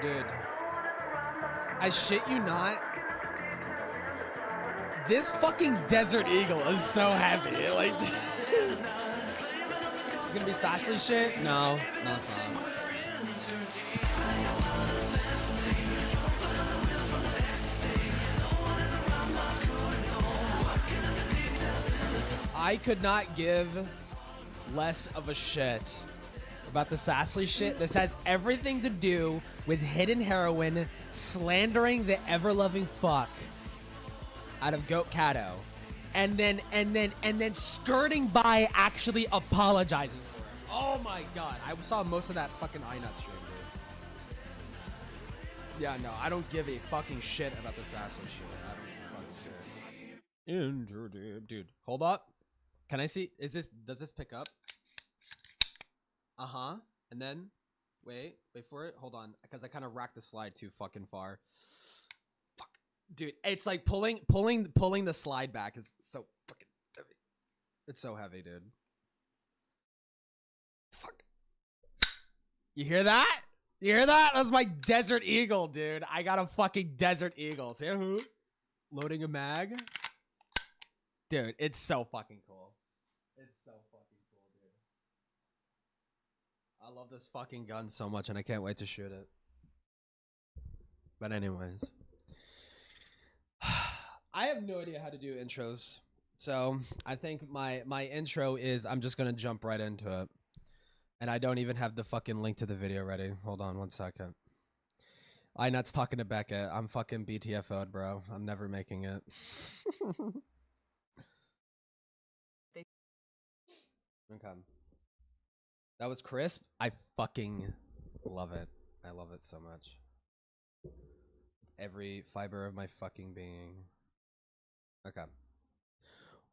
Dude. I shit you not. This fucking Desert Eagle is so heavy. Like, it's gonna be sassy shit? No, it's not. I could not give less of a shit about the sassy shit. This has everything to do with hidden heroin slandering the ever-loving fuck out of Goat Catto, and then skirting by actually apologizing for it. Oh my god, I saw most of that fucking iNut stream, dude. Yeah, no, I don't give a fucking shit about the sassy shit. I don't fucking shit. Dude, hold up. Can I see? Does this pick up? And then, wait for it. Hold on, because I kind of racked the slide too fucking far. Fuck, dude, it's like pulling the slide back is so fucking heavy. It's so heavy, dude. Fuck. You hear that? You hear that? That's my Desert Eagle, dude. I got a fucking Desert Eagle. See who? Loading a mag. Dude, it's so fucking cool. It's so fucking cool, dude. I love this fucking gun so much, and I can't wait to shoot it. But anyways. I have no idea how to do intros. So I think my intro is I'm just going to jump right into it. And I don't even have the fucking link to the video ready. Hold on 1 second. iNut's talking to Becca. I'm fucking BTFO'd, bro. I'm never making it. Okay. That was crisp. I fucking love it. I love it so much. Every fiber of my fucking being. Okay.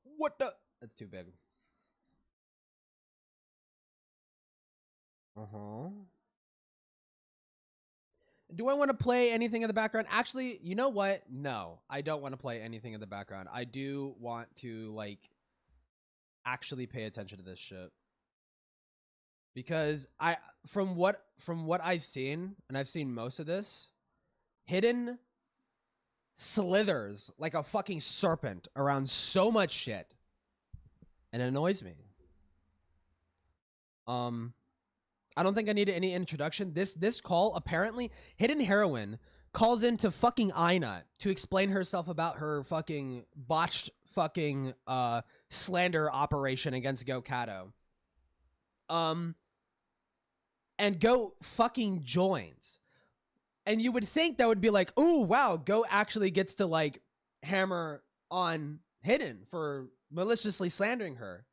What the? That's too big. Do I want to play anything in the background? Actually, you know what? No, I don't want to play anything in the background. I do want to, like, actually pay attention to this shit. Because from what I've seen, and I've seen most of this, Hidden slithers like a fucking serpent around so much shit. And it annoys me. I don't think I need any introduction. This call, apparently, Hidden Heroine calls into fucking iNut to explain herself about her fucking botched fucking slander operation against Go Catto. And Go fucking joins. And you would think that would be like, oh wow, Go actually gets to like hammer on Hidden for maliciously slandering her.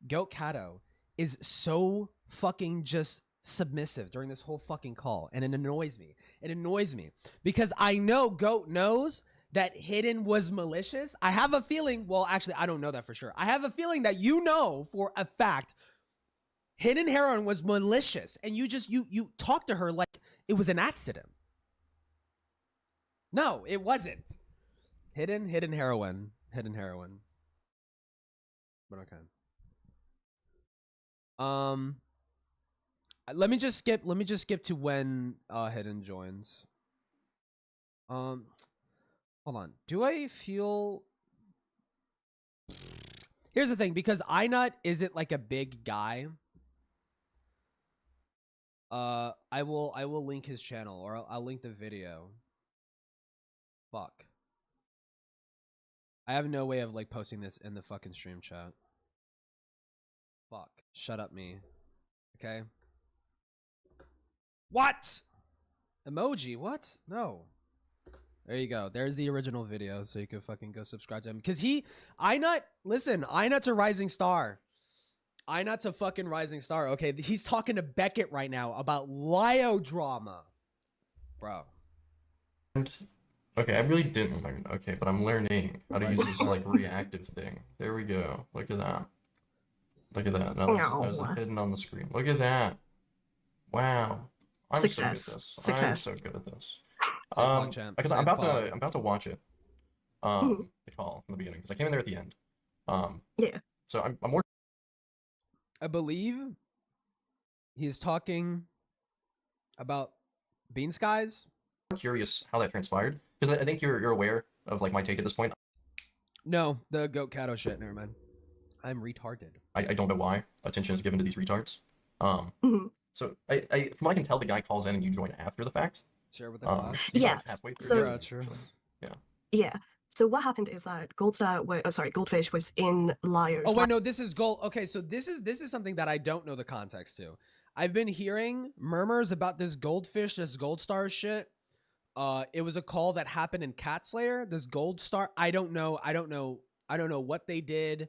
Goat Catto is so fucking just submissive during this whole fucking call, and it annoys me. It annoys me because I know Goat knows that Hidden was malicious. I have a feeling, well, actually, I don't know that for sure. I have a feeling that you know for a fact Hidden Heroine was malicious, and you just you talk to her like it was an accident. No, it wasn't. Hidden Heroine. But okay. Let me just skip to when Hidden joins. Hold on. Do I feel? Here's the thing, because iNut isn't like a big guy. I will link his channel, or I'll link the video. Fuck. I have no way of like posting this in the fucking stream chat. Fuck. Shut up, me. Okay. What? Emoji? What? No. There you go. There's the original video, so you can fucking go subscribe to him. Because listen, iNut's a rising star. iNut's a fucking rising star. Okay, he's talking to Beckett right now about lyodrama. Bro. Okay, I really didn't learn. Okay, but I'm learning how to use this like reactive thing. There we go. Look at that. Look at that. No, that was like, hidden on the screen. Look at that. Wow. I'm so good at this. I'm so good at this. Because I'm about to watch it. The call from the beginning, because I came in there at the end. Yeah. So I'm more. I believe he's talking about Bean Skies? I'm curious how that transpired, because I think you're aware of like my take at this point. No, the goat Catto shit. Never mind. I'm retarded. I don't know why attention is given to these retards. So from what I can tell, the guy calls in and you join after the fact. Share with the class. Yeah. So true. Yeah. So what happened is that Goldfish was in Liar's. Oh wait, no, this is Gold. Okay, so this is something that I don't know the context to. I've been hearing murmurs about this Goldfish, this Gold Star shit. It was a call that happened in Cat Slayer. This Gold Star. I don't know what they did.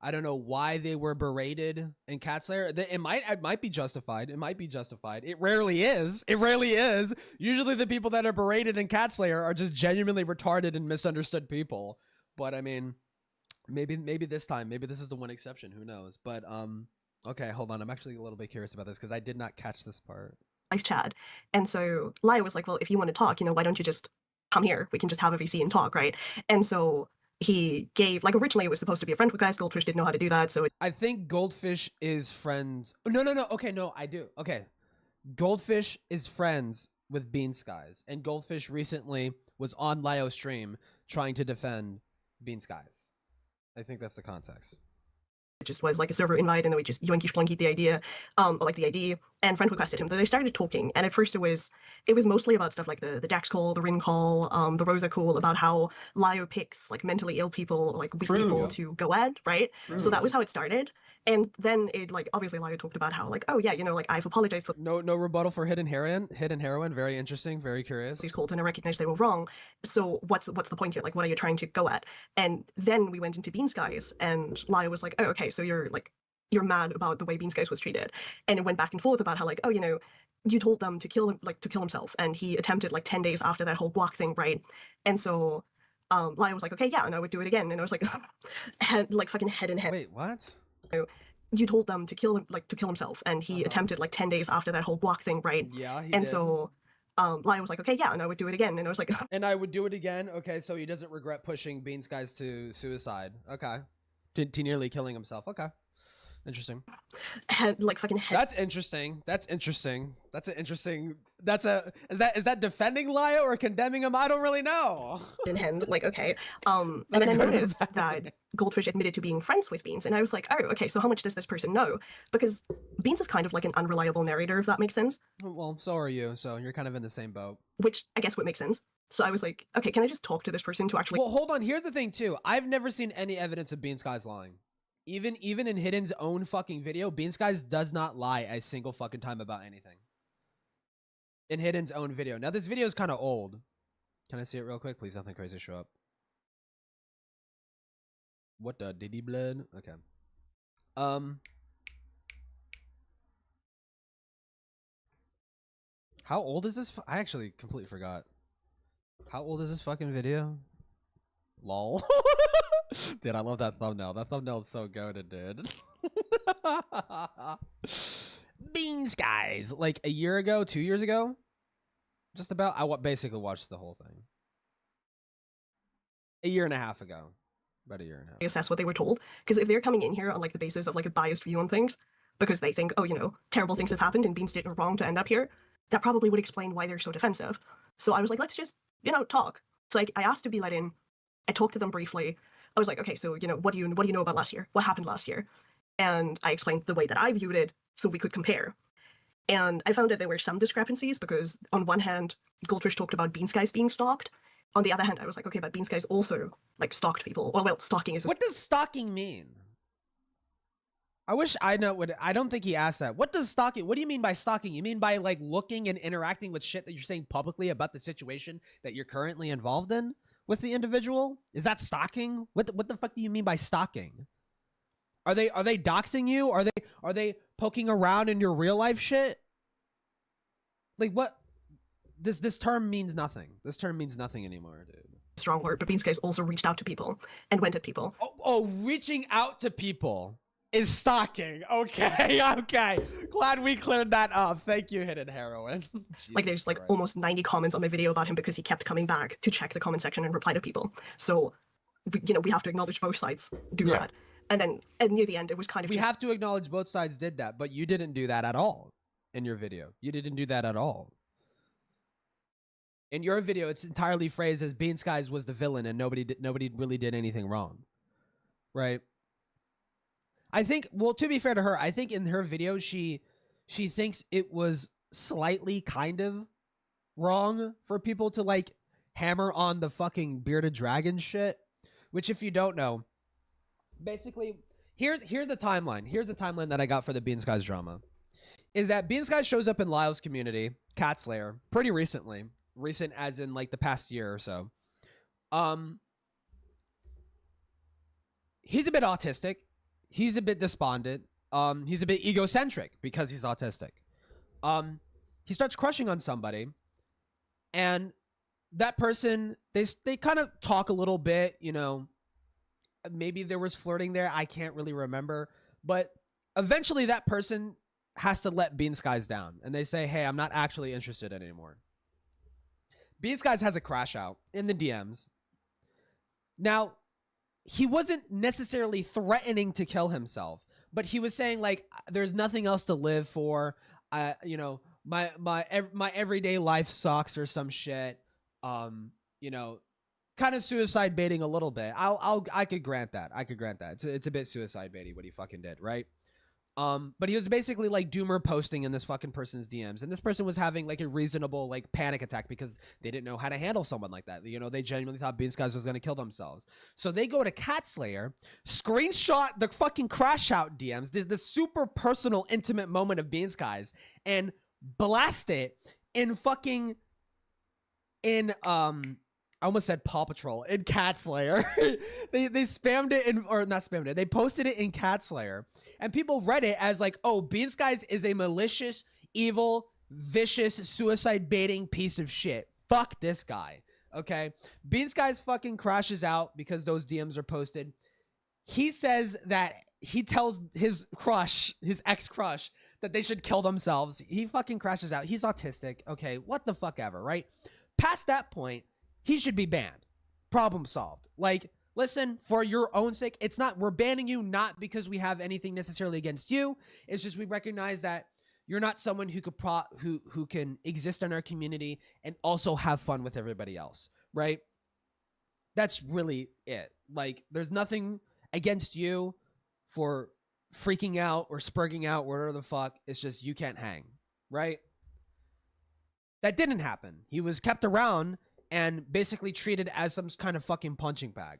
I don't know why they were berated in Cat Slayer. It might be justified. It might be justified. It rarely is. It rarely is. Usually the people that are berated in Cat Slayer are just genuinely retarded and misunderstood people. But I mean, maybe this time, maybe this is the one exception. Who knows? But okay, hold on. I'm actually a little bit curious about this because I did not catch this part. Live chat, and so Liar was like, "Well, if you want to talk, why don't you just come here? We can just have a VC and talk, right?" And so he gave, like, originally it was supposed to be a friend request. Goldfish didn't know how to do that, so I think Goldfish is friends. No. Okay, no, I do. Okay. Goldfish is friends with Bean Skies, and Goldfish recently was on Lio's stream trying to defend Bean Skies. I think that's the context. It just was like a server invite, and then we just yoinky splunky the idea, or like the ID, and friend requested him. Then they started talking, and at first it was mostly about stuff like the Dax call, the Rin call, the Rosa call, about how Lio picks like mentally ill people, like weak people to go at, right? So that was how it started. And then it, like, obviously Lio talked about how, like, oh yeah, like, I've apologized for no rebuttal for hidden heroin. Very interesting, very curious. These calls, and I recognize they were wrong. So what's the point here? Like, what are you trying to go at? And then we went into Bean Skies, and Lio was like, oh, okay, so you're mad about the way Bean Skies was treated. And it went back and forth about how, like, oh, you told them to kill him, like, to kill himself, and he attempted like 10 days after that whole guac thing, right? And so Lio was like, okay, yeah, and I would do it again. And I was like, fucking head in head. Wait, what? You told them to kill him, like, to kill himself, and he attempted like 10 days after that whole guac thing, right? Yeah, he and did. So Lio was like, okay, yeah, and I would do it again. And I was like, and I would do it again. Okay, so he doesn't regret pushing Bean Skies to suicide. Okay, to nearly killing himself. Okay, interesting. That's interesting. Is that defending Lio or condemning him? I don't really know. In hand, like, okay. And then I noticed that Goldfish admitted to being friends with Beans, and I was like, oh, okay, so how much does this person know? Because Beans is kind of like an unreliable narrator, if that makes sense. Well, so are you, so you're kind of in the same boat. Which I guess would make sense. So I was like, okay, can I just talk to this person to actually... Well, hold on, here's the thing, too. I've never seen any evidence of Bean Skies lying. Even in Hidden's own fucking video, Bean Skies does not lie a single fucking time about anything. In Hidden's own video. Now, this video is kind of old. Can I see it real quick? Please, nothing crazy show up. What the Diddy blood? Okay. How old is this? I actually completely forgot. How old is this fucking video? Lol. Dude, I love that thumbnail. That thumbnail is so goated, dude. Bean Skies. Like a year ago, 2 years ago? Just about. I basically watched the whole thing. A year and a half ago. About a year and a half. Assess what they were told. Because if they're coming in here on like the basis of like a biased view on things, because they think, oh, terrible things have happened and Beans did wrong to end up here, that probably would explain why they're so defensive. So I was like, let's just, talk. So I asked to be let in. I talked to them briefly. I was like, okay, so, what do you know about last year? What happened last year? And I explained the way that I viewed it so we could compare. And I found that there were some discrepancies because on one hand, Goldfish talked about Bean Skies being stalked. On the other hand, I was like, okay, but Bean Skies also, like, stalked people. Well, stalking is... What does stalking mean? I wish I know what... I don't think he asked that. What does stalking... What do you mean by stalking? You mean by, like, looking and interacting with shit that you're saying publicly about the situation that you're currently involved in with the individual? Is that stalking? What the fuck do you mean by stalking? Are they doxing you? Are they poking around in your real life shit? Like, what? This term means nothing. This term means nothing anymore, dude. Strong word, but Bean Skies also reached out to people and went at people. Oh, reaching out to people is stalking. Okay, okay. Glad we cleared that up. Thank you, Hidden Heroin. Like, there's like almost 90 comments on my video about him because he kept coming back to check the comment section and reply to people. So, we have to acknowledge both sides do that. And then near the end, it was kind of... We have to acknowledge both sides did that, but you didn't do that at all in your video. You didn't do that at all. In your video, it's entirely phrased as Bean Skies was the villain and nobody really did anything wrong, right? I think, well, to be fair to her, I think in her video she thinks it was slightly kind of wrong for people to like hammer on the fucking bearded dragon shit, which if you don't know, basically here's the timeline. Here's the timeline that I got for the Bean Skies drama. Is that Bean Skies shows up in Lyle's community, Cat Slayer, pretty recently. Recent as in like the past year or so. He's a bit autistic. He's a bit despondent. He's a bit egocentric because he's autistic. He starts crushing on somebody, and that person, they kind of talk a little bit, you know, maybe there was flirting there. I can't really remember, but eventually that person has to let Bean Skies down, and they say, hey, I'm not actually interested anymore. Bean Skies has a crash out in the DMs. Now, he wasn't necessarily threatening to kill himself, but he was saying like, there's nothing else to live for. You know, my everyday life sucks or some shit. You know, kind of suicide baiting a little bit. I could grant that. It's a bit suicide baity what he fucking did, right? But he was basically like doomer posting in this fucking person's DMs, and this person was having like a reasonable like panic attack because they didn't know how to handle someone like that. You know, they genuinely thought Bean Skies was going to kill themselves. So they go to Cat Slayer, screenshot the fucking crash out DMs, the super personal, intimate moment of Bean Skies, and blast it in fucking I almost said Paw Patrol in Cat Slayer. they spammed it or not spammed it. They posted it in Cat Slayer, and people read it as like, oh, Bean Skies is a malicious, evil, vicious, suicide baiting piece of shit. Fuck this guy. Okay. Bean Skies fucking crashes out because those DMs are posted. He says that he tells his crush, his ex-crush, that they should kill themselves. He fucking crashes out. He's autistic. Okay. What the fuck ever, right? Past that point, he should be banned. Problem solved. Like, listen, for your own sake, it's not, we're banning you not because we have anything necessarily against you. It's just we recognize that you're not someone who could who can exist in our community and also have fun with everybody else, right? That's really it. Like, there's nothing against you for freaking out or spurging out, whatever the fuck. It's just you can't hang, right? That didn't happen. He was kept around and basically treated as some kind of fucking punching bag.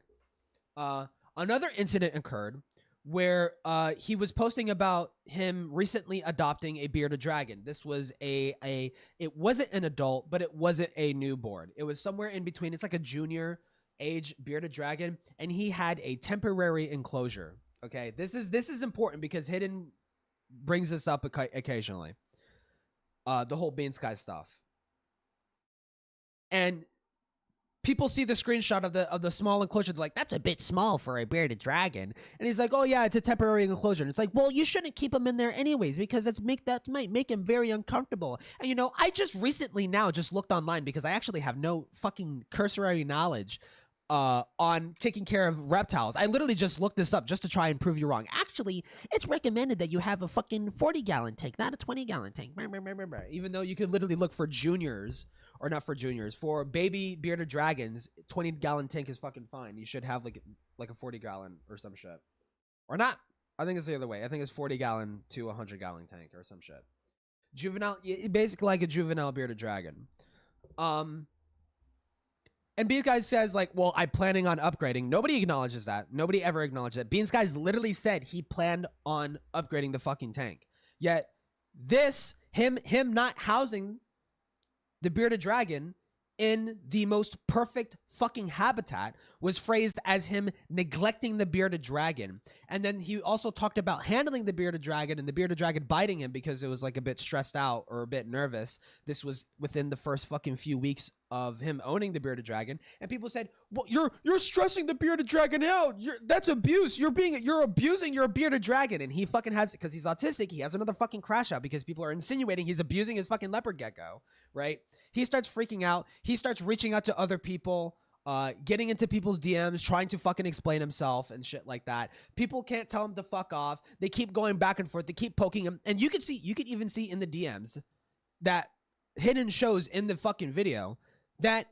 Another incident occurred where he was posting about him recently adopting a bearded dragon. This was it wasn't an adult, but it wasn't a newborn. It was somewhere in between. It's like a junior age bearded dragon, and he had a temporary enclosure. Okay, this is important because Hidden brings this up occasionally. The whole Bean Sky stuff. And people see the screenshot of the small enclosure. They're like, that's a bit small for a bearded dragon. And he's like, oh yeah, it's a temporary enclosure. And it's like, well, you shouldn't keep him in there anyways, because that might make him very uncomfortable. And you know, I just recently now just looked online because I actually have no fucking cursory knowledge on taking care of reptiles. I literally just looked this up just to try and prove you wrong. Actually, it's recommended that you have a fucking 40-gallon tank, not a 20-gallon tank. Even though you could literally look for juniors. Or not for juniors. For baby bearded dragons, 20-gallon tank is fucking fine. You should have like a 40-gallon or some shit. Or not. I think it's the other way. I think it's 40-gallon to 100-gallon tank or some shit. Juvenile, basically like a juvenile bearded dragon. And Bean Skies says like, well, I'm planning on upgrading. Nobody acknowledges that. Nobody ever acknowledged that. Bean Skies literally said he planned on upgrading the fucking tank. Yet this, him not housing the bearded dragon in the most perfect fucking habitat was phrased as him neglecting the bearded dragon. And then he also talked about handling the bearded dragon and the bearded dragon biting him because it was like a bit stressed out or a bit nervous. This was within the first fucking few weeks of him owning the bearded dragon. And people said, well, you're stressing the bearded dragon out. That's abuse. You're abusing your bearded dragon. And he fucking has, because he's autistic, he has another fucking crash out because people are insinuating he's abusing his fucking leopard gecko, right? He starts freaking out. He starts reaching out to other people, getting into people's DMs, trying to fucking explain himself and shit like that. People can't tell him to fuck off. They keep going back and forth. They keep poking him. And you could even see in the DMs that Hidden shows in the fucking video that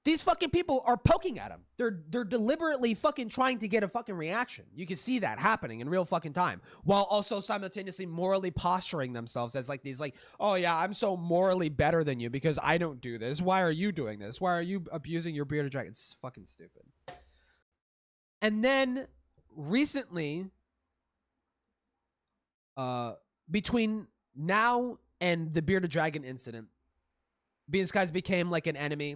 these fucking people are poking at him. They're deliberately fucking trying to get a fucking reaction. You can see that happening in real fucking time, while also simultaneously morally posturing themselves as like these like, oh yeah, I'm so morally better than you because I don't do this. Why are you doing this? Why are you abusing your bearded dragon? It's fucking stupid. And then recently, between now and the bearded dragon incident, Bean Skies became like an enemy.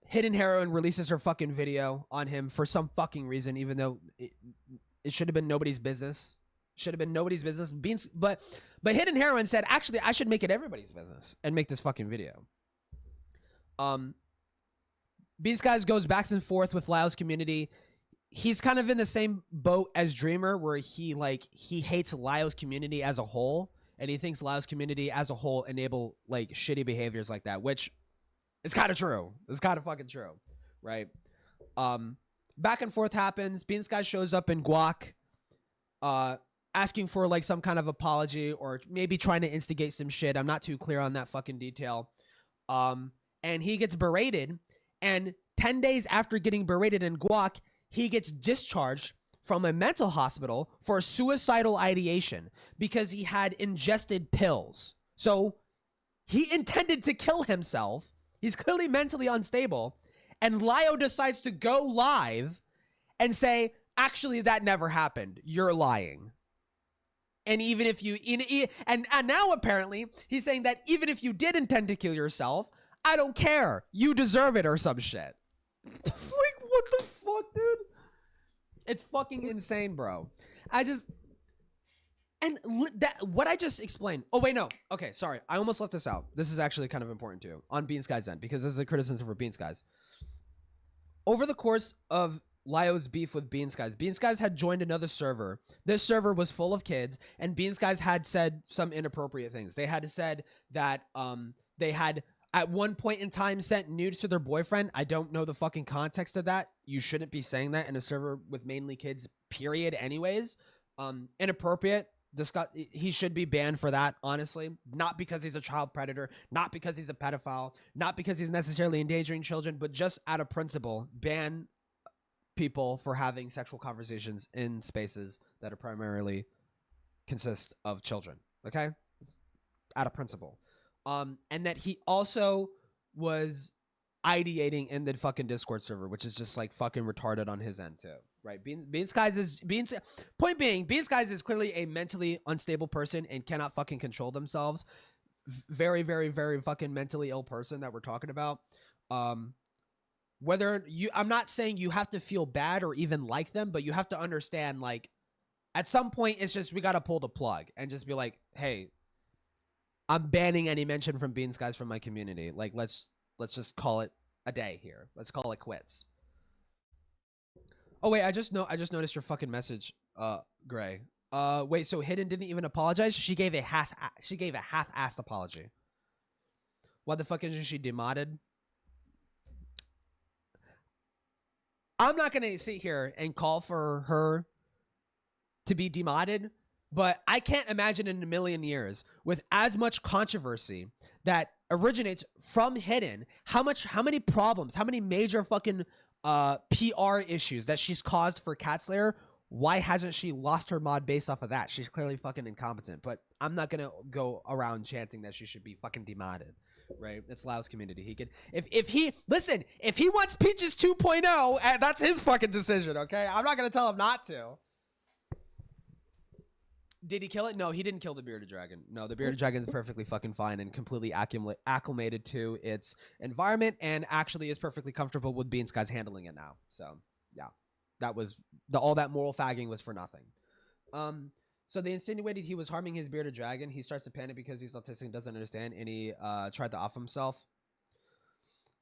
Hidden Heroine releases her fucking video on him for some fucking reason, even though it should have been nobody's business. Should have been nobody's business. But Hidden Heroine said, actually, I should make it everybody's business and make this fucking video. Bean Skies goes back and forth with Lyle's community. He's kind of in the same boat as Dreamer, where he hates Lyle's community as a whole, and he thinks Lyle's community as a whole enable like shitty behaviors like that, which it's kind of true. It's kind of fucking true, right? Back and forth happens. Bean Skies shows up in Guac, asking for like some kind of apology or maybe trying to instigate some shit. I'm not too clear on that fucking detail. And he gets berated, and 10 days after getting berated in Guac, he gets discharged from a mental hospital for suicidal ideation because he had ingested pills. So he intended to kill himself. He's clearly mentally unstable. And Lio decides to go live and say, actually, that never happened. You're lying. And even if you, and now apparently he's saying that even if you did intend to kill yourself, I don't care. You deserve it or some shit. Like, what the fuck, dude? It's fucking insane, bro. What I just explained. Oh, wait, no. Okay, sorry. I almost left this out. This is actually kind of important too on Bean Skies' end because this is a criticism for Bean Skies. Over the course of Lio's beef with Bean Skies had joined another server. This server was full of kids, and Bean Skies had said some inappropriate things. They had said that they had at one point in time sent nudes to their boyfriend. I don't know the fucking context of that. You shouldn't be saying that in a server with mainly kids, period, anyways. Inappropriate. He should be banned for that, honestly. Not because he's a child predator, not because he's a pedophile, not because he's necessarily endangering children, but just out of principle, ban people for having sexual conversations in spaces that are primarily consist of children. Okay? Out of principle. And that he also was ideating in the fucking Discord server, which is just like fucking retarded on his end too, right? Bean Skies is clearly a mentally unstable person and cannot fucking control themselves. Very, very, very fucking mentally ill person that we're talking about. I'm not saying you have to feel bad or even like them, but you have to understand, like, at some point it's just we got to pull the plug and just be like, hey, I'm banning any mention from Bean Skies from my community. Like, let's just call it a day here. Let's call it quits. Oh wait, I just noticed your fucking message, Gray. Wait, so Hidden didn't even apologize? She gave a half-assed apology. Why the fuck isn't she demodded? I'm not gonna sit here and call for her to be demodded, but I can't imagine in a million years with as much controversy that originates from Hidden, how many problems, how many major fucking PR issues that she's caused for Cat Slayer. Why hasn't she lost her mod based off of that? She's clearly fucking incompetent, but I'm not gonna go around chanting that she should be fucking demodded, right? It's Lau's community. He could, if he wants Peaches 2.0, that's his fucking decision, okay? I'm not gonna tell him not to. Did he kill it? No, he didn't kill the bearded dragon. No, the bearded dragon is perfectly fucking fine and completely acclimated to its environment and actually is perfectly comfortable with Bean Skies handling it now. So, yeah. That was all that moral fagging was for nothing. So they insinuated he was harming his bearded dragon. He starts to panic because he's autistic and doesn't understand, and he tried to off himself.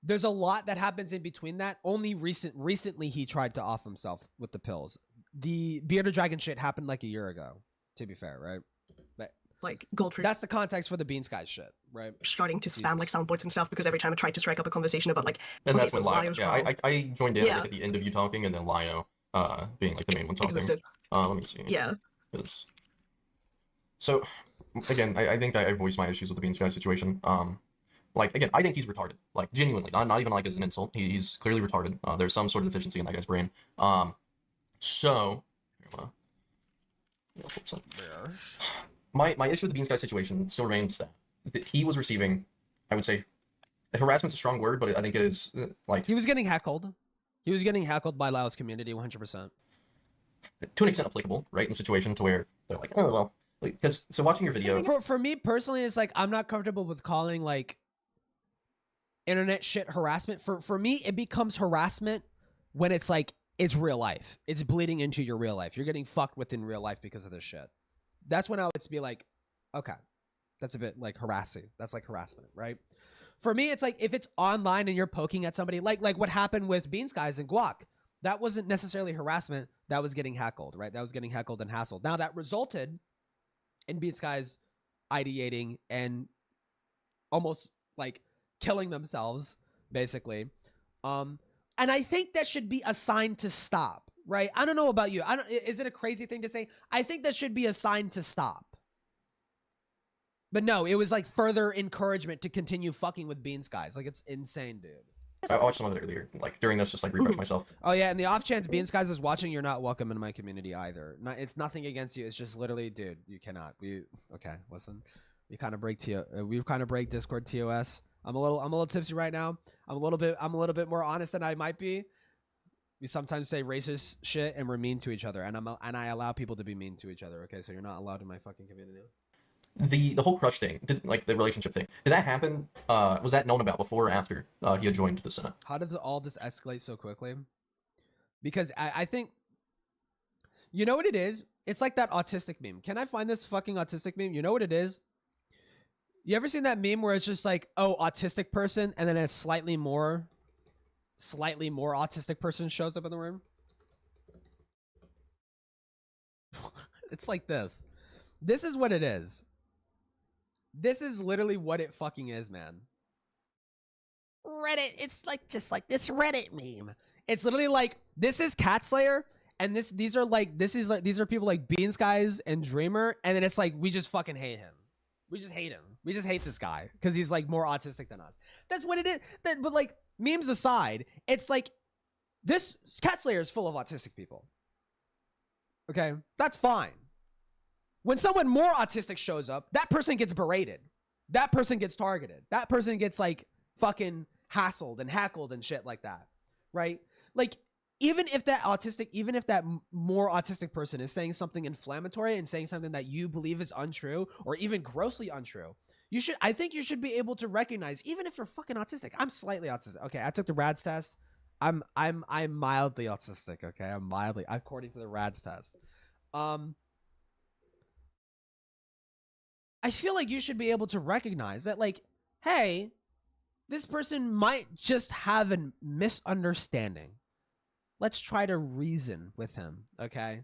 There's a lot that happens in between that. Only recently he tried to off himself with the pills. The bearded dragon shit happened like a year ago, to be fair, right? But like Goldford, that's the context for the Bean Skies shit, right? Starting to spam like soundboards and stuff because every time I tried to strike up a conversation about like, and that's when Lio. Yeah, I joined in like, at the end of you talking, and then Lio being like the main one talking. Existed. Let me see. Yeah. So again, I think I voiced my issues with the Bean Skies situation. Like, again, I think he's retarded. Like, genuinely, not even like as an insult. He's clearly retarded. There's some sort of deficiency in that guy's brain. So, my issue with the Beans guy situation still remains that he was receiving, I would say, harassment's a strong word, but I think it is like he was getting heckled. He was getting heckled by Lao's community 100%. To an extent applicable, right? In a situation to where they're like, oh well, because so watching your video. For me personally, it's like I'm not comfortable with calling like internet shit harassment. For me, it becomes harassment when it's like it's real life. It's bleeding into your real life. You're getting fucked with in real life because of this shit. That's when I would be like, okay, that's a bit like harassing. That's like harassment, right? For me, it's like if it's online and you're poking at somebody, like what happened with Beans Guys and Guac. That wasn't necessarily harassment. That was getting heckled, right? That was getting heckled and hassled. Now that resulted in Beans Guys ideating and almost like killing themselves, basically. And I think that should be a sign to stop, right? I don't know about you. Is it a crazy thing to say? I think that should be a sign to stop. But no, it was like further encouragement to continue fucking with Beans Guys. Like, it's insane, dude. I watched some of it earlier, like during this, just like refresh myself. Oh yeah, and the off chance Beans Guys is watching, you're not welcome in my community either. It's nothing against you. It's just literally, dude, you cannot. Okay, listen, we kind of break Discord TOS. I'm a little tipsy right now. I'm a little bit more honest than I might be. We sometimes say racist shit and we're mean to each other, and I allow people to be mean to each other. Okay, so you're not allowed in my fucking community. The whole crush thing, like the relationship thing, did that happen? Was that known about before or after he had joined the Senate? How did all this escalate so quickly? Because I think, you know what it is? It's like that autistic meme. Can I find this fucking autistic meme? You know what it is? You ever seen that meme where it's just like, oh, autistic person, and then a slightly more autistic person shows up in the room? It's like this. This is what it is. This is literally what it fucking is, man. Reddit, it's like just like this Reddit meme. It's literally like, this is Cat Slayer, and these are people like Beans Guys and Dreamer, and then it's like we just fucking hate him. We just hate him. We just hate this guy because he's like more autistic than us. That's what it is. But like, memes aside, it's like this Cat Slayer is full of autistic people. Okay, that's fine. When someone more autistic shows up, that person gets berated. That person gets targeted. That person gets like fucking hassled and hackled and shit like that, right? Like, even if that more autistic person is saying something inflammatory and saying something that you believe is untrue or even grossly untrue, I think you should be able to recognize, even if you're fucking autistic. I'm slightly autistic. Okay, I took the RADS test. I'm mildly autistic. Okay, I'm mildly, according to the RADS test. I feel like you should be able to recognize that, like, hey, this person might just have a misunderstanding. Let's try to reason with him, okay?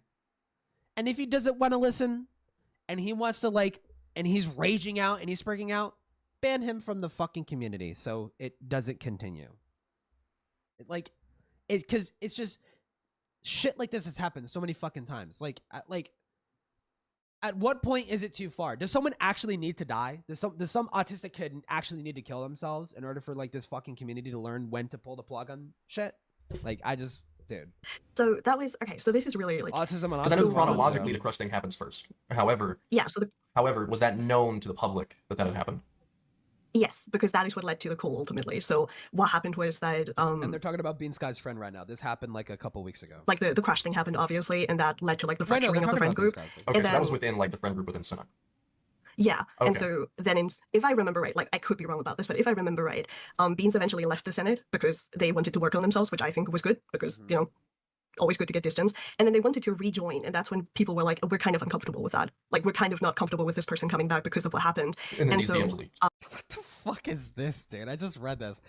And if he doesn't want to listen, and he wants to, like, and he's raging out and he's freaking out, ban him from the fucking community so it doesn't continue. Because it's just shit like this has happened so many fucking times. Like, at what point is it too far? Does someone actually need to die? Does some autistic kid actually need to kill themselves in order for like this fucking community to learn when to pull the plug on shit? Like, dude. So that was okay. So this is really like autism. Because I know chronologically the crush thing happens first. However, yeah. However, was that known to the public that had happened? Yes, because that is what led to the call ultimately. So what happened was that and they're talking about Beans Guy's friend right now. This happened like a couple weeks ago. Like the crash thing happened obviously, and that led to like the fracturing of the friend group. Okay, so that was within like the friend group within Senate. Yeah, okay. And so then if I remember right, like I could be wrong about this, but if I remember right, Beans eventually left the Senate because they wanted to work on themselves, which I think was good because you know, always good to get distance. And then they wanted to rejoin, and that's when people were like, oh, we're kind of uncomfortable with that. Like, we're kind of not comfortable with this person coming back because of what happened. And so what the fuck is this, dude? I just read this.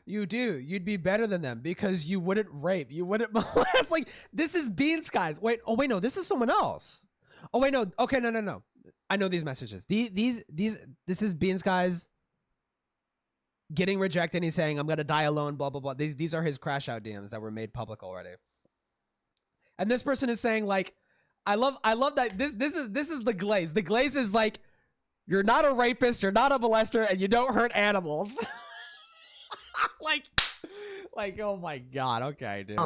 You'd be better than them because you wouldn't rape, you wouldn't molest. Like, this is Beans Guys. Wait, no, this is someone else. Oh wait, no. Okay, no. I know these messages. This is Beans Guys getting rejected. He's saying, I'm gonna die alone, blah blah blah. These are his crash out DMs that were made public already. And this person is saying, like, I love that this is the glaze. The glaze is like, You're not a rapist, you're not a molester, and you don't hurt animals. like, oh my god, okay, dude.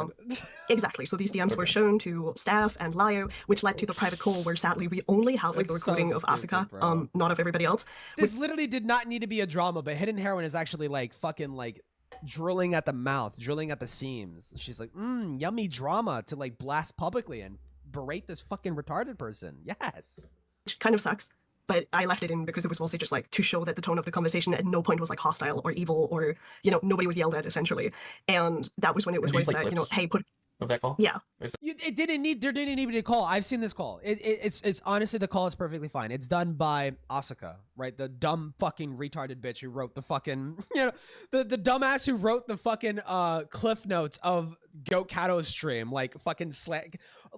Exactly. So these DMs were shown to staff and Lio, which led to the private call where sadly we only have like the recording of Asuka, not of everybody else. This literally did not need to be a drama, but Hidden Heroine is actually like fucking like drilling at the mouth, drilling at the seams. She's like, yummy drama to like blast publicly and berate this fucking retarded person. Yes. Which kind of sucks. But I left it in because it was mostly just like to show that the tone of the conversation at no point was like hostile or evil or, you know, nobody was yelled at essentially. And that was when it was raised that, you know, hey, put of that call? Yeah. It didn't need, there didn't need to be a call. I've seen this call. It's honestly, the call is perfectly fine. It's done by Asuka, right? The dumb fucking retarded bitch who wrote the fucking, you know, the dumbass who wrote the fucking cliff notes of Goat Catto's stream, like fucking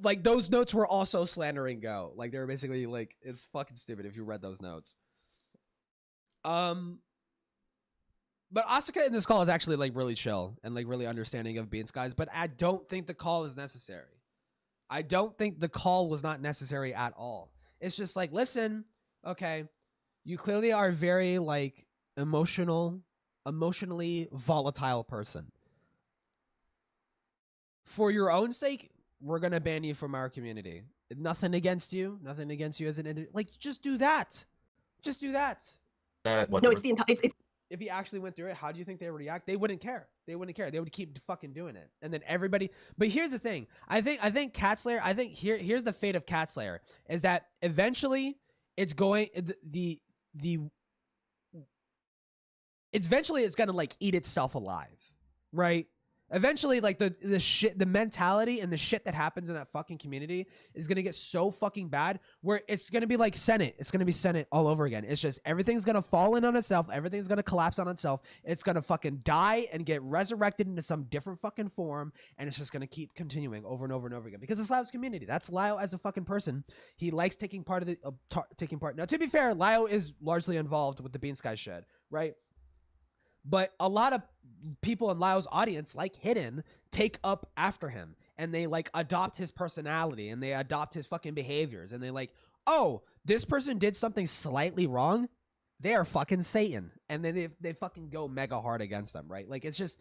like those notes were also slandering Go. Like they were basically like, it's fucking stupid if you read those notes. But Asuka in this call is actually like really chill and like really understanding of Beans guys, but I don't think the call is necessary. I don't think the call was not necessary at all. It's just like, listen, okay, you clearly are a very like emotionally volatile person. For your own sake, we're going to ban you from our community. Nothing against you as an individual. Like, just do that. Just do that. No, it's the entire, it's if he actually went through it, how do you think they would react? They wouldn't care. They wouldn't care. They would keep fucking doing it. And then everybody, but here's the thing. I think Cat Slayer, here's the fate of Cat Slayer is that eventually it's going, eventually it's going to like eat itself alive, right? Eventually, like the mentality and the shit that happens in that fucking community is gonna get so fucking bad where it's gonna be like Senate. It's gonna be Senate all over again. It's just everything's gonna fall in on itself. Everything's gonna collapse on itself. It's gonna fucking die and get resurrected into some different fucking form, and it's just gonna keep continuing over and over and over again because it's Lio's community. That's Lio as a fucking person. He likes taking part of the taking part. Now, to be fair, Lio is largely involved with the Bean Sky shed, right? But a lot of people in Lio's audience, like Hidden, take up after him. And they, like, adopt his personality. And they adopt his fucking behaviors. And they like, oh, this person did something slightly wrong? They are fucking Satan. And then they fucking go mega hard against them, right? Like, it's just...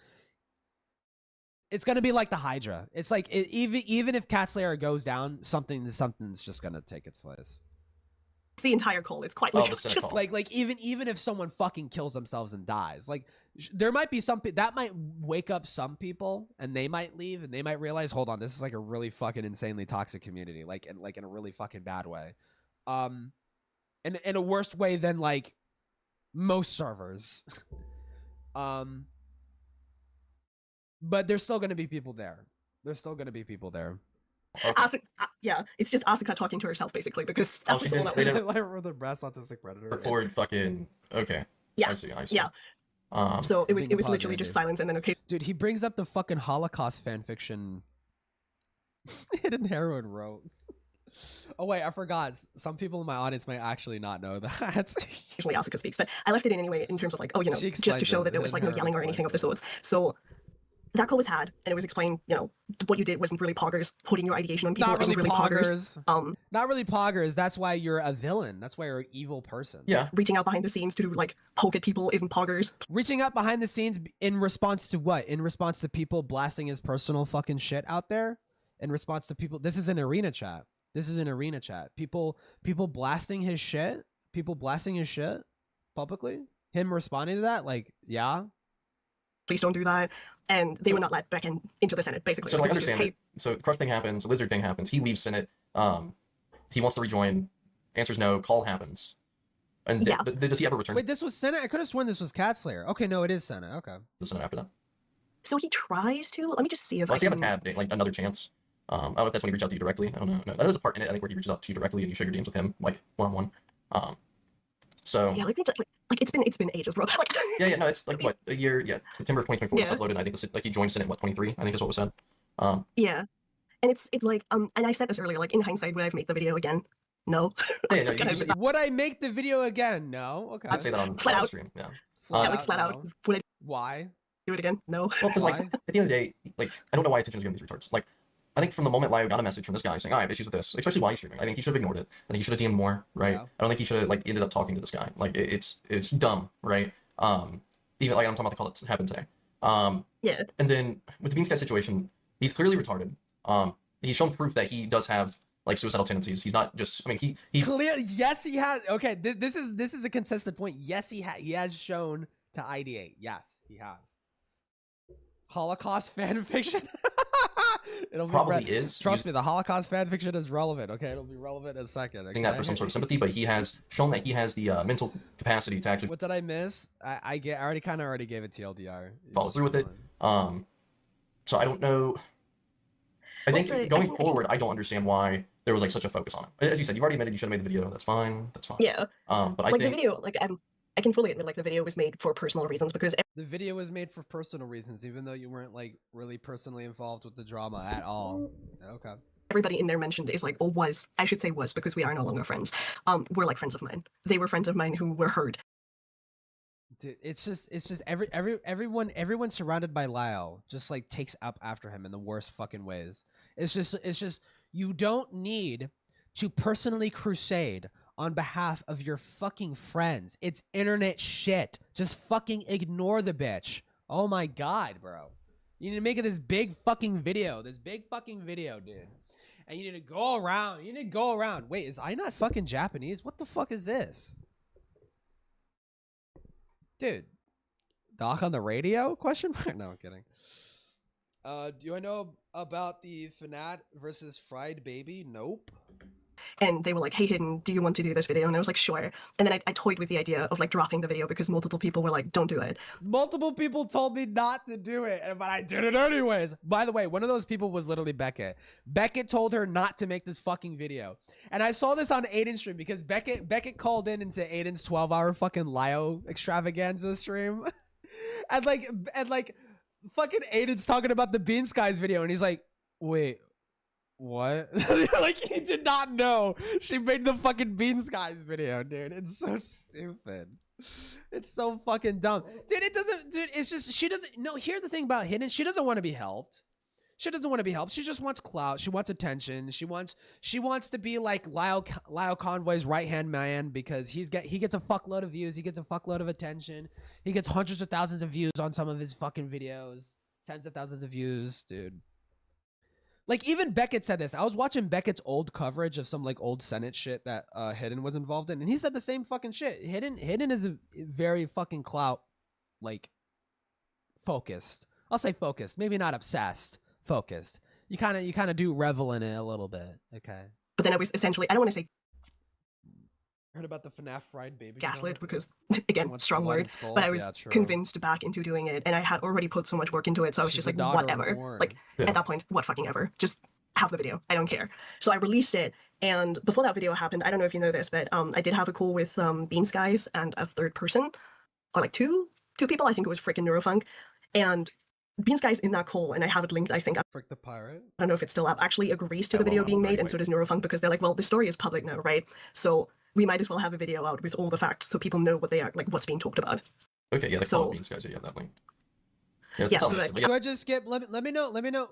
It's going to be like the Hydra. It's like, even if Cat Slayer goes down, something's just going to take its place. It's the entire call. It's quite literally just like even if someone fucking kills themselves and dies, like there might be something that might wake up some people and they might leave and they might realize, hold on, this is like a really fucking insanely toxic community, like in a really fucking bad way, in a worse way than like most servers. But there's still going to be people there. Okay. Yeah, it's just Asuka talking to herself basically because that was all that was. Like the brass autistic predator. Record fucking okay. Yeah. I see. Yeah. So it was literally just silence and then okay. Dude, he brings up the fucking Holocaust fanfiction Hidden Heroine wrote. Oh wait, I forgot. Some people in my audience might actually not know that. Usually Asuka speaks, but I left it in anyway in terms of like, oh, you know, just to show that there was like no yelling or anything of the sorts. So that call was had, and it was explained, you know, what you did wasn't really poggers. Putting your ideation on people wasn't really poggers. Not really poggers. That's why you're a villain. That's why you're an evil person. Yeah. Reaching out behind the scenes to like poke at people isn't poggers. Reaching out behind the scenes in response to what? In response to people blasting his personal fucking shit out there? In response to people... This is an arena chat. People blasting his shit? People blasting his shit publicly? Him responding to that? Like, yeah? Please don't do that. And they were not let back into the Senate, basically. So like, understand it. So Crush thing happens, Lizard thing happens, he leaves Senate, he wants to rejoin, answers no, call happens. And yeah. Does he ever return? Wait, this was Senate? I could have sworn this was Cat Slayer. Okay, no, it is Senate, okay. The Senate after that. So he tries to, let me just see if I can... have a tab, like another chance. I don't know if that's when he reached out to you directly, I don't know. No, that is a part in it, I think, where he reaches out to you directly and you share your games with him, like, one-on-one. So... Yeah, like it's been ages, bro. Like, yeah, no, it's like what, a year, yeah, September of 2024 was uploaded. I think like he joined Senate, what, 23, I think is what was said. Yeah, and it's like, and I said this earlier, like in hindsight, would I have made the video again? No. Yeah, no, would I make the video again? No. Okay. I'd say that on flat out stream, yeah. Flat out. Would I Why? do it again? No. Well, because like at the end of the day, like I don't know why attention is given to these retards. Like I think from the moment Lyle got a message from this guy saying, I have issues with this, especially while he's streaming, I think he should have ignored it. I think he should have DM'd more, right? Yeah. I don't think he should have, like, ended up talking to this guy. Like, it's dumb, right? Even, like, I'm talking about the call that happened today. Yeah. And then, with the Beans guy situation, he's clearly retarded. He's shown proof that he does have, like, suicidal tendencies. He's not just, I mean, he Clearly, yes, he has. Okay, this is a consistent point. Yes, he has shown to ideate. Yes, he has. Holocaust fan fiction. It'll probably is. Trust me, the Holocaust fan fiction is relevant. Okay, it'll be relevant in a second. Okay? That for some sort of sympathy, but he has shown that he has the mental capacity to actually. What did I miss? I already gave it TLDR. Follow through with it. So I don't know. I think going forward, I don't understand why there was like such a focus on it. As you said, you've already admitted you should have made the video. That's fine. That's fine. Yeah. But I like think the video, like I can fully admit, like the video was made for personal reasons because the video was made for personal reasons, even though you weren't like really personally involved with the drama at all. Okay. Everybody in there mentioned is like, or was, I should say was, because we are no longer friends. Were like friends of mine. They were friends of mine who were hurt. Dude, it's just everyone surrounded by Lyle just like takes up after him in the worst fucking ways. It's just you don't need to personally crusade on behalf of your fucking friends. It's internet shit. Just fucking ignore the bitch. Oh my god, bro. You need to make it this big fucking video. This big fucking video, dude. And you need to go around. You need to go around. Wait, is I not fucking Japanese? What the fuck is this? Dude. Doc on the radio? Question mark? No, I'm kidding. Do I know about the Fanat versus Fried Baby? Nope. And they were like, hey, Hidden, do you want to do this video? And I was like, sure. And then I toyed with the idea of like dropping the video because multiple people were like, don't do it. Multiple people told me not to do it, but I did it anyways. By the way, one of those people was literally Beckett. Beckett told her not to make this fucking video. And I saw this on Aiden's stream because Beckett called in into Aiden's 12-hour fucking Lio extravaganza stream. and like fucking Aiden's talking about the Bean Skies video and he's like, wait, what? Like he did not know she made the fucking Bean Skies video, dude. It's so stupid. It's so fucking dumb, dude. It doesn't, dude. It's just she doesn't. No, here's the thing about Hidden. She doesn't want to be helped. She doesn't want to be helped. She just wants clout. She wants attention. She wants to be like Lyle Convoy's right hand man because he gets a fuckload of views. He gets a fuckload of attention. He gets hundreds of thousands of views on some of his fucking videos. Tens of thousands of views, dude. Like, even Beckett said this. I was watching Beckett's old coverage of some, like, old Senate shit that Hidden was involved in, and he said the same fucking shit. Hidden is a very fucking clout, like, focused. I'll say focused. Maybe not obsessed. Focused. You kind of do revel in it a little bit. Okay. But then I was essentially, I don't want to say Heard about the FNAF Fried Baby? gaslit because, again, strong word, but I was convinced back into doing it, and I had already put so much work into it, so I was just like, whatever. Like, at that point, what fucking ever. Just have the video. I don't care. So I released it, and before that video happened, I don't know if you know this, but I did have a call with Bean Skies and a third person, or like two people. I think it was freaking Neurofunk, and Bean Skies in that call, and I have it linked, I think. Frick the Pirate? I don't know if it's still up, actually agrees to the video being made, and so does Neurofunk, because they're like, well, the story is public now, right? So we might as well have a video out with all the facts so people know what they are, like what's being talked about. Okay, yeah, they follow Bean Skies, you have that link. Yeah, so do I just skip? Let me know.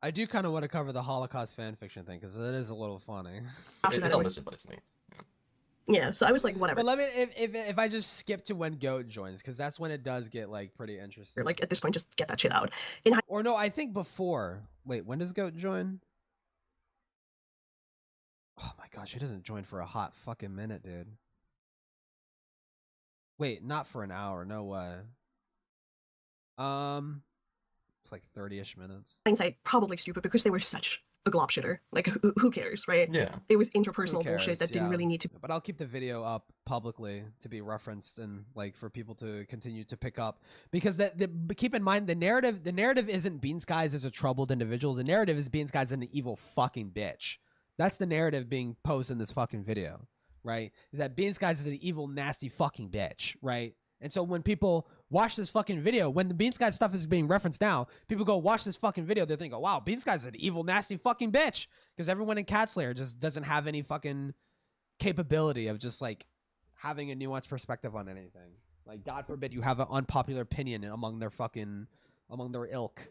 I do kind of want to cover the Holocaust fan fiction thing because it is a little funny. It's unlisted, but it's neat. Yeah, so I was like, whatever. But let me, if I just skip to when Goat joins, because that's when it does get like pretty interesting. Like at this point, just get that shit out. Or no, I think before. Wait, when does Goat join? Oh my gosh, he doesn't join for a hot fucking minute, dude. Wait, not for an hour, no way. It's like 30-ish minutes. Hindsight, probably stupid because they were such a glob shitter. Like, who cares, right? Yeah. It was interpersonal bullshit that didn't really need to. But I'll keep the video up publicly to be referenced and like for people to continue to pick up, because keep in mind the narrative isn't Bean Skies as a troubled individual. The narrative is Bean Skies as an evil fucking bitch. That's the narrative being posed in this fucking video, right? Is that Bean Skies is an evil, nasty fucking bitch, right? And so when people watch this fucking video, when the Bean Skies stuff is being referenced now, people go watch this fucking video, they think, oh, wow, Bean Skies is an evil, nasty fucking bitch. Because everyone in Cat Slayer just doesn't have any fucking capability of just like having a nuanced perspective on anything. Like, God forbid you have an unpopular opinion among their ilk.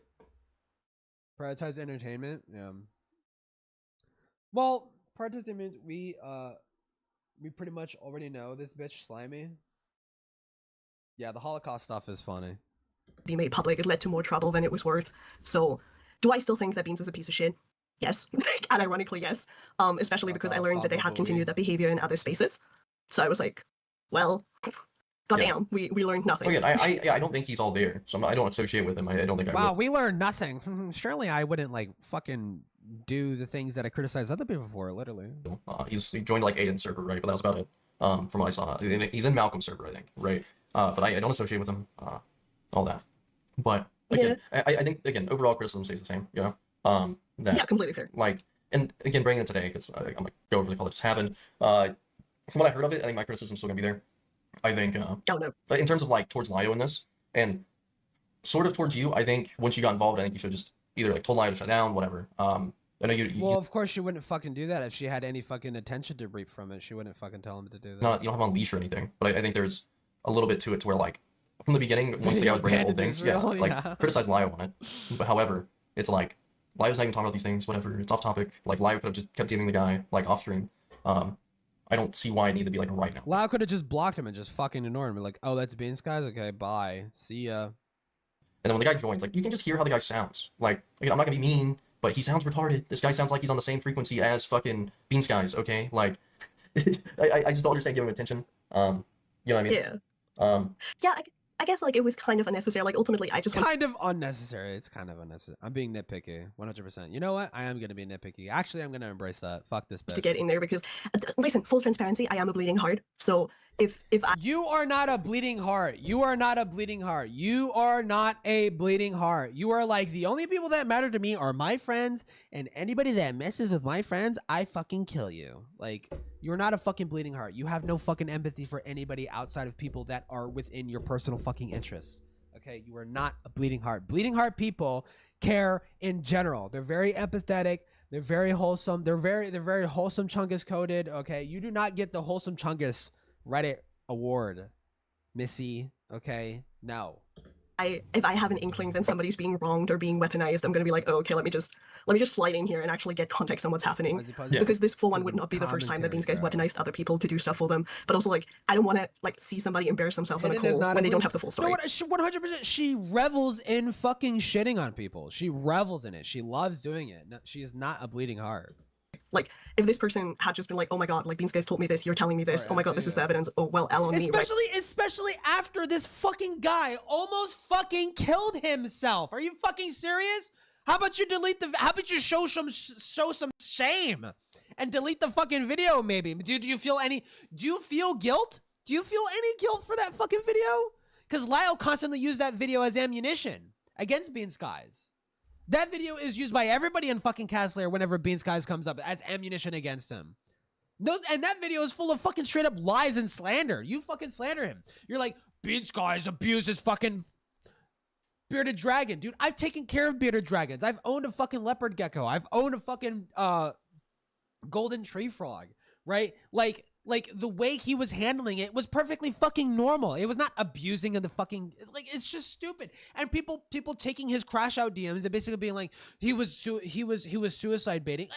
Prioritize entertainment. Yeah. Well, prioritize entertainment. We pretty much already know this bitch Slimy. Yeah, the Holocaust stuff is funny. Be made public. It led to more trouble than it was worth. So, do I still think that Beans is a piece of shit? Yes, and ironically, yes. Especially because I learned that they had continued that behavior in other spaces. So I was like, well, goddamn, we learned nothing. Again, I don't think he's all there, so I don't associate with him. I don't think I would. Wow, we learned nothing. Surely I wouldn't like fucking do the things that I criticize other people for. Literally. He joined like Aiden's server, right? But that was about it. From what I saw, he's in Malcolm's server, I think, right? But I don't associate with him. All that. But again, I think again overall criticism stays the same. You know. That, yeah, completely fair. Like, and again, bringing it today because I'm like go over the call that just happened. From what I heard of it, I think my criticism's still gonna be there. I think. Oh no. In terms of like towards Lio in this, and sort of towards you, I think once you got involved, I think you should just either like told Lio to shut down, whatever. I know you. Well, of course she wouldn't fucking do that if she had any fucking attention to reap from it. She wouldn't fucking tell him to do that. Not you don't have on leash or anything, but I think there's a little bit to it to where like from the beginning, once the guy was bringing up old things, criticize Lio on it. But however, it's like Lio's not even talking about these things, whatever. It's off topic. Like Lio could have just kept DMing the guy like off stream. I don't see why it need to be like right now. Lio could have just blocked him and just fucking ignored him. Like, oh, that's Beans, guys. Okay, bye. See ya. And then when the guy joins, like you can just hear how the guy sounds. Like, again, I'm not gonna be mean, but he sounds retarded. This guy sounds like he's on the same frequency as fucking Beans guys. Okay, like I just don't understand giving him attention. You know what I mean? Yeah. Yeah. I guess like it was kind of unnecessary. Like ultimately, I just kind of unnecessary. It's kind of unnecessary. I'm being nitpicky, 100%. You know what? I am gonna be nitpicky. Actually, I'm gonna embrace that. Fuck this bitch. To get in there because, listen, full transparency, I am a bleeding heart. So if you are not a bleeding heart, you are not a bleeding heart. You are not a bleeding heart. You are like the only people that matter to me are my friends, and anybody that messes with my friends, I fucking kill you. Like, you're not a fucking bleeding heart. You have no fucking empathy for anybody outside of people that are within your personal fucking interests. Okay, you are not a bleeding heart. Bleeding heart people care in general. They're very empathetic. They're very wholesome. They're very wholesome Chungus coded. Okay, you do not get the wholesome Chungus Reddit award, Missy. Okay, no. If I have an inkling that somebody's being wronged or being weaponized, I'm gonna be like, oh, okay, let me just slide in here and actually get context on what's happening. Yeah. Because this, for one, would not be the first time that these guys weaponized other people to do stuff for them. But also, like, I don't want to like see somebody embarrass themselves on a call when they don't have the full story. No, 100%. She revels in fucking shitting on people. She revels in it. She loves doing it. No, she is not a bleeding heart. Like, if this person had just been like, oh my god, like, Beans guys told me this, you're telling me this, right, oh my god, this is the evidence, oh, well, L on me, right? Especially after this fucking guy almost fucking killed himself. Are you fucking serious? How about you how about you show some shame and delete the fucking video maybe? Do you feel guilt? Do you feel any guilt for that fucking video? Because Lyle constantly used that video as ammunition against Beans guys. That video is used by everybody in fucking Catastrophic whenever Beans guys comes up as ammunition against him. And that video is full of fucking straight up lies and slander. You fucking slander him. You're like, Beans guys abuses fucking bearded dragon. Dude, I've taken care of bearded dragons. I've owned a fucking leopard gecko. I've owned a fucking golden tree frog, right? Like the way he was handling it was perfectly fucking normal. It was not abusing of the fucking, like, it's just stupid. And people taking his crash out DMs and basically being like, he was suicide baiting.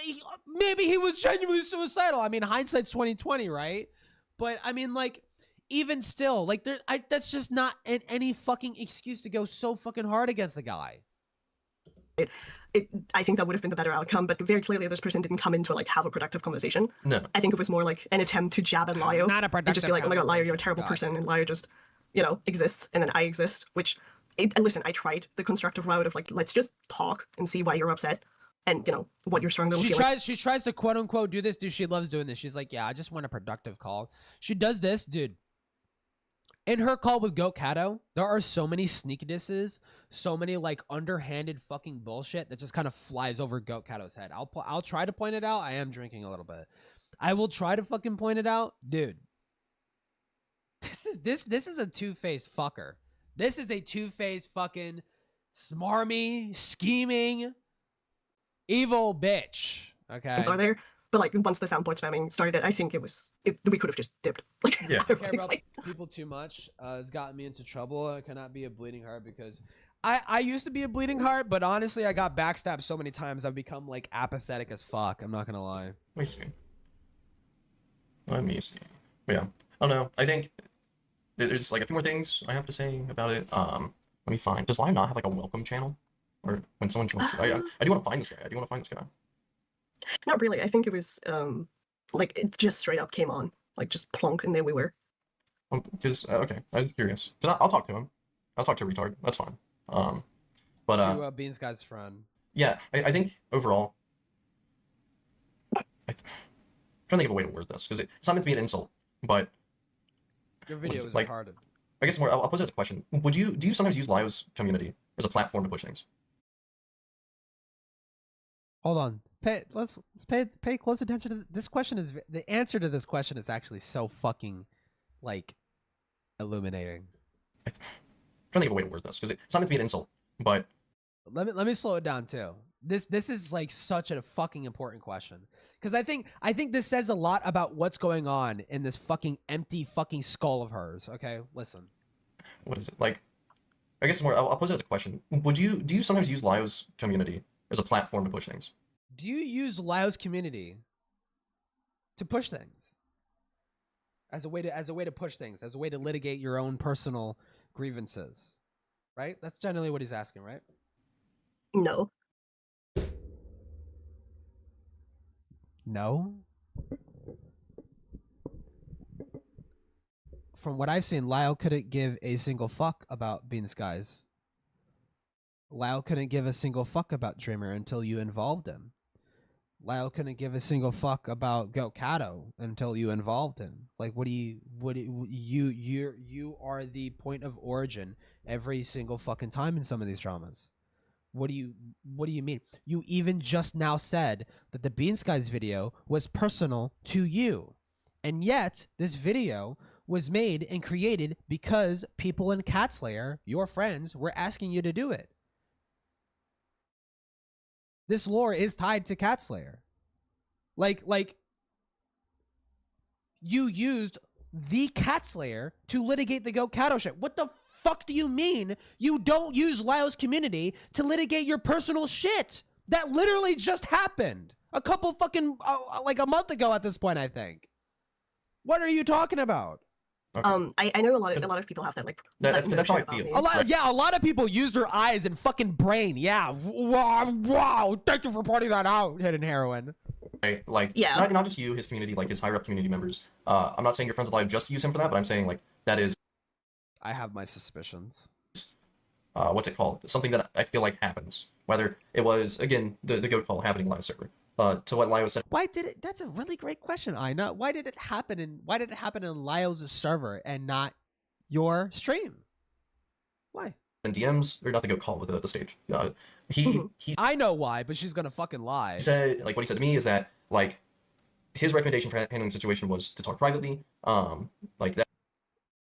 Maybe he was genuinely suicidal. I mean, hindsight's 2020, right? But I mean, like, even still, like, that's just not any fucking excuse to go so fucking hard against the guy. I think that would have been the better outcome, but very clearly this person didn't come in to like have a productive conversation. No. I think it was more like an attempt to jab at Lio. Not a productive. And just be like, oh my god, Lio, you're a terrible person, and Lio just, you know, exists, and then I exist, and listen, I tried the constructive route of like, let's just talk and see why you're upset, and you know, what your strong little feeling. She tries to quote unquote do this, dude. She loves doing this. She's like, yeah, I just want a productive call. She does this, dude. In her call with Goat Catto, there are so many sneak disses, so many like underhanded fucking bullshit that just kind of flies over Goat Catto's head. I'll try to point it out. I am drinking a little bit. I will try to fucking point it out, dude. This is a two-faced fucker. This is a two-faced fucking smarmy, scheming, evil bitch. Okay. Are there? But like once the soundboard spamming started, I think we could have just dipped. Like, yeah. I care about people too much. It's gotten me into trouble. I cannot be a bleeding heart because I used to be a bleeding heart, but honestly, I got backstabbed so many times I've become like apathetic as fuck. I'm not gonna lie. Let me see. Let me see. But yeah, I don't know. I think there's like a few more things I have to say about it. Let me find. Does Lime not have like a welcome channel, or when someone joins? I do want to find this guy. I do want to find this guy. Not really. I think it was like it just straight up came on, like just plonk, and there we were. Because okay, I was curious. Cause I'll talk to him. I'll talk to Retard. That's fine. But to Beans guy's friend. Yeah, I think overall, I'm trying to think of a way to word this because it's not meant to be an insult, but Your video is like, retarded. I guess more. I'll pose it as a question. Do you sometimes use Lio's community as a platform to push things? Hold on. Let's pay close attention to this question. Is the answer to this question is actually so fucking like illuminating. I'm trying to think of a way to word this because it's not meant to be an insult, but let me slow it down too. This is like such a fucking important question because I think this says a lot about what's going on in this fucking empty fucking skull of hers. Okay, listen. What is it like? I guess more. I'll pose it as a question. Do you sometimes use Lio's community as a platform to push things? Do you use Lio's community to push things as a way to push things, as a way to litigate your own personal grievances? Right? That's generally what he's asking, right? No. No? From what I've seen, Lyle couldn't give a single fuck about Bean Skies. Lyle couldn't give a single fuck about Dreamer until you involved him. Lyle couldn't give a single fuck about Catto until you involved him. Like, you are the point of origin every single fucking time in some of these dramas. What do you mean? You even just now said that the Bean Skies video was personal to you. And yet, this video was made and created because people in Catslayer, your friends, were asking you to do it. This lore is tied to Catslayer. Like you used the Catslayer to litigate the Catto shit. What the fuck do you mean you don't use Lyle's community to litigate your personal shit? That literally just happened a couple fucking like a month ago at this point, I think. What are you talking about? Okay. I know a lot of people have that like that's how I feel. A lot of people use their eyes and fucking brain. Yeah. Wow. Thank you for pointing that out, Hidden Heroine. Right, like yeah. not just you, his community, like his higher up community members. I'm not saying your friends alive just use him for that, but I'm saying like that is. I have my suspicions. What's it called? Something that I feel like happens. Whether it was again the goat call happening live server. To what Lio said. Why did it? That's a really great question, Ina. Why did it happen in Lio's server and not your stream? Why? And DMs, or not the goat call with the stage. He I know why, but she's gonna fucking lie. Said like what he said to me is that like his recommendation for handling the situation was to talk privately. Like that.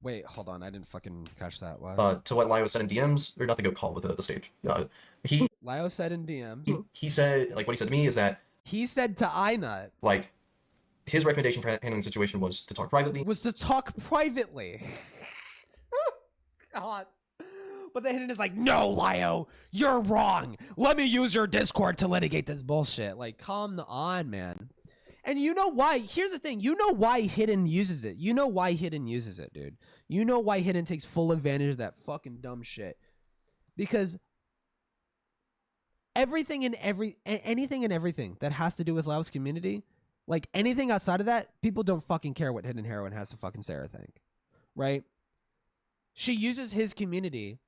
Wait, hold on. I didn't fucking catch that. What? To what Lio said in DMs, or not the goat call with the stage. Lio said in DMs. He said like what he said to me is that. He said to Ina, like, his recommendation for handling the situation was to talk privately. God. But the Hidden is like, no, Lio, you're wrong. Let me use your Discord to litigate this bullshit. Like, come on, man. And you know why? Here's the thing. You know why Hidden uses it. You know why Hidden uses it, dude. You know why Hidden takes full advantage of that fucking dumb shit. Because anything and everything that has to do with Lao's community, like anything outside of that, people don't fucking care what Hidden Heroine has to fucking say or think, right? She uses his community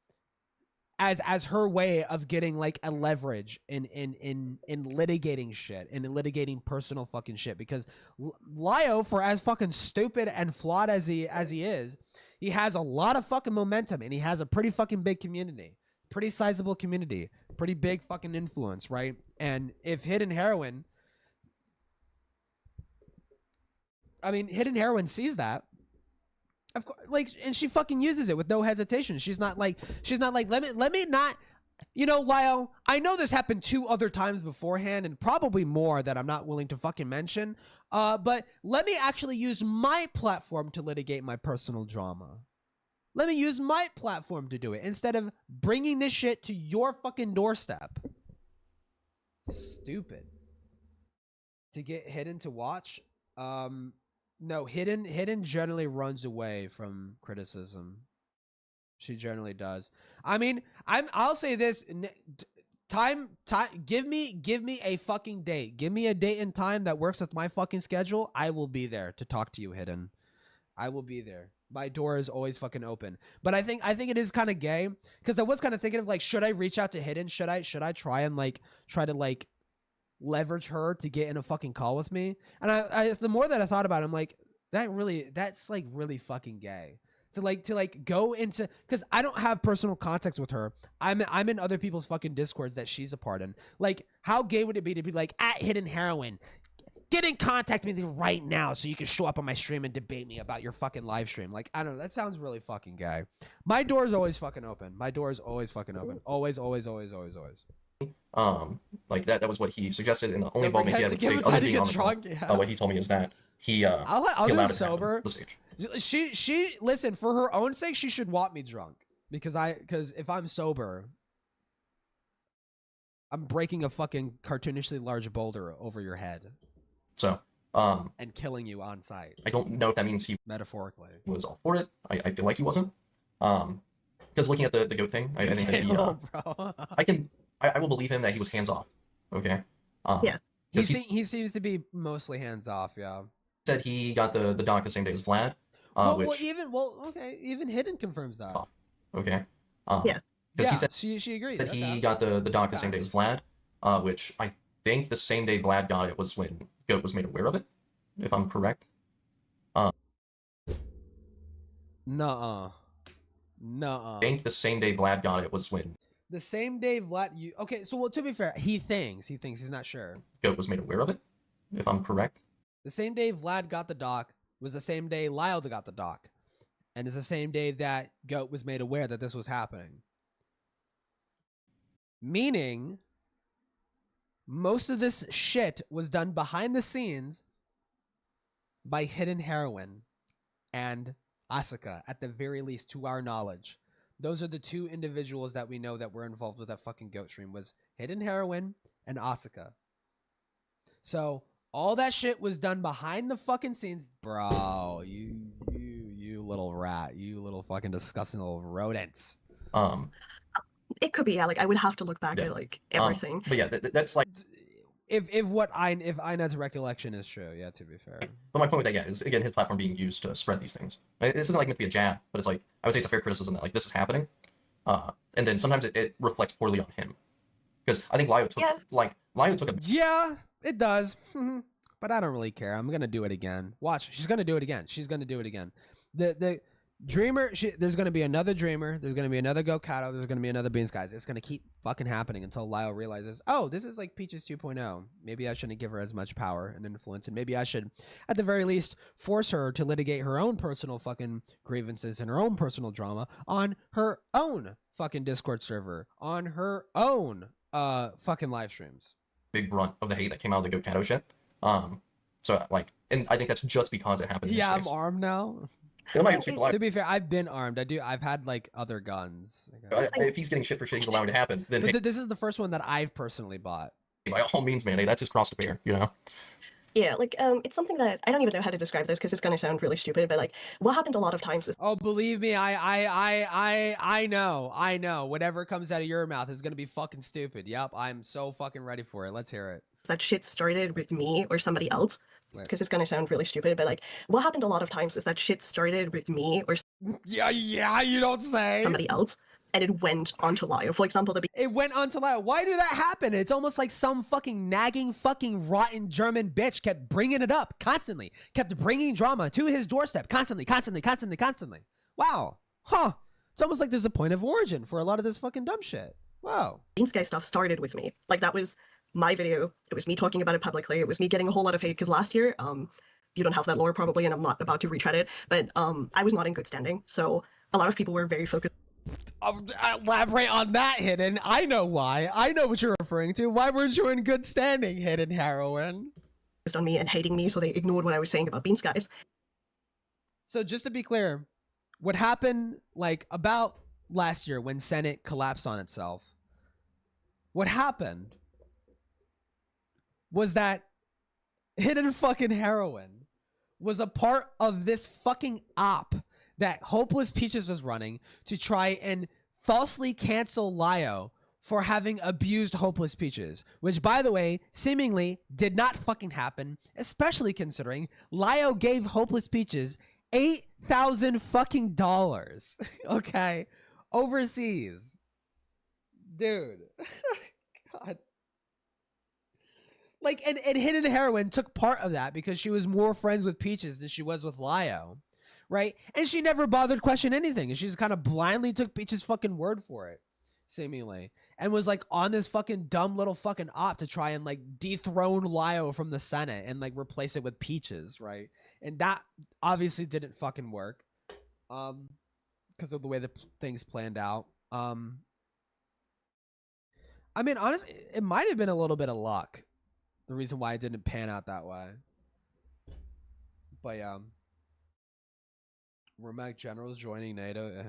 as her way of getting like a leverage in litigating shit and in litigating personal fucking shit. Because Lio, for as fucking stupid and flawed as he is, he has a lot of fucking momentum and he has a pretty fucking big community. Pretty sizable community, pretty big fucking influence, right? And if Hidden Heroine, Hidden Heroine sees that, of course, like, and she fucking uses it with no hesitation. She's not like, let me not, you know, Lyle, I know this happened 2 other times beforehand and probably more that I'm not willing to fucking mention, but let me actually use my platform to litigate my personal drama. Let me use my platform to do it instead of bringing this shit to your fucking doorstep. Stupid. To get Hidden to watch? No, Hidden generally runs away from criticism. She generally does. I mean, I'll say this. Time, give me a fucking date. Give me a date and time that works with my fucking schedule. I will be there to talk to you, Hidden. I will be there. My door is always fucking open. But I think it is kind of gay because I was kind of thinking of like, should I reach out to Hidden? Should I try and try to leverage her to get in a fucking call with me? And I the more that I thought about it, I'm like, that's like really fucking gay. To go into, because I don't have personal context with her. I'm in other people's fucking discords that she's a part in. Like, how gay would it be to be like, at Hidden Heroin, get in contact with me right now so you can show up on my stream and debate me about your fucking live stream? Like, I don't know. That sounds really fucking gay. My door is always fucking open. My door is always fucking open. Always, always, always, always, always. Like that was what he suggested, and the only involvement he had with the stage, other than being on the call, what he told me is that he I'll he do allowed it it to happen sober. on the stage. She listen, for her own sake, she should want me drunk because if I'm sober, I'm breaking a fucking cartoonishly large boulder over your head. So, and killing you on site. I don't know if that means he metaphorically was all for it. I feel like he wasn't. Because looking at the goat thing, I think that he bro. I will believe him that he was hands off. Okay. Yeah. He seems to be mostly hands off. Yeah. Said he got the doc the same day as Vlad. Even Hidden confirms that. Okay. Yeah. Because he said she agrees that he got the doc the same day as Vlad. Which I think the same day Vlad got it was when Goat was made aware of it, if I'm correct. Nuh-uh. I think the same day Vlad got it was when the same day Vlad okay, so well, to be fair, he thinks he's not sure. Goat was made aware of it, if I'm correct. The same day Vlad got the doc was the same day Lyle got the doc. And it's the same day that Goat was made aware that this was happening. Meaning, most of this shit was done behind the scenes by Hidden Heroin and Asuka, at the very least, to our knowledge. Those are the two individuals that we know that were involved with that fucking Goat stream, was Hidden Heroin and Asuka. So all that shit was done behind the fucking scenes. Bro, you little rat. You little fucking disgusting little rodents. It could be, yeah. Like, I would have to look back at, like, everything. But yeah, that's like... If Inet's recollection is true, yeah, to be fair. But my point with that, yeah, is, again, his platform being used to spread these things. This isn't, like, meant to be a jab, but it's, like, I would say it's a fair criticism that, like, this is happening. And then sometimes it reflects poorly on him. Because I think Lyo took... Yeah. Lyo took a... Yeah, it does. But I don't really care. I'm going to do it again. Watch. She's going to do it again. She's going to do it again. The Dreamer, there's going to be another Dreamer. There's going to be another Go Catto. There's going to be another Beans, guys. It's going to keep fucking happening until Lyle realizes, oh, this is like Peaches 2.0. Maybe I shouldn't give her as much power and influence. And maybe I should, at the very least, force her to litigate her own personal fucking grievances and her own personal drama on her own fucking Discord server, on her own fucking live streams. Big brunt of the hate that came out of the Go Catto shit. So, like, and I think that's just because it happened in Yeah, this I'm armed now. To be fair, I've been armed. I've had like other guns. If he's getting shit for shit, he's allowing it to happen. Then hey, this is the first one that I've personally bought. By all means, man, hey, that's his cross to bear, you know. Yeah, like it's something that I don't even know how to describe this because it's gonna sound really stupid. But like, what happened a lot of times is believe me, I know. Whatever comes out of your mouth is gonna be fucking stupid. Yep, I'm so fucking ready for it. Let's hear it. That shit started with me or somebody else. Because it's gonna sound really stupid, but like, what happened a lot of times is that shit started with me or yeah, you don't say somebody else, and it went onto Lyle. For example, it went onto Lyle. Why did that happen? It's almost like some fucking nagging, fucking rotten German bitch kept bringing it up constantly, kept bringing drama to his doorstep constantly. Wow, huh? It's almost like there's a point of origin for a lot of this fucking dumb shit. Wow. Beans Guy stuff started with me. Like that was my video. It was me talking about it publicly. It was me getting a whole lot of hate because last year, you don't have that lore probably, and I'm not about to retread it, but I was not in good standing. So a lot of people were very focused. Elaborate on that, Hidden. I know why. I know what you're referring to. Why weren't you in good standing, Hidden Heroin? On me and hating me, so they ignored what I was saying about Beans Guys. So just to be clear, what happened like about last year when Senate collapsed on itself, what happened was that Hidden fucking Heroin was a part of this fucking op that Hopeless Peaches was running to try and falsely cancel Lio for having abused Hopeless Peaches, which, by the way, seemingly did not fucking happen, especially considering Lio gave Hopeless Peaches $8,000 fucking dollars, okay, overseas. Dude. God. Like, and Hidden Heroin took part of that because she was more friends with Peaches than she was with Lio, right? And she never bothered question anything. And she just kind of blindly took Peaches' fucking word for it, seemingly. And was, like, on this fucking dumb little fucking op to try and, like, dethrone Lio from the Senate and, like, replace it with Peaches, right? And that obviously didn't fucking work because of the way the things planned out. I mean, honestly, it might have been a little bit of luck. The reason why it didn't pan out that way. But yeah. Rimac Generals joining NATO.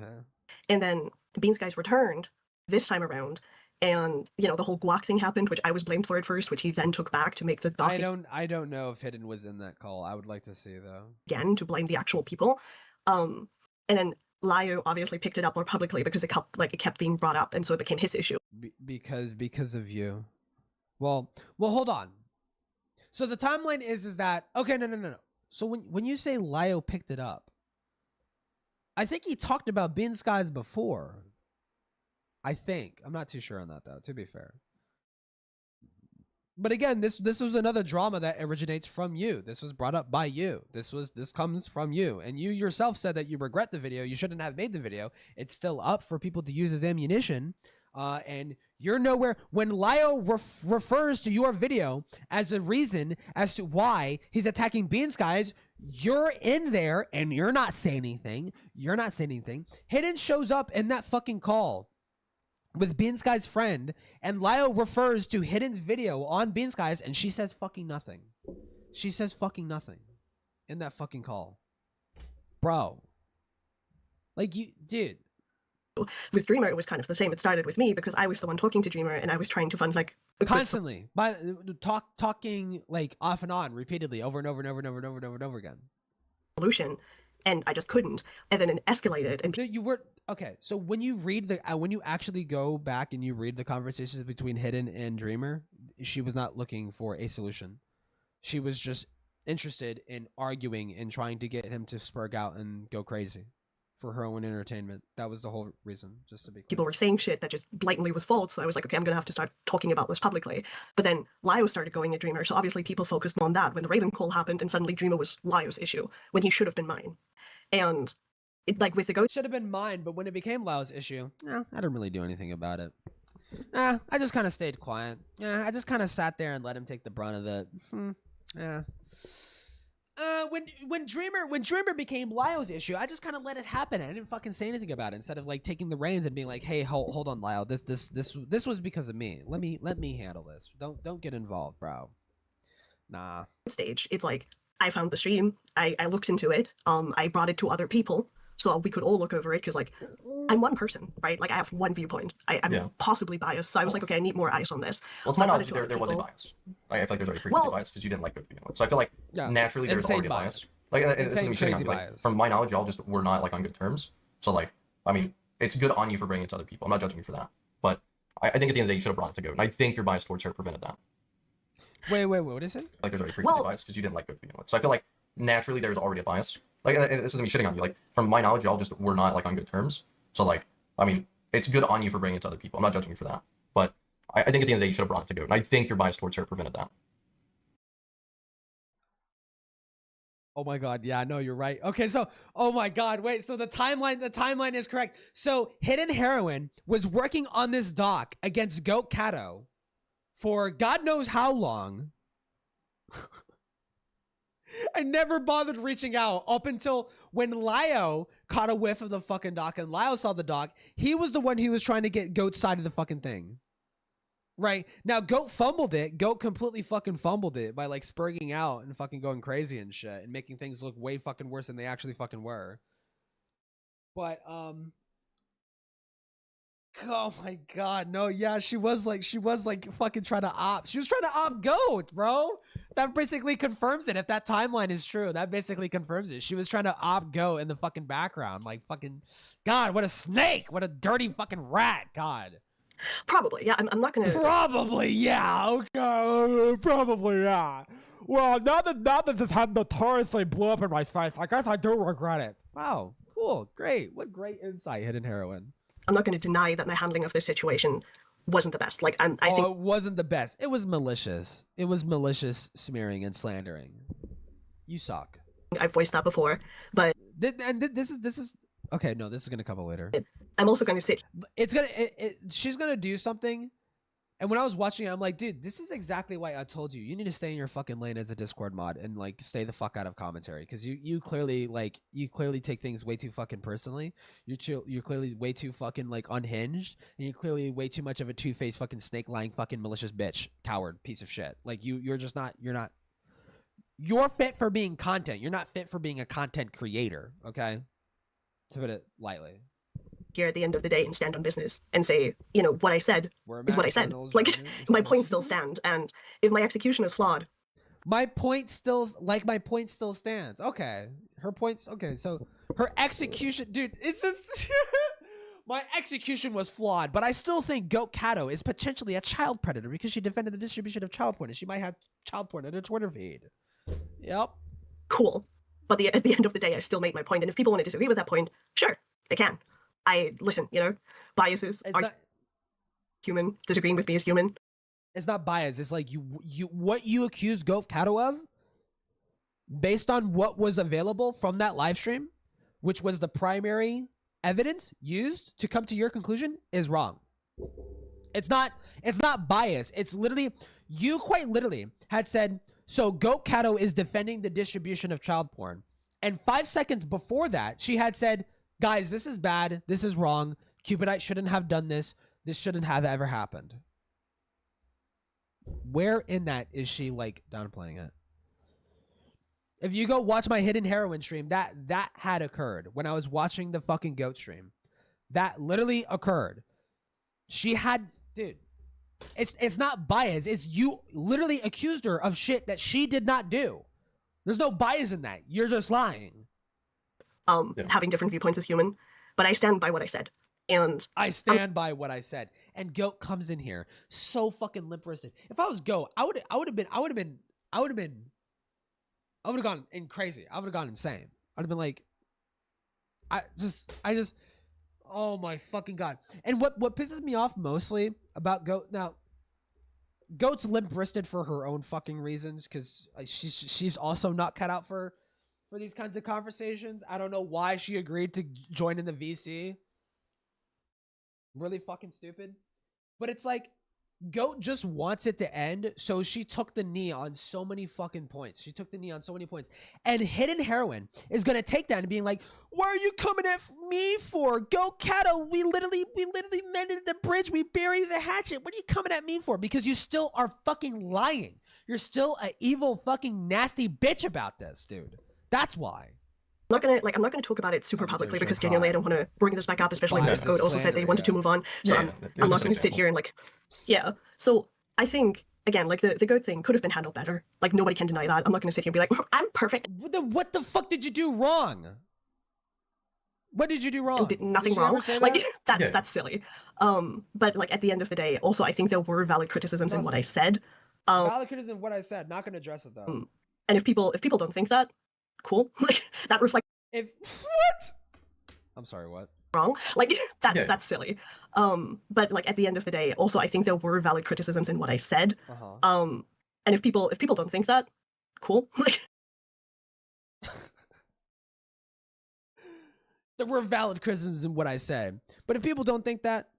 And then Beans Guys returned this time around. And, you know, the whole guac thing happened, which I was blamed for at first, which he then took back to make the doc. I don't know if Hidden was in that call. I would like to see, though. Again, to blame the actual people. And then Lio obviously picked it up more publicly because it kept being brought up, and so it became his issue. Because of you. Well, hold on. So the timeline is that okay, no. So when you say Lio picked it up, I think he talked about Bean Skies before. I think. I'm not too sure on that though, to be fair. But again, this was another drama that originates from you. This was brought up by you. This comes from you. And you yourself said that you regret the video. You shouldn't have made the video. It's still up for people to use as ammunition. And you're nowhere when Lio refers to your video as a reason as to why he's attacking Bean Skies. You're in there and you're not saying anything. Hidden shows up in that fucking call with Bean Skies' friend, and Lio refers to Hidden's video on Bean Skies, and she says fucking nothing. She says fucking nothing in that fucking call, bro. Like, you, dude. With Dreamer, it was kind of the same. It started with me because I was the one talking to Dreamer, and I was trying to find like constantly talking like off and on repeatedly over and over again. Solution, and I just couldn't. And then it escalated. And you were okay. So when you read when you actually go back and you read the conversations between Hidden and Dreamer, she was not looking for a solution. She was just interested in arguing and trying to get him to spurg out and go crazy for her own entertainment. That was the whole reason, just to be clear. People were saying shit that just blatantly was false, so I was like, okay, I'm gonna have to start talking about this publicly. But then Lio started going at Dreamer, so obviously people focused on that when the Raven call happened, and suddenly Dreamer was Lio's issue, when he should have been mine. And it, like, with the ghost... Should have been mine, but when it became Lio's issue, no, I didn't really do anything about it. I just kind of stayed quiet. Yeah, I just kind of sat there and let him take the brunt of it. Yeah. When Dreamer became Lio's issue, I just kind of let it happen. I didn't fucking say anything about it instead of like taking the reins and being like, "Hey, hold on, Lio. This was because of me. Let me handle this. Don't get involved, bro." Nah. Stage. It's like I found the stream. I looked into it. I brought it to other people so we could all look over it because like I'm one person, right? Like I have one viewpoint. I'm possibly biased, so I was like, okay, I need more eyes on this. Well, to my knowledge, there was a bias. I feel like there's already frequency bias because you didn't like it. So I feel like naturally there's already a bias. Like this isn't me shitting on you. Like, from my knowledge, y'all just were not like on good terms. So like, I mean, it's good on you for bringing it to other people. I'm not judging you for that, but I think at the end of the day you should have brought it to Goat, and I think your bias towards her prevented that. Wait, what is it? Like there's already frequency bias because you didn't like Goat. So I feel like naturally there's already a bias. Like this isn't me shitting on you. Like from my knowledge, y'all just were not like on good terms. So like, I mean, it's good on you for bringing it to other people. I'm not judging you for that, but I think at the end of the day you should have brought it to Goat, and I think your bias towards her prevented that. Oh my god, yeah, no, you're right. Okay, so oh my god, wait, so the timeline is correct. So Hidden Heroin was working on this doc against Goat Catto for God knows how long. I never bothered reaching out up until when Lio caught a whiff of the fucking doc and Lio saw the doc. He was the one who was trying to get Goat's side of the fucking thing. Right? Now, Goat fumbled it. Goat completely fucking fumbled it by, like, spurging out and fucking going crazy and shit and making things look way fucking worse than they actually fucking were. But oh my god, no, yeah, she was like fucking trying to opt. She was trying to opt goat, bro. That basically confirms it. If that timeline is true, that basically confirms it. She was trying to opt goat in the fucking background. Like fucking god, what a snake. What a dirty fucking rat. God. Probably, yeah. I'm not gonna. Probably, yeah. Okay, probably, yeah. Well, now that this had notoriously blew up in my face, I guess I do regret it. Wow, cool, great. What great insight, Hidden Heroine. I'm not going to deny that my handling of this situation wasn't the best. Like, I think it wasn't the best. It was malicious. It was malicious smearing and slandering. You suck. I've voiced that before, but this is okay. No, this is gonna come up later. I'm also going to sit. It's gonna. She's gonna do something. And when I was watching it, I'm like, dude, this is exactly why I told you. You need to stay in your fucking lane as a Discord mod and like stay the fuck out of commentary, because you clearly take things way too fucking personally. You're clearly way too fucking like unhinged, and you're clearly way too much of a two-faced fucking snake lying fucking malicious bitch, coward, piece of shit. Like you're just not. You're fit for being content. You're not fit for being a content creator. Okay, to put it lightly. Here at the end of the day and stand on business and say, you know, what I said is what I said. Like, my points still stand, and if my execution is flawed, my point still stands. Okay, her points. Okay, so her execution, dude, it's just my execution was flawed, but I still think Goat Catto is potentially a child predator because she defended the distribution of child porn, and she might have child porn in her Twitter feed. Yep. Cool, but at the end of the day, I still make my point, and if people want to disagree with that point, sure, they can. I listen, you know, biases are human. Disagreeing with me is human. It's not bias. It's like what you accuse Goat Catto of, based on what was available from that live stream, which was the primary evidence used to come to your conclusion, is wrong. It's not bias. It's literally, you quite literally had said, so Goat Catto is defending the distribution of child porn. And 5 seconds before that, she had said, guys, this is bad. This is wrong. Cupidite shouldn't have done this. This shouldn't have ever happened. Where in that is she like downplaying it? If you go watch my Hidden Heroine stream, that had occurred when I was watching the fucking Goat stream. That literally occurred. She had, dude, it's not bias. It's you literally accused her of shit that she did not do. There's no bias in that. You're just lying. Having different viewpoints is human, but I stand by what I said. And I stand by what I said. And Goat comes in here so fucking limp-wristed. If I was Goat, I would have gone in crazy. I would have gone insane. I'd have been like, I just, oh my fucking god. And what pisses me off mostly about Goat, now, Goat's limp-wristed for her own fucking reasons, because she's also not cut out for these kinds of conversations. I don't know why she agreed to join in the VC. Really fucking stupid. But it's like, Goat just wants it to end, so she took the knee on so many fucking points. She took the knee on so many points. And Hidden Heroine is going to take that and being like, what are you coming at me for? Goat Catto, we literally mended the bridge. We buried the hatchet. What are you coming at me for? Because you still are fucking lying. You're still an evil fucking nasty bitch about this, dude. That's why. I'm not gonna talk about it super publicly because genuinely I don't want to bring this back up, especially because Goat also said they wanted to move on. So I'm not going to sit here and like, yeah. So I think again, like the Goat thing could have been handled better. Like nobody can deny that. I'm not going to sit here and be like, I'm perfect. What the fuck did you do wrong? What did you do wrong? Nothing wrong. Like that's silly. But like at the end of the day, also I think there were valid criticisms in what I said. Valid criticism in what I said. Not going to address it though. And if people don't think that, cool. Like that reflects. What? I'm sorry. What? Wrong. Like that's silly. But like at the end of the day, also I think there were valid criticisms in what I said. And if people don't think that, cool. Like there were valid criticisms in what I said, but if people don't think that,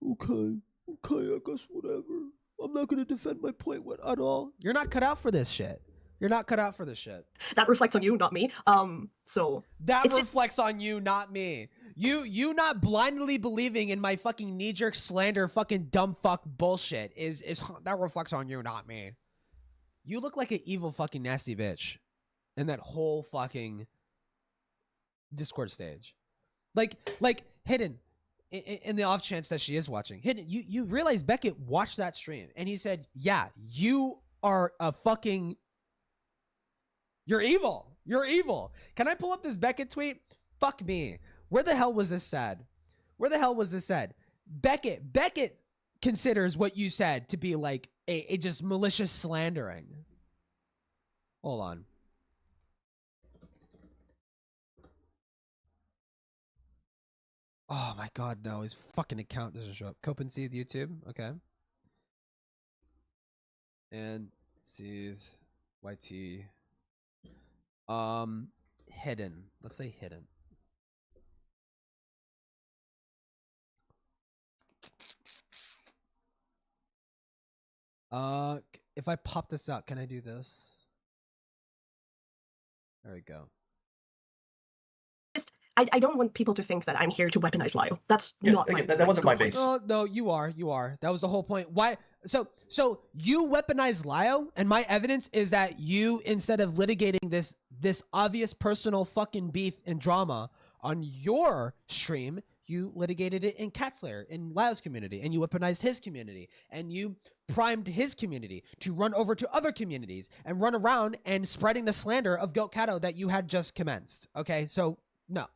okay, I guess whatever. I'm not gonna defend my point at all. You're not cut out for this shit. You're not cut out for this shit. That reflects on you, not me. So that reflects on you, not me. You not blindly believing in my fucking knee-jerk slander, fucking dumb fuck bullshit is that reflects on you, not me. You look like an evil fucking nasty bitch in that whole fucking Discord stage. Like Hidden, in the off chance that she is watching, Hidden, you realize Beckett watched that stream and he said, yeah, you are a fucking, you're evil. You're evil. Can I pull up this Beckett tweet? Fuck me. Where the hell was this said? Where the hell was this said? Beckett considers what you said to be like a just malicious slandering. Hold on. Oh my god, no, his fucking account doesn't show up. Cope and Seethe YouTube, okay. And Seethe YT. Hidden. Let's say Hidden. If I pop this out, can I do this? There we go. I don't want people to think that I'm here to weaponize Lyle. That's not again, my, that wasn't my base. Oh, no, you are. That was the whole point. Why? So you weaponize Lyle, and my evidence is that you, instead of litigating this obvious personal fucking beef and drama on your stream, you litigated it in Catslayer, in Lyle's community, and you weaponized his community, and you primed his community to run over to other communities and run around and spreading the slander of Goat Catto that you had just commenced. Okay, so no.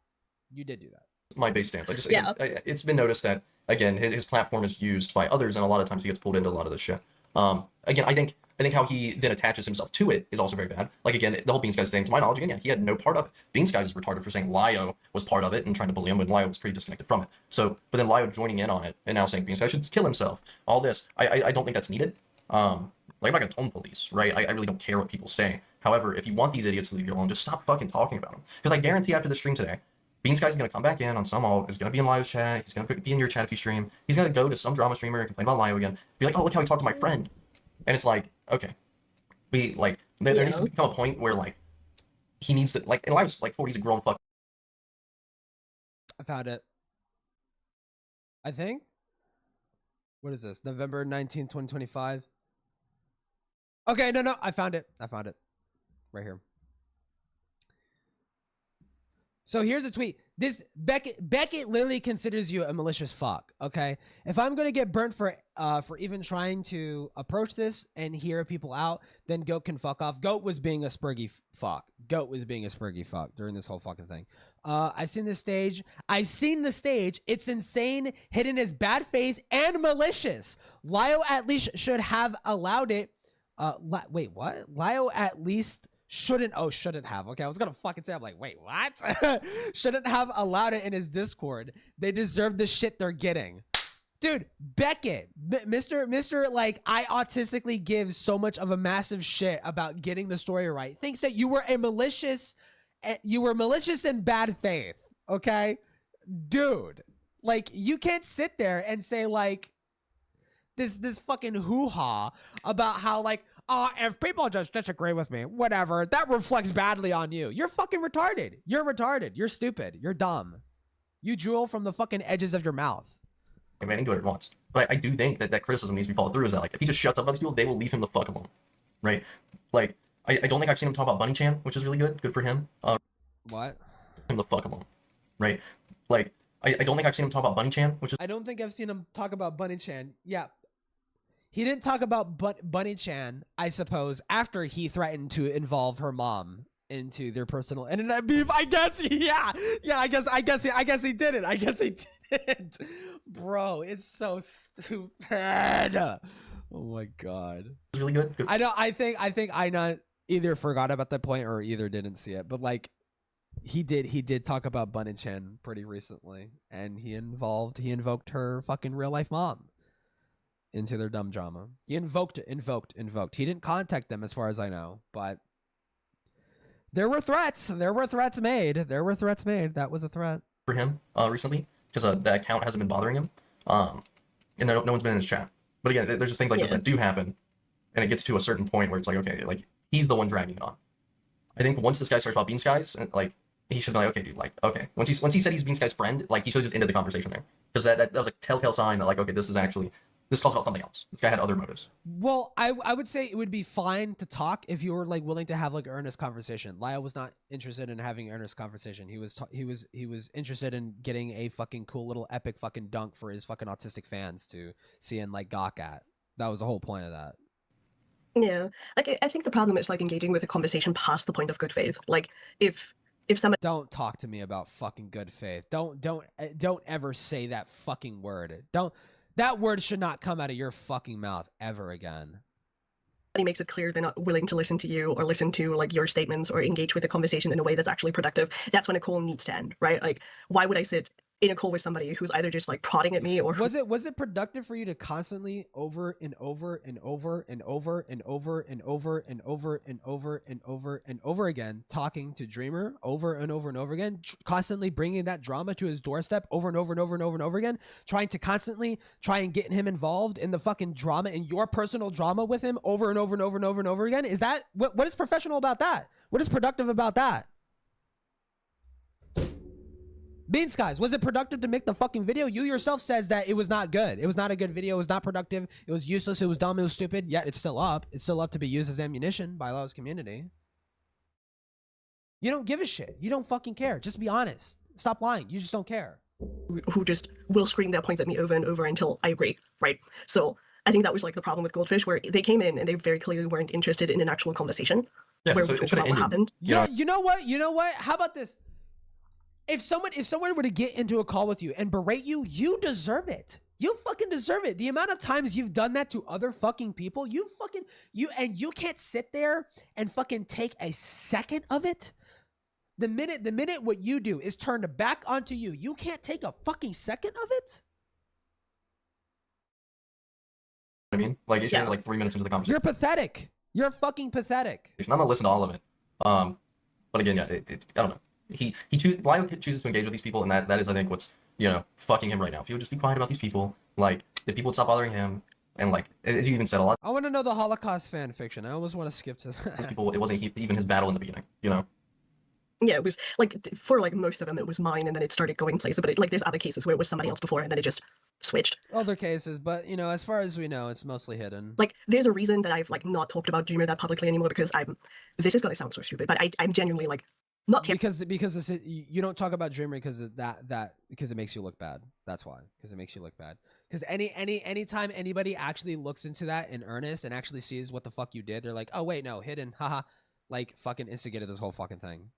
You did do that. My base stance. It's been noticed that, again, his platform is used by others, and a lot of times he gets pulled into a lot of this shit. Again, I think how he then attaches himself to it is also very bad. Like, again, the whole Beans Guys thing, to my knowledge, again, yeah, he had no part of it. Beans Guys is retarded for saying Lyo was part of it and trying to bully him when Lyo was pretty disconnected from it. So, but then Lyo joining in on it and now saying Beans Guys should kill himself. All this, I don't think that's needed. Like, I'm not gonna tone police, right? I really don't care what people say. However, if you want these idiots to leave you alone, just stop fucking talking about them. Because I guarantee after the stream today, Beans Guy's gonna come back in on some alt, is gonna be in Lyo's chat, he's gonna be in your chat if you stream, he's gonna go to some drama streamer and complain about Lyo again, be like, oh, look how he talked to my friend. And it's like, okay. There needs to become a point where, like, he needs to, like, and Lyo's like 40, he's a grown fuck. I found it. I think. What is this? November 19th, 2025. Okay, no, I found it. Right here. So here's a tweet. This Beckett literally considers you a malicious fuck. Okay, if I'm gonna get burnt for even trying to approach this and hear people out, then Goat can fuck off. Goat was being a spurgy fuck. During this whole fucking thing. I've seen the stage. It's insane. Hidden as bad faith and malicious. Lyo at least should have allowed it. Wait, what? Lyo at least shouldn't have. Okay, I was gonna fucking say, I'm like, wait, what? Shouldn't have allowed it in his Discord. They deserve the shit they're getting. Dude, Beckett, Mr. Like, I autistically give so much of a massive shit about getting the story right, thinks that you were malicious in bad faith. Okay, dude, like, you can't sit there and say like this fucking hoo-ha about how, like, if people just disagree with me, whatever, that reflects badly on you. You're fucking retarded. You're stupid. You're dumb. You drool from the fucking edges of your mouth. I mean, I didn't do it once. But I do think that criticism needs to be followed through, is that, like, if he just shuts up about these people, they will leave him the fuck alone. Right? Like, I don't think I've seen him talk about Bunny Chan, which is really good. Good for him. What? Him the fuck alone. Right? Like, I don't think I've seen him talk about Bunny Chan, which is... I don't think I've seen him talk about Bunny Chan. Yeah. He didn't talk about Bunny Chan, I suppose, after he threatened to involve her mom into their personal internet beef. I guess, yeah. I guess he did it. I guess he didn't. Bro, it's so stupid. Oh my god. It's really good. I think I not either forgot about that point or either didn't see it, but like, he did talk about Bunny Chan pretty recently, and he invoked her fucking real life mom into their dumb drama. He invoked. He didn't contact them, as far as I know, but there were threats. There were threats made. That was a threat for him recently, because the account hasn't been bothering him, and no one's been in his chat. But again, there's just things like this that do happen, and it gets to a certain point where it's like, okay, like, he's the one dragging it on. I think once this guy starts about Beans Guys, and like, he should be like, okay, dude, like, okay. Once he said he's Beans Guy's friend, like, he should have just ended the conversation there, because that was a telltale sign that, like, okay, this is actually This calls about something else. This guy had other motives. Well, I would say it would be fine to talk if you were like willing to have like an earnest conversation. Lyle was not interested in having an earnest conversation. He was interested in getting a fucking cool little epic fucking dunk for his fucking autistic fans to see and like gawk at. That was the whole point of that. Yeah, like I think the problem is like engaging with a conversation past the point of good faith. Like if somebody Don't talk to me about fucking good faith. Don't ever say that fucking word. That word should not come out of your fucking mouth ever again. makes it clear they're not willing to listen to you or listen to like your statements or engage with the conversation in a way that's actually productive, that's when a call needs to end, right? Like, why would I sit in a call with somebody who's either just like prodding at me or was it productive for you to constantly over and over and over and over and over and over and over and over and over and over again talking to Dreamer over and over and over again, constantly bringing that drama to his doorstep over and over and over and over and over again, trying to constantly try and get him involved in the fucking drama, in your personal drama with him over and over and over and over and over again? Is that what is professional about that? What is productive about that? Bean Skies, was it productive to make the fucking video? You yourself says that it was not good. It was not a good video. It was not productive. It was useless. It was dumb. It was stupid. Yet it's still up. It's still up to be used as ammunition by Law's community. You don't give a shit. You don't fucking care. Just be honest. Stop lying. You just don't care. who just will scream their points at me over and over until I agree, right? So I think that was like the problem with Goldfish, where they came in and they very clearly weren't interested in an actual conversation. Yeah, where so we it talked about what happened. Yeah, you know what? How about this? If someone were to get into a call with you and berate you, you deserve it. You fucking deserve it. The amount of times you've done that to other fucking people, you can't sit there and fucking take a second of it. The minute what you do is turned back onto you, you can't take a fucking second of it. I mean, like, it's like 3 minutes into the conversation. You're pathetic. You're fucking pathetic. I'm gonna listen to all of it. But again, yeah, I don't know. Why chooses to engage with these people, and that is, I think, what's, fucking him right now. If he would just be quiet about these people, like, if people would stop bothering him, and like, you even said a lot. I want to know the Holocaust fan fiction. I almost want to skip to that. These people, it wasn't even his battle in the beginning, Yeah, it was like, for like most of them, it was mine, and then it started going places. But there's other cases where it was somebody else before, and then it just switched. Other cases, but as far as we know, it's mostly hidden. Like, there's a reason that I've like not talked about Dreamer that publicly anymore, because this is gonna sound so stupid, but I'm genuinely like not because you don't talk about Dreamer because of because it makes you look bad. That's why, because it makes you look bad. Because anytime anybody actually looks into that in earnest and actually sees what the fuck you did, they're like, oh wait, no, hidden, haha, like fucking instigated this whole fucking thing.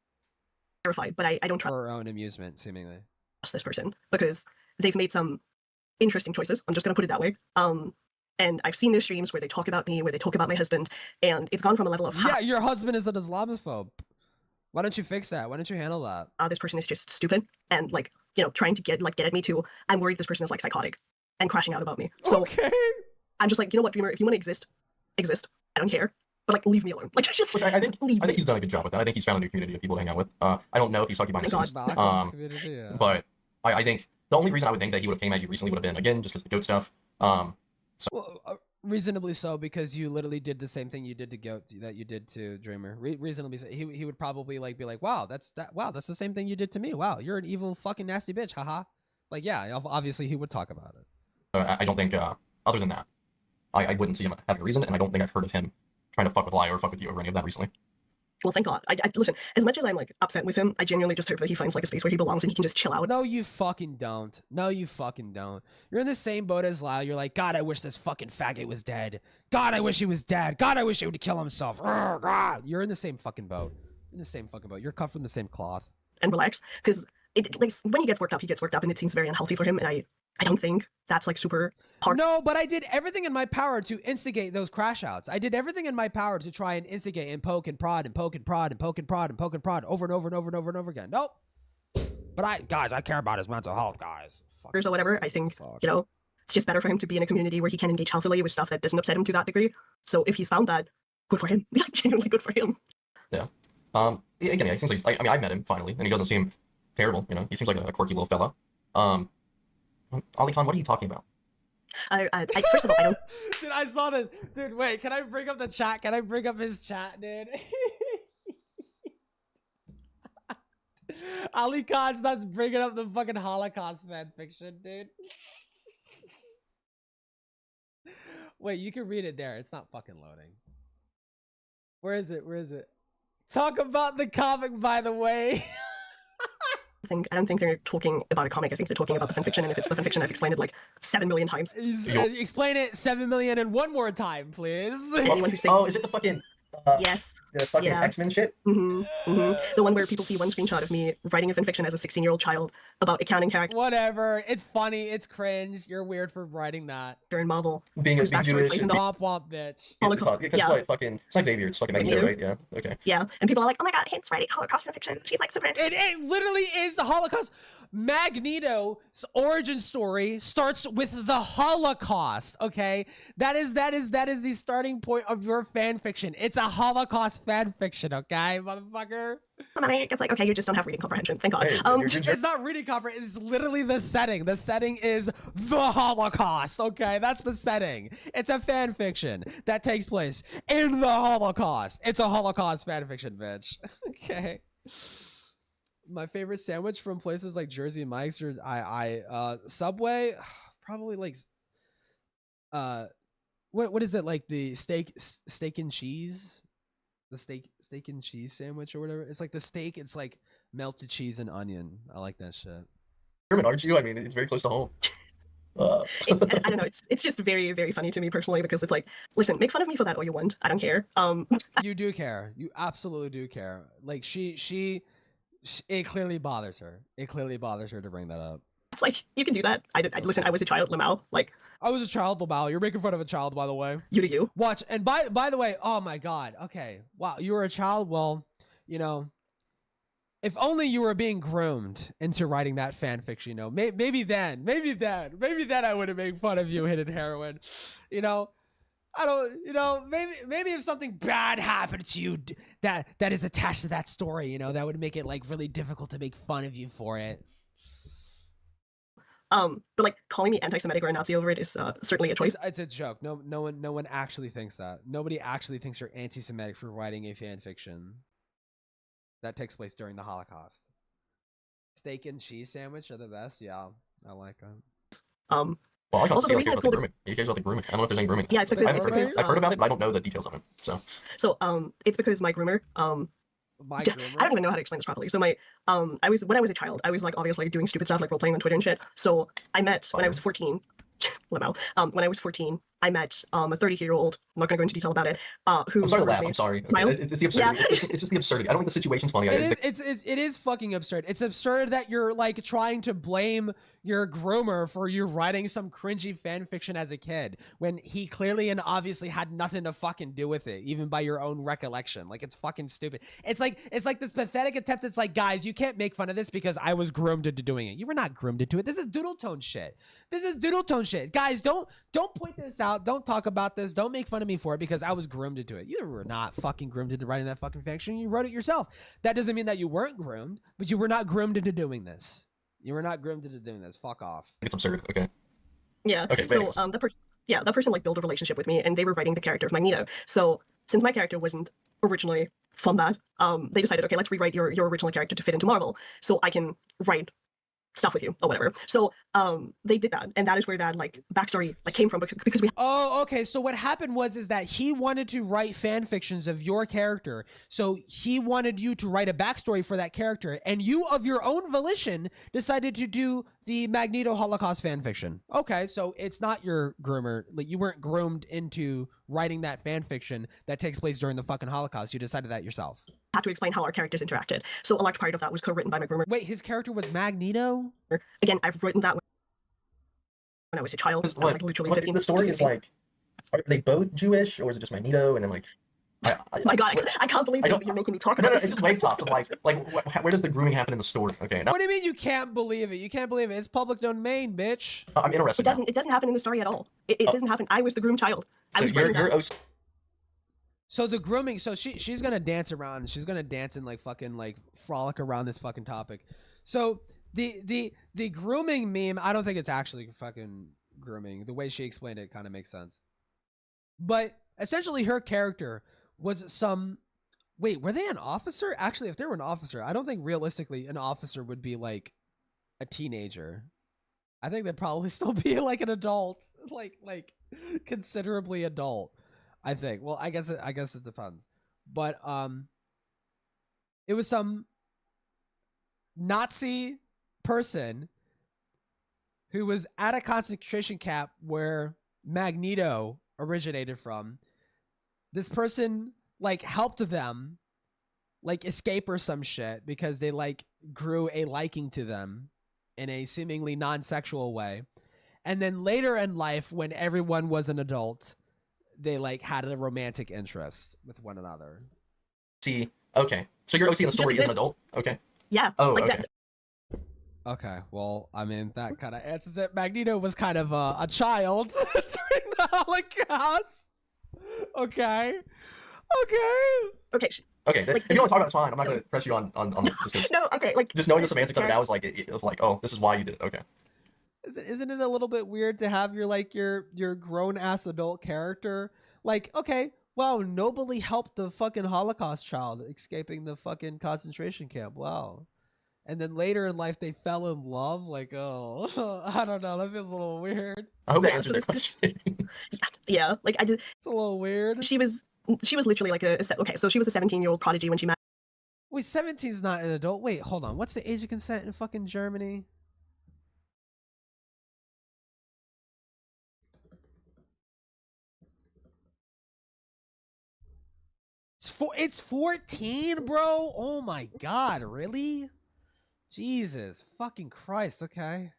Terrified, but I don't for our own amusement, seemingly. Trust this person because they've made some interesting choices. I'm just gonna put it that way. And I've seen their streams where they talk about me, where they talk about my husband, and it's gone from a level of your husband is an Islamophobe. Why don't you fix that? Why don't you handle that? This person is just stupid and like trying to get at me too. I'm worried this person is like psychotic and crashing out about me. So okay. I'm just like, you know what, Dreamer, if you want to exist. I don't care. But like, leave me alone. Like, just I think he's done a good job with that. I think he's found a new community of people to hang out with. I don't know if he's talking about his but I think the only reason I would think that he would have came at you recently would have been, again, just because the goat stuff. Well, reasonably so, because you literally did the same thing you did to Goat that you did to Dreamer. Reasonably so. He would probably like be like, wow, that's the same thing you did to me. Wow, you're an evil fucking nasty bitch, haha. Like, yeah, obviously he would talk about it. I don't think, other than that, I wouldn't see him having a reason, and I don't think I've heard of him trying to fuck with Lyle or fuck with you over any of that recently. Well, thank God. I listen, as much as I'm like upset with him, I genuinely just hope that he finds like a space where he belongs and he can just chill out. No, you fucking don't. No, you fucking don't. You're in the same boat as Lyle. You're like, God, I wish this fucking faggot was dead. God, I wish he was dead. God, I wish he would kill himself. Urgh, God. You're in the same fucking boat. You're cut from the same cloth. And relax, because like when he gets worked up, and it seems very unhealthy for him, and I don't think that's like super hard. No, but I did everything in my power to instigate those crash outs. I did everything in my power to try and instigate and poke and prod and poke and prod and poke and prod and poke and prod over and over and over and over and over again. Nope. But I care about his mental health, guys. Or whatever. I think, it's just better for him to be in a community where he can engage healthily with stuff that doesn't upset him to that degree. So if he's found that, good for him. Genuinely good for him. Yeah. Again, it seems like, I've met him finally, and he doesn't seem terrible, He seems like a quirky little fella. Ali Khan, what are you talking about? First of all, I don't. Dude, I saw this. Dude, wait, can I bring up the chat? Can I bring up his chat, dude? Ali Khan starts bringing up the fucking Holocaust fan fiction, dude. Wait, you can read it there. It's not fucking loading. Where is it? Where is it? Talk about the comic, by the way. I don't think they're talking about a comic. I think they're talking about the fanfiction, and if it's the fanfiction, I've explained it like 7 million times. Explain it 7 million and one more time, please. Anyone who's saying, Oh, is it the fucking yes, the fucking yeah. X-Men shit? The one where people see one screenshot of me writing a fanfiction as a 16-year-old child about accounting character Whatever. It's funny. It's cringe. You're weird for writing that. in Marvel. Being whose backstory Jewish. plays in the Womp womp, bitch. Holocaust. Because Yeah. what? Fucking, it's like Xavier. It's fucking Magneto, right? Yeah. Okay. Yeah, and people are like, oh my god, Hint's writing Holocaust fanfiction. She's like super interesting. It literally is the Holocaust. Magneto's origin story starts with the Holocaust. Okay, that is the starting point of your fan fiction. It's a Holocaust fan fiction. Okay, motherfucker. It's like, okay, you just don't have reading comprehension. Thank God. Hey, It's not reading comprehension. It's literally the setting. The setting is the Holocaust. Okay, that's the setting. It's a fan fiction that takes place in the Holocaust. It's a Holocaust fan fiction, bitch. Okay. My favorite sandwich from places like Jersey Mike's or Subway, probably like what is it, like the steak and cheese, the steak and cheese sandwich or whatever. It's like the steak, it's like melted cheese and onion. I like that shit. German, aren't you? I mean, it's very close to home. I don't know. It's just very, very funny to me personally, because it's like, listen, make fun of me for that all you want. I don't care. You do care. You absolutely do care. Like it clearly bothers her. It clearly bothers her to bring that up. It's like, you can do that. Listen, I was a child, Lamau. Like, I was a child, Lamau. You're making fun of a child, by the way. You do you. Watch, and by the way, oh my god. Okay, wow, you were a child. Well, you know, if only you were being groomed into writing that fan fiction. You know, maybe then I would have made fun of you, hidden heroine. You know. I don't, you know, maybe if something bad happened to you that is attached to that story, you know, that would make it like really difficult to make fun of you for it. But like calling me anti-Semitic or a Nazi over it is certainly a choice. It's a joke. No one actually thinks that. Nobody actually thinks you're anti-Semitic for writing a fan fiction that takes place during the Holocaust. Steak and cheese sandwich are the best. Yeah, I like them. Well, I Also, can't see about the grooming. You guys about the grooming. I don't know if there's any grooming. Yeah, it's because I've heard about it, but I don't know the details of it. So it's because my groomer, I don't even know how to explain this properly. So when I was a child, I was like obviously doing stupid stuff like role playing on Twitter and shit. So I met when I was 14. Lamau. When I was 14, I met a 32-year-old. I'm not going to go into detail about it. Who I'm sorry to laugh. I'm sorry. Okay. It's the absurdity. Yeah. It's just the absurdity. I don't think the situation's funny. It is fucking absurd. It's absurd that you're like trying to blame your groomer for you writing some cringy fan fiction as a kid when he clearly and obviously had nothing to fucking do with it, even by your own recollection. Like, it's fucking stupid. It's like this pathetic attempt. It's like, guys, you can't make fun of this because I was groomed into doing it. You were not groomed into it. This is doodle tone shit. Guys, don't point this out. Don't talk about this. Don't make fun of me for it because I was groomed into it. You were not fucking groomed into writing that fucking fiction. You wrote it yourself. That doesn't mean that you weren't groomed, but you were not groomed into doing this. You were not groomed into doing this. Fuck off. It's absurd. Okay. Yeah. Okay. So that person like built a relationship with me, and they were writing the character of Magneto. So since my character wasn't originally from that, they decided, okay, let's rewrite your original character to fit into Marvel, so I can write stuff with you or whatever. So they did that, and that is where that like backstory like came from, because we. Oh, okay. So what happened is that he wanted to write fan fictions of your character. So he wanted you to write a backstory for that character, and you, of your own volition, decided to do the Magneto Holocaust fan fiction. Okay, so it's not your groomer. Like, you weren't groomed into writing that fan fiction that takes place during the fucking Holocaust. You decided that yourself. Had to explain how our characters interacted. So a large part of that was co-written by my groomer. Wait, his character was Magneto? Again, I've written that when I was a child. I was like literally 15. The story is like, are they both Jewish, or is it just Magneto? And then like, my God, I can't believe you're making me talk about this. this. It's just wave talk. Where does the grooming happen in the story? Okay. What do you mean you can't believe it? You can't believe it. It's public domain, bitch. I'm interested. It doesn't happen in the story at all. It doesn't happen. I was the groomed child. So you're So the grooming, so she's gonna dance around. She's gonna dance and like fucking like frolic around this fucking topic. So the grooming meme, I don't think it's actually fucking grooming. The way she explained it kind of makes sense. But essentially, her character was some. Wait, were they an officer? Actually, if they were an officer, I don't think realistically an officer would be like a teenager. I think they'd probably still be like an adult. Like considerably adult, I think. Well, I guess it depends. But it was some Nazi person who was at a concentration camp where Magneto originated from. This person like helped them like escape or some shit because they like grew a liking to them in a seemingly non-sexual way. And then later in life, when everyone was an adult, they like had a romantic interest with one another. See, okay. So your OC in the story is an adult? Okay. Yeah. Oh, like okay. that. Okay, well, I mean, that kind of answers it. Magneto was kind of a child during the Holocaust. Okay. Okay. Okay, Like, if you want to talk about it, it's fine. I'm not going to press you on just 'cause No, okay, like just knowing the semantics of it now is like, oh, this is why you did it. Okay. Isn't it a little bit weird to have your grown ass adult character like, okay, wow, nobly helped the fucking Holocaust child escaping the fucking concentration camp. Wow. And then later in life they fell in love. Like, oh, I don't know. That feels a little weird. I hope that Yeah, answers that question. yeah, like I did. It's a little weird. She was literally like okay, so she was a 17-year-old prodigy when she met. Wait, 17 is not an adult. Wait, hold on. What's the age of consent in fucking Germany? It's 14, bro. Oh my god, really? Jesus fucking Christ. Okay.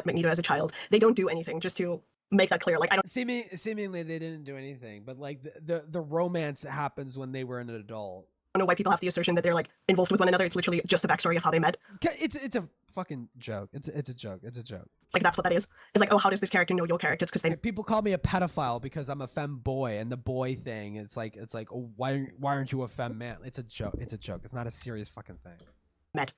Magneto as a child. They don't do anything just to make that clear. Like I don't Seemingly they didn't do anything, but like the romance happens when they were an adult. know why people have the assertion that they're like involved with one another. It's literally just a backstory of how they met. It's a fucking joke. It's a joke. It's a joke. Like that's what that is. It's like, oh, how does this character know your character? It's because they People call me a pedophile because I'm a femme boy, and the boy thing. It's like, oh, why aren't you a femme man? It's a joke. It's a joke. It's not a serious fucking thing. met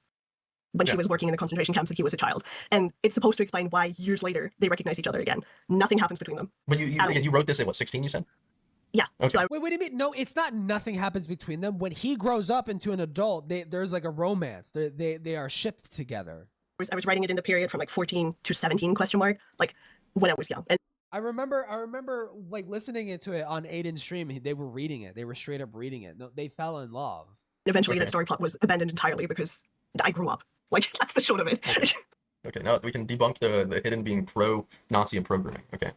when she was working in the concentration camps, like he was a child, and it's supposed to explain why years later they recognize each other again. Nothing happens between them. But you wrote this at what, 16? You said? Yeah. Okay. So Wait, what do you mean? No, it's not. Nothing happens between them. When he grows up into an adult, there's like a romance. They are shipped together. I was writing it in the period from like 14 to 17 question mark, like when I was young. And I remember like listening to it on Aiden's stream. They were reading it. They were straight up reading it. No, they fell in love. eventually that story plot was abandoned entirely because I grew up. Like that's the short of it. Okay, now we can debunk the hidden being pro-Nazi and pro-grooming. Okay.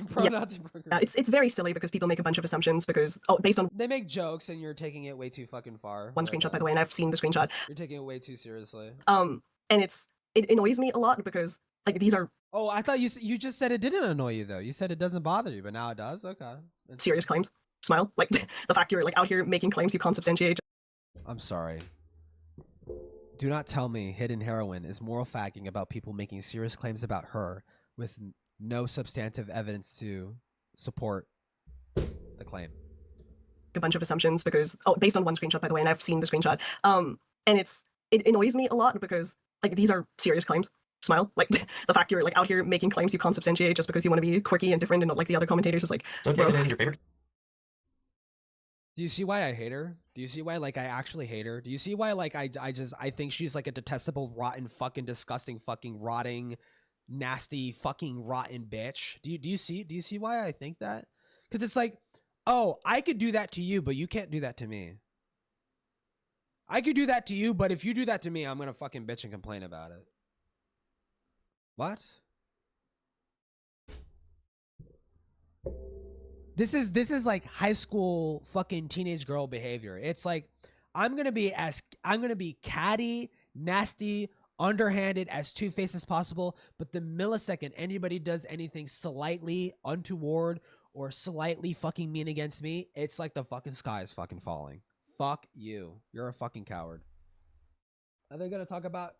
Pro-Nazi programming. It's very silly because people make a bunch of assumptions because based on They make jokes and you're taking it way too fucking far. one screenshot, by the way, and I've seen the screenshot. You're taking it way too seriously. And it annoys me a lot because like these are Oh, I thought you just said it didn't annoy you though. You said it doesn't bother you, but now it does. Okay. serious claims. Smile. Like the fact you're like out here making claims you can't substantiate. I'm sorry. Do not tell me Hidden Heroine is moral fagging about people making serious claims about her with no substantive evidence to support the claim. A bunch of assumptions because based on one screenshot, by the way, and I've seen the screenshot. And it annoys me a lot because like these are serious claims. Smile. Like the fact you're like out here making claims you can't substantiate just because you want to be quirky and different and not like the other commentators is like. So bro. your favorite? Do you see why I hate her? Do you see why like I actually hate her? Do you see why like I think she's like a detestable, rotten, fucking disgusting, fucking rotting, nasty, fucking rotten bitch? Do you see why I think that? Because it's like, oh, I could do that to you, but you can't do that to me. I could do that to you, but if you do that to me, I'm gonna fucking bitch and complain about it. What? This is like high school fucking teenage girl behavior. It's like I'm gonna be catty, nasty, underhanded, as two-faced as possible, but the millisecond anybody does anything slightly untoward or slightly fucking mean against me, it's like the fucking sky is fucking falling. Fuck you. You're a fucking coward. Are they gonna talk about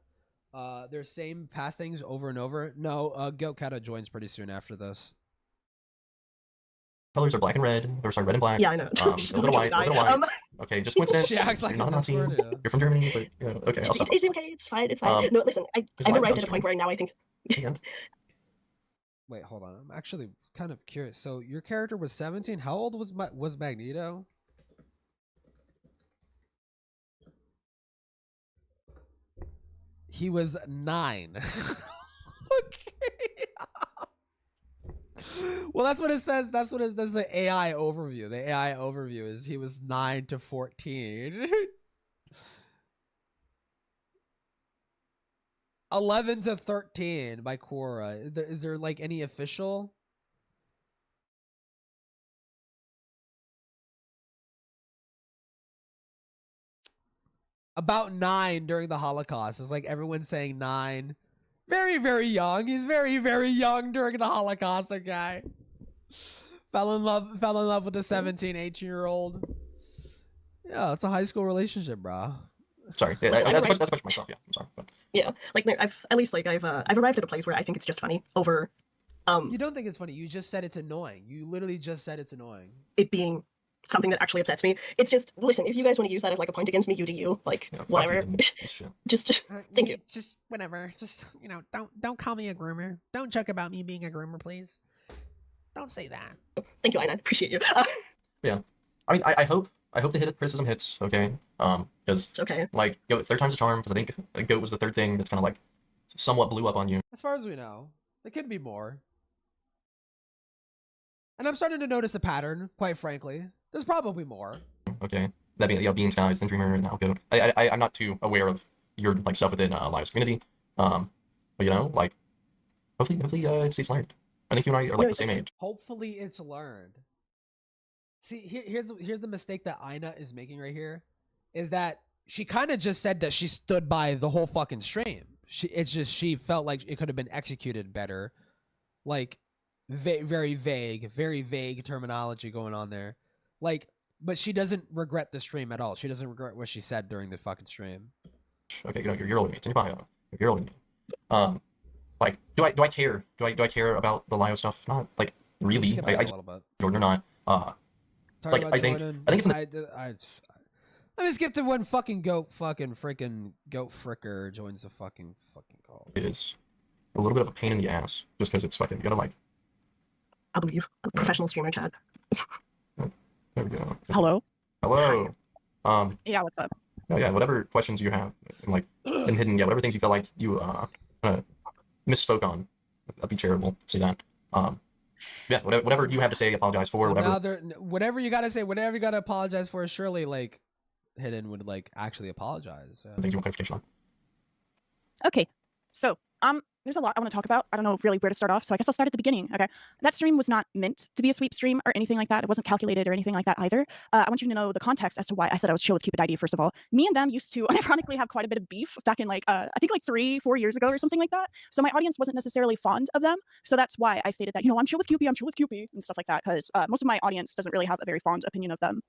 their same past things over and over? No, Catto joins pretty soon after this. Colors are black and red. Or sorry, red and black. Yeah, I know. A little bit of white. A little bit of white. Okay, just coincidence. She acts like You're not a Nazi. word, yeah. You're from Germany, but you know, okay, I'll stop. It's okay. It's fine. It's fine. No, listen. I've arrived at a point where now I think. Wait, hold on. I'm actually kind of curious. So your character was 17. How old was Magneto? He was 9. Okay. Well, that's what it says. That's the AI overview. The AI overview is he was 9 to 14. 11 to 13 by Quora. Is there like any official? About 9 during the Holocaust. It's like everyone's saying 9. Very, very young. He's very, very young during the Holocaust, okay? Fell in love with a 17, 18-year-old. Yeah, it's a high school relationship, bro. Sorry, that's a question myself. Yeah, I'm sorry. But... Yeah, like I've arrived at a place where I think it's just funny over. You don't think it's funny? You just said it's annoying. You literally just said it's annoying. It being something that actually upsets me. It's just, listen, if you guys want to use that as like a point against me, you do you. Like, yeah, whatever. Just thank you. Just whatever. Just, you know, don't call me a groomer. Don't joke about me being a groomer, please. Don't say that. Thank you, Einan. Appreciate you. Yeah, I mean, I hope the criticism hits. Okay, because it's okay. Like, third time's a charm. Because I think GOAT was the third thing that's kind of like somewhat blew up on you. As far as we know, there could be more. And I'm starting to notice a pattern. Quite frankly, there's probably more. Okay, that being Bean Skies, then Dreamer, and now GOAT. I'm not too aware of your like stuff within Live's community. But you know, like, hopefully it's learned. I think you and I are like the same age. Hopefully it's learned. See, here's the mistake that Ina is making right here, is that she kind of just said that she stood by the whole fucking stream. She felt like it could have been executed better, like very vague terminology going on there, like. But she doesn't regret the stream at all. She doesn't regret what she said during the fucking stream. Okay, you're older than me. It's in your bio. You're older than me. Like, do I care? Do I care about the Lio stuff? Not like really. I just, Jordan or not. Like I think it's. Let me skip to when fucking freaking goat fricker joins the fucking call. It is a little bit of a pain in the ass just because it's fucking. You gotta like. I believe a professional streamer chat. There we go. Hello. Hello. Yeah, what's up? Yeah, whatever questions you have, and like, and hidden, yeah, whatever things you feel like you misspoke on, that'd be charitable. Say that. Yeah, whatever you have to say, apologize for. Whatever. Whatever you gotta say, whatever you gotta apologize for, surely like, hidden would like actually apologize. Things you want clarification on. Okay, so there's a lot I want to talk about. I don't know really where to start off, so I guess I'll start at the beginning. Okay, that stream was not meant to be a sweep stream or anything like that. It wasn't calculated or anything like that either. I want you to know the context as to why I said I was chill with Cupid ID. First of all, me and them used to unironically have quite a bit of beef back in like I think like 3-4 years ago or something like that. So my audience wasn't necessarily fond of them. So that's why I stated that, you know, I'm chill with Cupid, and stuff like that, because most of my audience doesn't really have a very fond opinion of them.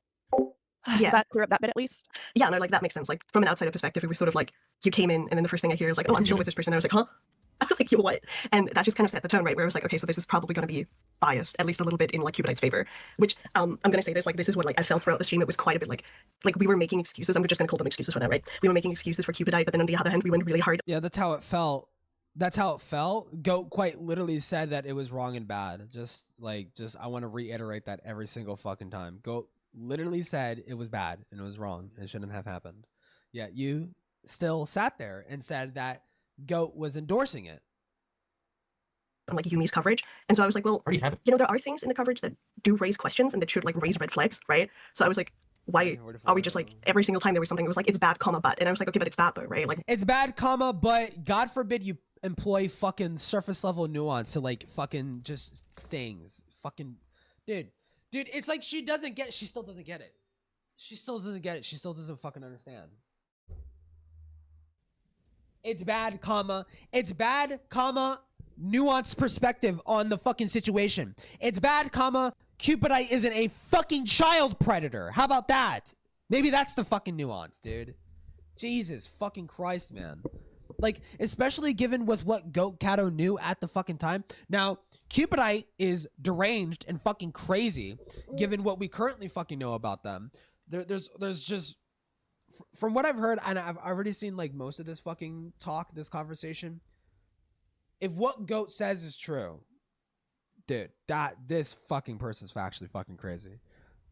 Yeah. Does that clear up that bit at least? Yeah, no, like that makes sense. Like from an outsider perspective, it was sort of like you came in and then the first thing I hear is like, oh, I'm chill with this person. And I was like, huh? I was like, yo, what? And that just kind of set the tone, right? Where I was like, okay, so this is probably going to be biased, at least a little bit in like Cupidite's favor. Which I'm going to say this, like, this is what like I felt throughout the stream. It was quite a bit like we were making excuses. I'm just going to call them excuses for that, right? We were making excuses for Cupidite, but then on the other hand, we went really hard. Yeah, that's how it felt. That's how it felt. Goat quite literally said that it was wrong and bad. I want to reiterate that every single fucking time. Goat literally said it was bad and it was wrong and it shouldn't have happened. Yet you still sat there and said that Goat was endorsing it. On like Yumi's coverage, and so I was like, well, you know, there are things in the coverage that do raise questions and that should like raise red flags, right? So I was like, why are we just like every single time there was something that was like it's bad, comma, but, and I was like, okay, but it's bad though, right? Like it's bad, comma, but God forbid you employ fucking surface level nuance to like fucking just things, fucking dude, it's like she still doesn't get it. She still doesn't get it. She still doesn't fucking understand. It's bad, comma, nuanced perspective on the fucking situation. It's bad, comma, Cupidite isn't a fucking child predator. How about that? Maybe that's the fucking nuance, dude. Jesus fucking Christ, man. Like, especially given with what Goat Catto knew at the fucking time. Now, Cupidite is deranged and fucking crazy, given what we currently fucking know about them. There's just, from what I've heard, and I've already seen like most of this fucking talk, this conversation. If what Goat says is true, dude, this fucking person's actually fucking crazy.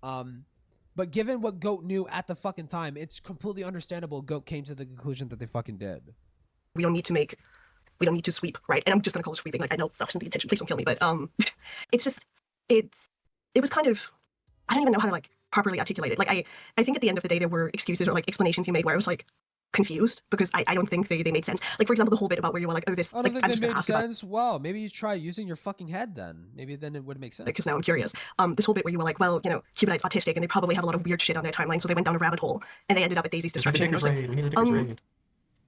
But given what Goat knew at the fucking time, it's completely understandable Goat came to the conclusion that they fucking did. We don't need to sweep, right? And I'm just gonna call it sweeping. Like, I know that wasn't the intention. Please don't kill me. But it's just, it was kind of, I don't even know how to like properly articulate it. Like I think at the end of the day there were excuses or like explanations you made where I was like confused because I don't think they made sense. Like for example, the whole bit about where you were like, oh, this, I don't like, think I'm just they gonna made ask about sense. Well, maybe you try using your fucking head then. Maybe then it would make sense. because now I'm curious. This whole bit where you were like, well, you know, Cupidite's autistic and they probably have a lot of weird shit on their timeline, so they went down a rabbit hole and they ended up at Daisy's destruction. We need the Dickers raid.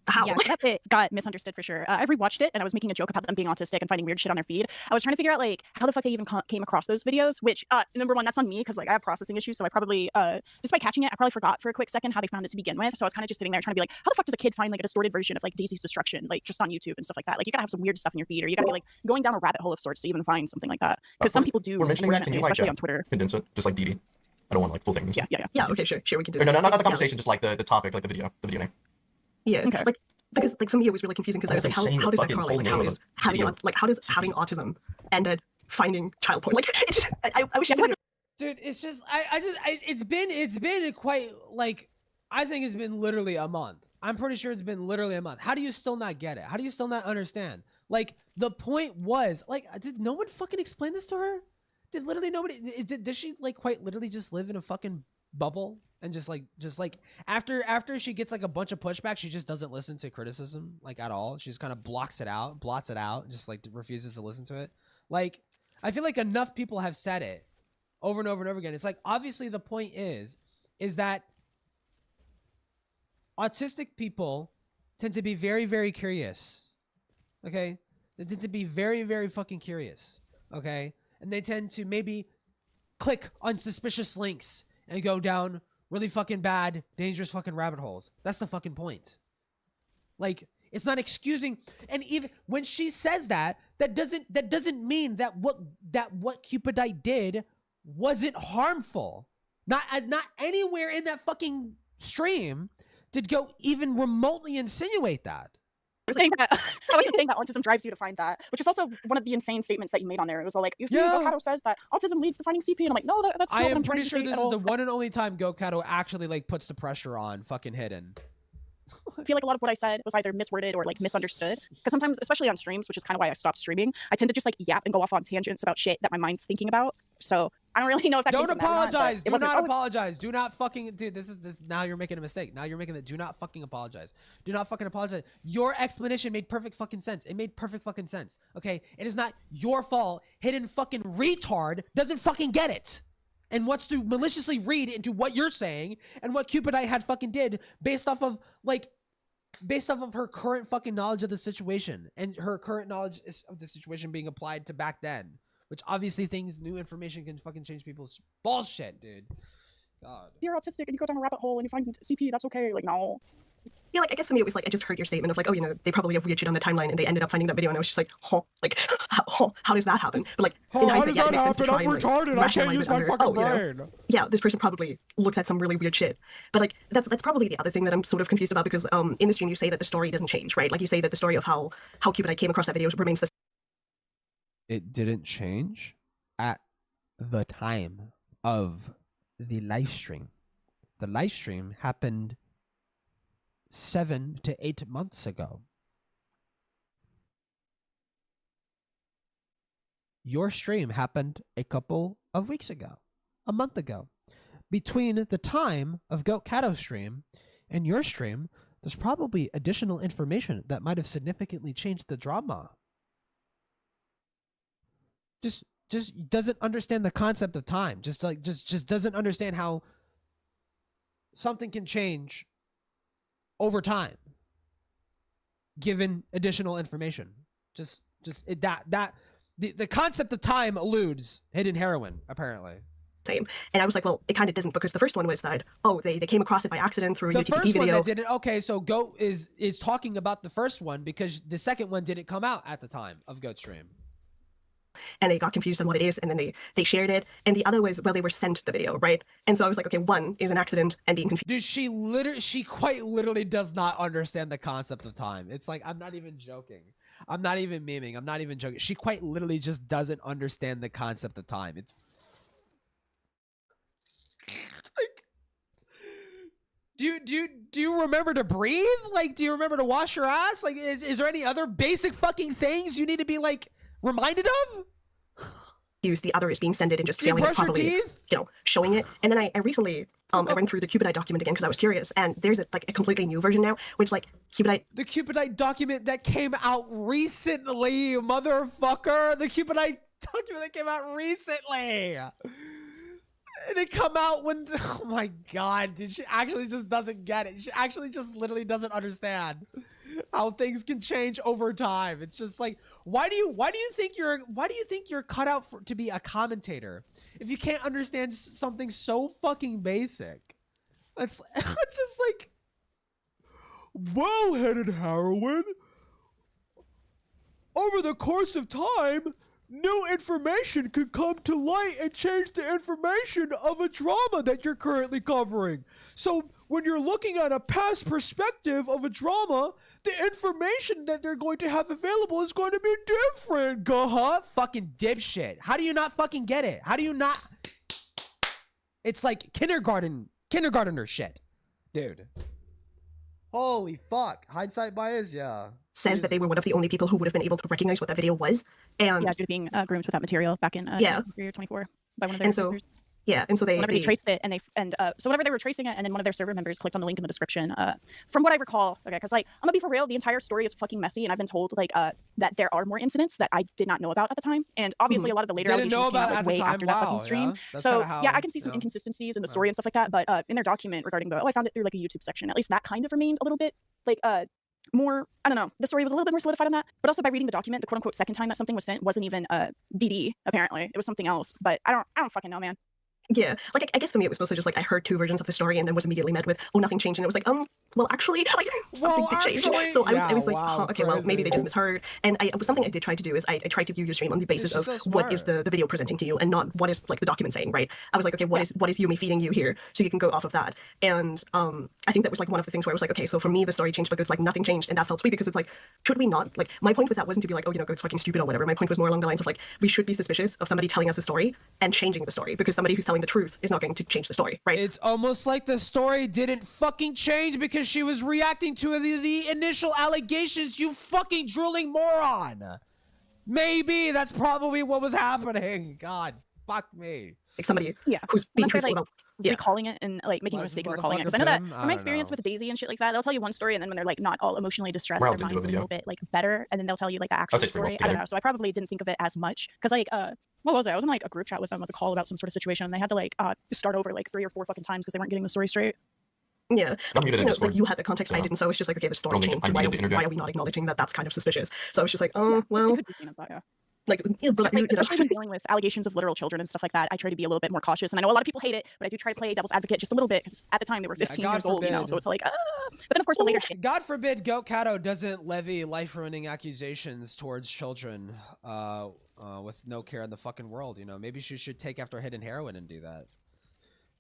How? Yeah, that bit got misunderstood for sure. I rewatched it and I was making a joke about them being autistic and finding weird shit on their feed. I was trying to figure out like how the fuck they even came across those videos, which number one, that's on me because like I have processing issues, so I probably just by catching it, I probably forgot for a quick second how they found it to begin with. So I was kind of just sitting there trying to be like, how the fuck does a kid find like a distorted version of like Daisy's destruction, like just on YouTube and stuff like that? Like you gotta have some weird stuff in your feed, or you gotta be like going down a rabbit hole of sorts to even find something like that. Because some people do, we're mentioning that. Can you like especially on Twitter, condense it, just like Dee? I don't want like full things. Yeah. Okay, sure, we can do. Or, that. no, not the conversation, just like the topic, like the video name. Yeah. Okay. Like because like for me it was really confusing because I was like, how does that correlate? Like how does having autism and finding child porn? Like it's just, I was just Dude, it's just it's been quite like I think it's been literally a month. I'm pretty sure it's been literally a month. How do you still not get it? How do you still not understand? Like the point was like, did no one fucking explain this to her? Did literally nobody? Does she like quite literally just live in a fucking bubble and just like after she gets like a bunch of pushback, she just doesn't listen to criticism like at all. She just kind of blots it out, just like refuses to listen to it. Like I feel like enough people have said it over and over and over again. It's like obviously the point is that autistic people tend to be very, very curious. Okay? They tend to be very, very fucking curious. Okay? And they tend to maybe click on suspicious links and go down really fucking bad, dangerous fucking rabbit holes. That's the fucking point. Like, it's not excusing. And even when she says that doesn't mean that what Cupidite did wasn't harmful. Not anywhere in that fucking stream did go even remotely insinuate that. I wasn't saying that autism drives you to find that, which is also one of the insane statements that you made on there. It was all like, you see, Catto says that autism leads to finding CP, and I'm like, no, that's not what I'm pretty sure this is the one and only time Catto actually like puts the pressure on fucking Hidden. I feel like a lot of what I said was either misworded or like misunderstood. Because sometimes, especially on streams, which is kind of why I stopped streaming, I tend to just like yap and go off on tangents about shit that my mind's thinking about. So I don't really know if that. Don't apologize. Do not apologize. Do not fucking, dude. This. Now you're making a mistake. Now you're making it. Do not fucking apologize. Do not fucking apologize. Your explanation made perfect fucking sense. It made perfect fucking sense. Okay, it is not your fault. Hidden fucking retard doesn't fucking get it and wants to maliciously read into what you're saying and what Cupidite had fucking did based off of her current fucking knowledge of the situation and her current knowledge of the situation being applied to back then, which obviously new information can fucking change people's bullshit, dude. God. You're autistic and you go down a rabbit hole and you find CP, that's okay. Like, no. Yeah, like I guess for me it was like I just heard your statement of like, oh, you know, they probably have weird shit on the timeline and they ended up finding that video and I was just like, like how does that happen? But like in hindsight, yeah, it makes sense to try and like, rationalize it under, yeah, this person probably looks at some really weird shit. But like that's probably the other thing that I'm sort of confused about because in the stream you say that the story doesn't change, right? Like you say that the story of how Cupidite came across that video remains the same. It didn't change at the time of the live stream. The live stream happened 7 to 8 months ago. Your stream happened a couple of weeks ago, a month ago. Between the time of Catto's stream and your stream, there's probably additional information that might have significantly changed the drama. Just doesn't understand the concept of time. Just doesn't understand how something can change over time, given additional information. The concept of time eludes Hidden Heroine, apparently. Same. And I was like, well, it kind of doesn't because the first one was that, oh, they came across it by accident through a YouTube video. The first one that did it, okay, so Goat is talking about the first one because the second one didn't come out at the time of Goat stream. And they got confused on what it is, and then they shared it. And the other was, well, they were sent the video, right? And so I was like, okay, one is an accident and being confused. Dude, she quite literally does not understand the concept of time. It's like, I'm not even joking. I'm not even memeing. I'm not even joking. She quite literally just doesn't understand the concept of time. It's like, do you remember to breathe? Like, do you remember to wash your ass? Like, is there any other basic fucking things you need to be like reminded of? the other is being sent it and just Do you failing it brush your properly, teeth? you know, showing it. And then I recently I went through the Cupidite document again because I was curious, and there's a completely new version now, which like Cupidite. The Cupidite document that came out recently, motherfucker. The Cupidite document that came out recently. And it come out when, oh my god, dude, she actually just doesn't get it. She actually just literally doesn't understand how things can change over time. It's just like, why do you think you're cut out to be a commentator if you can't understand something so fucking basic? It's just like, well-headed heroine. Over the course of time, new information could come to light and change the information of a drama that you're currently covering. So when you're looking at a past perspective of a drama, the information that they're going to have available is going to be different. Fucking dipshit. How do you not fucking get it? How do you not? It's like kindergartner shit, dude. Holy fuck. Hindsight bias, yeah. Says that they were one of the only people who would have been able to recognize what that video was. And yeah, due to being groomed with that material back in 23 or 24 by one of their sisters. Yeah, and so they whenever they traced it, and so whenever they were tracing it, and then one of their server members clicked on the link in the description. From what I recall, okay, because like I'm gonna be for real, the entire story is fucking messy, and I've been told like that there are more incidents that I did not know about at the time, and obviously a lot of the later allegations came out like, way after that fucking stream. Yeah. So yeah, I can see some inconsistencies in the story and stuff like that, but in their document regarding the I found it through like a YouTube section. At least that kind of remained a little bit like more, I don't know, the story was a little bit more solidified on that, but also by reading the document, the quote-unquote second time that something was sent wasn't even DD, apparently. It was something else, but I don't fucking know, man. Yeah, like I guess for me it was mostly just like I heard two versions of the story and then was immediately met with, oh, nothing changed, and it was like, well, actually, like something did change. So I was like, wow, okay, well, maybe they just misheard. And something I did try to do is I tried to view your stream on the basis of what is the video presenting to you, and not what is like the document saying, right? I was like, okay, what is Yumi feeding you here, so you can go off of that. And I think that was like one of the things where I was like, okay, so for me the story changed, but it's like nothing changed, and that felt sweet because it's like, should we not, like, my point with that wasn't to be like, oh, you know, it's fucking stupid or whatever. My point was more along the lines of like, we should be suspicious of somebody telling us a story and changing the story, because somebody who's telling the truth is not going to change the story, right? It's almost like the story didn't fucking change because she was reacting to the initial allegations, you fucking drooling moron. Maybe that's probably what was happening. God, fuck me. Like somebody who's being truthful about recalling it and like making a mistake in recalling it, because I know that from my experience with Daisy and shit like that, they'll tell you one story and then when they're like not all emotionally distressed, their mind's a little bit like better, and then they'll tell you like the actual story. I don't know, so I probably didn't think of it as much because like what was it? I was in like a group chat with them with a call about some sort of situation, and they had to like start over like 3 or 4 fucking times because they weren't getting the story straight. Yeah, like you had the context, I didn't, so it's just like, okay, the story changed. Why are we not acknowledging that that's kind of suspicious? So I was just like, oh, well, like, especially when dealing with allegations of literal children and stuff like that, I try to be a little bit more cautious. And I know a lot of people hate it, but I do try to play devil's advocate just a little bit, because at the time they were 15 years old, you know, so it's like, but then of course the later shit. God forbid Catto doesn't levy life-ruining accusations towards children with no care in the fucking world, you know. Maybe she should take after hidden heroin and do that.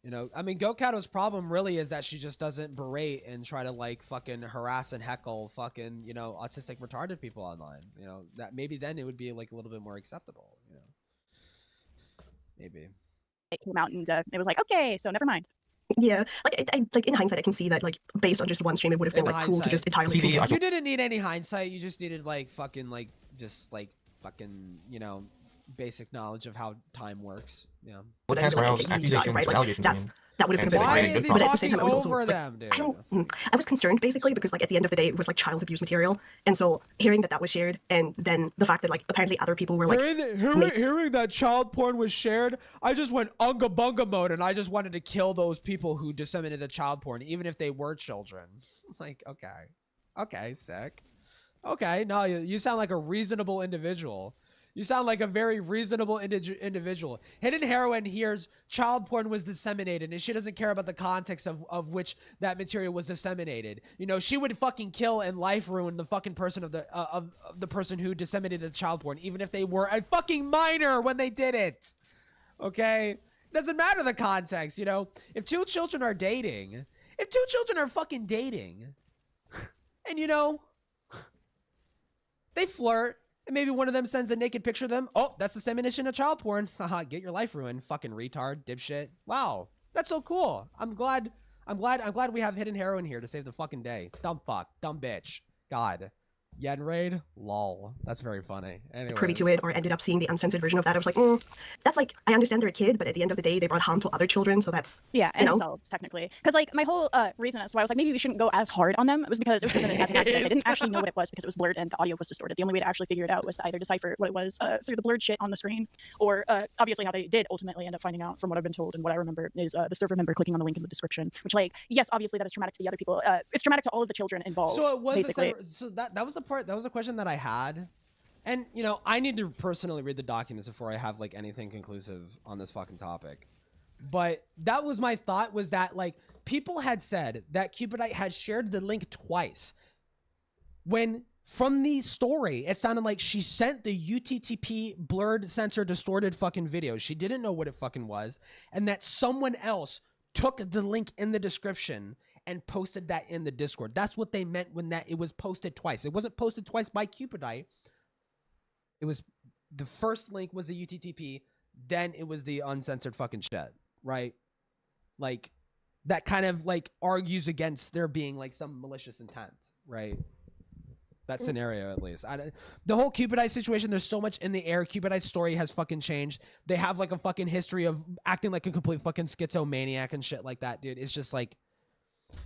You know, I mean, Catto's problem really is that she just doesn't berate and try to like fucking harass and heckle fucking, you know, autistic retarded people online. You know, that maybe then it would be like a little bit more acceptable, you know. Maybe. It came out and it was like, okay, so never mind. Yeah, like I like in hindsight, I can see that like based on just one stream, it would have been like cool to just entirely. You didn't need any hindsight. You just needed like fucking like just like fucking, you know, basic knowledge of how time works. Yeah. What has Morales accusations or allegations? That would have been Why very is good. he But at the same talking time, I was also over like, them, dude? I was concerned basically because like at the end of the day, it was like child abuse material, and so hearing that was shared, and then the fact that like apparently other people were like hearing that child porn was shared, I just went unga bunga mode, and I just wanted to kill those people who disseminated the child porn, even if they were children. Like, okay, sick. Okay, no, you sound like a reasonable individual. You sound like a very reasonable individual. Hidden Heroine hears child porn was disseminated, and she doesn't care about the context of which that material was disseminated. You know, she would fucking kill and life ruin the fucking person of the person who disseminated the child porn, even if they were a fucking minor when they did it. Okay? Doesn't matter the context, you know? If 2 children are dating, if 2 children are fucking dating, and you know, they flirt, and maybe one of them sends a naked picture of them. Oh, that's dissemination of child porn. Haha, get your life ruined, fucking retard, dipshit. Wow, that's so cool. I'm glad we have Hidden Heroine here to save the fucking day. Dumb fuck, dumb bitch. God, Yen raid? Lol. That's very funny. Anyways. Privy to it or ended up seeing the uncensored version of that, I was like, that's like, I understand they're a kid, but at the end of the day, they brought harm to other children, so that's, yeah, and themselves, technically. Because, like, my whole reason as to why I was like, maybe we shouldn't go as hard on them was because it was presented as an accident. I didn't actually know what it was because it was blurred and the audio was distorted. The only way to actually figure it out was to either decipher what it was through the blurred shit on the screen, or obviously how they did ultimately end up finding out, from what I've been told and what I remember, is the server member clicking on the link in the description, which, like, yes, obviously that is traumatic to the other people. It's traumatic to all of the children involved. So it was basically. So that was the part. That was a question that I had, and you know, I need to personally read the documents before I have like anything conclusive on this fucking topic. But that was my thought, was that like people had said that Cupidite had shared the link twice, when from the story it sounded like she sent the UTTP blurred, censor, distorted fucking video. She didn't know what it fucking was, and that someone else took the link in the description and posted that in the Discord. That's what they meant when that it was posted twice. It wasn't posted twice by Cupidite. It was, the first link was the UTTP, then it was the uncensored fucking shit, right? Like, that kind of like argues against there being like some malicious intent, right? That scenario, at least. The whole Cupidite situation, there's so much in the air. Cupidite's story has fucking changed. They have like a fucking history of acting like a complete fucking schizomaniac and shit like that, dude. It's just like,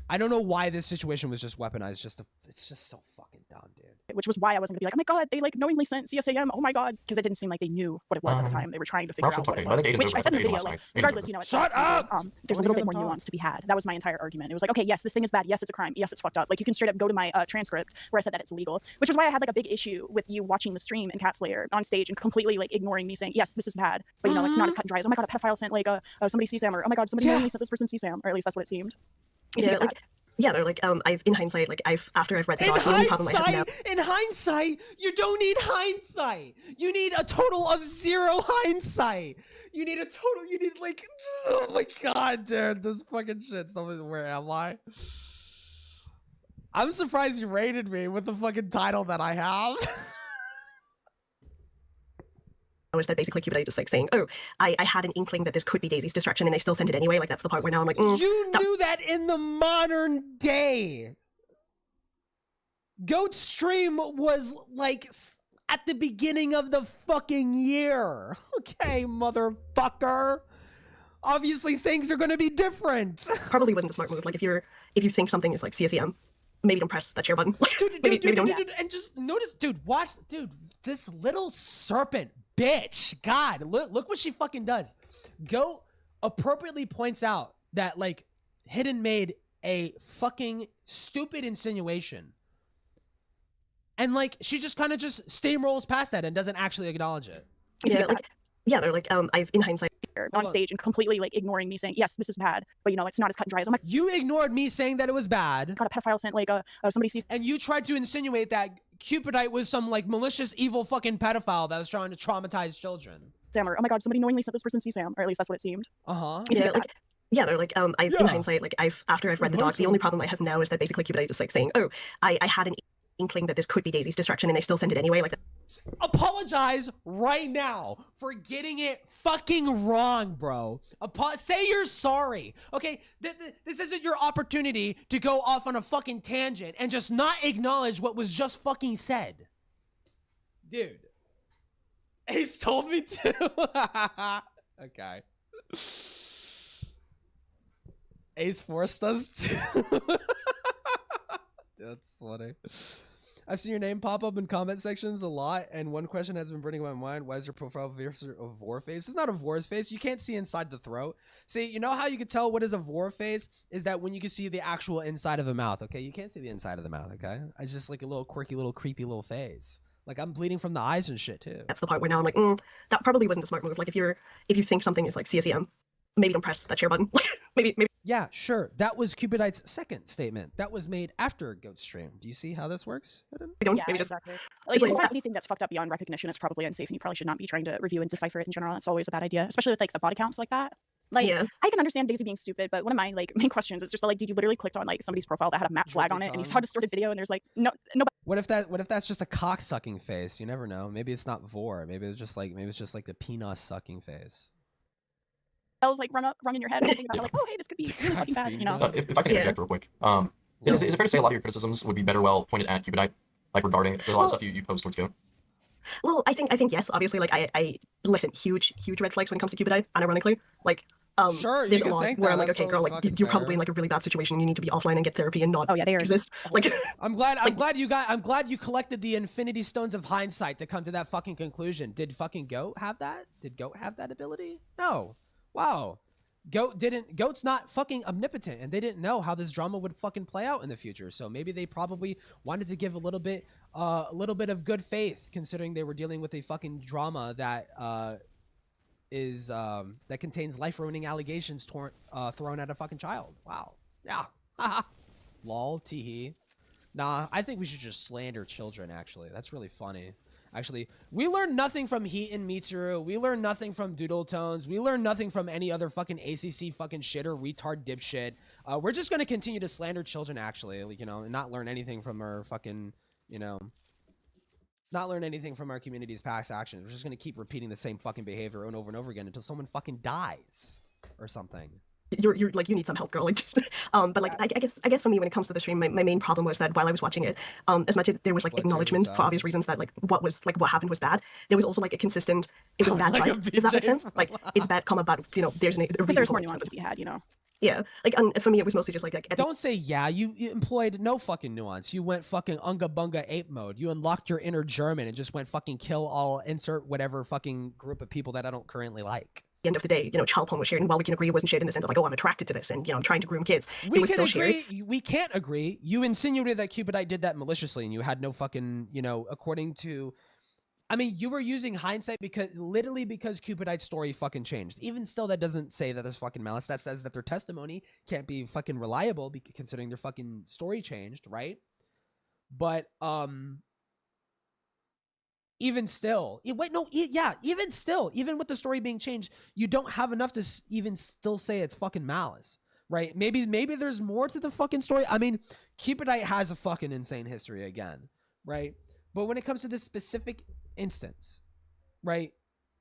I don't know why this situation was just weaponized. It's just so fucking dumb, dude. Which was why I wasn't gonna be like, oh my god, they like knowingly sent CSAM. Oh my god, because it didn't seem like they knew what it was at the time. They were trying to figure out what it was. Which I said in the video, like, regardless, you know, Shut up! There's a little bit more nuance to be had. That was my entire argument. It was like, okay, yes, this thing is bad. Yes, it's a crime. Yes, it's fucked up. Like, you can straight up go to my transcript where I said that it's illegal. Which is why I had like a big issue with you watching the stream in Cat Slayer on stage and completely like ignoring me saying, yes, this is bad, but you know, it's not as cut and dry as, oh my god, a pedophile sent like somebody CSAM, or oh my god, somebody knowingly sent this person CSAM, or at least that's what it seemed. yeah, like. Yeah, they're like, in hindsight, like, after I've read the doc, the only problem I have now... In hindsight, you don't need hindsight. You need a total of 0 hindsight. You need like, oh my god, dude, this fucking shit. Where am I? I'm surprised you rated me with the fucking title that I have. Was that basically Cupidite just like saying, oh, I had an inkling that this could be Daisy's distraction and I still sent it anyway. Like, that's the part where now I'm like, you knew that in the modern day. Goat Stream was like at the beginning of the fucking year. Okay, motherfucker. Obviously things are gonna be different. Probably wasn't a smart move. Like, if you think something is like CSEM, maybe don't press that share button. Dude, and just notice, dude, watch, dude, this little serpent bitch. God, look what she fucking does. Go appropriately points out that like Hidden made a fucking stupid insinuation, and like she just kind of just steamrolls past that and doesn't actually acknowledge it. Yeah, they're like, I've in hindsight on stage and completely like ignoring me saying, yes, this is bad, but you know, it's not as cut and dry as, I'm like, you ignored me saying that it was bad. God, a pedophile sent like somebody sees, and you tried to insinuate that Cupidite was some like malicious, evil fucking pedophile that was trying to traumatize children. Sam, or oh my god, somebody knowingly sent this person CSAM, or at least that's what it seemed. Yeah, they're like, in hindsight, like, after I've read the doc, the only problem I have now is that basically Cupidite is like saying, oh, I had an inkling that this could be Daisy's distraction and I still sent it anyway. Like, apologize right now for getting it fucking wrong, bro. Say you're sorry. Okay, this isn't your opportunity to go off on a fucking tangent and just not acknowledge what was just fucking said. Dude. Ace told me to. Okay. Ace forced us to. That's funny. I've seen your name pop up in comment sections a lot, and one question has been burning in my mind. Why is your profile picture a vor face? It's not a vor's face. You can't see inside the throat. See, you know how you can tell what is a vor face? Is that when you can see the actual inside of the mouth, okay? You can't see the inside of the mouth, okay? It's just like a little quirky, little creepy little face. Like, I'm bleeding from the eyes and shit, too. That's the part where now I'm like, that probably wasn't a smart move. Like, if you think something is like CSEM, maybe don't press that share button. maybe. Yeah, sure. That was Cupidite's second statement. That was made after Goat Stream. Do you see how this works? Exactly. Like, if you find anything that's fucked up beyond recognition, it's probably unsafe, and you probably should not be trying to review and decipher it in general. That's always a bad idea, especially with like the body counts like that. Like, I can understand Daisy being stupid, but one of my like main questions is just like, did you literally clicked on like somebody's profile that had a map flag on it, and you saw a distorted video, and there's like nobody. What if that's just a cock sucking face? You never know. Maybe it's not vor. Maybe it's just like the penis sucking face. Like run in your head and think about like, oh hey, this could be really fucking bad, you know. If I can interject real quick, is it fair to say a lot of your criticisms would be better well pointed at Cupidite? Like regarding there's a lot of stuff you post towards Go. Well, I think yes. Obviously, like I listen, huge red flags when it comes to Cupidite. Unironically, like Sure, there's you a can lot think where that. I'm like, That's okay, girl, totally like fucking you're probably in fair. like a really bad situation. You need to be offline and get therapy and not Oh yeah, they are. exist. Like I'm glad you collected the Infinity Stones of hindsight to come to that fucking conclusion. Did fucking Goat have that? Did Goat have that ability? No. Wow. Goat's not fucking omnipotent, and they didn't know how this drama would fucking play out in the future. So maybe they probably wanted to give a little bit of good faith, considering they were dealing with a fucking drama that that contains life-ruining allegations thrown at a fucking child. Wow. Yeah. Lol. Teehee. Nah, I think we should just slander children, actually. That's really funny. Actually, we learned nothing from Heat and Mitsuru. We learned nothing from Doodle Tones. We learned nothing from any other fucking ACC fucking shit or retard dipshit. We're just going to continue to slander children, actually, like, you know, and not learn anything from our fucking, you know, not learn anything from our community's past actions. We're just going to keep repeating the same fucking behavior over and over again until someone fucking dies or something. you're like, you need some help, girl. Like just but like I guess for me, when it comes to the stream, my main problem was that while I was watching it, as much as there was like acknowledgement for obvious reasons that like what happened was bad, there was also like a consistent, it was bad Like fight, if that makes sense. Like it's bad comma, but you know, there's a Because there's more reason nuance to be had, you know. Yeah, like for me, it was mostly just like don't say yeah. You employed no fucking nuance. You went fucking unga bunga ape mode. You unlocked your inner German and just went fucking kill all, insert whatever fucking group of people that I don't currently like. End of the day, you know, child porn was shared, and while we can agree it wasn't shared in the sense of like, oh, I'm attracted to this, and you know, I'm trying to groom kids. We it was can still agree. shared. We can't agree. You insinuated that Cupidite did that maliciously, and you had no fucking, you know, according to. I mean, you were using hindsight because Cupidite's story fucking changed. Even still, that doesn't say that there's fucking malice. That says that their testimony can't be fucking reliable considering their fucking story changed, right? But even still, even still, even with the story being changed, you don't have enough to even still say it's fucking malice, right? Maybe there's more to the fucking story. I mean, Cupidite has a fucking insane history again, right? But when it comes to this specific instance, right,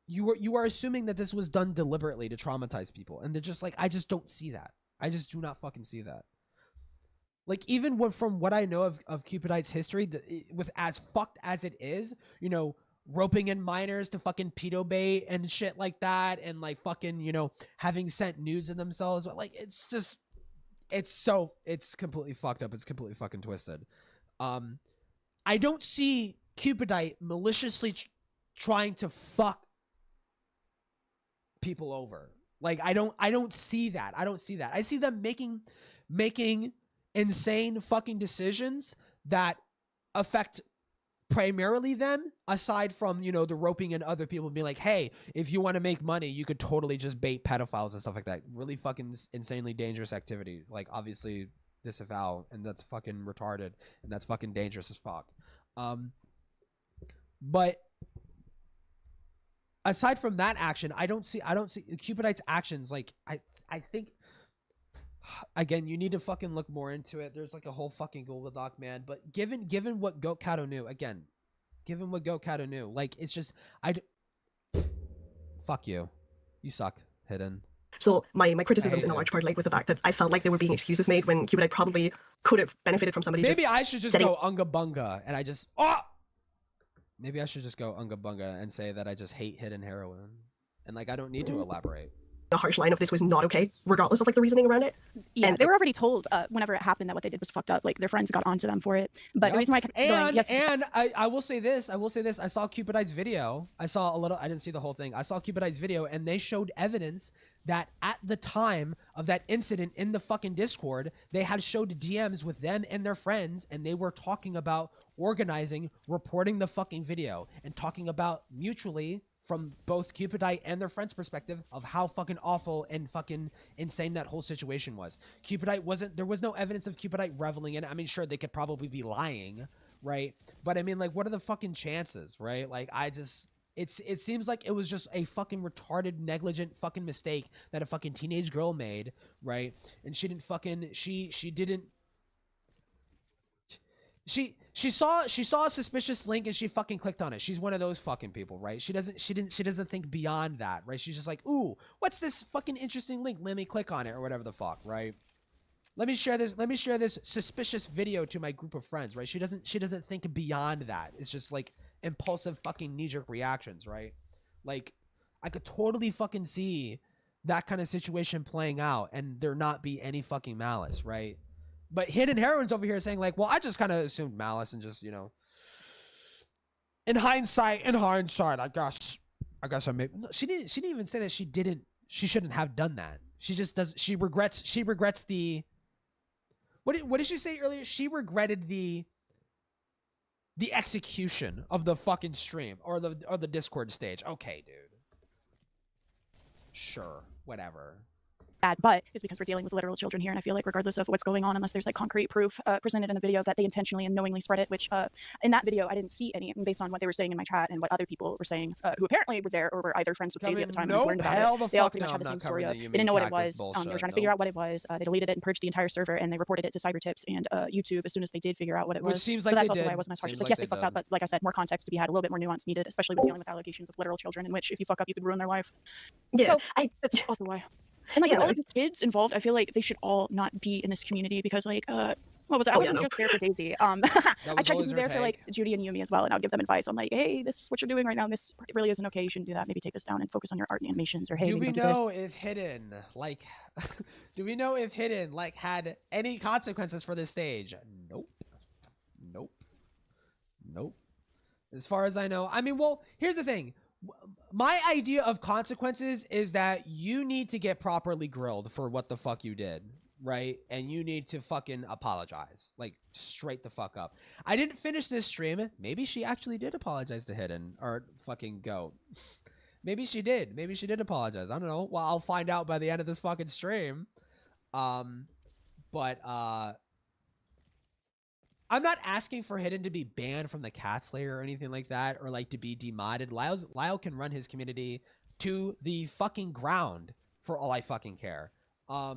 you are assuming that this was done deliberately to traumatize people, and they're just like, I just don't see that. I just do not fucking see that. Like, even from what I know of Cupidite's history, with as fucked as it is, you know, roping in minors to fucking pedo bait and shit like that, and like fucking, you know, having sent nudes of themselves, but like, it's just, it's completely fucked up. It's completely fucking twisted. I don't see Cupidite maliciously trying to fuck people over. Like, I don't see that. I don't see that. I see them making insane fucking decisions that affect primarily them, aside from, you know, the roping in other people being like, hey, if you want to make money, you could totally just bait pedophiles and stuff like that. Really fucking insanely dangerous activity. Like, obviously disavow, and that's fucking retarded, and that's fucking dangerous as fuck. But aside from that action, I don't see Cupidite's actions. Like, I think, again, you need to fucking look more into it. There's like a whole fucking Google Doc, man. But given what Catto knew, like, it's just, fuck you. You suck, Hidden. So my criticisms in a large part like with the fact that I felt like there were being excuses made when Cupidite probably could have benefited from somebody. Maybe I should just go unga bunga, and I just maybe I should just go unga bunga and say that I just hate Hidden heroin, and like I don't need to elaborate. A harsh line of this was not okay, regardless of like the reasoning around it. Yeah, and they were already told whenever it happened that what they did was fucked up. Like, their friends got onto them for it. But the reason why I kept going, yes, and I will say this. I saw Cupidite's video. I didn't see the whole thing. I saw Cupidite's video, and they showed evidence that at the time of that incident in the fucking Discord, they had showed DMs with them and their friends, and they were talking about organizing, reporting the fucking video, and talking about mutually, from both Cupidite and their friends' perspective, of how fucking awful and fucking insane that whole situation was. There was no evidence of Cupidite reveling in it. I mean, sure, they could probably be lying, right? But I mean, like, what are the fucking chances, right? Like, it seems like it was just a fucking retarded, negligent fucking mistake that a fucking teenage girl made, right? And she saw a suspicious link and she fucking clicked on it. She's one of those fucking people, right? She doesn't think beyond that, right? She's just like, ooh, what's this fucking interesting link? Let me click on it, or whatever the fuck, right? let me share this suspicious video to my group of friends, right? She doesn't think beyond that. It's just like impulsive fucking knee-jerk reactions, right? Like, I could totally fucking see that kind of situation playing out and there not be any fucking malice, right? But Hidden Heroine's over here saying like, well, I just kind of assumed malice and just, you know, in hindsight, I guess I made. No, she didn't even say that she shouldn't have done that. She just does. She regrets the. What did she say earlier? She regretted the execution of the fucking stream or the Discord stage. Okay, dude. Sure, whatever. Bad, but is because we're dealing with literal children here, and I feel like regardless of what's going on, unless there's like concrete proof presented in the video that they intentionally and knowingly spread it, which in that video I didn't see any, and based on what they were saying in my chat and what other people were saying who apparently were there or were either friends with Daisy at the time and learned about it, they all pretty much had the same story of they didn't know what it was. They were trying to figure out what it was. They deleted it and purged the entire server, and they reported it to Cybertips and YouTube as soon as they did figure out what it was. Which seems so like that's they also did. why I wasn't as harsh. It's like, Seems yes, like they they fucked up, did. but like I said, more context to be had, a little bit more nuance needed, especially with dealing with allegations of literal children, in which if you fuck up, you could ruin their life. Yeah, So that's also why. And like Yeah. all of the kids involved, I feel like they should all not be in this community because like what was it? I wasn't just there for Daisy. I tried to be there for like Judy and Yumi as well, and I'll give them advice on like, hey, this is what you're doing right now. And this really isn't okay. You shouldn't do that. Maybe take this down and focus on your art and animations. Or hey, do maybe we don't do this. know if Hidden like do we know if Hidden like had any consequences for this stage? Nope. As far as I know, I mean, well, here's the thing. My idea of consequences is that you need to get properly grilled for what the fuck you did, right? And you need to fucking apologize, like straight the fuck up. I didn't finish this stream. Maybe she actually did apologize to Hidden or fucking Goat. Maybe she did. Maybe she did apologize. I don't know. Well, I'll find out by the end of this fucking stream. But I'm not asking for Hidden to be banned from the Cat Slayer or anything like that, or like to be demodded. Lyle can run his community to the fucking ground for all I fucking care. I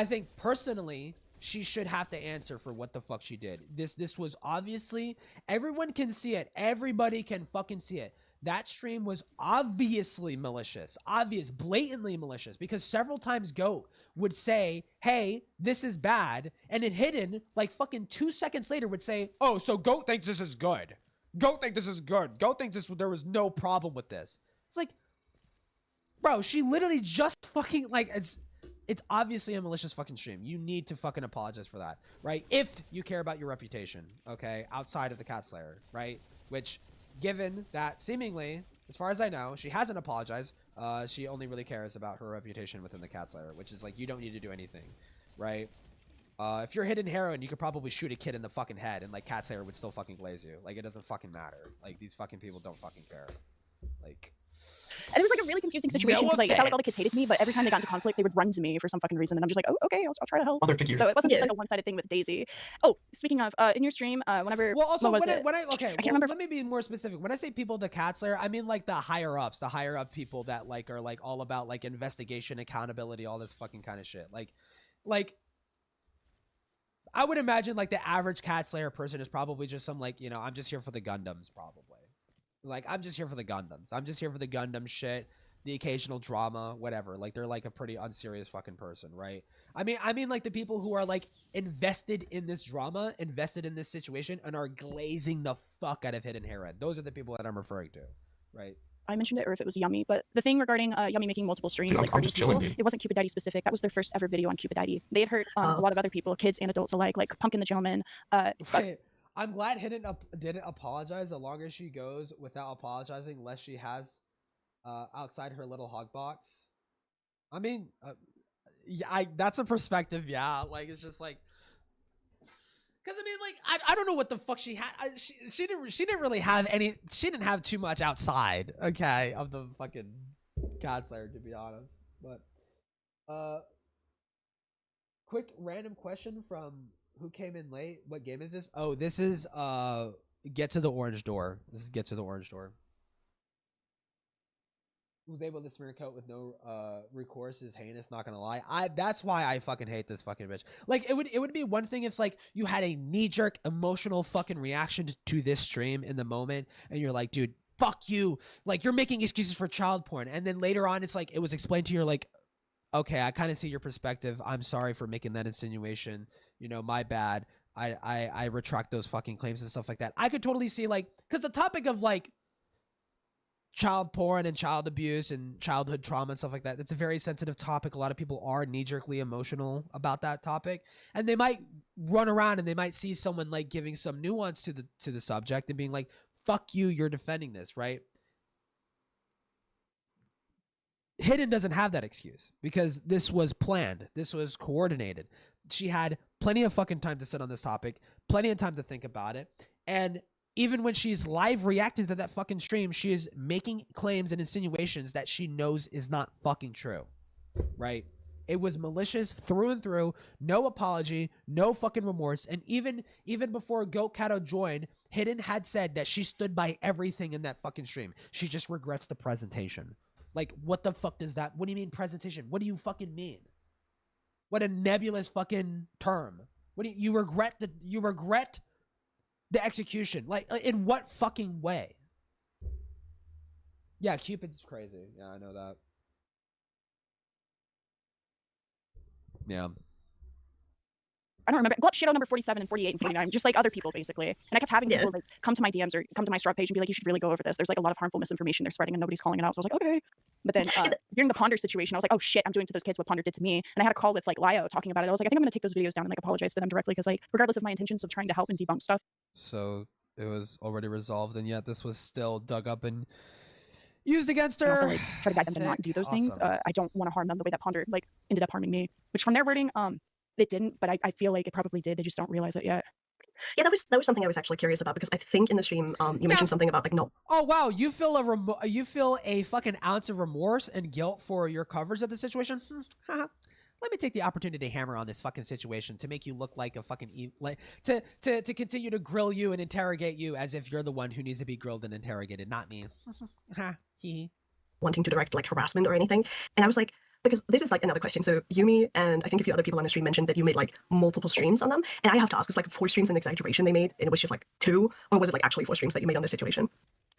think personally she should have to answer for what the fuck she did. This was obviously, everyone can see it. Everybody can fucking see it. That stream was obviously malicious, blatantly malicious, because several times Goat would say, hey, this is bad, and then Hidden, like fucking 2 seconds later, would say, oh, so Goat thinks this is good. Goat thinks there was no problem with this. It's like, bro, she literally just fucking, like, it's obviously a malicious fucking stream. You need to fucking apologize for that, right? If you care about your reputation, okay, outside of the Cat Slayer, right? Which, given that seemingly, as far as I know, she hasn't apologized. She only really cares about her reputation within the Cat Slayer, which is like, you don't need to do anything, right? If you're Hidden Heroine, you could probably shoot a kid in the fucking head and like Cat Slayer would still fucking glaze you. Like, it doesn't fucking matter. Like, these fucking people don't fucking care. Like, and it was like a really confusing situation because like I felt like all the kids hated me, but every time they got into conflict, they would run to me for some fucking reason, and I'm just like, oh, okay, I'll try to help. So it wasn't just like a one-sided thing with Daisy. Oh, speaking of, in your stream, whenever well, also what was when it? I okay, I can't remember. Let me be more specific. When I say people, the Cat Slayer, I mean like the higher up people that like are like all about like investigation, accountability, all this fucking kind of shit. Like. I would imagine like the average Cat Slayer person is probably just some like, you know, I'm just here for the Gundams probably. Like, I'm just here for the Gundams. I'm just here for the Gundam shit, the occasional drama, whatever. Like, they're like a pretty unserious fucking person, right? I mean like the people who are like invested in this drama, invested in this situation, and are glazing the fuck out of Hidden Heroine. Those are the people that I'm referring to, right? I mentioned it, or if it was Yummy, but the thing regarding Yummy making multiple streams, Dude, like I'm just chilling, people, it wasn't Cupid Daddy specific. That was their first ever video on Cupid Daddy. They had hurt a lot of other people, kids and adults alike, like Pumpkin the Gentleman. Wait, I'm glad Hidden didn't apologize. The longer she goes without apologizing, less she has outside her little hog box. I mean, yeah, that's a perspective. Yeah, like it's just like, because I mean, like I don't know what the fuck she had. She didn't really have any. She didn't have too much outside. Okay, of the fucking Cat Slayer, to be honest. But quick random question from who came in late. What game is this? Oh, this is Get to the Orange Door. This is Get to the Orange Door. Was able to smear coat with no recourse is heinous, not gonna lie. That's why I fucking hate this fucking bitch. Like, it would be one thing if like you had a knee-jerk emotional fucking reaction to this stream in the moment and you're like, dude, fuck you, like you're making excuses for child porn, and then later on it's like it was explained to you, like, okay, I kind of see your perspective. I'm sorry for making that insinuation. You know, my bad. I retract those fucking claims and stuff like that. I could totally see, like, because the topic of like child porn and child abuse and childhood trauma and stuff like that, it's a very sensitive topic. A lot of people are knee-jerkly emotional about that topic, and they might run around and they might see someone like giving some nuance to the subject and being like, fuck you, you're defending this, right? Hidden doesn't have that excuse because this was planned. This was coordinated. She had plenty of fucking time to sit on this topic, plenty of time to think about it. And even when she's live reacting to that fucking stream, she is making claims and insinuations that she knows is not fucking true, right? It was malicious through and through, no apology, no fucking remorse. And even before Goat Catto joined, Hidden had said that she stood by everything in that fucking stream. She just regrets the presentation. Like, what the fuck does that? What do you mean presentation? What do you fucking mean? What a nebulous fucking term. What do you regret the execution? Like, in what fucking way? Yeah, Cupid's crazy. Yeah, I know that. Yeah. I don't remember. Go up shit on number 47 and 48 and 49, just like other people, basically. And I kept having people like come to my DMs or come to my Struck page and be like, you should really go over this. There's like a lot of harmful misinformation they're spreading and nobody's calling it out. So I was like, okay. But then during the Ponder situation, I was like, oh shit, I'm doing to those kids what Ponder did to me. And I had a call with like Lio talking about it. I was like, I think I'm going to take those videos down and like apologize to them directly because like, regardless of my intentions of trying to help and debunk stuff. So it was already resolved, and yet this was still dug up and used against her. And also like try to guide them to not do those things. I don't want to harm them the way that Ponder like ended up harming me, which from their wording, it didn't, but I feel like it probably did. They just don't realize it yet. Yeah, that was something I was actually curious about because I think in the stream you mentioned something about like no. Oh wow, you feel a fucking ounce of remorse and guilt for your coverage of the situation. Let me take the opportunity to hammer on this fucking situation to make you look like a fucking to continue to grill you and interrogate you as if you're the one who needs to be grilled and interrogated, not me. Wanting to direct like harassment or anything, and I was like, because this is like another question. So Yumi and I think a few other people on the stream mentioned that you made like multiple streams on them, and I have to ask, is like 4 streams an exaggeration they made, and it was just like 2, or was it like actually 4 streams that you made on this situation?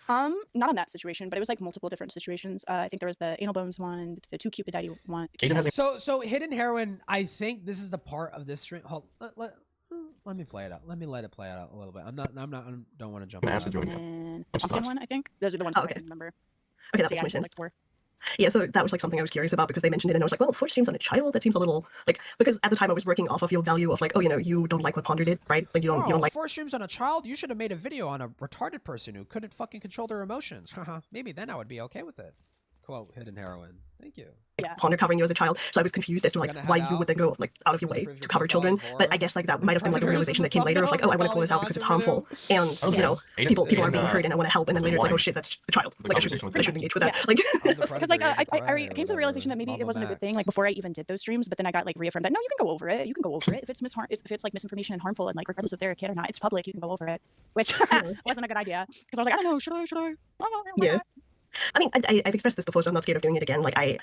Not on that situation, but it was like multiple different situations. I think there was the anal bones one, the 2 Cupid Daddy one. So Hidden Heroine, I think this is the part of this stream. Hold, let me play it out. Let me let it play out a little bit. I don't want to jump. And the pumpkin one, I think. Those are the ones that I remember. Okay, that makes more sense. Like 4. Yeah, so that was like something I was curious about because they mentioned it, and I was like, well, 4 streams on a child, that seems a little like, because at the time I was working off of your value of like, oh, you know, you don't like what Ponder did, right? Like you don't like 4 streams on a child. You should have made a video on a retarded person who couldn't fucking control their emotions. Maybe then I would be okay with it. Quote Hidden Heroine. Thank you. Ponder covering you as a child, so I was confused as to like why you would then go like out of your way to cover children. But I guess like that might have been like a realization that came later of like, oh, I want to call this out because it's harmful, and you know, people are being hurt, and I want to help. And then later it's like, oh shit, that's a child. Like I should engage with that. Like because like I came to the realization that maybe it wasn't a good thing. Like before I even did those streams, but then I got like reaffirmed that no, you can go over it. You can go over it if it's like misinformation and harmful, and like regardless if they're a kid or not, it's public. You can go over it, which wasn't a good idea because I was like, I don't know, should I? Yeah. I mean, I've expressed this before, so I'm not scared of doing it again. Like, I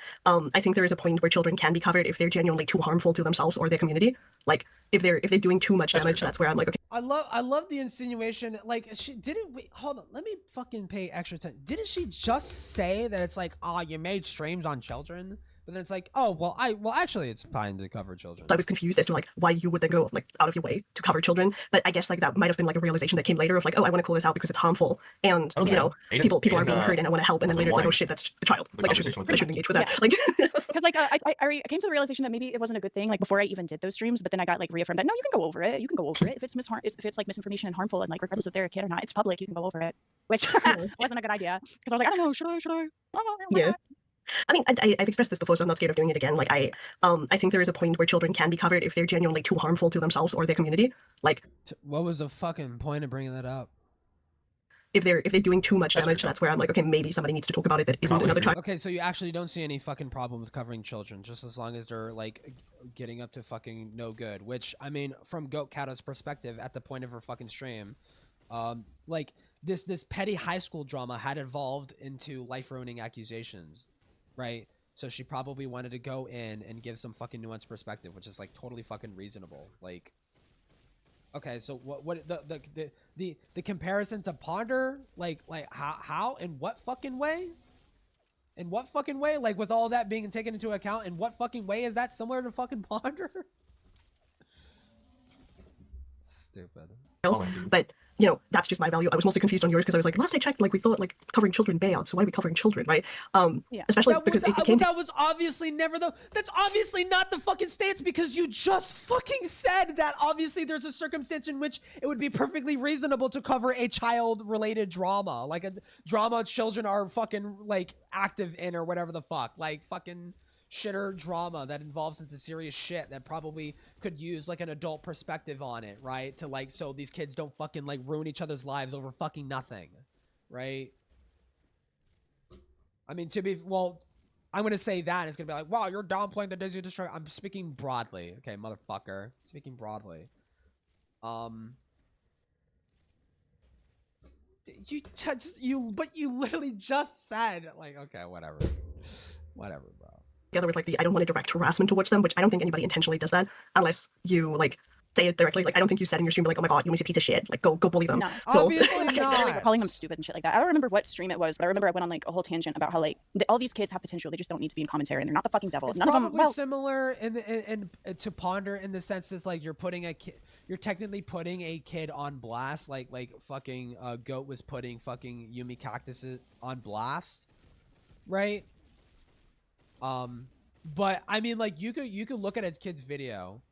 think there is a point where children can be covered if they're genuinely too harmful to themselves or their community. Like, if they're doing too much damage, that's where I'm like, okay. I love the insinuation. Like, she didn't. Wait, hold on. Let me fucking pay extra attention. Didn't she just say that it's like, you made streams on children? But then it's like, well, actually, it's fine to cover children. So I was confused as to like why you would then go like out of your way to cover children. But I guess like that might have been like a realization that came later of like, oh, I want to call this out because it's harmful, and you know, people are being hurt, and I want to help. And then later it's like, oh shit, that's a child. Like I should engage with that. Like because like I came to the realization that maybe it wasn't a good thing. Like before I even did those streams, but then I got like reaffirmed that no, you can go over it. You can go over it if it's like misinformation and harmful, and like regardless if they're a kid or not, it's public. You can go over it, which wasn't a good idea because I was like, I don't know, should I? Yeah. I mean, I've expressed this before, so I'm not scared of doing it again. Like, I think there is a point where children can be covered if they're genuinely too harmful to themselves or their community. Like, what was the fucking point of bringing that up? If they're doing too much damage, that's where I'm like, okay, maybe somebody needs to talk about it that isn't another child. Okay, so you actually don't see any fucking problem with covering children, just as long as they're like getting up to fucking no good. Which, I mean, from Goat Catto's perspective, at the point of her fucking stream, like this petty high school drama had evolved into life-ruining accusations. Right, so she probably wanted to go in and give some fucking nuanced perspective, which is like totally fucking reasonable. Like, okay, so what the comparison to Ponder, like how in what fucking way? In what fucking way? Like, with all that being taken into account, in what fucking way is that similar to fucking Ponder? Stupid. But, you know, that's just my value. I was mostly confused on yours because I was like, last I checked, like, we thought, like, covering children bailouts, so why are we covering children, right? Especially because it became... That was obviously never the... That's obviously not the fucking stance, because you just fucking said that obviously there's a circumstance in which it would be perfectly reasonable to cover a child-related drama. Like, a drama children are fucking, like, active in or whatever the fuck. Like, fucking... shitter drama that involves into serious shit that probably could use like an adult perspective on it, right? To like, so these kids don't fucking like ruin each other's lives over fucking nothing, right? I mean, to be, well, I'm going to say that it's going to be like, wow, you're downplaying the Disney Destroyer. I'm speaking broadly. Okay, motherfucker. Speaking broadly. But you literally just said like, okay, whatever. Whatever, bro. Together with like the I don't want to direct harassment towards them, which I don't think anybody intentionally does that unless you like say it directly. Like I don't think you said in your stream like, oh my god, you want to piece of shit, like go bully them. No, so, obviously not. Calling them stupid and shit like that. I don't remember what stream it was, but I remember I went on like a whole tangent about how like all these kids have potential. They just don't need to be in commentary, and they're not the fucking devil. It's None of them. Well, similar in to Ponder in the sense that it's like you're putting a kid. You're technically putting a kid on blast, like fucking Goat was putting fucking Yumi Cactus on blast, right? But I mean, like you could look at a kid's video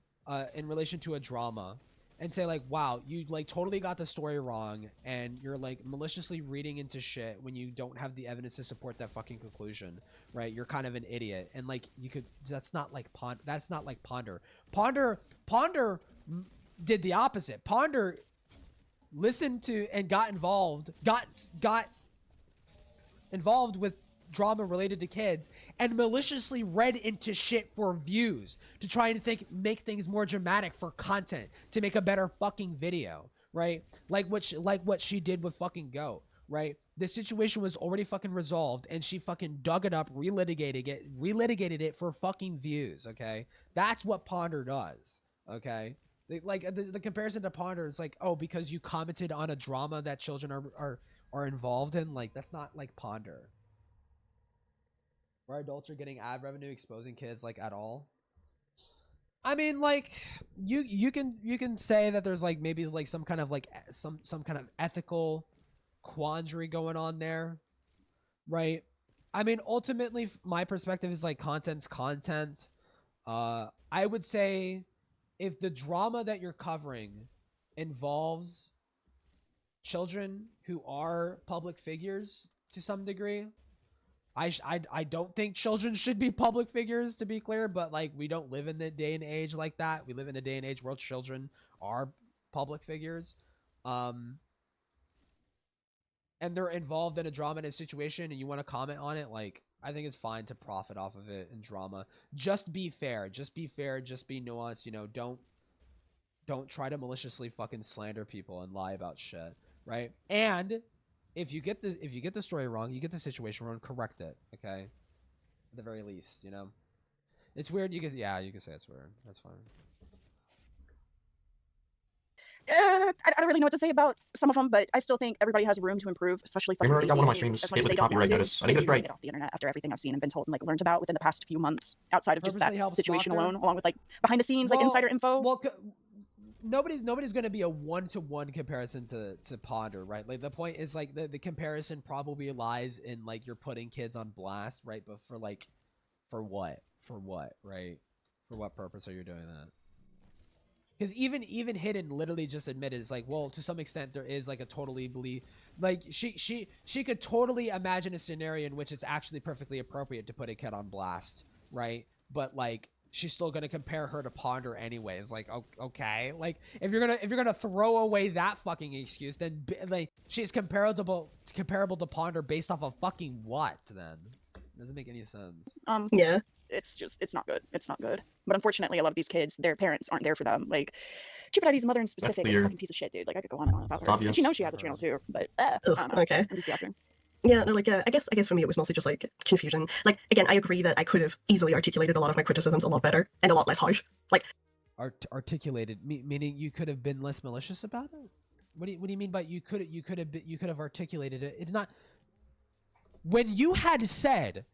in relation to a drama and say like, wow, you like totally got the story wrong, and you're like maliciously reading into shit when you don't have the evidence to support that fucking conclusion, right? You're kind of an idiot, and like you could. That's not like Ponder. Ponder did the opposite. Ponder listened to and got involved with drama related to kids and maliciously read into shit for views to try and make things more dramatic for content to make a better fucking video, right? Like what she did with fucking Goat, right? The situation was already fucking resolved and she fucking dug it up, relitigated it for fucking views, okay? That's what Ponder does, okay? Like the comparison to Ponder is like, oh, because you commented on a drama that children are involved in, like that's not like Ponder. Where adults are getting ad revenue exposing kids like at all. I mean, like you can say that there's like maybe like some kind of like some kind of ethical quandary going on there, right? I mean, ultimately my perspective is like content's content. I would say if the drama that you're covering involves children who are public figures to some degree, I don't think children should be public figures, to be clear, but like we don't live in the day and age like that. We live in a day and age where children are public figures. And they're involved in a drama in a situation and you want to comment on it, like I think it's fine to profit off of it in drama. Just be fair, just be nuanced, you know, don't try to maliciously fucking slander people and lie about shit, right? And if you get the story wrong, you get the situation wrong, correct it, okay? At the very least, you know. It's weird. You can say it's weird. That's fine. I don't really know what to say about some of them, but I still think everybody has room to improve, especially I already got one of my streams hit with a copyright notice. I think it's right. Get off the internet after everything I've seen and been told and like learned about within the past few months, outside of just that situation alone, along with like behind the scenes, like insider info. Well, nobody's going to be a one-to-one comparison to Ponder, right? Like the point is like the comparison probably lies in like you're putting kids on blast, right? But for what, right? For what purpose are you doing that? Because even Hidden literally just admitted it's like, well, to some extent there is like a totally she could totally imagine a scenario in which it's actually perfectly appropriate to put a kid on blast, right? But like she's still gonna compare her to Ponder anyways. Like, okay, like if you're gonna throw away that fucking excuse, then like she's comparable to Ponder based off of fucking what? Then it doesn't make any sense. Yeah, it's not good. It's not good. But unfortunately, a lot of these kids, their parents aren't there for them. Like Cupid ID's mother in specific is a fucking piece of shit, dude. Like I could go on and on about her. And she knows she has a channel too, but okay. Yeah, no, like, I guess for me it was mostly just, like, confusion. Like, again, I agree that I could have easily articulated a lot of my criticisms a lot better and a lot less harsh. Like, articulated, meaning you could have been less malicious about it? What do you mean by you could have articulated it? It's not... When you had said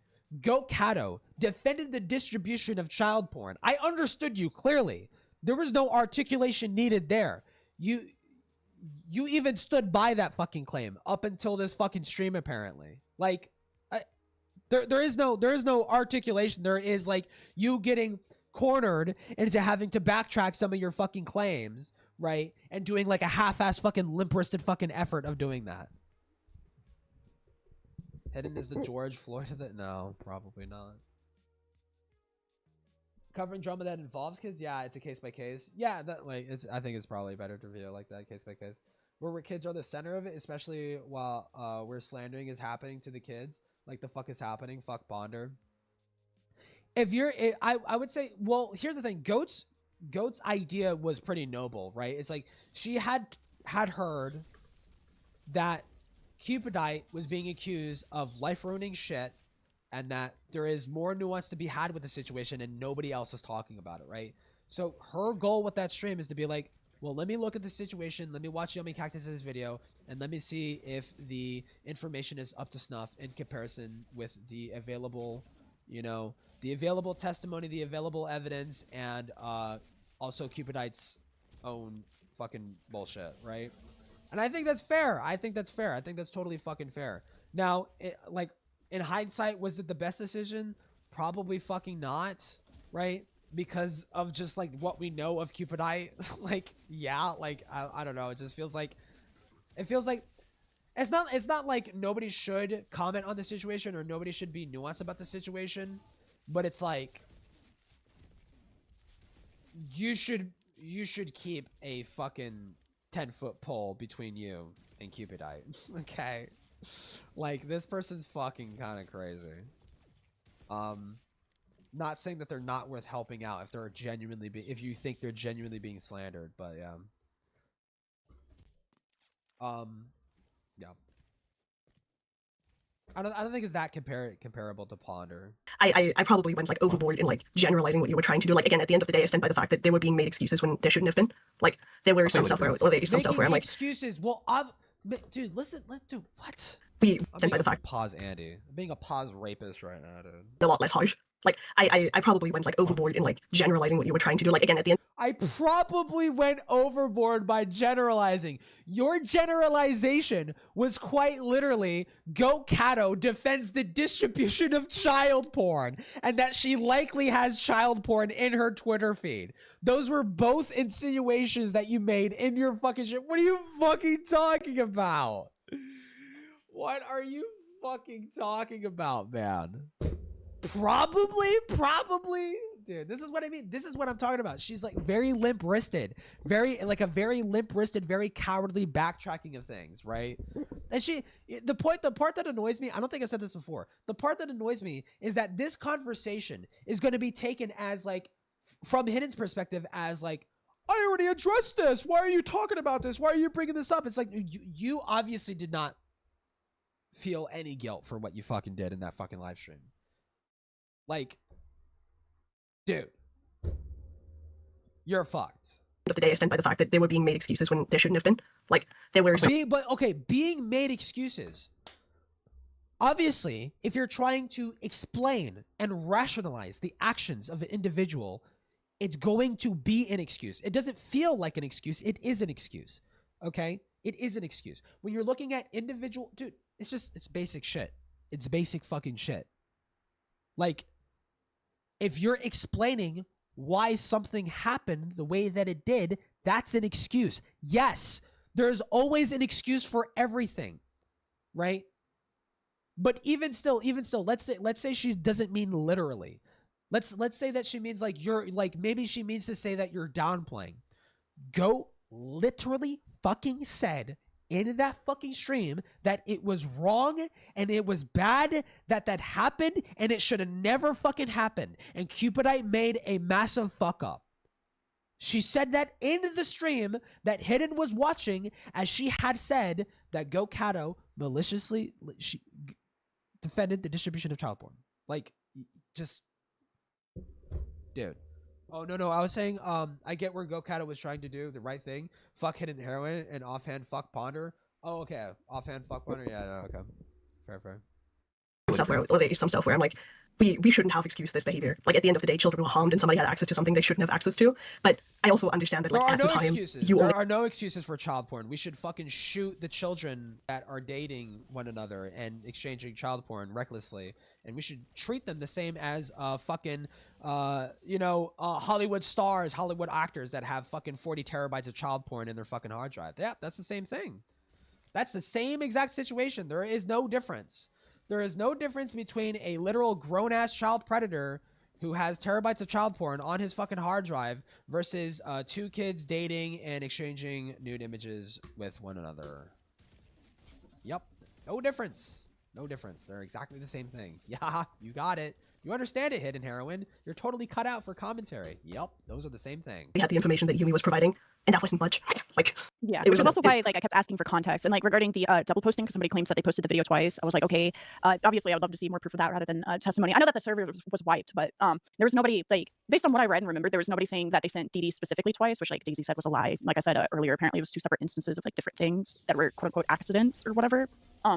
Catto defended the distribution of child porn. I understood you clearly. There was no articulation needed there. You even stood by that fucking claim up until this fucking stream, apparently. Like, there is no articulation. There is like you getting cornered into having to backtrack some of your fucking claims, right? And doing like a half-assed fucking limp-wristed fucking effort of doing that. Hidden is the George Floyd of the... No, probably not. Covering drama that involves kids? Yeah, it's a case by case. Yeah, that like it's. I think it's probably better to view like that case by case. Where kids are the center of it, especially while where slandering is happening to the kids. Like the fuck is happening? Fuck Bonder. If you're, I would say, well, here's the thing. Goat's idea was pretty noble, right? It's like she had heard that Cupidite was being accused of life-ruining shit, and that there is more nuance to be had with the situation, and nobody else is talking about it, right? So her goal with that stream is to be like, well, let me look at the situation, let me watch Yummy Cactus's video, and let me see if the information is up to snuff in comparison with the available, you know, the available testimony, the available evidence, and also Cupidite's own fucking bullshit, right? And I think that's fair. I think that's fair. I think that's totally fucking fair. Now, like, in hindsight, was it the best decision? Probably fucking not, right? Because of just, like, what we know of Cupidite. Like, yeah, like, I don't know. It just feels like... It feels like... It's not like nobody should comment on the situation or nobody should be nuanced about the situation. But it's like... You should keep a fucking 10-foot pole between you and Cupidite. Okay? Like, this person's fucking kind of crazy. Not saying that they're not worth helping out if they're genuinely if you think they're genuinely being slandered, but yeah. Yeah. I don't think it's that comparable to Ponder. I probably went like overboard in like generalizing what you were trying to do. Like, again, at the end of the day, I stand by the fact that they were being made excuses when there shouldn't have been. Like, there were some stuff where, I'm like, excuses. Well, dude, listen, dude, what? We stand by the fact. Pause, Andy. I'm being a pause rapist right now, dude. A lot less harsh. Like, I probably went like overboard in like generalizing what you were trying to do. Like, again, at the end. I probably went overboard by generalizing. Your generalization was quite literally Catto defends the distribution of child porn and that she likely has child porn in her Twitter feed. Those were both insinuations that you made in your fucking shit. What are you fucking talking about? What are you fucking talking about, man? Probably. Dude, this is what I mean. This is what I'm talking about. She's like very limp-wristed, very limp-wristed, very cowardly backtracking of things, right? And the part that annoys me, I don't think I said this before. The part that annoys me is that this conversation is going to be taken as like, from Hidden's perspective, as like, I already addressed this. Why are you talking about this? Why are you bringing this up? It's like, you obviously did not feel any guilt for what you fucking did in that fucking live stream. Like, dude, you're fucked. End of the day, I stand by the fact that they were being made excuses when there shouldn't have been. Like, there were being made excuses. Obviously, if you're trying to explain and rationalize the actions of an individual, it's going to be an excuse. It doesn't feel like an excuse. It is an excuse. Okay? It is an excuse. When you're looking at individual... Dude, it's basic shit. It's basic fucking shit. Like, if you're explaining why something happened the way that it did, that's an excuse. Yes, there's always an excuse for everything, right? But even still, let's say she doesn't mean literally. Let's say that she means like you're like, maybe she means to say that you're downplaying. Go literally fucking said in that fucking stream that it was wrong and it was bad that happened and it should have never fucking happened. And Cupidite made a massive fuck up. She said that in the stream that Hidden was watching, as she had said that Catto maliciously defended the distribution of child porn. Like, just, dude. Oh, no, I was saying, I get where Catto was trying to do the right thing. Fuck Hidden Heroin and offhand fuck Ponder. Oh, okay. Offhand fuck Ponder. Yeah, no, okay. Fair. Stuff where, or there's some stuff where I'm like, we shouldn't have excused this behavior. Like, at the end of the day, children were harmed and somebody had access to something they shouldn't have access to. But I also understand that, like, there are at no the time, excuses. There are no excuses for child porn. We should fucking shoot the children that are dating one another and exchanging child porn recklessly, and we should treat them the same as fucking Hollywood stars, Hollywood actors that have fucking 40 terabytes of child porn in their fucking hard drive. Yeah, that's the same thing. That's the same exact situation. There is no difference. There is no difference between a literal grown-ass child predator who has terabytes of child porn on his fucking hard drive versus two kids dating and exchanging nude images with one another. Yep. No difference. No difference. They're exactly the same thing. Yeah, you got it. You understand it, Hidden Heroine. You're totally cut out for commentary. Yep, those are the same thing. We had the information that Yumi was providing, and that wasn't much. Like, yeah, which is also why, like, I kept asking for context. And, like, regarding the double posting, because somebody claimed that they posted the video twice, I was like, okay, obviously I would love to see more proof of that rather than testimony. I know that the server was wiped, but there was nobody, like, based on what I read and remembered, there was nobody saying that they sent Dee Dee specifically twice, which, like, Daisy said was a lie. Like I said earlier, apparently it was two separate instances of, like, different things that were quote-unquote accidents or whatever.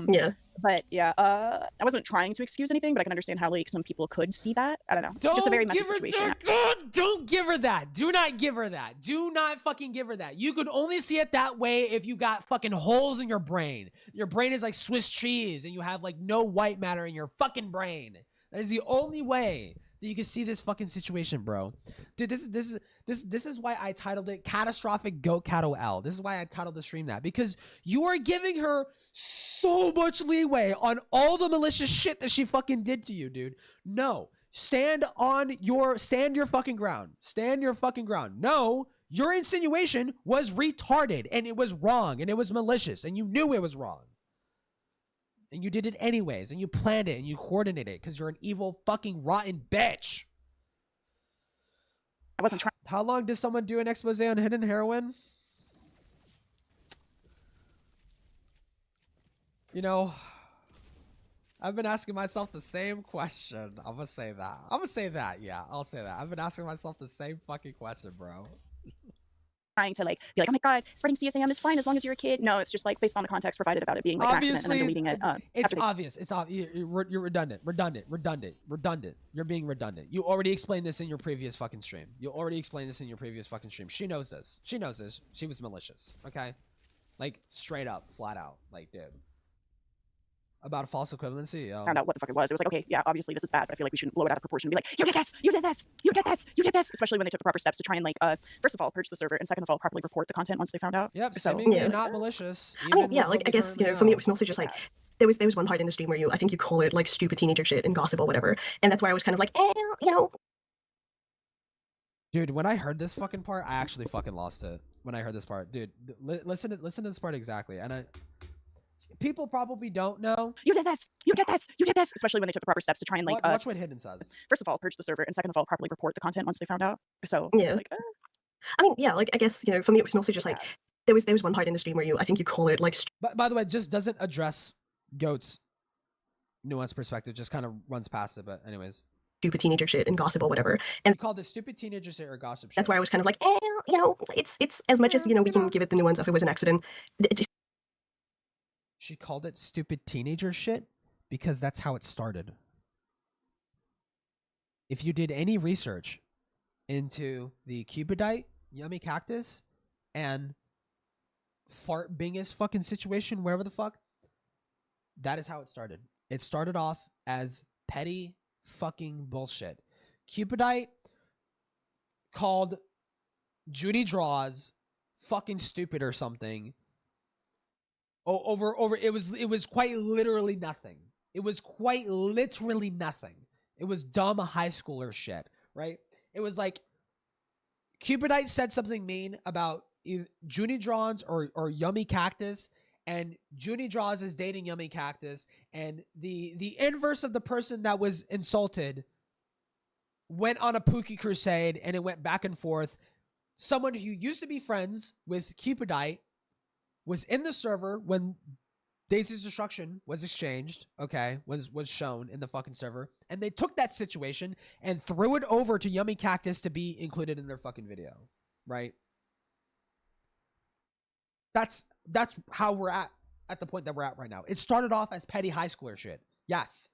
Yeah. But yeah, I wasn't trying to excuse anything, but I can understand how, like, some people could see that. I don't know. Just a very messy situation. Don't give her that. Do not give her that. Do not fucking give her that. You could only see it that way if you got fucking holes in your brain. Your brain is like Swiss cheese and you have like no white matter in your fucking brain. That is the only way that you can see this fucking situation, bro. Dude, this is why I titled it Catastrophic Goat Catto L. This is why I titled the stream that, because you are giving her so much leeway on all the malicious shit that she fucking did to you, dude. No, stand your fucking ground. Stand your fucking ground. No, your insinuation was retarded and it was wrong and it was malicious and you knew it was wrong. And you did it anyways, and you planned it, and you coordinated it, because you're an evil, fucking, rotten bitch. I wasn't trying. How long does someone do an expose on Hidden Heroine? You know, I've been asking myself the same question. I'm gonna say that. Yeah, I'll say that. I've been asking myself the same fucking question, bro. Trying to, like, be like, oh my god, spreading CSAM is fine as long as you're a kid. No, it's just like based on the context provided about it being like an accident and then deleting it. It's obvious. It's obvious. You're redundant. You're being redundant. You already explained this in your previous fucking stream. She knows this. She was malicious. Okay, like straight up, flat out, like, dude. About a false equivalency. Found out what the fuck it was. It was like, okay, yeah, obviously this is bad, but I feel like we shouldn't blow it out of proportion and be like, you did this. Especially when they took the proper steps to try and, like, first of all, purge the server, and second of all, properly report the content once they found out. Yep, so seemingly not malicious. I mean, yeah, like, I guess, you know, for me it was mostly just like, there was one part in the stream where I think you call it like stupid teenager shit and gossip or whatever, and that's where I was kind of like, you know. Dude, when I heard this fucking part, I actually fucking lost it. When I heard this part, dude, listen to this part exactly, and people probably don't know. You did this. Especially when they took the proper steps to try and, like, watch what Hidden says. First of all, purge the server, and second of all, properly report the content once they found out. So yeah, like, I mean, yeah, like, I guess, you know, for me it was mostly just like, there was one part in the stream where I think you call it like. But by the way, just doesn't address Goat's nuanced perspective. Just kind of runs past it. But anyways. Stupid teenager shit and gossip or whatever, and you called it stupid teenager shit or gossip shit. That's why I was kind of like, you know, it's as much as, you know, we can give it the nuance of it was an accident. She called it stupid teenager shit because that's how it started. If you did any research into the Cupidite, Yummy Cactus, and Fart Bingus fucking situation, wherever the fuck, that is how it started. It started off as petty fucking bullshit. Cupidite called Judy Draws fucking stupid or something. Over it was quite literally nothing. It was dumb high schooler shit, right? It was like Cupidite said something mean about Judy Draws or Yummy Cactus, and Judy Draws is dating Yummy Cactus, and the inverse of the person that was insulted went on a Pookie crusade, and it went back and forth. Someone who used to be friends with Cupidite was in the server when Daisy's Destruction was exchanged, okay, was shown in the fucking server, and they took that situation and threw it over to Yummy Cactus to be included in their fucking video, right? That's how we're at the point that we're at right now. It started off as petty high schooler shit. Yes.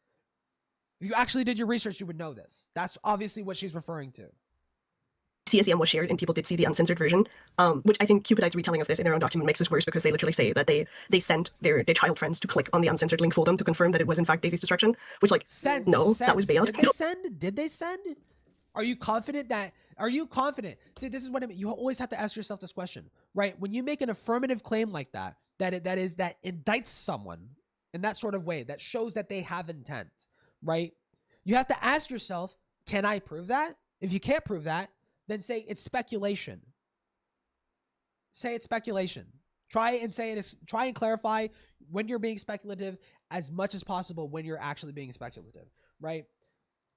If you actually did your research, you would know this. That's obviously what she's referring to. CSEM was shared and people did see the uncensored version, which I think Cupidite's retelling of this in their own document makes this worse because they literally say that they sent their child friends to click on the uncensored link for them to confirm that it was in fact Daisy's destruction, which like, no, that was bad. Did they send? Are you confident that, this is what I mean. You always have to ask yourself this question, right? When you make an affirmative claim like that indicts someone in that sort of way, that shows that they have intent, right? You have to ask yourself, can I prove that? If you can't prove that, then say it's speculation. Say it's speculation. Try and clarify when you're being speculative as much as possible when you're actually being speculative, right?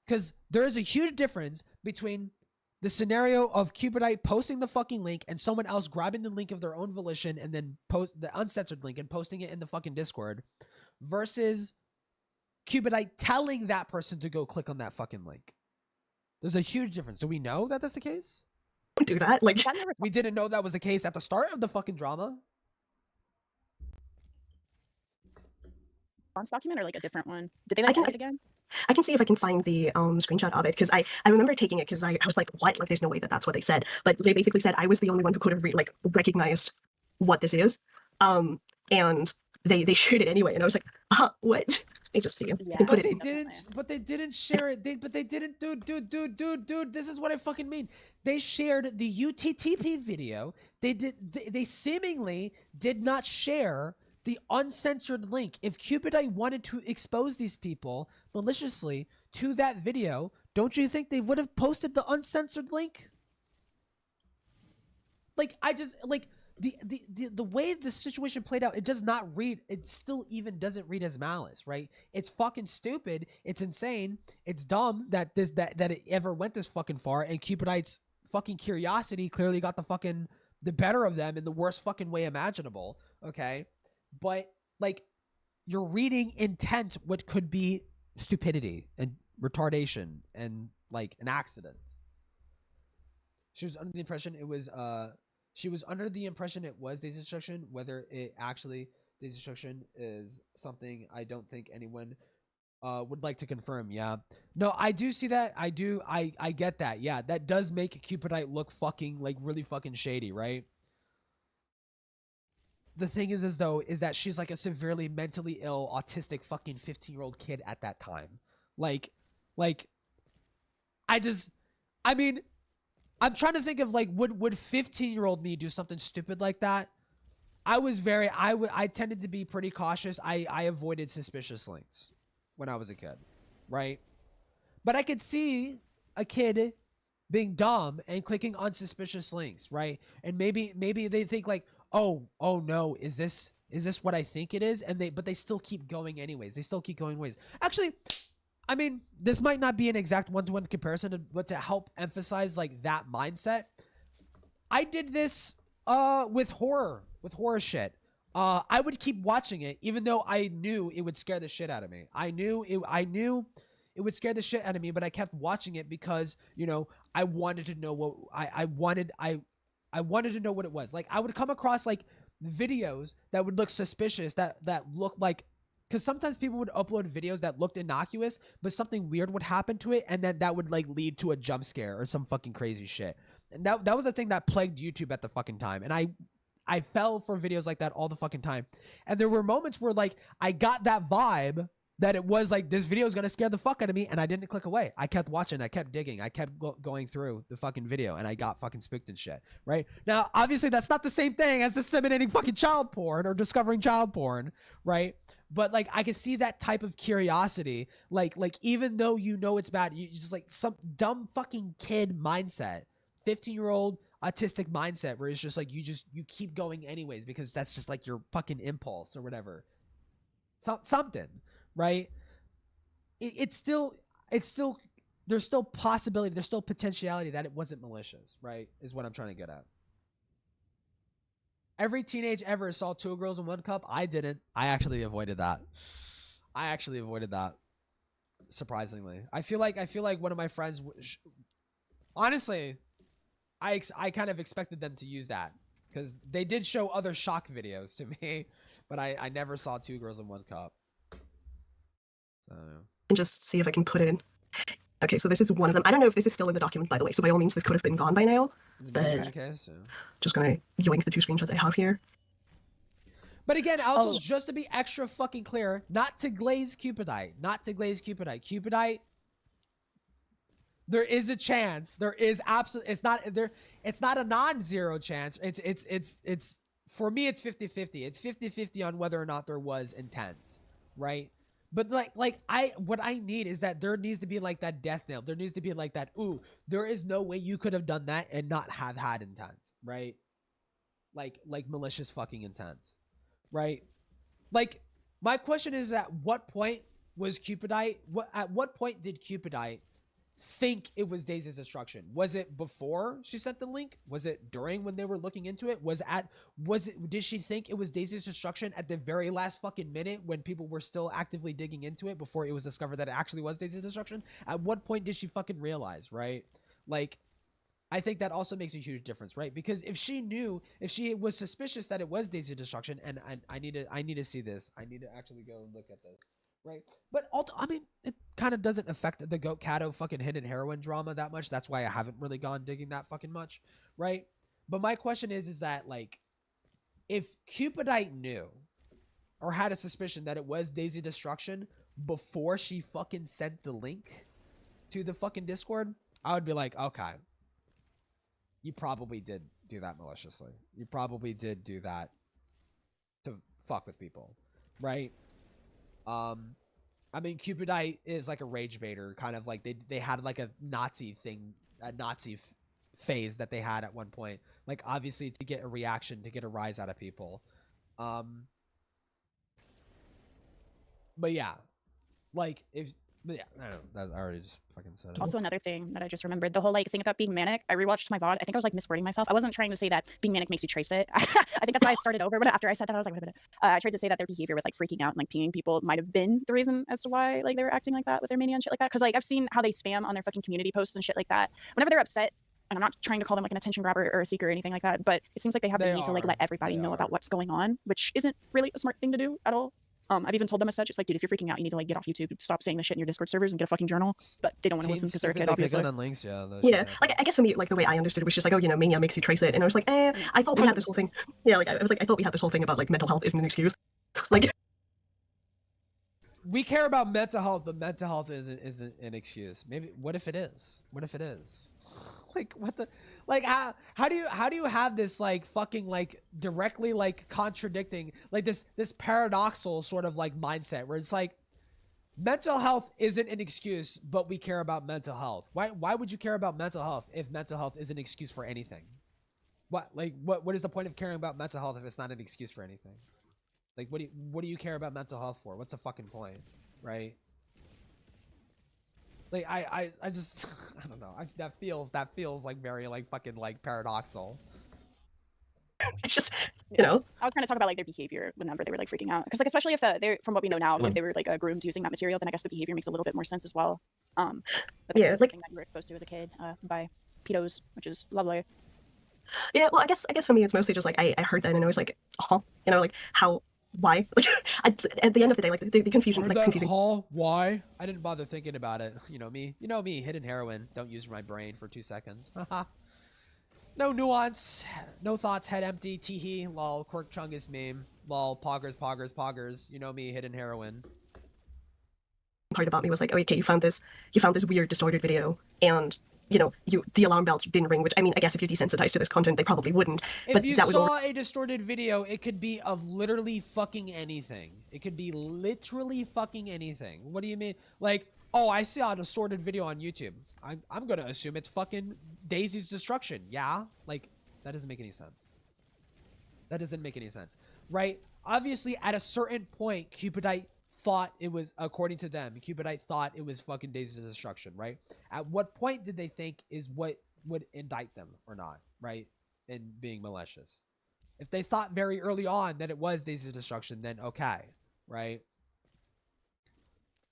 Because there is a huge difference between the scenario of Cupidite posting the fucking link and someone else grabbing the link of their own volition and then post the uncensored link and posting it in the fucking Discord versus Cupidite telling that person to go click on that fucking link. There's a huge difference. Do we know that that's the case? Don't do that. Like, we didn't know that was the case at the start of the fucking drama. Document or like a different one? Did they like it again? I can see if I can find the screenshot of it because I remember taking it because I was like, what? Like, there's no way that that's what they said. But they basically said I was the only one who could have recognized what this is, and they shared it anyway, and I was like, what? I just see it. Yeah. But they didn't share it. They didn't, dude. This is what I fucking mean. They shared the UTTP video. They seemingly did not share the uncensored link. If Cupidite wanted to expose these people maliciously to that video, don't you think they would have posted the uncensored link? Like, I just like the way the situation played out, it does not read, it still even doesn't read as malice, right? It's fucking stupid. It's insane. It's dumb that it ever went this fucking far, and Cupidite's fucking curiosity clearly got the better of them in the worst fucking way imaginable, okay? But like, you're reading intent what could be stupidity and retardation and like an accident. She was under the impression it was Daisy's destruction. Whether it actually Daisy's destruction is something I don't think anyone would like to confirm. Yeah, no, I do see that. I get that. Yeah, that does make Cupidite look fucking like really fucking shady, right? The thing is that she's like a severely mentally ill, autistic fucking 15-year-old kid at that time. Like, I mean, I'm trying to think of like, would 15-year-old me do something stupid like that? I tended to be pretty cautious. I avoided suspicious links when I was a kid, right? But I could see a kid being dumb and clicking on suspicious links, right? And maybe they think like, oh no, is this what I think it is? But they still keep going anyways. Actually, I mean, this might not be an exact one-to-one comparison, but to help emphasize like that mindset, I did this with horror shit. I would keep watching it even though I knew it would scare the shit out of me. I knew it would scare the shit out of me, but I kept watching it because, you know, I wanted to know what I wanted to know what it was. Like, I would come across like videos that would look suspicious, that looked like, because sometimes people would upload videos that looked innocuous, but something weird would happen to it, and then that would like lead to a jump scare or some fucking crazy shit. And that was the thing that plagued YouTube at the fucking time. And I fell for videos like that all the fucking time. And there were moments where like I got that vibe that it was like, this video is going to scare the fuck out of me, and I didn't click away. I kept watching, I kept digging, I kept going through the fucking video, and I got fucking spooked and shit, right? Now, obviously, that's not the same thing as disseminating fucking child porn or discovering child porn, right? But like, I can see that type of curiosity, like even though you know it's bad, you just like some dumb fucking kid mindset, 15-year-old autistic mindset, where it's just like, you keep going anyways because that's just like your fucking impulse or whatever. Something. Right? It's still there's still possibility, there's still potentiality that it wasn't malicious, right? Is what I'm trying to get at. Every teenage ever saw 2 girls in 1 cup. I didn't. I actually avoided that. Surprisingly, I feel like one of my friends. Honestly, I kind of expected them to use that because they did show other shock videos to me, but I never saw 2 girls in 1 cup. and just see if I can put it in. Okay, so this is one of them. I don't know if this is still in the document, by the way, so by all means, this could have been gone by now. But just gonna yoink the 2 screenshots I have here. But again, also, just to be extra fucking clear, not to glaze Cupidite. Cupidite, there is a chance. There is absolutely, it's not a non-zero chance. It's for me, it's 50-50. It's 50-50 on whether or not there was intent, right? But what I need is that there needs to be like that death nail. There needs to be like that, ooh, there is no way you could have done that and not have had intent, right? Like malicious fucking intent, right? Like, my question is, at what point was Cupidite, at what point did Cupidite think it was Daisy's destruction? Was it before she sent the link? Was it during, when they were looking into it? Did she think it was Daisy's destruction at the very last fucking minute when people were still actively digging into it before it was discovered that it actually was Daisy's destruction? At what point did she fucking realize, right? Like, I think that also makes a huge difference, right? Because if she was suspicious that it was Daisy's destruction, and I need to see this. I need to actually go and look at this. Right, but also, I mean, it kind of doesn't affect the Goat Catto fucking hidden heroin drama that much. That's why I haven't really gone digging that fucking much, right? But my question is that, like, if Cupidite knew or had a suspicion that it was Daisy Destruction before she fucking sent the link to the fucking Discord, I would be like, okay, you probably did do that maliciously. You probably did do that to fuck with people, right? I mean, Cupidite is like a rage baiter, kind of like they had like a Nazi thing, a Nazi phase that they had at one point, like obviously to get a reaction, to get a rise out of people. But yeah, like but yeah, I don't know. That I already just fucking said it. Also, another thing that I just remembered, the whole like thing about being manic. I rewatched my VOD. I think I was like miswording myself. I wasn't trying to say that being manic makes you trace it. I think that's why I started over. But after I said that, I was like, wait a minute. I tried to say that their behavior with like freaking out and like pinging people might have been the reason as to why like they were acting like that with their mania and shit like that. Because like I've seen how they spam on their fucking community posts and shit like that. Whenever they're upset, and I'm not trying to call them like an attention grabber or a seeker or anything like that, but it seems like they have the need to like let everybody know about what's going on, which isn't really a smart thing to do at all. I've even told them as such. It's like, dude, if you're freaking out, you need to like get off YouTube, stop saying this shit in your Discord servers, and get a fucking journal. But they don't want to listen because they're a kid. Obviously. Links, yeah. Like I guess for me, like the way I understood it was just like, oh, you know, mania makes you trace it, and I was like, I thought we had this whole thing. Yeah, like I was like, I thought we had this whole thing about like mental health isn't an excuse. Like, we care about mental health, but mental health isn't an excuse. Maybe what if it is? What if it is? Like what the? Like how do you have this like fucking like directly like contradicting like this paradoxical sort of like mindset where it's like mental health isn't an excuse, but we care about mental health. Why would you care about mental health if mental health is an excuse for anything? What is the point of caring about mental health if it's not an excuse for anything? Like what do you care about mental health for? What's the fucking point, right? Like I just I don't know. That feels like very like fucking like paradoxical. It's just, you know. I was trying to talk about like their behavior whenever they were like freaking out, because like especially if they're from what we know now, if they were like groomed using that material, then I guess the behavior makes a little bit more sense as well. Yeah, it's like something that you were exposed to as a kid by pedos, which is lovely. Yeah, well, I guess for me it's mostly just like I heard that and I was like, you know, like how. Why? Like, at the end of the day, like the confusion, like confusing. Why? I didn't bother thinking about it. You know me, hidden heroin. Don't use my brain for 2 seconds. No nuance, no thoughts, head empty. Teehee, lol. Quirk Chungus meme. Lol. Poggers. You know me, hidden heroin. Part about me was like, oh, okay, you found this weird distorted video, and you know, the alarm bells didn't ring, which I mean, I guess if you're desensitized to this content, they probably wouldn't. If you saw a distorted video, it could be of literally fucking anything. It could be literally fucking anything. What do you mean? Like, oh, I saw a distorted video on YouTube. I'm gonna assume it's fucking Daisy's destruction. Yeah, like that doesn't make any sense. That doesn't make any sense, right? Obviously, at a certain point, Cupidite thought it was, according to them, Cupidite thought it was fucking Daisy's destruction, right? At what point did they think is what would indict them or not, right? In being malicious. If they thought very early on that it was Daisy's destruction, then okay, right?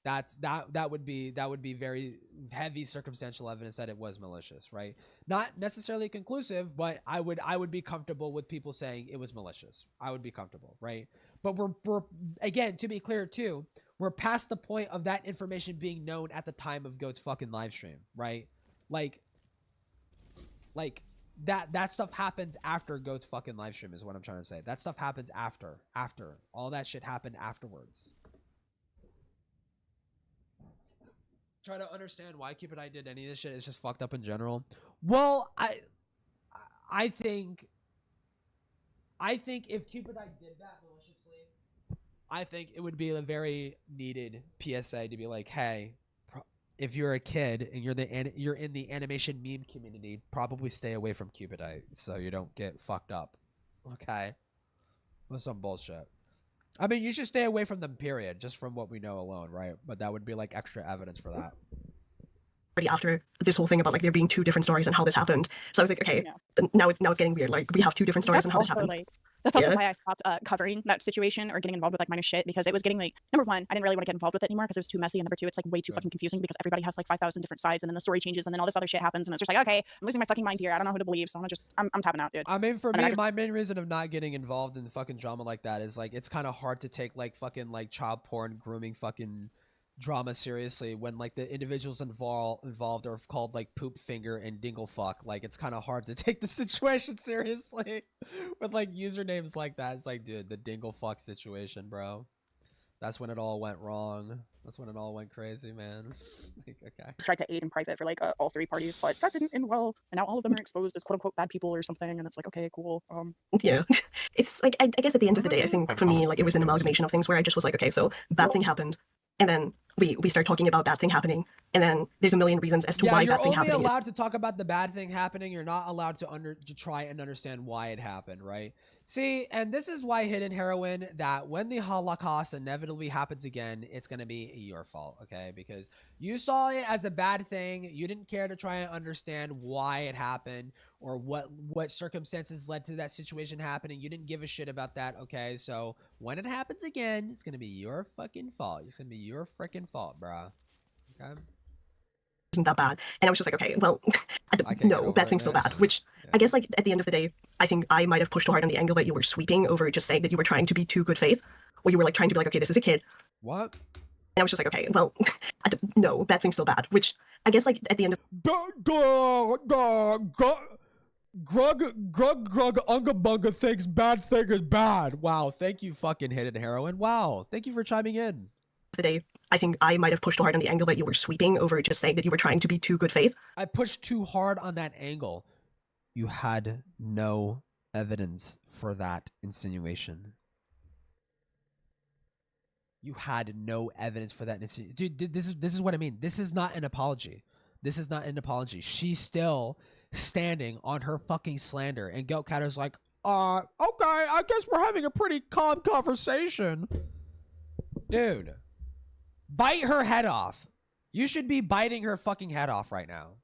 That would be very heavy circumstantial evidence that it was malicious, right? Not necessarily conclusive, but I would be comfortable with people saying it was malicious. I would be comfortable, right? But we're again, to be clear too, We're past the point of that information being known at the time of Goat's fucking live stream, right? Like that stuff happens after Goat's fucking live stream is what I'm trying to say. That stuff happens after. All that shit happened afterwards. Try to understand why Cupid I did any of this shit. It's just fucked up in general. Well, I think if Cupid I did that maliciously, I think it would be a very needed PSA to be like, hey, if you're a kid and you're in the animation meme community, probably stay away from Cupidite so you don't get fucked up. Okay, that's some bullshit. I mean, you should stay away from them, period, just from what we know alone, right? But that would be like extra evidence for that. After this whole thing about like there being two different stories and how this happened, so I was like, okay, now it's getting weird. Like we have two different stories and how this happened. Like, that's also why I stopped covering that situation or getting involved with like minor shit, because it was getting like, number one, I didn't really want to get involved with it anymore because it was too messy, and number two, it's like way too fucking confusing because everybody has like 5,000 different sides, and then the story changes, and then all this other shit happens, and it's just like, okay, I'm losing my fucking mind here. I don't know who to believe, so I'm tapping out, dude. I mean, for me, my main reason of not getting involved in fucking drama like that is like it's kind of hard to take like fucking like child porn grooming fucking drama seriously when like the individuals involved are called like poop finger and dingle fuck. Like it's kind of hard to take the situation seriously with like usernames like that. It's like, dude, the dingle fuck situation, bro, that's when it all went wrong. That's when it all went crazy, man. Like, okay, tried to aid in private for like all three parties, but that didn't end well, and now all of them are exposed as quote unquote bad people or something, and it's like, okay, cool. Yeah, it's like I guess at the end of the day, I think for me, like it was an amalgamation of things where I just was like, okay, so bad thing happened, and then we start talking about bad thing happening, and then there's a million reasons as to why bad thing happening. You're only allowed to talk about the bad thing happening. You're not allowed to try and understand why it happened, right? See, and this is why Hidden Heroine, that when the Holocaust inevitably happens again, it's going to be your fault, okay? Because you saw it as a bad thing. You didn't care to try and understand why it happened or what circumstances led to that situation happening. You didn't give a shit about that, okay? So when it happens again, it's going to be your fucking fault. It's going to be your freaking fault, bruh. Okay? Isn't that bad? And I was just like, okay, well, no, bad thing's still bad, which I guess like at the end of the day, I think I might have pushed too hard on the angle that you were sweeping over just saying that you were trying to be too good faith, or you were like trying to be like, okay, this is a kid. What? And I was just like, okay, well, no, bad thing's still bad, which I guess like at the end of Grug Unga Bunga thinks bad thing is bad. Wow, thank you, fucking Hidden Heroine. Wow, thank you for chiming in. The day, I think I might have pushed too hard on the angle that you were sweeping over just saying that you were trying to be too good faith. I pushed too hard on that angle. You had no evidence for that insinuation. You had no evidence for that insinuation. Dude, this is what I mean. This is not an apology. This is not an apology. She's still standing on her fucking slander, and Goat Catto's like, okay, I guess we're having a pretty calm conversation. Dude, bite her head off. You should be biting her fucking head off right now.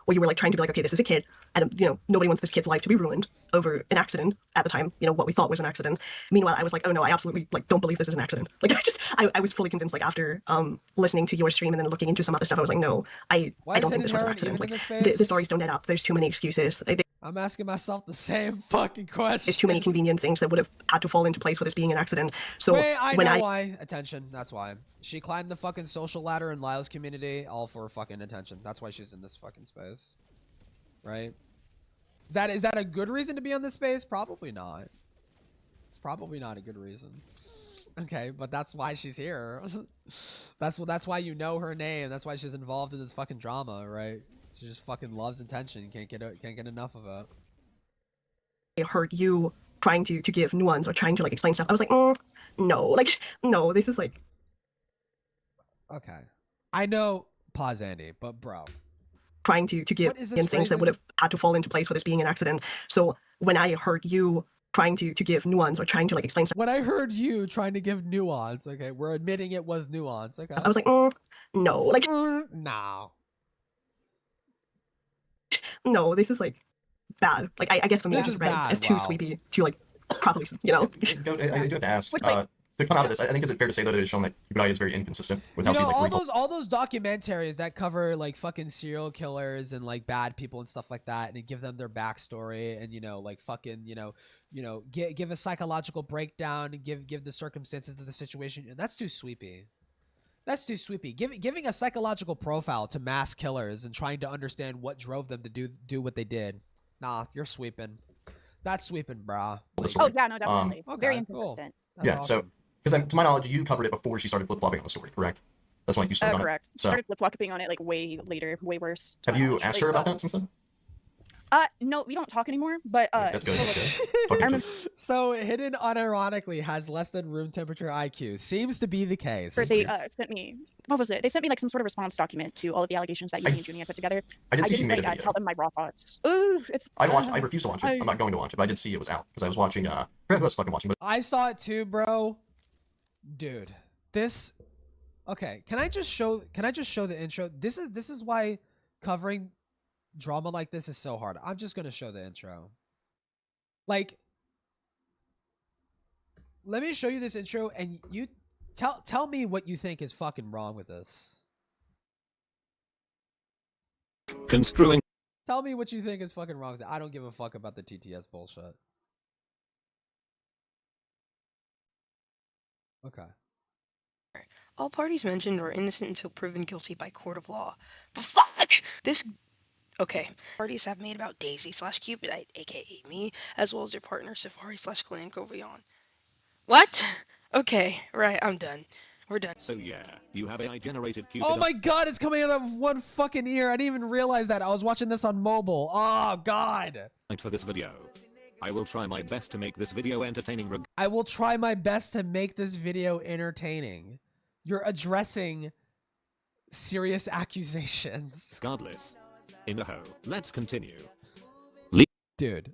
Where you were like trying to be like, okay, this is a kid, and you know, nobody wants this kid's life to be ruined over an accident at the time, you know, what we thought was an accident. Meanwhile, I was like, oh no, I absolutely like don't believe this is an accident. Like I was fully convinced, like after listening to your stream and then looking into some other stuff, I was like, no, I don't think this was an accident. Like the stories don't add up. There's too many excuses. I'm asking myself the same fucking question. There's too many convenient things that would have had to fall into place with this being an accident. So wait, I know why. Attention. That's why. She climbed the fucking social ladder in Lyle's community, all for fucking attention. That's why she's in this fucking space. Right? Is that a good reason to be on this space? Probably not. It's probably not a good reason. Okay, but that's why she's here. that's why you know her name. That's why she's involved in this fucking drama, right? She just fucking loves attention. Can't get enough of it. I heard you trying to give nuance or trying to like explain stuff. I was like, no, like no, this is like. Okay, I know. Pause, Andy, but bro. Trying to give in things that would have had to fall into place with this being an accident. So when I heard you trying to give nuance or trying to like explain stuff. When I heard you trying to give nuance, okay, we're admitting it was nuance. Okay. I was like, no, like no. No, this is like bad. Like I guess for me, it's just read as too sweepy to like properly, you know. I do have to ask. To come out of this, I think is it fair to say that it is shown that Cupid is very inconsistent with how she's like all those documentaries that cover like fucking serial killers and like bad people and stuff like that, and give them their backstory and like fucking give a psychological breakdown and give the circumstances of the situation. That's too sweepy. That's too sweepy. Giving a psychological profile to mass killers and trying to understand what drove them to do what they did. Nah, you're sweeping. That's sweeping, brah. Oh yeah, no, definitely. Okay, Very cool. inconsistent. That's yeah, awesome. so because to my knowledge, you covered it before she started flip-flopping on the story, correct? That's when you started on it. Correct. So, Started flip-flopping on it like way later, way worse. have you asked her about that since then? No, we don't talk anymore. But That's good. That's good. I remember So Hidden unironically has less than room temperature IQ. Seems to be the case. they sent me, what was it? They sent me like some sort of response document to all of the allegations that you and Junie had put together. I did see she didn't made a like, video. tell them my raw thoughts. Ooh, it's. I refuse to watch it. I'm not going to watch it, but I did see it was out because I was watching. I forgot who I was fucking watching, but I saw it too, bro. Dude, this. Okay, can I just show the intro? This is why covering drama like this is so hard. I'm just gonna show the intro. Like, let me show you this intro, and you tell me what you think is fucking wrong with this. Construing. Tell me what you think is fucking wrong with it. I don't give a fuck about the TTS bullshit. Okay. All parties mentioned are innocent until proven guilty by court of law. But fuck! This... Okay. Parties have made about Daisy/Cupid, aka me, as well as their partner Safari/Clan Covion. What? Okay, right, I'm done. We're done. So yeah, you have AI generated Cupid. Oh my god, it's coming out of one fucking ear. I didn't even realize that. I was watching this on mobile. Oh god. For this video. I will try my best to make this video entertaining. I will try my best to make this video entertaining. You're addressing serious accusations. Regardless. In a ho. Let's continue. Dude,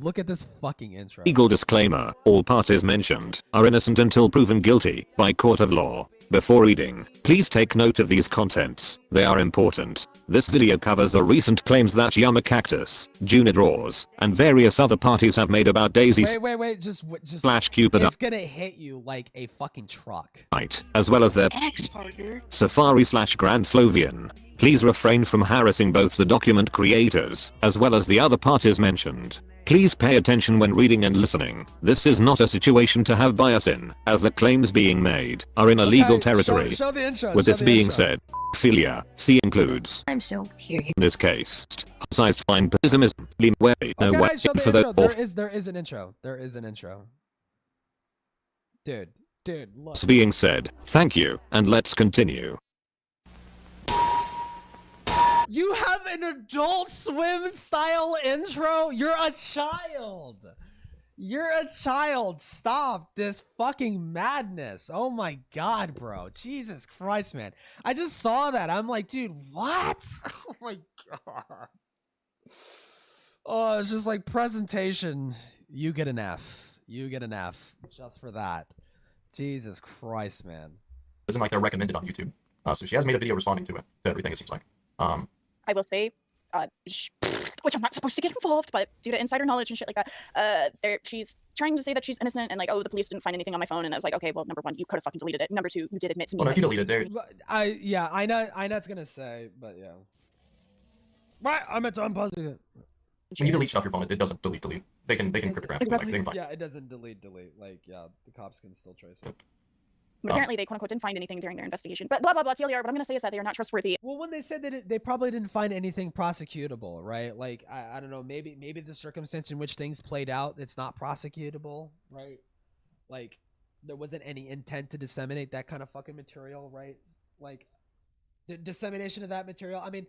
look at this fucking intro. Legal disclaimer. All parties mentioned are innocent until proven guilty by court of law. Before reading, please take note of these contents. They are important. This video covers the recent claims that Yama Cactus, Juna Draws, and various other parties have made about Daisy's Wait, just slash Cupid. It's gonna hit you like a fucking truck. Right, as well as their Ex-partner. Safari/Grand Flovian. Please refrain from harassing both the document creators, as well as the other parties mentioned. Please pay attention when reading and listening. This is not a situation to have bias in, as the claims being made are in a legal territory. Show the intro. With this being said, philia, C includes, I'm so curious. in this case, sized fine pessimism, lean way, no way Show the for the intro. There is an intro. There is an intro. Dude, look. This being said, thank you, and let's continue. You have an Adult Swim style intro? You're a child. You're a child. Stop this fucking madness. Oh my god, bro. Jesus Christ, man. I just saw that. I'm like, dude, what? Oh my god. Oh, it's just like presentation. You get an F. You get an F just for that. Jesus Christ, man. Isn't like they're recommended on YouTube. So she has made a video responding to everything, it seems like. I will say, which I'm not supposed to get involved, but due to insider knowledge and shit like that, she's trying to say that she's innocent and like, oh, the police didn't find anything on my phone, and I was like, okay, well, number one, you could have fucking deleted it. Number two, you did admit to me. Well, no, if you deleted it, I know it's gonna say, but yeah. Right, I meant to unpause it. when you delete stuff your phone, it doesn't delete. They can cryptographically, like, they can find. Yeah, it doesn't delete. Like, yeah, the cops can still trace it. But apparently, they quote unquote didn't find anything during their investigation. But blah blah blah. TLDR. What I'm gonna say is that they are not trustworthy. Well, when they said that they probably didn't find anything prosecutable, right? Like, I don't know, maybe the circumstance in which things played out, it's not prosecutable, right? Like, there wasn't any intent to disseminate that kind of fucking material, right? Like, the dissemination of that material. I mean,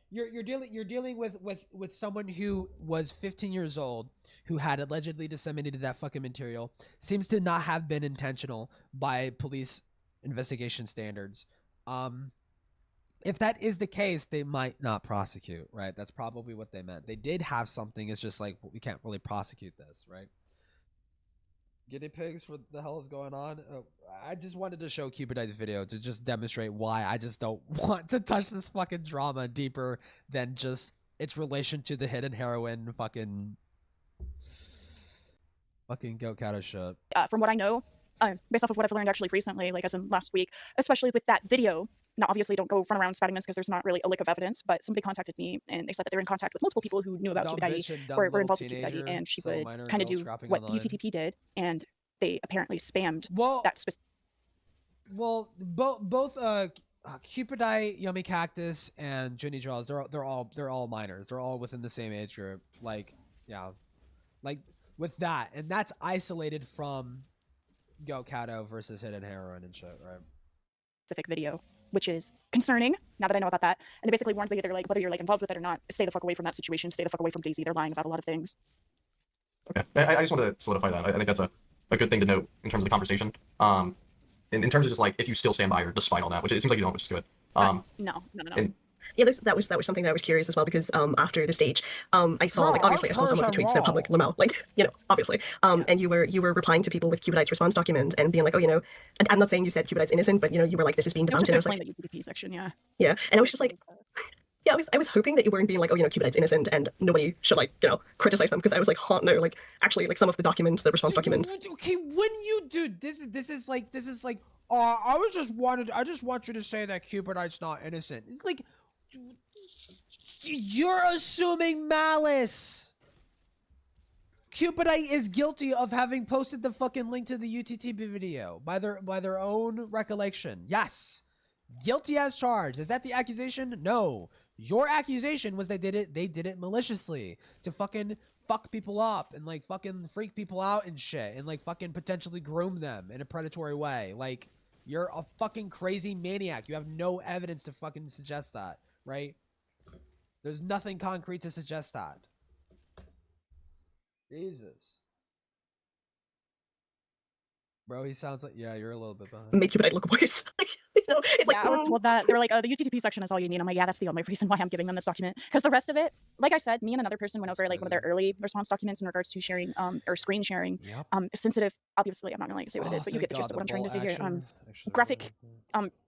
you're dealing with someone who was 15 years old, who had allegedly disseminated that fucking material, seems to not have been intentional by police investigation standards. If that is the case, they might not prosecute, right? That's probably what they meant. They did have something. It's just like, we can't really prosecute this, right? Guinea pigs, what the hell is going on? I just wanted to show Cupidite's video to just demonstrate why I just don't want to touch this fucking drama deeper than just its relation to the hidden heroine fucking Go Catto shit. From what I know, based off of what I've learned actually recently, like as in last week, especially with that video. Now, obviously, don't go run around spouting this because there's not really a lick of evidence, but somebody contacted me and they said that they were in contact with multiple people who knew about Cupidite, were involved with Cupidite, and she would kind of do what UTTP did, and they apparently spammed that specific. Well, both Cupidite, Yummy Cactus, and Ginny Jaws, they're all minors. They're all within the same age group. Like, yeah, like with that, and that's isolated from Catto versus Hidden Heroine and shit, right? Specific video, which is concerning now that I know about that. And they basically warned me, they're like, whether you're like involved with it or not, stay the fuck away from that situation. Stay the fuck away from Daisy. They're lying about a lot of things. Okay, I just wanted to solidify that. I think that's a good thing to note in terms of the conversation. In terms of just like if you still stand by her despite all that, which it seems like you don't, which is good. No. And, Yeah, that was something that I was curious as well because after the stage, I saw like obviously I saw some of the tweets that public Lamel, like obviously, and you were replying to people with Cupidite's response document and being like, oh and I'm not saying you said Cupidite's innocent, but you were like this is being debunked, and I was like, the UTP section, yeah, and I was just like. Yeah, I was hoping that you weren't being like, oh, Cupidite's innocent and nobody should like, criticize them, because I was like, no, like actually like some of the document, the response document. Okay, when you do this is like I just want you to say that Cupidite's not innocent. It's like you're assuming malice. Cupidite is guilty of having posted the fucking link to the UTTB video by their own recollection. Yes. Guilty as charged. Is that the accusation? No. Your accusation was they did it maliciously to fucking fuck people up and like fucking freak people out and shit and like fucking potentially groom them in a predatory way. Like, you're a fucking crazy maniac. You have no evidence to fucking suggest that, right? There's nothing concrete to suggest that. Jesus. Bro, he sounds like, yeah, you're a little bit behind. Make Cupidite look worse. It's like, I was told that. They were like, oh, the UTTP section is all you need. I'm like, yeah, that's the only reason why I'm giving them this document. Because the rest of it, like I said, me and another person went over like one of their early response documents in regards to sharing or screen sharing. Yep. Sensitive, obviously, I'm not gonna like say what it is, but you get the gist of what I'm trying to say here. Graphic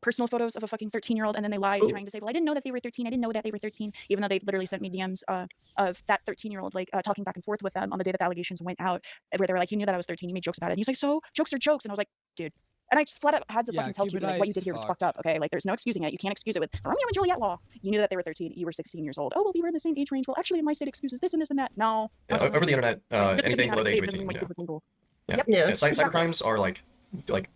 personal photos of a fucking 13-year-old, and then they lie trying to say, well, I didn't know that they were 13. I didn't know that they were 13, even though they literally sent me DMs of that 13-year-old like talking back and forth with them on the day that the allegations went out, where they were like, you knew that I was 13. You made jokes about it. And he's like, so jokes are jokes. And I was like, dude. And I just flat out had to fucking tell you, like, what you did here was fucked up, okay? Like, there's no excusing it. You can't excuse it with Romeo and Juliet law. You knew that they were 13. You were 16 years old. Oh, well, we were in the same age range. Well, actually, in my state excuses this and this and that. No. Yeah, over the internet, anything below the age of 18. Yeah. Cybercrimes are like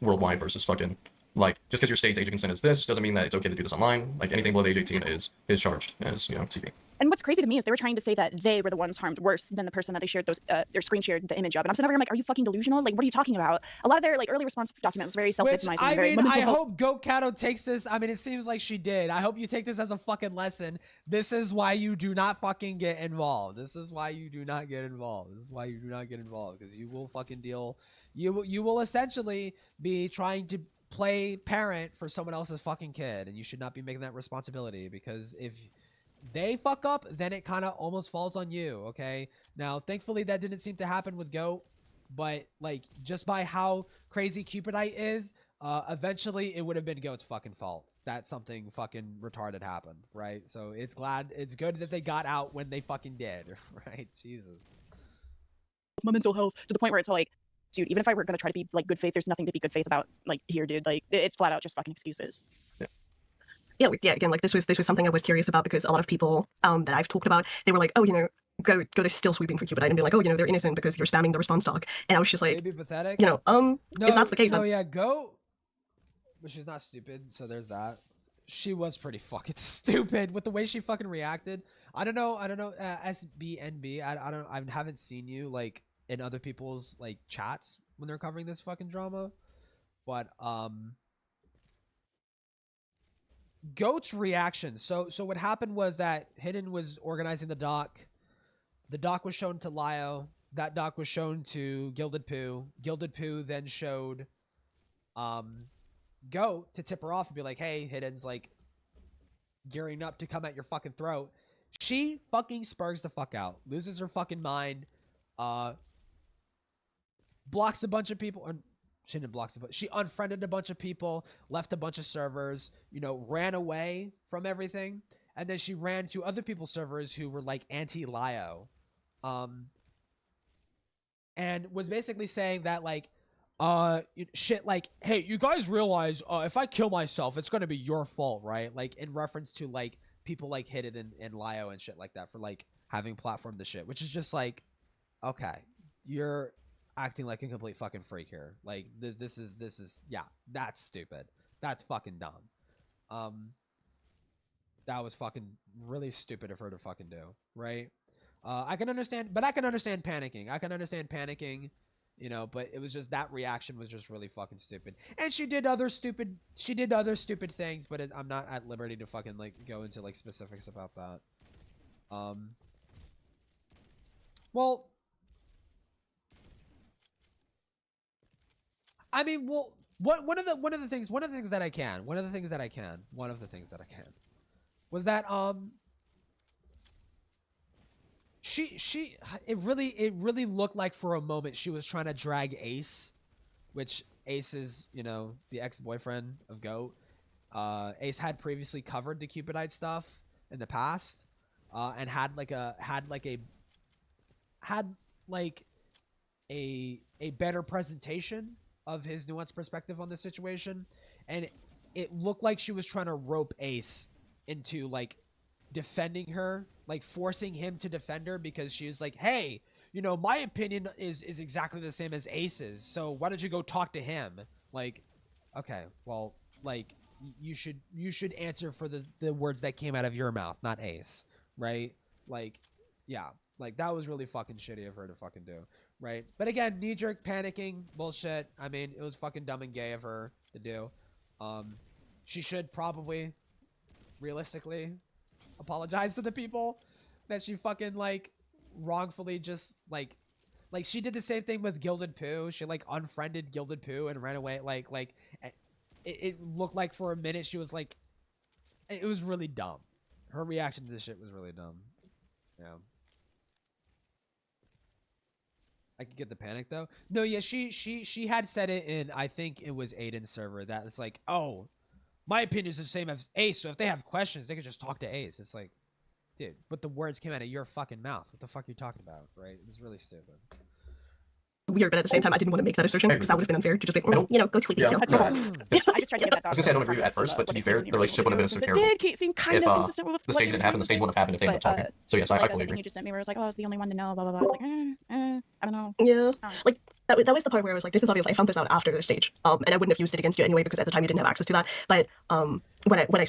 worldwide versus fucking, like, just because your state's age of consent is this doesn't mean that it's okay to do this online. Like, anything below the age of 18 is charged as, CP. And what's crazy to me is they were trying to say that they were the ones harmed worse than the person that they shared those, their screen shared the image of. And I'm sitting over here, I'm like, are you fucking delusional? Like, what are you talking about? A lot of their like early response document was very self-victimizing. I hope Catto takes this. I mean, it seems like she did. I hope you take this as a fucking lesson. This is why you do not fucking get involved. This is why you do not get involved. This is why you do not get involved, because you will fucking deal. You will essentially be trying to play parent for someone else's fucking kid, and you should not be making that responsibility, because if they fuck up, then it kind of almost falls on you, okay? Now, thankfully, that didn't seem to happen with Goat, but, like, just by how crazy Cupidite is, eventually it would have been Goat's fucking fault that something fucking retarded happened, right? So it's good that they got out when they fucking did, right? Jesus. My mental health, to the point where it's like, dude, even if I were going to try to be, like, good faith, there's nothing to be good faith about, like, here, dude. Like, it's flat out just fucking excuses. Yeah, again, like this was something I was curious about, because a lot of people that I've talked about, they were like, oh, go to still sweeping for Cupidite and be like, oh, they're innocent because you're spamming the response doc. And I was just like, maybe pathetic. No, if that's the case, yeah, go. But she's not stupid, so there's that. She was pretty fucking stupid with the way she fucking reacted. I don't know. SBNB. I haven't seen you like in other people's like chats when they're covering this fucking drama, but Goat's reaction. So what happened was that Hidden was organizing the doc. The doc was shown to Lio. That doc was shown to Gilded Poo. Gilded Poo then showed Goat to tip her off and be like, hey, Hidden's like gearing up to come at your fucking throat. She fucking spurgs the fuck out. Loses her fucking mind. Blocks a bunch of people. She didn't block, but she unfriended a bunch of people, left a bunch of servers, ran away from everything. And then she ran to other people's servers who were like anti-Lio. And was basically saying that like, shit like, hey, you guys realize if I kill myself, it's going to be your fault, right? Like in reference to like people like Hidden and Lio and shit like that for like having platformed the shit, which is just like, okay, acting like a complete fucking freak here. Like this is yeah, that's stupid. That's fucking dumb. That was fucking really stupid of her to fucking do, right? I can understand, but I can understand panicking. You know, but it was just that reaction was just really fucking stupid. And she did other stupid things, but I'm not at liberty to fucking like go into like specifics about that. Well, I mean, well, one of the things that I can was that it really looked like for a moment she was trying to drag Ace, which Ace is, you know, the ex-boyfriend of Goat. Ace had previously covered the Cupidite stuff in the past, and had a better presentation of his nuanced perspective on the situation, and it looked like she was trying to rope Ace into like defending her, like forcing him to defend her, because she was like, hey, you know, my opinion is exactly the same as Ace's, so why don't you go talk to him? Like, okay, well, like you should answer for the words that came out of your mouth, not Ace, right? Like, yeah, like that was really fucking shitty of her to fucking do, right? But again, knee-jerk panicking bullshit. I mean, it was fucking dumb and gay of her to do. She should probably realistically apologize to the people that she fucking like wrongfully just like she did the same thing with Gilded Poo. She like unfriended Gilded Poo and ran away. Like it looked like for a minute she was like, it was really dumb. Her reaction to this shit was really dumb. Yeah. I could get the panic though. No, yeah, she had said it in, I think it was Aiden's server, that it's like, oh, my opinion is the same as Ace, so if they have questions, they could just talk to Ace. It's like, dude, but the words came out of your fucking mouth. What the fuck are you talking about, right? It was really stupid. Weird, but at the same time, I didn't want to make that assertion because that would have been unfair to just be like, you know, go tweet these. Yeah. I just tried to get that. I was gonna say I don't agree at first, but to be fair, the relationship wouldn't have been so terrible. It did seem kind of consistent with the stage didn't happen. The stage wouldn't have happened if they were talking. So yes, I fully agree. You just sent me where it was like, oh, I was the only one to know, blah blah blah. It's like, I don't know. Yeah, like that was the part where I was like, this is obvious. I found this out after the stage, and I wouldn't have used it against you anyway because at the time you didn't have access to that. But when I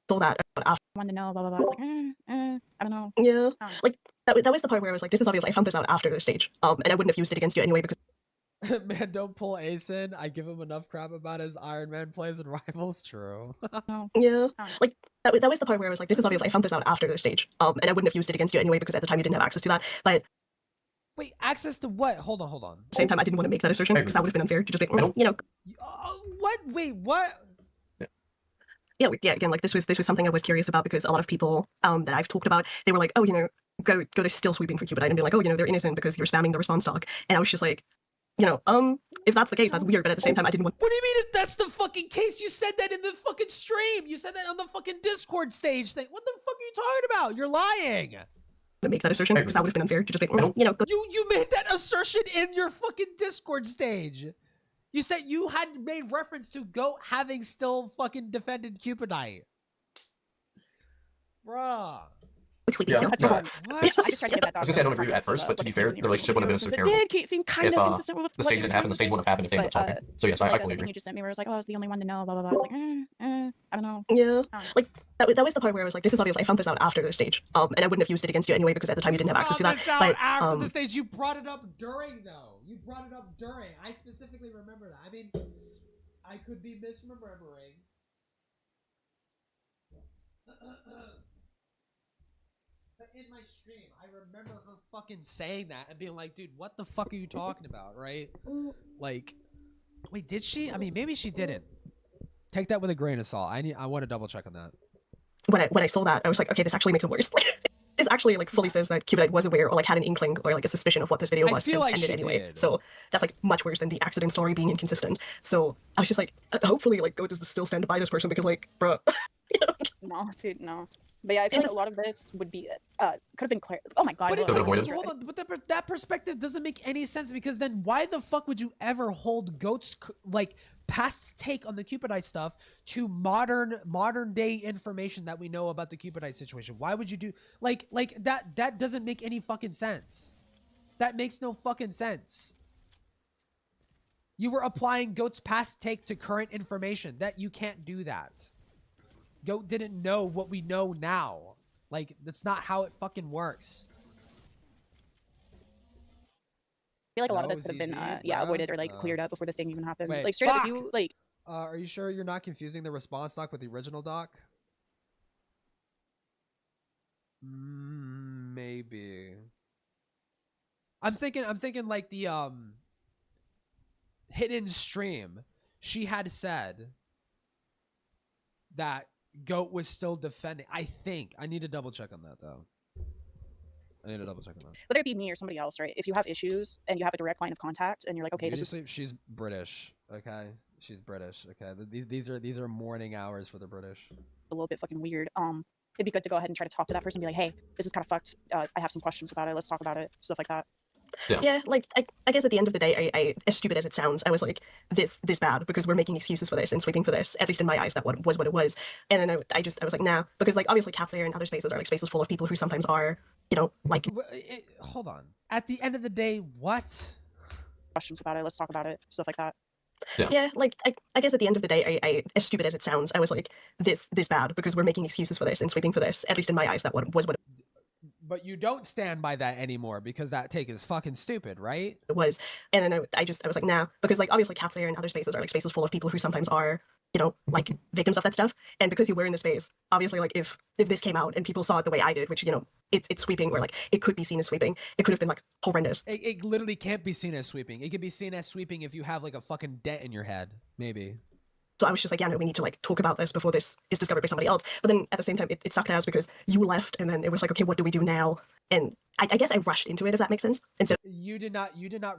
saw that after, one to know, blah blah blah. It's like, I don't know. Yeah, like that was the part where I was like, this is obvious. I found this out after the stage, and I wouldn't have used it against you anyway because. Man, don't pull Ace in. I give him enough crap about his Iron Man plays and Rivals. True. Yeah, like that was the part where I was like, this is obvious. I found this out after the stage, and I wouldn't have used it against you anyway because at the time you didn't have access to that. But wait, access to what? Hold on. At the same time, I didn't want to make that assertion because that would have been unfair to just be, you know. What? Wait, what? Yeah, again, like this was something I was curious about because a lot of people that I've talked about, they were like, oh, you know, go to still sweeping for Cupidite and be like, oh, you know, they're innocent because you're spamming the response doc. And I was just like, you know, if that's the case, that's weird, but at the same time, I didn't want. What do you mean if that's the fucking case? You said that in the fucking stream. You said that on the fucking Discord stage thing. What the fuck are you talking about? You're lying. To make that assertion because that would have been unfair to just be, you know. You made that assertion in your fucking Discord stage. You said you had made reference to Goat having still fucking defended Cupidite. Bruh. Yeah, I just tried to get that. I was gonna say I don't agree at first, but to be fair, the relationship wouldn't have been so terrible. It did seem kind of consistent with the stage didn't happen. The stage wouldn't have happened if they were talking. So yes, I fully agree. You just sent me where it was like, oh, I was the only one to know, blah blah blah. It's like, I don't know. Yeah, like that was the part where I was like, this is obvious. I found this out after the stage, and I wouldn't have used it against you anyway because at the time you didn't have access to that. But after the stage, you brought it up during though. You brought it up during. I specifically remember that. I mean, I could be misremembering. But in my stream, I remember her fucking saying that and being like, dude, what the fuck are you talking about, right? Like, wait, did she? I mean, maybe she didn't. Take that with a grain of salt. I want to double check on that. When I saw that, I was like, okay, this actually makes it worse. This actually like fully says that Cupidite was aware or like had an inkling or like a suspicion of what this video was and like sent it anyway. So that's like much worse than the accident story being inconsistent. So I was just like, hopefully like Go does still stand by this person because like, bro. You know? No, dude, no. But yeah, I feel like a lot of this would be could have been clear. Oh my god. But hold on, but that perspective doesn't make any sense because then why the fuck would you ever hold Goat's like past take on the Cupidite stuff to modern day information that we know about the Cupidite situation? Why would you do like that? That doesn't make any fucking sense. That makes no fucking sense. You were applying Goat's past take to current information. That you can't do that. Goat didn't know what we know now. Like, that's not how it fucking works. I feel like a lot of this could have been avoided or like cleared up before the thing even happened. Wait, like straight up, if you like. Are you sure you're not confusing the response doc with the original doc? Maybe. I'm thinking like the hidden stream. She had said that Goat was still defending. I think I need to double check on that though. Whether it be me or somebody else, right? If you have issues and you have a direct line of contact and you're like, okay, she's British, okay? She's British, okay? These are morning hours for the British. A little bit fucking weird. It'd be good to go ahead and try to talk to that person and be like, hey, this is kind of fucked. I have some questions about it. Let's talk about it. Stuff like that. Yeah, like I guess at the end of the day, I as stupid as it sounds, I was like, this bad because we're making excuses for this and sweeping for this. At least in my eyes, that was what it was. And then I was like, nah, because like obviously Cat's Lair and other spaces are like spaces full of people who sometimes are, you know, like. Hold on. At the end of the day, what? Questions about it. Let's talk about it. Stuff like that. Yeah, like I guess at the end of the day, I as stupid as it sounds, I was like, this bad because we're making excuses for this and sweeping for this. At least in my eyes, that was what. But you don't stand by that anymore because that take is fucking stupid, right? It was. And then I was like, nah, because like obviously Cat's Lair and other spaces are like spaces full of people who sometimes are, you know, like victims of that stuff. And because you were in the space, obviously like if this came out and people saw it the way I did, which, you know, it's sweeping or like it could be seen as sweeping, it could have been like horrendous. It literally can't be seen as sweeping. It could be seen as sweeping if you have like a fucking dent in your head, maybe. So I was just like, yeah, no, we need to like talk about this before this is discovered by somebody else. But then at the same time, it sucked ass because you left, and then it was like, okay, what do we do now? And I guess I rushed into it, if that makes sense. And so you did not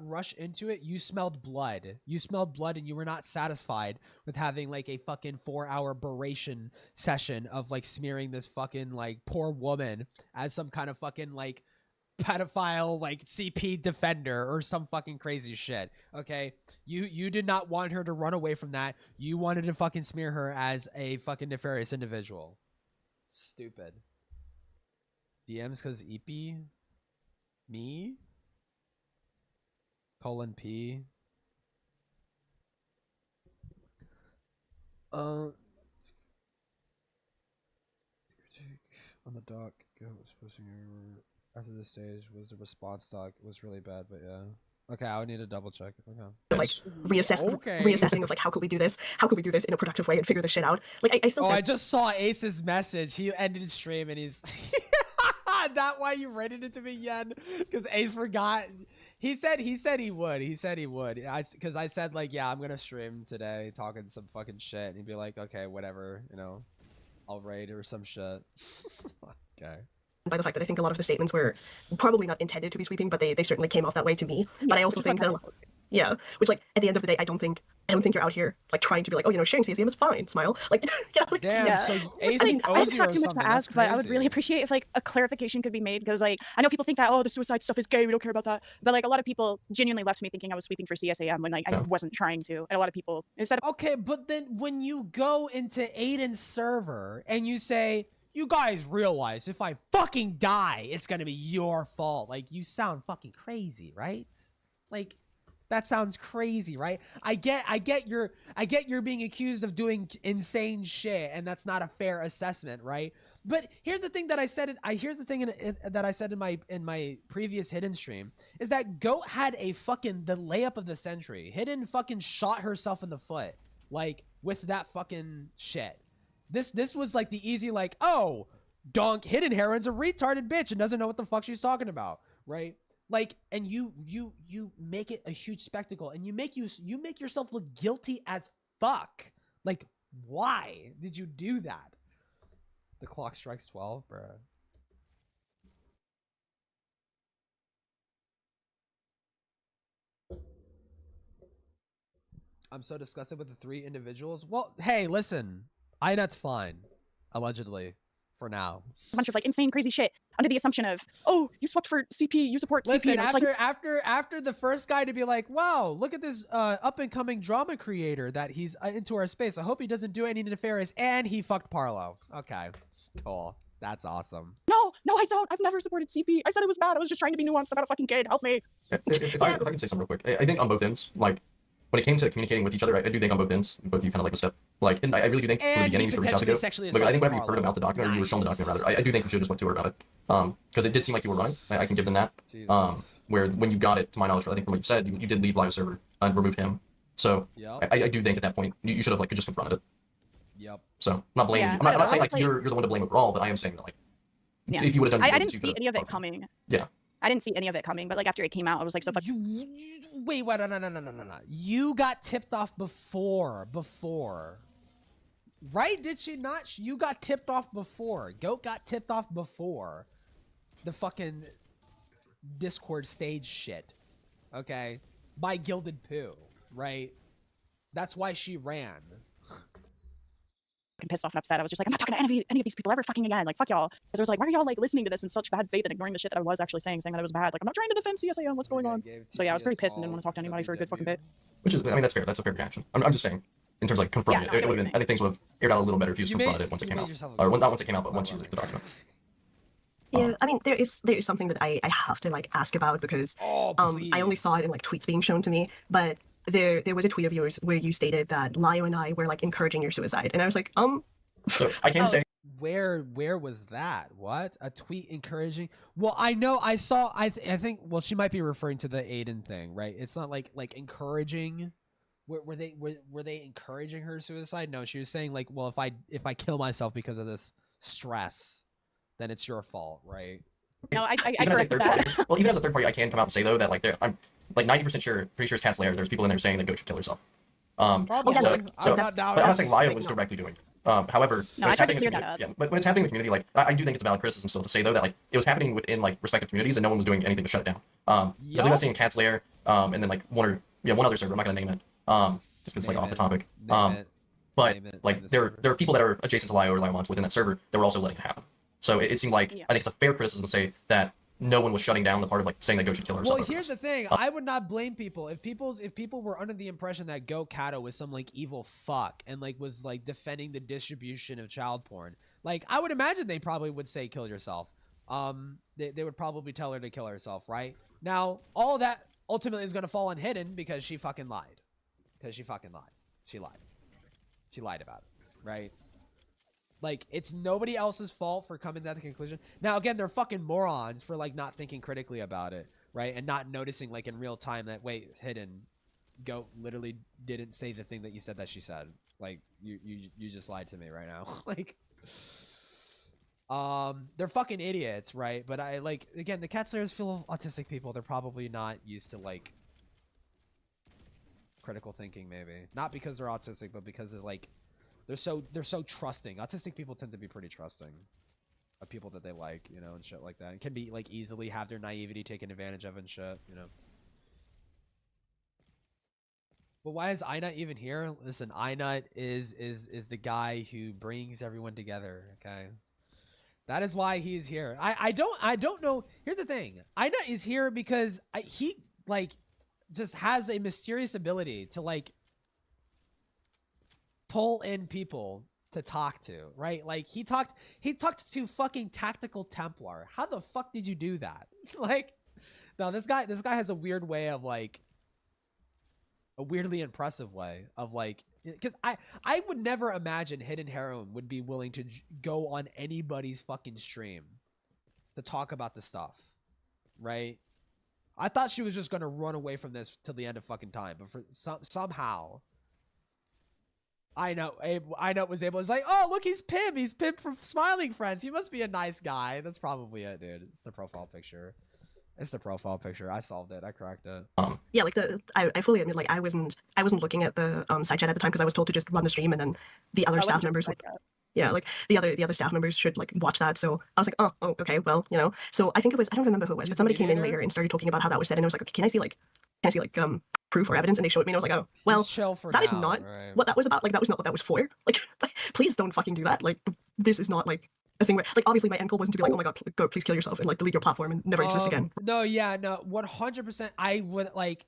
rush into it. You smelled blood. You smelled blood, and you were not satisfied with having like a fucking 4-hour beration session of like smearing this fucking like poor woman as some kind of fucking like pedophile like CP defender or some fucking crazy shit. Okay, you did not want her to run away from that. You wanted to fucking smear her as a fucking nefarious individual. Stupid. DMs cause EP me :P on the doc. Go was posting after this stage was the response doc. It was really bad, but yeah. Okay, I would need to double check. Okay. Like reassessing of like how could we do this? How could we do this in a productive way and figure this shit out? Like I still. I just saw Ace's message. He ended stream and he's. That why you rated it to me, Yen? Because Ace forgot. He said he would. Because I said like, yeah, I'm gonna stream today, talking some fucking shit, and he'd be like, okay, whatever, you know, I'll raid or some shit. Okay. By the fact that I think a lot of the statements were probably not intended to be sweeping, but they certainly came off that way to me. Yeah, but I also think that, yeah, which like at the end of the day, I don't think you're out here like trying to be like, oh, you know, sharing CSM is fine, smile, like, yeah, like, damn. Yeah. So Ace I mean, I owes don't you have or too much something. to ask, but I would really crazy. appreciate if like a clarification could be made because like I know people think that the suicide stuff is gay, we don't care about that, but like a lot of people genuinely left me thinking I was sweeping for CSAM when like I wasn't trying to, and a lot of people instead of Okay, but then when you go into Aiden's server and you say, you guys realize if I fucking die, it's gonna be your fault. Like, you sound fucking crazy, right? Like, that sounds crazy, right? I get you're being accused of doing insane shit, and that's not a fair assessment, right? But here's the thing that I said. That I said in my previous Hidden stream is that Goat had a fucking the layup of the century. Hidden fucking shot herself in the foot, like with that fucking shit. This was like the easy like, oh, Donk Hidden Heron's a retarded bitch and doesn't know what the fuck she's talking about, right? Like, and you make it a huge spectacle, and you make yourself look guilty as fuck. Like, why did you do that? The clock strikes 12, bruh. I'm so disgusted with the 3 individuals. Well, hey, listen. INET's fine. Allegedly. for now. A bunch of like insane, crazy shit under the assumption of, oh, you swapped for CP, you support CP. Listen, And after the first guy to be like, wow, look at this up and coming drama creator that he's into our space. I hope he doesn't do any nefarious, and he fucked Parlo. Okay, cool. That's awesome. No, I don't. I've never supported CP. I said it was bad. I was just trying to be nuanced about a fucking kid. Help me. If I can say something real quick, I think on both ends, like, when it came to communicating with each other, I do think on both ends, both of you kind of like a step. Like, and I really do think from the beginning you should reach out to go. Like, I think whenever you heard about the document, or you were shown the document rather, I do think you should have just went to her about it. Because it did seem like you were running. I can give them that. Where when you got it, to my knowledge, I think from what you said, you did leave live server and remove him. So I do think at that point you should have like just confronted it. Yep. So I'm not blaming you. I'm not saying like you're the one to blame overall, but I am saying that like if you would have done, I didn't see any of it coming. Yeah. I didn't see any of it coming, but like after it came out, I was like, so fuck. Wait, no. You got tipped off before. Right? Did she not? You got tipped off before. Goat got tipped off before the fucking Discord stage shit. Okay? By Gilded Poo, right? That's why she ran. Pissed off and upset. I was just like, I'm not talking to any of these people ever fucking again. Like, fuck y'all. Because I was like, why are y'all like listening to this in such bad faith and ignoring the shit that I was actually saying that it was bad? Like, I'm not trying to defend CSAM. What's going on? So yeah, I was pretty pissed and didn't want to talk to anybody for a good fucking bit. Which is, I mean, that's fair. That's a fair reaction. I'm just saying, in terms of like confronting it, it would have been. I think things would have aired out a little better if you just confronted it once it came out, or not once it came out, but once you leaked the document. Yeah, I mean, there is something that I have to like ask about because I only saw it in like tweets being shown to me, but there was a tweet of yours where you stated that Lio and I were like encouraging your suicide, and I was like, So I can say where was that? What? A tweet encouraging? Well, I know I saw. I think. Well, she might be referring to the Aiden thing, right? It's not like encouraging. Were they encouraging her suicide? No, she was saying like, well, if I kill myself because of this stress, then it's your fault, right? No, I even as a corrected third that. party, well, even as a third party, I can come out and say though that like I'm like 90% sure, pretty sure it's Cat's Lair. There's people in there saying that Goat should kill herself. Probably. But I'm not saying Lio was no. directly doing it. However, No, when I it's tried to happening in clear the that community, but when it's happening in the community, like I do think it's a valid criticism still to say though that like it was happening within like respective communities and no one was doing anything to shut it down. So I think that's seeing Cat's Lair, and then like one other server. I'm not gonna name it, just 'cause it's like off the topic. But like there are people that are adjacent to Lio or Liomont within that server that were also letting it happen. So it seemed like I think it's a fair criticism to say that no one was shutting down the part of like saying that Goat should kill herself. Well, here's the thing. I would not blame people if people were under the impression that Goat Catto was some like evil fuck and like was like defending the distribution of child porn. Like I would imagine they probably would say kill yourself. They would probably tell her to kill herself, right? Now, all that ultimately is going to fall on Hidden because she fucking lied. She lied about it, right? Like, it's nobody else's fault for coming to that conclusion. Now, again, they're fucking morons for, like, not thinking critically about it, right? And not noticing, like, in real time that, wait, Hidden, Goat literally didn't say the thing that you said that she said. Like, you just lied to me right now. Like, they're fucking idiots, right? But I, like, again, the Cat Slayers full of autistic people. They're probably not used to, like, critical thinking, maybe. Not because they're autistic, but because they're, like, they're so trusting. Autistic people tend to be pretty trusting of people that they like, you know, and shit like that. And can be like easily have their naivety taken advantage of and shit, you know. But why is Einut even here? Listen, Einut is the guy who brings everyone together, okay? That is why he is here. I don't know. Here's the thing. Einut is here because he like just has a mysterious ability to like pull in people to talk to, right? Like he talked to fucking Tactical Templar. How the fuck did you do that? Like, no, this guy has a weird way of like a weirdly impressive way of like, because I would never imagine Hidden Heroine would be willing to go on anybody's fucking stream to talk about the stuff, right? I thought she was just gonna run away from this till the end of fucking time, but for somehow I know was able. It's like, oh look, he's Pim. He's Pim from Smiling Friends. He must be a nice guy. That's probably it, dude. It's the profile picture. I solved it. I cracked it. Yeah, like I fully admit, like I wasn't looking at the side chat at the time because I was told to just run the stream and then the other staff members would. Yeah, like the other staff members should like watch that. So I was like, oh, okay, well, you know. So I think it was, I don't remember who it was, but somebody came in later and started talking about how that was said, and I was like, okay, can I see proof or evidence? And they showed it me, and I was like, oh, well, that is not what that was about. Like that was not what that was for. Like, please don't fucking do that. Like, this is not like a thing where, like, obviously my end goal wasn't to be like, oh my god, go, please kill yourself and like delete your platform and never exist again. No, yeah, no, 100%. I would like.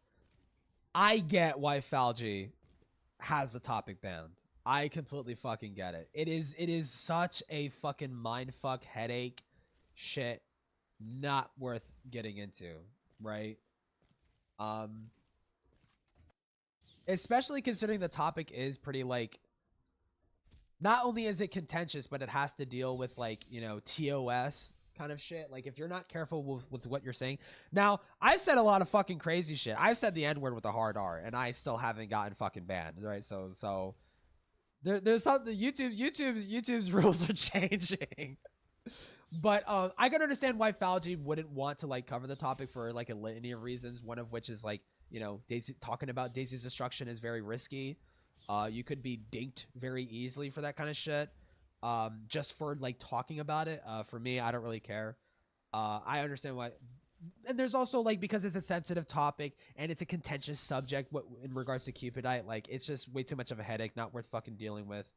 I get why Falgi has the topic banned. I completely fucking get it. It is such a fucking mindfuck headache shit, not worth getting into, right? Especially considering the topic is pretty like, not only is it contentious, but it has to deal with like, you know, TOS kind of shit. Like if you're not careful with what you're saying. Now, I've said a lot of fucking crazy shit. I've said the N-word with a hard R and I still haven't gotten fucking banned, right? So there's something, YouTube's rules are changing. But I can understand why Falgi wouldn't want to like cover the topic for like a litany of reasons. One of which is like, you know, talking about Daisy's destruction is very risky. You could be dinked very easily for that kind of shit. Just for like talking about it. For me, I don't really care. I understand why. And there's also like, because it's a sensitive topic and it's a contentious subject in regards to Cupidite, like it's just way too much of a headache, not worth fucking dealing with.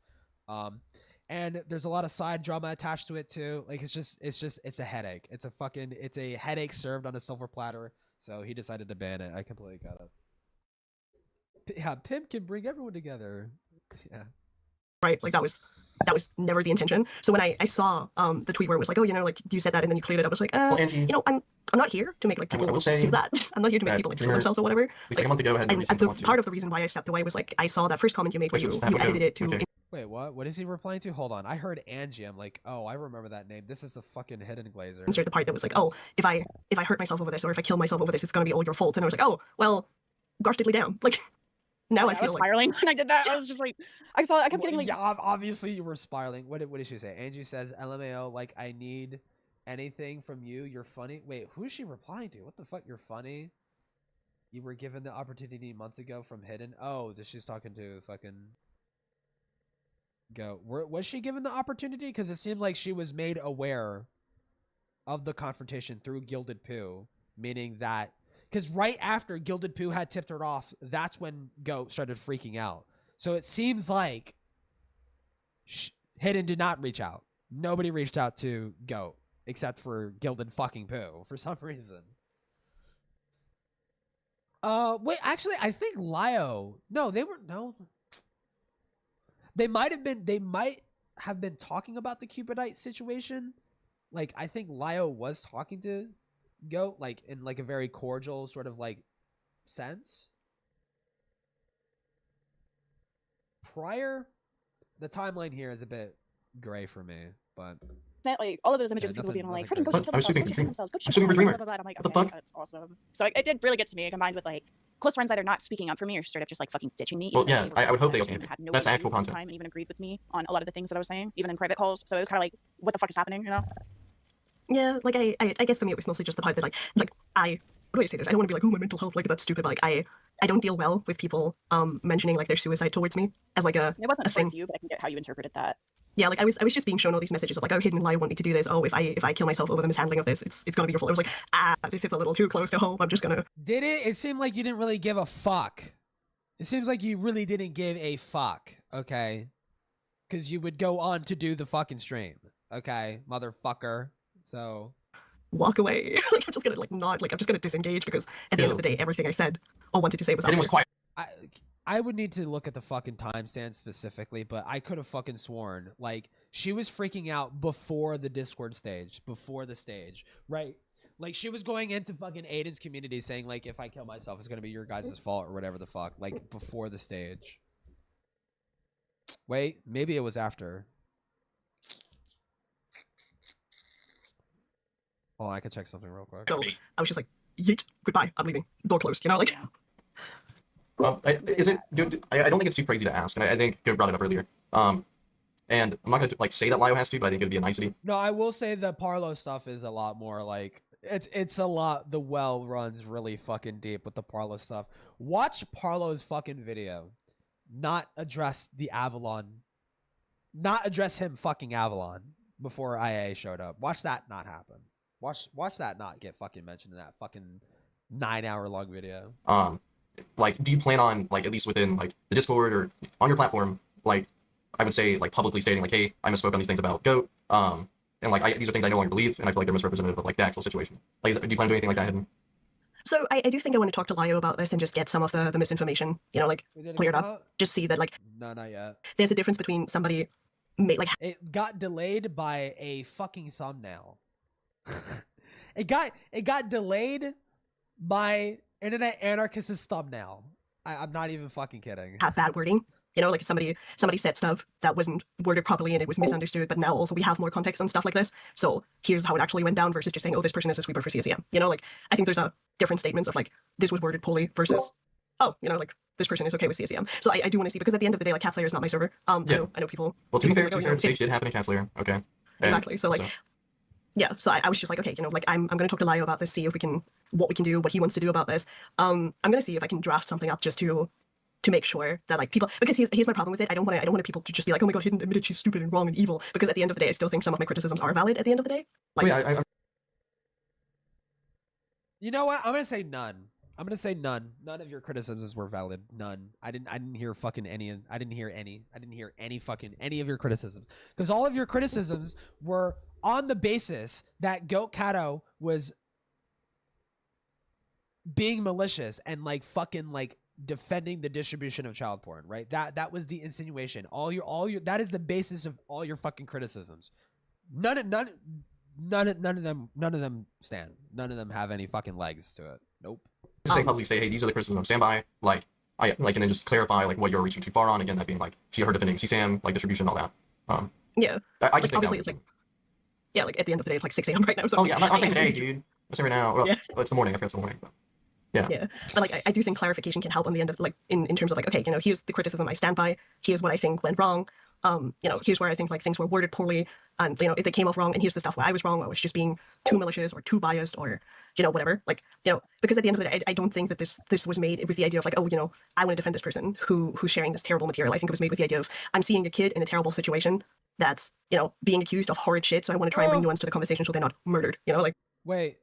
And there's a lot of side drama attached to it too. Like it's a headache. It's a headache served on a silver platter. So he decided to ban it. I completely got it. Yeah, Pimp can bring everyone together. Yeah. Right, like that was never the intention. So when I saw the tweet where it was like, oh, you know, like you said that and then you cleared it up, I was like, well, Angie, you know, I'm not here to make like people do that. I'm not here to make people like kill themselves or whatever. Like, a month ago, and part of the reason why I stepped away was like I saw that first comment you made where you edited it to. Okay. Wait, what? What is he replying to? Hold on, I heard Angie. I'm like, oh, I remember that name. This is a fucking hidden glazer. Insert the part that was like, oh, if I hurt myself over this or if I kill myself over this, it's gonna be all your fault. And I was like, oh, well, gosh diddly damn. Like now I feel was spiraling when I did that. I was just like, I kept getting like. Yeah, obviously you were spiraling. What did she say? Angie says, LMAO, like I need anything from you. You're funny. Wait, who is she replying to? What the fuck? You're funny. You were given the opportunity months ago from Hidden. Oh, she's talking to fucking. Go. Was she given the opportunity? Because it seemed like she was made aware of the confrontation through Gilded Poo, meaning that because right after Gilded Poo had tipped her off, that's when Goat started freaking out. So it seems like Hidden did not reach out. Nobody reached out to Goat except for Gilded fucking Poo for some reason. Wait, actually, I think Lio. No, They might have been talking about the Cupidite situation. Like, I think Lio was talking to Goat, like, in, like, a very cordial sort of, like, sense. Prior, the timeline here is a bit gray for me, but... Like, all of those images of people being like, freaking go kill themselves, go shooting for Dreamer. I'm like, okay, that's awesome. So it did really get to me, combined with, like, close friends either not speaking up for me or straight up just, like, fucking ditching me. Well, yeah, I would hope they okay. That's actual content. Time and even agreed with me on a lot of the things that I was saying, even in private calls. So it was kind of like, what the fuck is happening, you know? Yeah, like, I guess for me it was mostly just the part that, like, what do I say this? I don't want to be like, oh, my mental health, like, that's stupid, but, like, I don't deal well with people mentioning, like, their suicide towards me as, like, it wasn't a thing. towards you, but I can get how you interpreted that. Yeah, like I was just being shown all these messages of like, oh, Hidden Lie want me to do this. Oh, if I kill myself over the mishandling of this, it's gonna be your fault. I was like, this hits a little too close to home. I'm just gonna. Did it? It seemed like you didn't really give a fuck. It seems like you really didn't give a fuck. Okay, because you would go on to do the fucking stream. Okay, motherfucker. So walk away. Like I'm just gonna like nod. Like I'm just gonna disengage because at the end of the day, everything I said or wanted to say was. Hidden was quiet. I would need to look at the fucking timestamp specifically, but I could have fucking sworn, like, she was freaking out before the Discord stage, before the stage, right? Like, she was going into fucking Aiden's community saying, like, if I kill myself, it's gonna be your guys' fault or whatever the fuck, like, before the stage. Wait, maybe it was after. Oh, I could check something real quick. So I was just like, yeet, goodbye, I'm leaving. Door closed, you know, like. Is it? I don't think it's too crazy to ask, and I think you brought it up earlier. And I'm not gonna like say that Lio has to, but I think it'd be a nicety. No, I will say the Parlo stuff is a lot more like it's a lot. The well runs really fucking deep with the Parlo stuff. Watch Parlo's fucking video, not address the Avalon, not address him fucking Avalon before IA showed up. Watch that not happen. Watch that not get fucking mentioned in that fucking 9-hour long video. Like, do you plan on, like, at least within, like, the Discord or on your platform, like, I would say, like, publicly stating, like, hey, I misspoke on these things about Goat, and like these are things I no longer believe, and I feel like they're misrepresentative of like the actual situation. Like, do you plan to do anything like that, Hidden? So I do think I want to talk to Lio about this and just get some of the misinformation, you know, like cleared up. Just see that like no, not yet. There's a difference between somebody it got delayed by a fucking thumbnail. it got delayed by Internet Anarchist's thumbnail. I'm not even fucking kidding. Have bad wording. You know, like somebody said stuff that wasn't worded properly and it was misunderstood, but now also we have more context on stuff like this. So here's how it actually went down versus just saying, oh, this person is a sweeper for CSEM. You know, like I think there's a different statements of like, this was worded poorly versus, oh, you know, like this person is okay with CSEM. So I do want to see, because at the end of the day, like Catslayer is not my server. Yeah. I know people. Well, to be fair, the stage did happen in Catslayer. Okay. Exactly. So like, yeah. So I was just like, okay, you know, like I'm going to talk to Lio about this, see if we can, what we can do, what he wants to do about this. I'm going to see if I can draft something up just to make sure that like people, because here's my problem with it. I don't want people to just be like, oh my god, Hidden admitted she's stupid and wrong and evil. Because at the end of the day, I still think some of my criticisms are valid at the end of the day. Like, wait, you know what? I'm gonna say none. I'm gonna say none. None of your criticisms were valid. None. I didn't hear fucking any. I didn't hear any fucking any of your criticisms, because all of your criticisms were on the basis that Goat Catto was being malicious and like fucking like defending the distribution of child porn, right? That was the insinuation. All your that is the basis of all your fucking criticisms. None of them stand. None of them have any fucking legs to it. Nope. Just publicly say, hey, these are the criticisms I'm stand by. Like and then just clarify like what you're reaching too far on. Again, that being like her defending CSAM, like distribution, all that. Yeah. I just obviously it's like, yeah, like at the end of the day, it's like 6 a.m. right now. So oh yeah, I'm not saying today, dude. I'm saying right now. Well, yeah. It's the morning. I forget it's the morning. But yeah. But like I do think clarification can help on the end of like in terms of like, okay, you know, here's the criticism I stand by. Here's what I think went wrong. You know, here's where I think like things were worded poorly, and you know, if they came off wrong, and here's the stuff where I was wrong. I was just being too malicious or too biased or you know whatever. Like you know, because at the end of the day, I don't think that this was made with the idea of like, oh, you know, I want to defend this person who's sharing this terrible material. I think it was made with the idea of I'm seeing a kid in a terrible situation that's you know being accused of horrid shit. So I want to try and bring nuance to the conversation so they're not murdered. You know, like wait,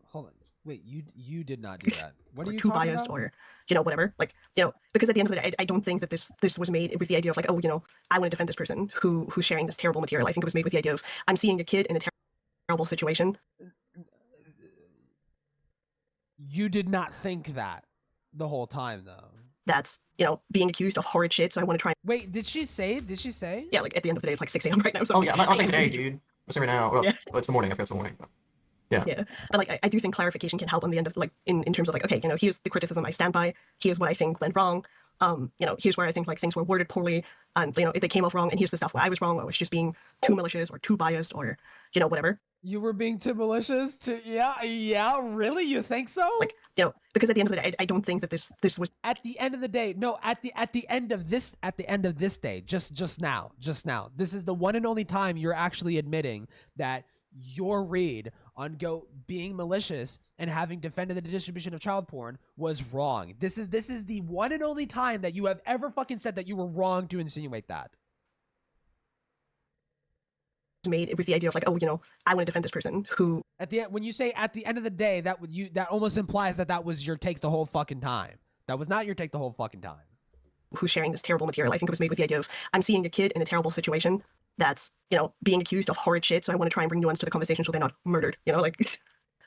hold on. Wait, you did not do that. What are you too talking biased about? or you know whatever. Like you know because at the end of the day, I don't think that this was made with the idea of like, oh, you know, I want to defend this person who's sharing this terrible material. I think it was made with the idea of I'm seeing a kid in a terrible situation. You did not think that the whole time though. That's you know being accused of horrid shit. So I want to try. Wait, did she say? Yeah, like at the end of the day, it's like 6 a.m. right now. So oh yeah, I'm not saying today, dude. I'm saying right now. Well, yeah. It's the morning. I forget it's the morning. But yeah. But like I do think clarification can help on the end of like in terms of like, okay, you know, here's the criticism I stand by. Here's what I think went wrong. You know, here's where I think like things were worded poorly, and you know, if they came off wrong, and here's the stuff where I was wrong. I was just being too malicious or too biased or you know whatever. You were being too malicious to yeah, really? You think so? Like, you know, because at the end of the day, I don't think that this was at the end of the day. No, at the end of this day, just now. This is the one and only time you're actually admitting that your read on Goat being malicious and having defended the distribution of child porn was wrong. This is the one and only time that you have ever fucking said that you were wrong to insinuate that. Made with the idea of like, oh, you know, I want to defend this person who at the end, when you say at the end of the day, that almost implies that was your take the whole fucking time. That was not your take the whole fucking time. Who's sharing this terrible material. I think it was made with the idea of I'm seeing a kid in a terrible situation that's you know being accused of horrid shit. So I want to try and bring nuance to the conversation so they're not murdered. You know, like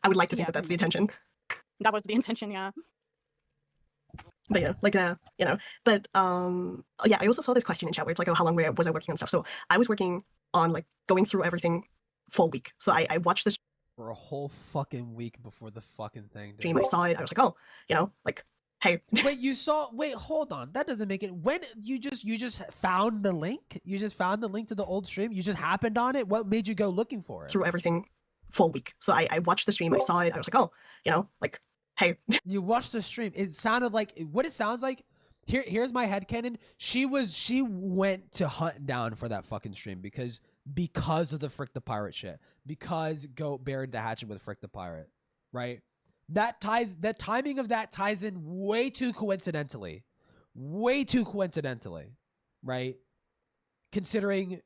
I would like to think that that's the intention. That was the intention, yeah. But yeah, like you know, but yeah, I also saw this question in chat where it's like, oh, how long was I working on stuff? So I was working on like going through everything full week. So I watched this for a whole fucking week before the fucking thing. Stream. I saw it. I was like, oh, you know, like, hey. Wait, hold on. That doesn't make it. When you just found the link? You just found the link to the old stream? You just happened on it? What made you go looking for it? Through everything full week. So I watched the stream. I saw it. I was like, oh, you know, like, hey. You watched the stream. It sounded like what it sounds like. Here's my headcanon. She went to hunt down for that fucking stream because of the Frick the Pirate shit. Because Goat buried the hatchet with Frick the Pirate, right? That timing of that ties in way too coincidentally, right? Considering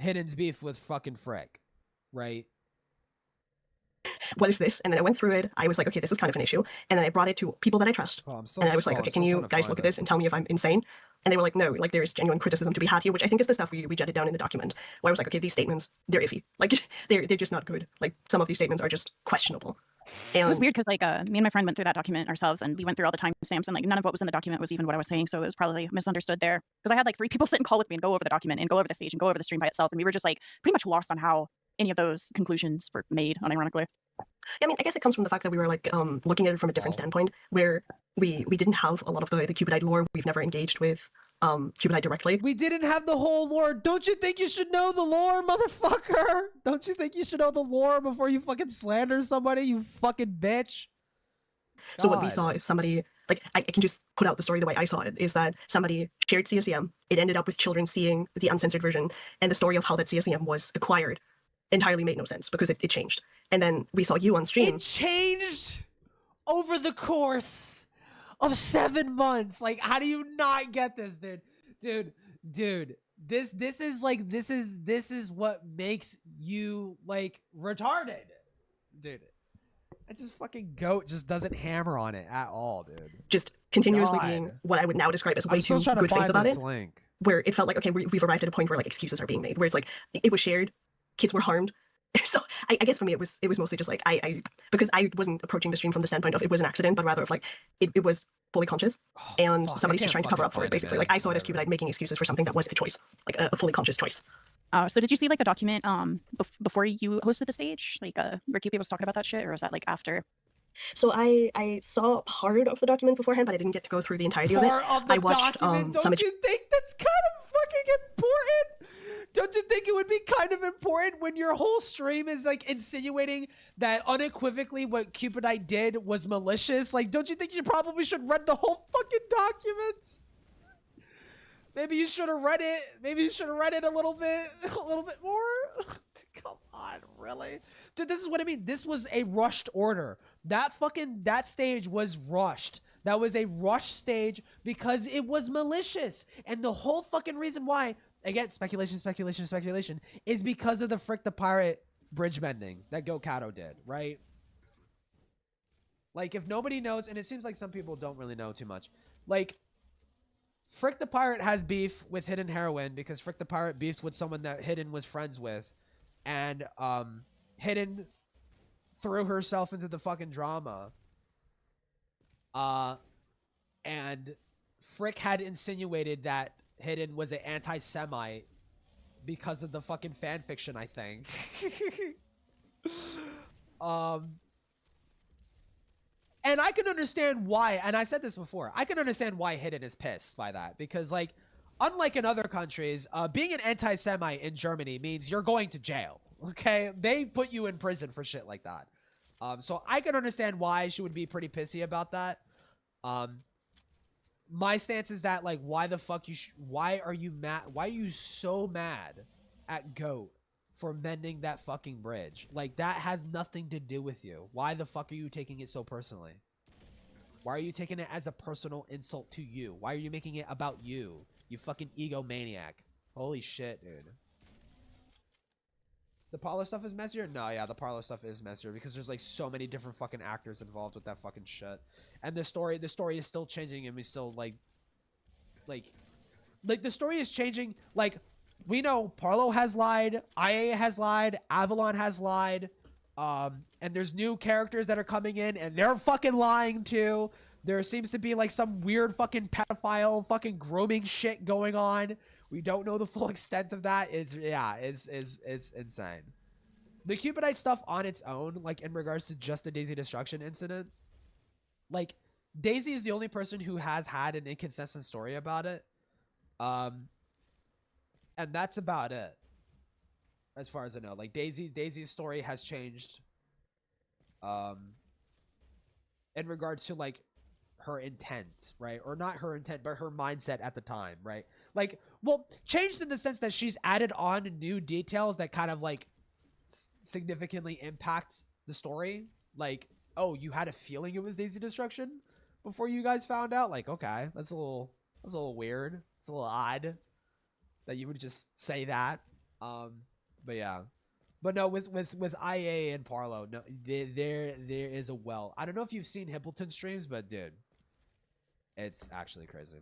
Hidden's beef with fucking Frick, right? what is this? And then I went through it. I was like, okay, this is kind of an issue. And then I brought it to people that I trust. Oh, I'm still And I was like, scrolling. okay, I'm can still you trying to guys find look at it. this and tell me if I'm insane? And they were like, no, like there is genuine criticism to be had here, which I think is the stuff we jotted down in the document, where I was like, okay, these statements, they're iffy. Like they're just not good. Like some of these statements are just questionable. And It was weird because like me and my friend went through that document ourselves, and we went through all the timestamps, and like none of what was in the document was even what I was saying, so it was probably misunderstood there. Because I had like 3 people sit and call with me and go over the document and go over the stage and go over the stream by itself, and we were just like pretty much lost on how any of those conclusions were made, unironically. I mean, I guess it comes from the fact that we were like looking at it from a different standpoint, where we didn't have a lot of the Cupidite lore. We've never engaged with Cupidite directly. We didn't have the whole lore. Don't you think you should know the lore, motherfucker? Don't you think you should know the lore before you fucking slander somebody, you fucking bitch? So what we saw is somebody, like, I can just put out the story the way I saw it, is that somebody shared CSEM. It ended up with children seeing the uncensored version, and the story of how that CSEM was acquired entirely made no sense because it changed. And then we saw you on stream. It changed over the course of 7 months. Like, how do you not get this, dude? Dude. This is what makes you like retarded, dude. I just fucking goat just doesn't hammer on it at all, dude. Just continuously God. being what I would now describe as way I'm still too trying to good faith find about this it. link. Where it felt like, okay, we've arrived at a point where like excuses are being made, where it's like it was shared, kids were harmed. So I guess for me it was mostly just like I because I wasn't approaching the stream from the standpoint of it was an accident, but rather of like it was fully conscious, and fuck, somebody's I just trying can't to cover fucking up for find it. it, Basically, man. like I saw it as Whatever. Cupidite making excuses for something that was a choice, like a fully conscious choice. So did you see like the document before you hosted the stage, like where Cupid was talking about that shit, or was that like after? So I saw part of the document beforehand, but I didn't get to go through the entirety of it. Part of the I watched document. some. Don't you think that's kind of fucking important? Don't you think it would be kind of important when your whole stream is like insinuating that unequivocally what Cupidite did was malicious? Like, don't you think you probably should read the whole fucking documents? Maybe you should have read it. Maybe you should have read it a little bit more. Come on, really? Dude, this is what I mean. This was a rushed order. That stage was rushed. That was a rushed stage because it was malicious. And the whole fucking reason why, again, speculation, is because of the Frick the Pirate bridge bending that Catto did, right? Like, if nobody knows, and it seems like some people don't really know too much, like, Frick the Pirate has beef with Hidden Heroine because Frick the Pirate beefed with someone that Hidden was friends with, and Hidden threw herself into the fucking drama. And Frick had insinuated that Hidden was an anti-Semite because of the fucking fan fiction, I think. And I can understand why, and I said this before, I can understand why Hidden is pissed by that. Because, like, unlike in other countries, being an anti-Semite in Germany means you're going to jail, okay? They put you in prison for shit like that. So I can understand why she would be pretty pissy about that. My stance is that, like, why the fuck why are you mad? Why are you so mad at GOAT for mending that fucking bridge? Like, that has nothing to do with you. Why the fuck are you taking it so personally? Why are you taking it as a personal insult to you? Why are you making it about you? You fucking egomaniac. Holy shit, dude. The parlor stuff is messier? No, yeah, the parlor stuff is messier because there's like so many different fucking actors involved with that fucking shit. And the story is still changing, and we still like the story is changing. Like, we know Parlo has lied, IA has lied, Avalon has lied, and there's new characters that are coming in and they're fucking lying too. There seems to be like some weird fucking pedophile fucking grooming shit going on. We don't know the full extent of that. It's insane. The Cupidite stuff on its own, like in regards to just the Daisy Destruction incident, like Daisy is the only person who has had an inconsistent story about it. And that's about it. As far as I know, like Daisy's story has changed. In regards to like her intent, right? Or not her intent, but her mindset at the time, right? Like, well, changed in the sense that she's added on new details that kind of like significantly impact the story. Like, oh, you had a feeling it was Daisy Destruction before you guys found out? Like, okay, that's a little weird. It's a little odd that you would just say that. But yeah. But no, with IA and Parlo, no, there is a well. I don't know if you've seen Hippleton streams, but dude, it's actually crazy.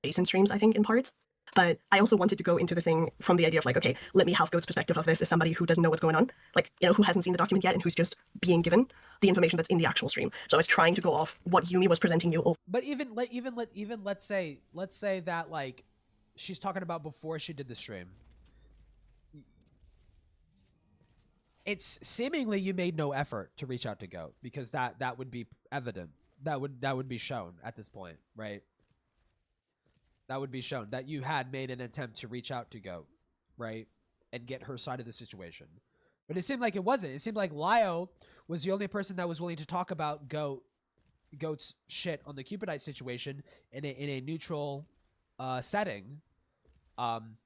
Jason streams, I think, in parts. But I also wanted to go into the thing from the idea of like, okay, let me have Goat's perspective of this as somebody who doesn't know what's going on, like, you know, who hasn't seen the document yet and who's just being given the information that's in the actual stream. So I was trying to go off what Yumi was presenting you. But let's say that like she's talking about before she did the stream. It's seemingly you made no effort to reach out to Goat because that would be evident. That would be shown at this point, right? That would be shown that you had made an attempt to reach out to Goat, right? And get her side of the situation. But it seemed like it wasn't. It seemed like Lio was the only person that was willing to talk about Goat's shit on the Cupidite situation in a neutral setting. And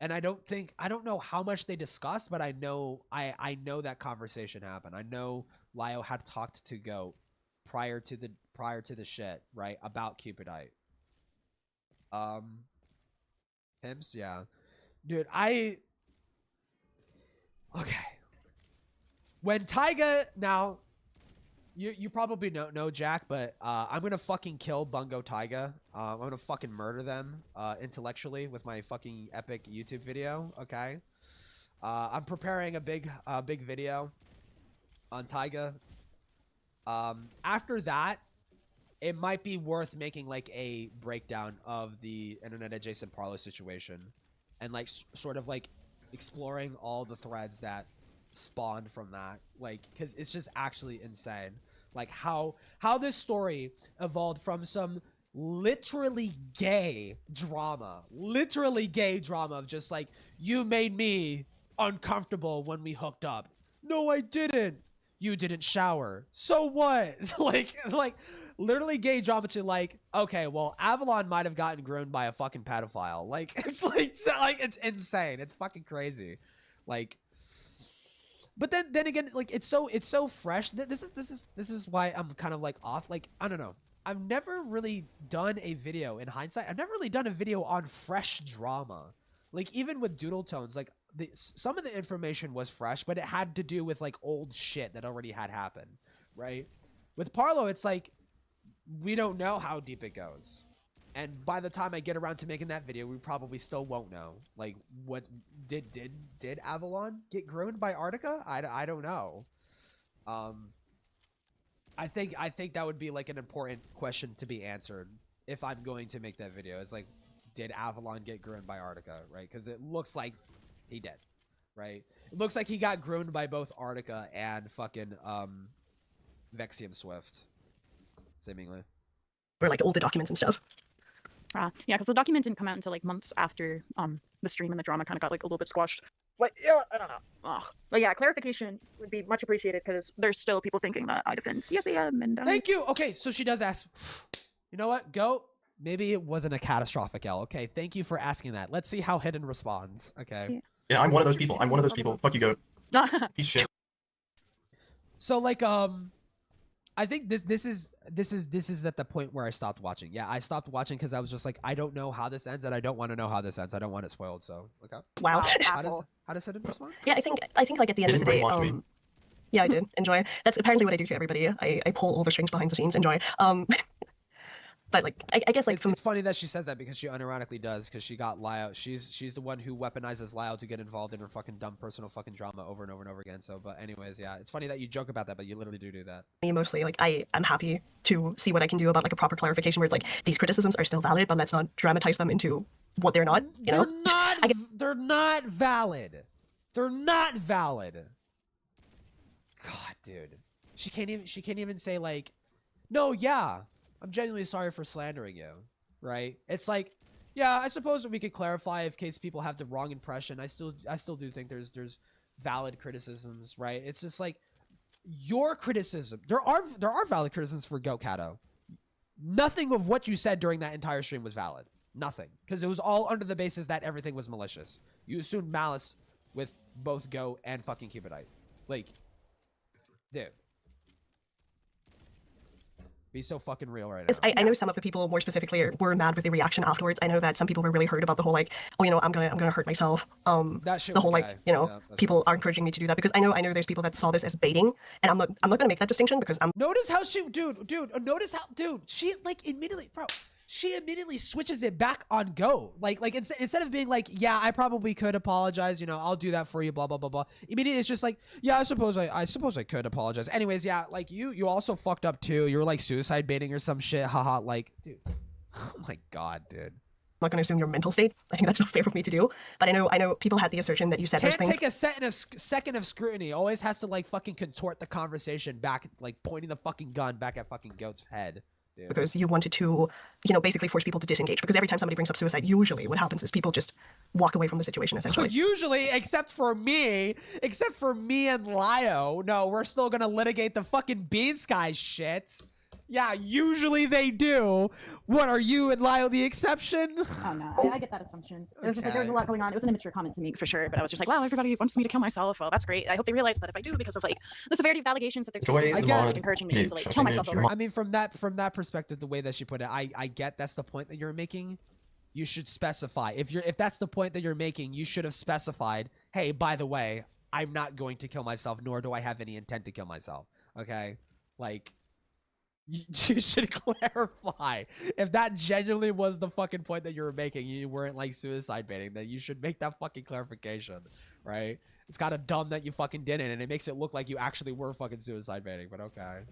I don't know how much they discussed, but I know that conversation happened. I know Lio had talked to Goat prior to the shit, right, about Cupidite. Pimps, yeah. Dude, okay. When Taiga, now you probably know Jack, but I'm gonna fucking kill Bungo Taiga. I'm gonna fucking murder them intellectually with my fucking epic YouTube video. Okay. I'm preparing a big video on Taiga. After that, it might be worth making like a breakdown of the internet adjacent Parlo situation, and like sort of like exploring all the threads that spawned from that, like, because it's just actually insane, like how this story evolved from some literally gay drama of just like, you made me uncomfortable when we hooked up. No, I didn't. You didn't shower. So what? like literally gay drama to like, okay, well, Avalon might have gotten groomed by a fucking pedophile. Like, it's it's insane. It's fucking crazy. Like, but then again, like, it's so fresh. This is why I'm kind of like off. Like, I don't know. I've never really done a video in hindsight. I've never really done a video on fresh drama. Like, even with Doodle Tones, like, some of the information was fresh, but it had to do with like old shit that already had happened, right? With Parlo, it's like, we don't know how deep it goes. And by the time I get around to making that video, we probably still won't know. Like, what did Avalon get groomed by Arctica? I don't know. I think that would be like an important question to be answered if I'm going to make that video. It's like, did Avalon get groomed by Arctica, right? Because it looks like he did, right? It looks like he got groomed by both Arctica and fucking Vexium Swift, seemingly. Or like all the documents and stuff. Yeah, because the document didn't come out until like months after the stream, and the drama kind of got like a little bit squashed. But yeah, I don't know. Ugh. But yeah, clarification would be much appreciated because there's still people thinking that I defend CSAM and Thank you. Okay, so she does ask. You know what? Go. Maybe it wasn't a catastrophic L. Okay, thank you for asking that. Let's see how Hidden responds. Okay. Yeah, I'm one of those people. Fuck you, Goat. Piece of shit. So like I think this is at the point where I stopped watching. Yeah, I stopped watching because I was just like, I don't know how this ends, and I don't want to know how this ends. I don't want it spoiled. So okay. Wow. How does Hidden respond? Yeah, I think like at the end of the day, yeah, I did enjoy. That's apparently what I do to everybody. I pull all the strings behind the scenes. Enjoy. But like, I guess like it's funny that she says that because she unironically does, because she got Lio. She's the one who weaponizes Lio to get involved in her fucking dumb personal fucking drama over and over and over again. So, but anyways, yeah, it's funny that you joke about that, but you literally do that. Me mostly, like, I'm happy to see what I can do about like a proper clarification where it's like, these criticisms are still valid, but let's not dramatize them into what they're not. You know, they're not valid. They're not valid. God, dude, she can't even say like, no, yeah, I'm genuinely sorry for slandering you, right? It's like, yeah, I suppose we could clarify in case people have the wrong impression. I still do think there's valid criticisms, right? It's just like your criticism. There are valid criticisms for Goat Catto. Nothing of what you said during that entire stream was valid. Nothing, because it was all under the basis that everything was malicious. You assumed malice with both Go and fucking Cupidite, like, dude. Be so fucking real right now. I know some of the people more specifically were mad with the reaction afterwards. I know that some people were really hurt about the whole like, oh, you know, I'm gonna hurt myself. That shit the whole was like, gay. you know, Yeah, people are encouraging me to do that because I know there's people that saw this as baiting, and I'm not gonna make that distinction because I'm. Notice how she, notice how, she like immediately, bro. She immediately switches it back on go. Like instead of being like, yeah, I probably could apologize, you know, I'll do that for you, blah blah blah blah. Immediately it's just like, yeah, I suppose I could apologize. Anyways, yeah, like you also fucked up too. You were like suicide baiting or some shit. Haha, like, dude. Oh my god, dude. I'm not going to assume your mental state. I think that's not fair for me to do. But I know people had the assertion that you said those things. Can't take a second of scrutiny. Always has to like fucking contort the conversation back, like pointing the fucking gun back at fucking Goat's head. Dude. Because you wanted to, you know, basically force people to disengage. Because every time somebody brings up suicide, usually what happens is people just walk away from the situation, essentially. Usually, except for me and Lio. No, we're still gonna litigate the fucking Bean Sky shit. Yeah, usually they do. What, are you and Lyle the exception? Oh no, I get that assumption. It was just like there was a lot going on. It was an immature comment to me for sure, but I was just like, wow, everybody wants me to kill myself. Well, that's great. I hope they realize that if I do, because of like the severity of the allegations that they're just encouraging me to like kill myself over. I mean, from that perspective, the way that she put it, I get that's the point that you're making. You should specify. If that's the point that you're making, you should have specified, hey, by the way, I'm not going to kill myself, nor do I have any intent to kill myself. Okay? Like, you should clarify. If that genuinely was the fucking point that you were making, you weren't like suicide baiting, then you should make that fucking clarification, right? It's kind of dumb that you fucking didn't, and it makes it look like you actually were fucking suicide baiting, but okay.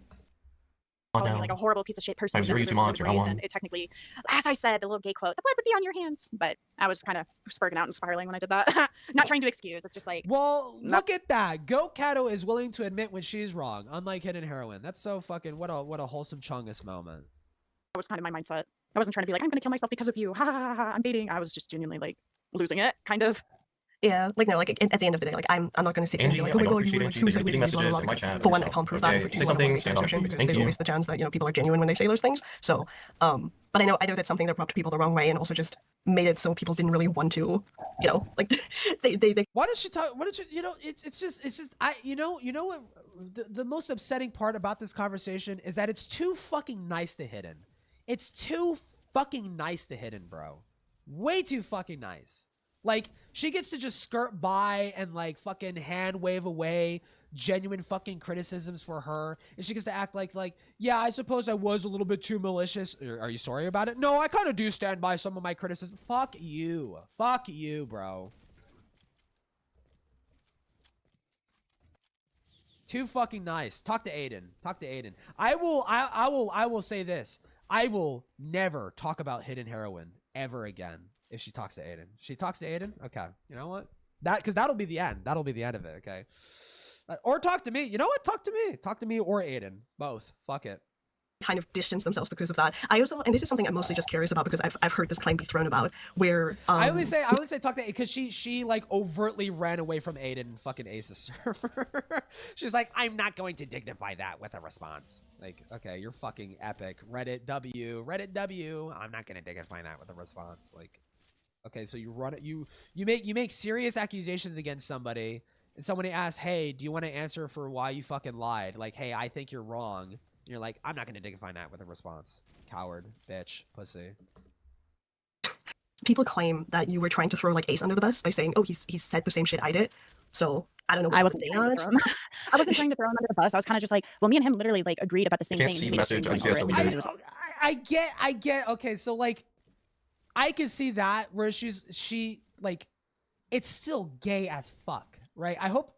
Like a horrible piece of shit person. And it technically, as I said, the little gay quote, the blood would be on your hands. But I was kind of spurting out and spiraling when I did that. Not trying to excuse. It's just like, well, look at that. Goat Catto is willing to admit when she's wrong, unlike Hidden Heroine. That's so fucking what a wholesome Chungus moment. That was kind of my mindset. I wasn't trying to be like, I'm gonna kill myself because of you. Ha ha ha. I'm baiting. I was just genuinely like losing it, kind of. Yeah, like no, like at the end of the day, like I'm not going to sit here and be like, oh my god, you were like suicide baiting me, blah blah blah. For one, I can't prove that. For two, I don't want to assertion because there's always the chance that, you know, people are genuine when they say those things. So, but I know that's something that rubbed people the wrong way and also just made it so people didn't really want to, you know, like they. Why did she talk? What did you? You know, it's just you know what the most upsetting part about this conversation is that it's too fucking nice to Hidden. It's too fucking nice to Hidden, bro. Way too fucking nice. Like, she gets to just skirt by and, like, fucking hand wave away genuine fucking criticisms for her. And she gets to act like, yeah, I suppose I was a little bit too malicious. Are you sorry about it? No, I kind of do stand by some of my criticism. Fuck you. Fuck you, bro. Too fucking nice. Talk to Aiden. Talk to Aiden. I will say this. I will never talk about Hidden Heroine ever again. If she talks to Aiden. She talks to Aiden? Okay. You know what? Because that'll be the end. That'll be the end of it, okay? Or talk to me. You know what? Talk to me. Talk to me or Aiden. Both. Fuck it. Kind of distance themselves because of that. I also, and this is something I'm mostly just curious about because I've heard this claim be thrown about where I always say talk to Aiden because she like overtly ran away from Aiden and fucking Ace's server. She's like, I'm not going to dignify that with a response. Like, okay, you're fucking epic. Reddit W. I'm not gonna dignify that with a response. Like, okay, so you run it. You make serious accusations against somebody, and somebody asks, "Hey, do you want to answer for why you fucking lied?" Like, "Hey, I think you're wrong." And you're like, "I'm not gonna dignify that with a response." Coward, bitch, pussy. People claim that you were trying to throw like Ace under the bus by saying, "Oh, he's said the same shit I did." So I don't know. I wasn't trying to throw him. I wasn't trying to throw him under the bus. I was kind of just like, well, me and him literally like agreed about the same thing. See the message. I get. Okay, so like, I can see that where she like, it's still gay as fuck, right? I hope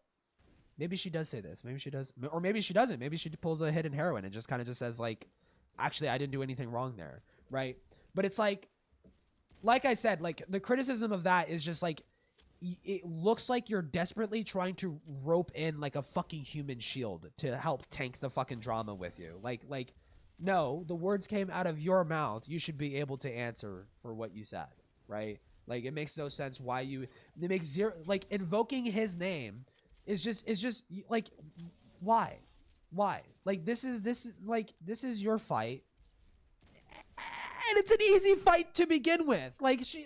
maybe she does say this. Maybe she does, or maybe she doesn't. Maybe she pulls a Hidden Heroine and just kind of just says like, actually, I didn't do anything wrong there, right? But it's like I said, like the criticism of that is just like, it looks like you're desperately trying to rope in like a fucking human shield to help tank the fucking drama with you. Like. No, the words came out of your mouth. You should be able to answer for what you said, right? Like, it makes no sense why it makes zero, like, invoking his name is just like, why? Like, this is your fight. And it's an easy fight to begin with. Like, she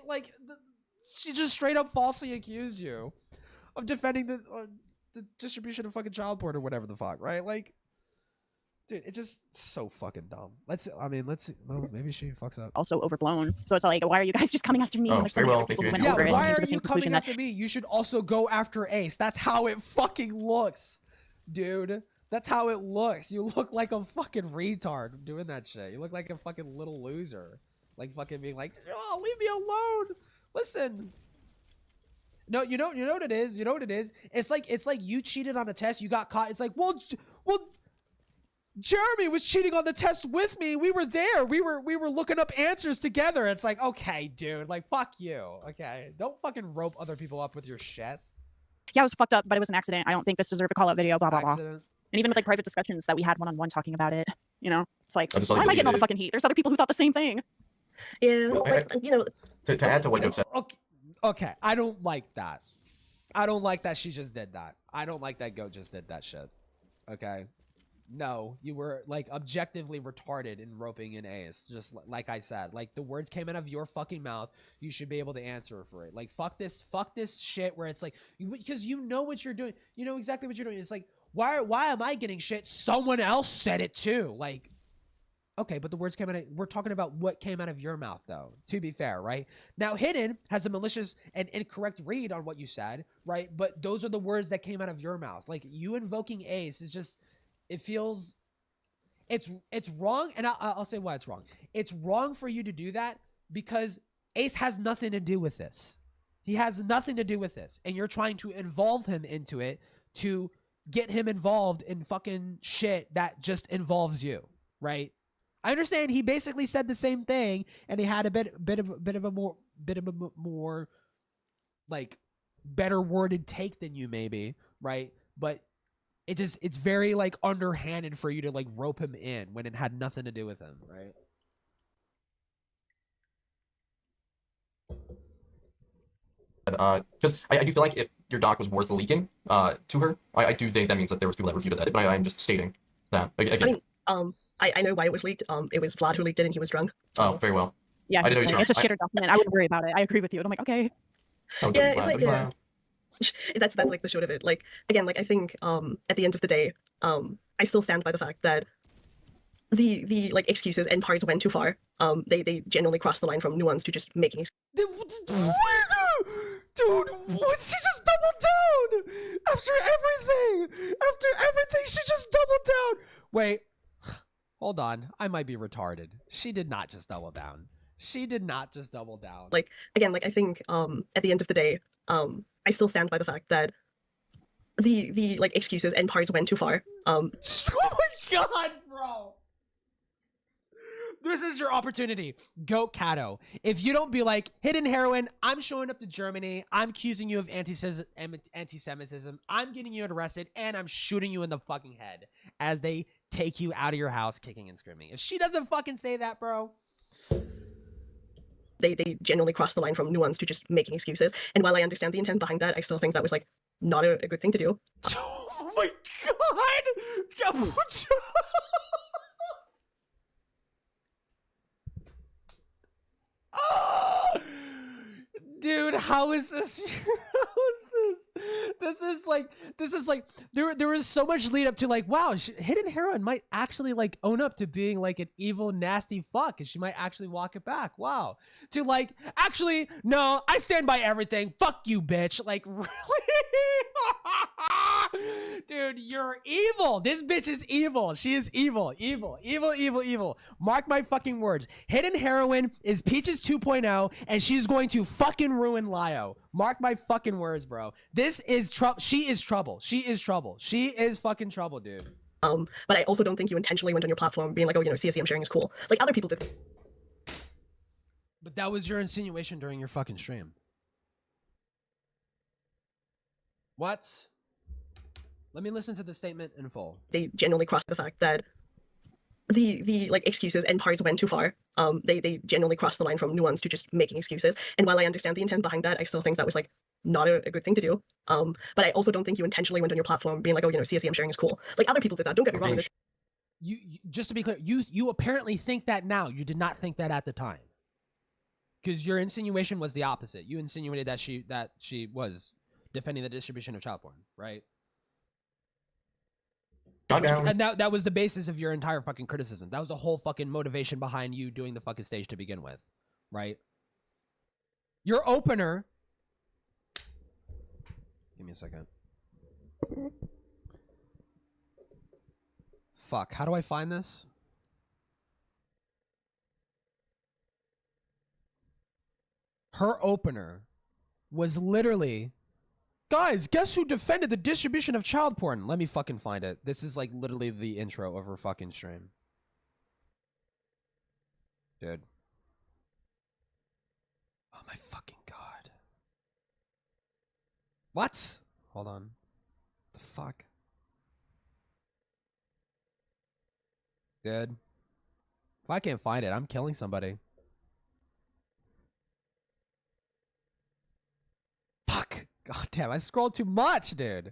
just straight up falsely accused you of defending the distribution of fucking child porn or whatever the fuck, right? Like, Dude, it's just so fucking dumb. Well, maybe she fucks up. Also overblown. So it's like, why are you guys just coming after me? Oh, when there's so very many well. other people Thank who you, went Andrew. over Yeah, it and why came to are the same you conclusion coming that after me? You should also go after Ace. That's how it fucking looks, dude. That's how it looks. You look like a fucking retard doing that shit. You look like a fucking little loser. Like fucking being like, oh, leave me alone. Listen. No, you know what it is? You know what it is? It's like you cheated on a test, you got caught. It's like, well, Jeremy was cheating on the test with me. We were there. We were looking up answers together. It's like, okay, dude, like fuck you. Okay. Don't fucking rope other people up with your shit. yeah, it was fucked up, but it was an accident. I don't think this deserved a call out video, blah, blah, blah. Accident. And even with like private discussions that we had one-on-one talking about it, you know, it's like, I just like why am that I we getting all the did- fucking heat? There's other people who thought the same thing. Yeah, Well, like, you know, To add to what you said, Okay, I don't like that. I don't like that she just did that. I don't like that Goat just did that shit. Okay? No, you were, like, objectively retarded in roping in Ace. Just like I said. Like, the words came out of your fucking mouth. You should be able to answer for it. Like, fuck this shit where it's like, because you know what you're doing. You know exactly what you're doing. It's like, why am I getting shit? Someone else said it too. Like, okay, but the words came out of, we're talking about what came out of your mouth, though, to be fair, right? Now, Hidden has a malicious and incorrect read on what you said, right? But those are the words that came out of your mouth. Like, you invoking Ace is just, it feels, it's wrong, and I'll say why it's wrong. It's wrong for you to do that because Ace has nothing to do with this. He has nothing to do with this, and you're trying to involve him into it to get him involved in fucking shit that just involves you, right? I understand he basically said the same thing, and he had a bit of a more like better worded take than you maybe, right? But it's very like underhanded for you to like rope him in when it had nothing to do with him, right? because I do feel like if your doc was worth leaking to her, I do think that means that there was people that refuted that. But I'm just stating that again. I mean, I know why it was leaked. It was Vlad who leaked it, and he was drunk. So. Oh, very well. Yeah, I didn't know he was it's a drunk. shitter document. I wouldn't worry about it. I agree with you. And I'm like, okay. Oh, Yeah, don't be it's glad, like, don't be yeah. glad. That's like the short of it. Like, again, like I think at the end of the day, I still stand by the fact that the like excuses and parts went too far. They generally crossed the line from nuance to just making excuses. Dude, what? She just doubled down after everything. She just doubled down. Wait, hold on. I might be retarded. She did not just double down. She did not just double down. Like, again, like I think at the end of the day, I still stand by the fact that the like excuses and parts went too far. Oh my god, bro. This is your opportunity. Go Catto. If you don't be like, Hidden Heroine, I'm showing up to Germany. I'm accusing you of anti-Semitism. I'm getting you arrested, and I'm shooting you in the fucking head as they take you out of your house kicking and screaming. If she doesn't fucking say that, bro. They generally cross the line from nuance to just making excuses. And while I understand the intent behind that, I still think that was like not a good thing to do. Oh my god. Dude, how is this? This is like there is so much lead up to like, wow, Hidden Heroine might actually like own up to being like an evil, nasty fuck, and she might actually walk it back. Wow. To like, actually, no, I stand by everything. Fuck you, bitch. Like, really? Dude, you're evil. This bitch is evil. She is evil. Evil. Mark my fucking words. Hidden Heroine is Peaches 2.0, and she's going to fucking ruin Lio. Mark my fucking words, bro. This is trouble. She is trouble. She is fucking trouble, dude. But I also don't think you intentionally went on your platform being like, oh, you know, CSEM sharing is cool. Like other people did. But that was your insinuation during your fucking stream. What? Let me listen to the statement in full. They generally crossed the fact that the like excuses and parts went too far. They generally crossed the line from nuance to just making excuses. And while I understand the intent behind that, I still think that was like not a good thing to do. But I also don't think you intentionally went on your platform being like, oh, you know, CSEM sharing is cool. Like other people did that. Don't get me wrong. You just to be clear, you apparently think that now. You did not think that at the time. Because your insinuation was the opposite. You insinuated that she was defending the distribution of child porn, right? Shut down. And that was the basis of your entire fucking criticism. That was the whole fucking motivation behind you doing the fucking stage to begin with, right? Your opener. Give me a second. Fuck, how do I find this? Her opener was literally, guys, guess who defended the distribution of child porn? Let me fucking find it. This is like literally the intro of her fucking stream. Dude. Oh my fucking god. What? Hold on. The fuck? Dude. If I can't find it, I'm killing somebody. Fuck. God damn, I scrolled too much, dude.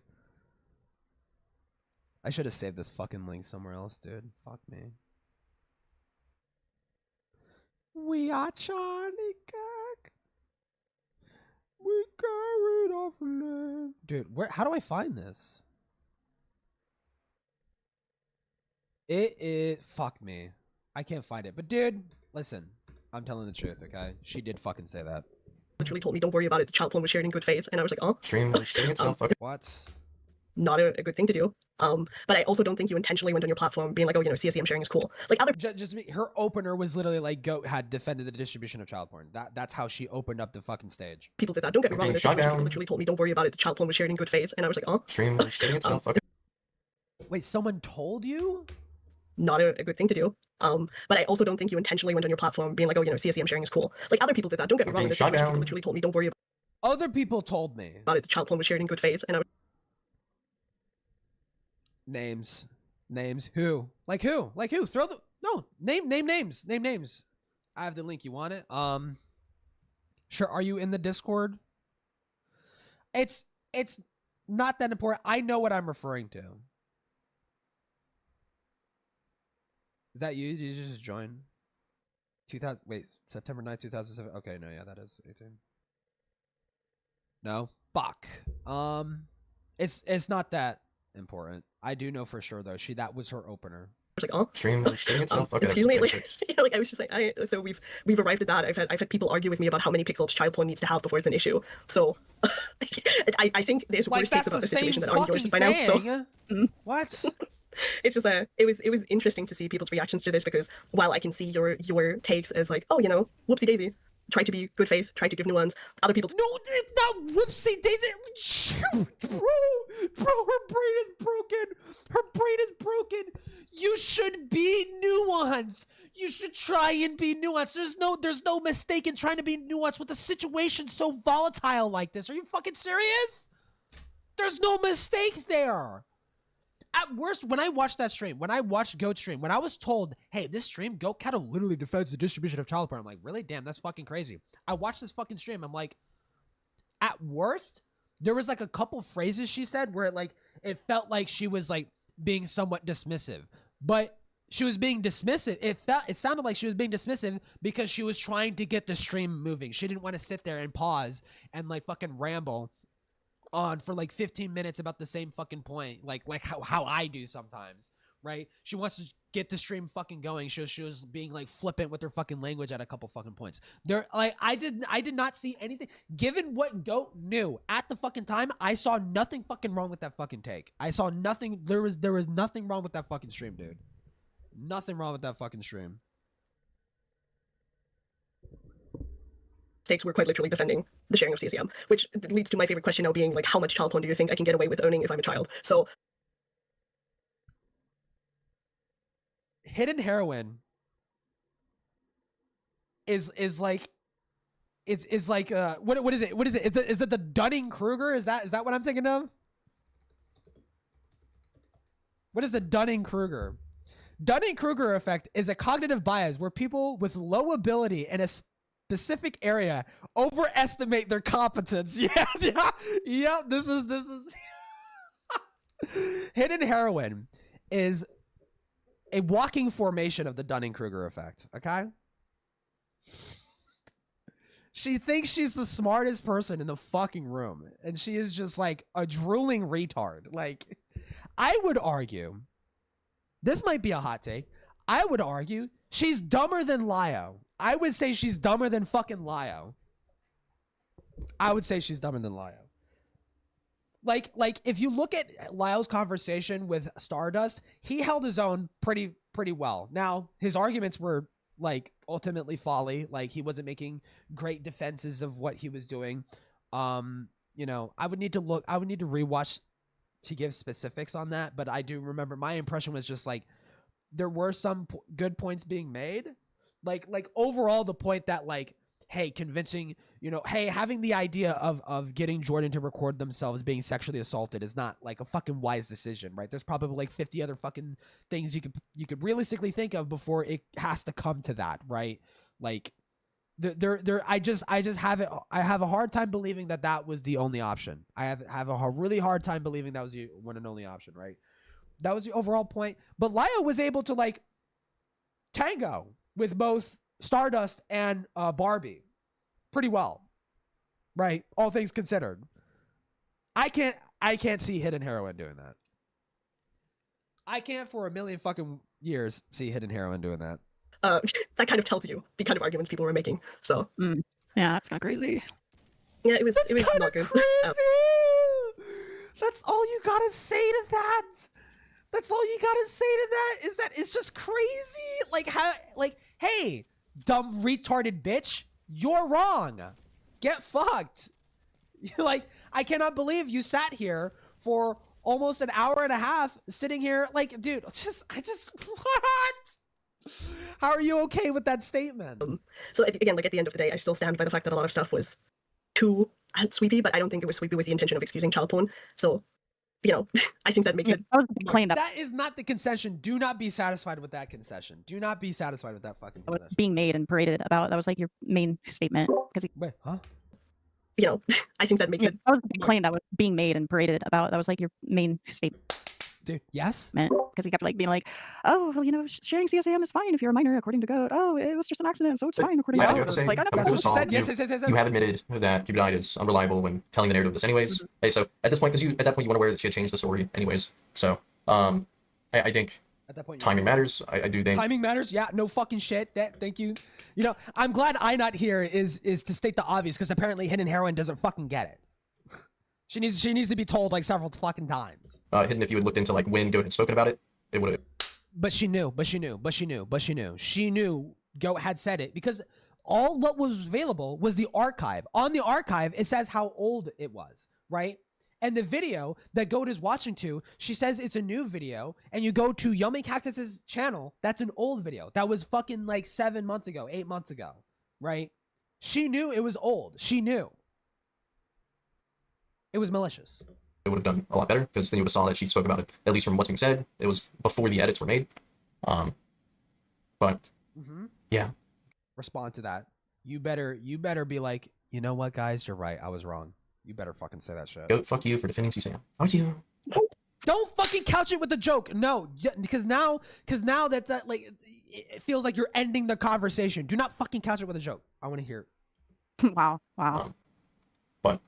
I should have saved this fucking link somewhere else, dude. Fuck me. We are Charlie Kirk. We carried off land. Dude, how do I find this? Fuck me. I can't find it. But dude, listen. I'm telling the truth, okay? She did fucking say that. Literally told me, don't worry about it, the child porn was shared in good faith, and I was like, oh. Stream itself. Okay. What? Not a good thing to do. But I also don't think you intentionally went on your platform being like, oh, you know, CSEM sharing is cool. Like other just her opener was literally like Goat had defended the distribution of child porn. That's how she opened up the fucking stage. people did that. Don't get me wrong. There's Shut people down. literally told me, don't worry about it, the child porn was shared in good faith, and I was like, oh. Stream itself. Okay. Wait, someone told you? Not a good thing to do. But I also don't think you intentionally went on your platform being like, oh, you know, CSEM sharing is cool. Like other people did that. Don't get me wrong. There's Shut people down. literally told me, don't worry Other people told me. about it, the child porn was shared in good faith, and I was Names. Who? Like who? Throw the name names. Name names. I have the link. You want it? Sure. Are you in the Discord? It's not that important. I know what I'm referring to. Is that you? Did you just join? 2000. Wait, September 9th, 2007. Okay, no, yeah, that is 18. No, fuck. It's not that important. I do know for sure though. That was her opener. like, oh, Stream itself. Okay. excuse me, like, you know, like I was just like, so we've arrived at that. I've had people argue with me about how many pixels child porn needs to have before it's an issue. So I think there's Like worse that's takes about the the situation same that aren't yours fucking by now. So thing. What? it's just it was interesting to see people's reactions to this, because while I can see your takes as like, oh, you know, whoopsie daisy, try to be good faith, try to give nuance, other people No, it's not whoopsie daisy. Bro, her brain is broken. Her brain is broken. You should be nuanced. You should try and be nuanced. There's no mistake in trying to be nuanced with a situation so volatile like this. Are you fucking serious? There's no mistake there. At worst, when I watched that stream, when I watched Goat's stream, when I was told, hey, this stream, Goat Catto literally defends the distribution of child porn, I'm like, really? Damn, that's fucking crazy. I watched this fucking stream. I'm like, at worst, there was like a couple phrases she said where it felt like she was like being somewhat dismissive. But she was being dismissive. It sounded like she was being dismissive because she was trying to get the stream moving. She didn't want to sit there and pause and like fucking ramble on for like 15 minutes about the same fucking point, like how I do sometimes, right? She wants to get the stream fucking going. She was being like flippant with her fucking language at a couple fucking points. There, like I did not see anything. Given what Goat knew at the fucking time, I saw nothing fucking wrong with that fucking take. I saw nothing. There was nothing wrong with that fucking stream, dude. Nothing wrong with that fucking stream. We're quite literally defending the sharing of CSEM, which leads to my favorite question now being like, how much child porn do you think I can get away with owning if I'm a child? So hidden heroin is like it's like what is it? What is it? Is it the Dunning-Kruger? Is that what I'm thinking of? What is the Dunning-Kruger? Dunning-Kruger effect is a cognitive bias where people with low ability in a specific area overestimate their competence. Yeah. This is hidden heroin is a walking formation of the Dunning-Kruger effect. Okay. She thinks she's the smartest person in the fucking room, and she is just like a drooling retard. Like, I would argue this might be a hot take. I would argue she's dumber than Lio. I would say she's dumber than fucking Lio. I would say she's dumber than Lio. Like if you look at Lyle's conversation with Stardust, he held his own pretty well. Now, his arguments were like ultimately folly. Like he wasn't making great defenses of what he was doing. You know, I would need to rewatch to give specifics on that, but I do remember my impression was just like there were some good points being made. Like overall the point that like, hey, convincing, you know, hey, having the idea of getting Jordan to record themselves being sexually assaulted is not like a fucking wise decision, right? There's probably like 50 other fucking things you could realistically think of before it has to come to that, right? Like I have a hard time believing that was the only option. I have a really hard time believing that was the one and only option, right? That was the overall point. But Lio was able to like tango with both Stardust and Barbie pretty well, right? All things considered. I can't see Hidden Heroine doing that. I can't for a million fucking years see Hidden Heroine doing that. That kind of tells you the kind of arguments people were making. So yeah, that's kind of crazy. Yeah, it was not good. Crazy. That's all you gotta say to that. That's all you gotta say to that is that it's just crazy. Like how, like, hey, dumb retarded bitch, you're wrong. Get fucked. Like, I cannot believe you sat here for almost an hour and a half sitting here. Like, dude, I just what? How are you okay with that statement? So again, like at the end of the day, I still stand by the fact that a lot of stuff was too sweepy, but I don't think it was sweepy with the intention of excusing child porn. So, you know, I think that makes it. That is not the concession. Do not be satisfied with that concession. Do not be satisfied with that fucking concession. Being made and paraded about. That was like your main statement. Wait, huh? You know, I think that makes it. That was the claim that was being made and paraded about. That was like your main statement. Dude, yes? Because he kept like being like, oh, well, you know, sharing CSAM is fine if you're a minor according to Goat. Oh, it was just an accident, so it's fine according to Goat. It's like, I never that's what she said. Yes. You have admitted that Cupidite is unreliable when telling the narrative of this anyways. Hey, so at this point, because at that point you weren't aware that she had changed the story anyways. So, I think at that point, timing matters. I do think timing matters. Yeah, no fucking shit. Thank you. You know, I'm glad I not here is to state the obvious because apparently Hidden Heroine doesn't fucking get it. She needs to be told like several fucking times. Hidden, if you had looked into like when Goat had spoken about it, it would have. But she knew. She knew Goat had said it because all what was available was the archive. On the archive, it says how old it was, right? And the video that Goat is watching to, she says it's a new video, and you go to Yummy Cactus's channel, that's an old video. That was fucking like 7 months ago, 8 months ago, right? She knew it was old. She knew. It was malicious. It would have done a lot better, because then you would have saw that she spoke about it, at least from what's being said. It was before the edits were made. But, yeah. Respond to that. You better be like, you know what, guys? You're right. I was wrong. You better fucking say that shit. Goat, fuck you for defending CSAM. Fuck you. Don't fucking couch it with a joke. No, because now that like it feels like you're ending the conversation. Do not fucking couch it with a joke. I want to hear it. Wow. But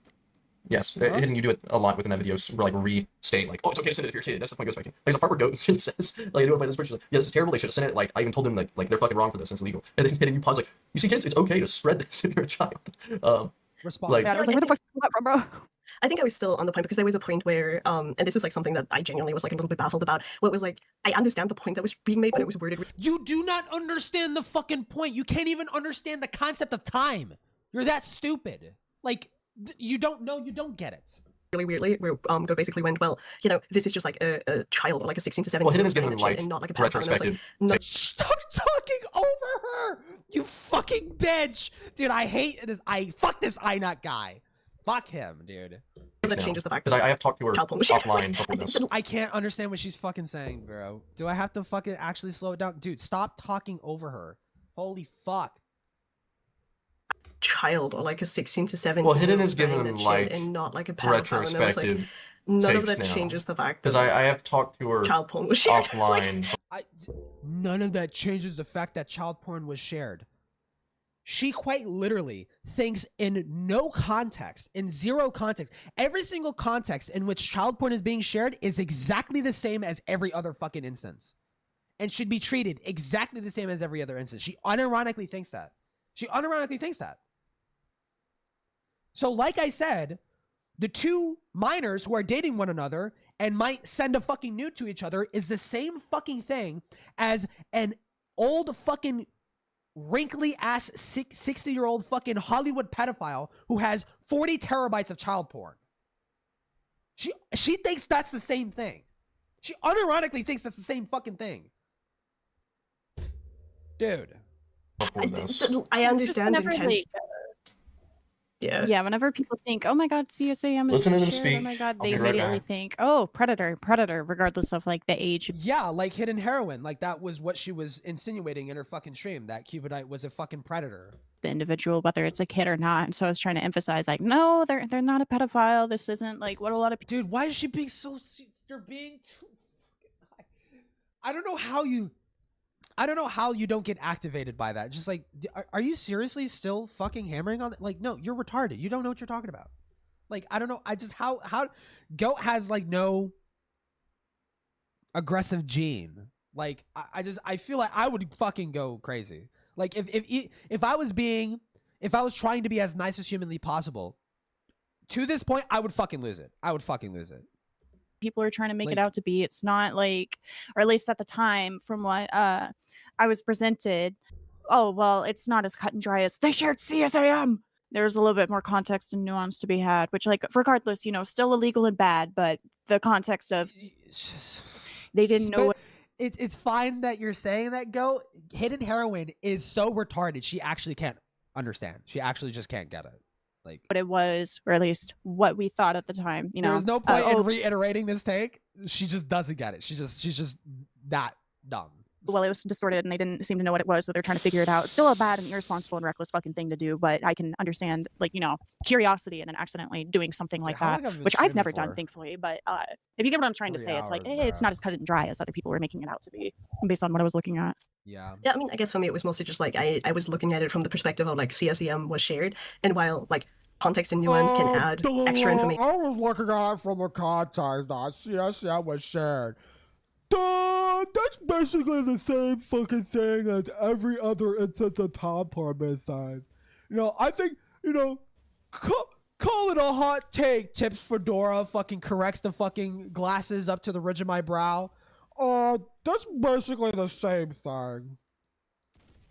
yes, Hidden, you do it a lot within that video. Like restate, like, oh, it's okay to send it if you're a kid. That's the point Goat's making. There's a part where Goat says, like, by this person, like, yeah, this is terrible. They should have sent it. Like, I even told them like they're fucking wrong for this. It's illegal. And then Hidden, you pause like, you see, kids, it's okay to spread this if you're a child. Respond. Like, yeah, I was like, where the fuck is that from, bro? I think I was still on the point because there was a point where, and this is like something that I genuinely was like a little bit baffled about. Where it was like, I understand the point that was being made, but it was worded. You do not understand the fucking point. You can't even understand the concept of time. You're that stupid. Like, you don't know. You don't get it. Really weirdly, where Go basically went, well, you know, this is just like a child or like a 16 to 17. Well, Hidden is given like, and not like a retrospective. Like, no. Stop talking over her, you fucking bitch, dude. I hate this. Fuck this INOT guy. Fuck him, dude. That changes the fact. Because I have talked to her offline before this. I can't understand what she's fucking saying, bro. Do I have to fucking actually slow it down, dude? Stop talking over her. Holy fuck. Child or like a 16 to 17. Well, Hidden is given like and not like a retrospective. Like, none of that now. Changes the fact because I have talked to her child porn was shared. offline. None of that changes the fact that child porn was shared. She quite literally thinks in no context, in zero context, every single context in which child porn is being shared is exactly the same as every other fucking instance. and should be treated exactly the same as every other instance. She unironically thinks that. So like I said, the two minors who are dating one another and might send a fucking nude to each other is the same fucking thing as an old fucking wrinkly ass 60-year-old fucking Hollywood pedophile who has 40 terabytes of child porn. She thinks that's the same thing. She unironically thinks that's the same fucking thing. Dude. I understand Whenever, intent. Yeah, whenever people think, oh my god, CSAM is Listen to them shared, speak. oh my god, I'll they be right immediately back. think, oh, predator, regardless of like the age. Yeah, like hidden heroin. Like that was what she was insinuating in her fucking stream, that Cupidite was a fucking predator. The individual, whether it's a kid or not. And so I was trying to emphasize, like, no, they're not a pedophile. This isn't like what a lot of people. Dude, why is she being so... They're being too... I don't know how you don't get activated by that. Just like, are you seriously still fucking hammering on it? Like, no, you're retarded. You don't know what you're talking about. Like, I don't know. I just, how Goat has like no aggressive gene. Like, I feel like I would fucking go crazy. Like if I was trying to be as nice as humanly possible to this point, I would fucking lose it. People are trying to make it out to be. It's not like, or at least at the time, from what I was presented, oh, well, it's not as cut and dry as they shared CSAM. There's a little bit more context and nuance to be had, which, like, regardless, you know, still illegal and bad, but the context of they didn't know what. It's fine that you're saying that, Go. Hidden heroin is so retarded, she actually can't understand. She actually just can't get it. Like what it was, or at least what we thought at the time. You know, there's no point in reiterating this take. She just doesn't get it. She's just that dumb. Well, it was distorted and they didn't seem to know what it was, so they're trying to figure it out. It's still a bad and irresponsible and reckless fucking thing to do, but I can understand, like, you know, curiosity and then accidentally doing something like that, which I've never done, thankfully. But if you get what I'm trying to say, it's like, hey, it's not as cut and dry as other people were making it out to be, based on what I was looking at. Yeah. I mean, I guess for me, it was mostly just like, I was looking at it from the perspective of like CSEM was shared, and while like context and nuance can add extra information. I was looking at it from the context that CSEM was shared. Duh, that's basically the same fucking thing as every other instance of top porn inside. You know, I think, you know, call it a hot take. Tips Fedora fucking corrects the fucking glasses up to the ridge of my brow. That's basically the same thing.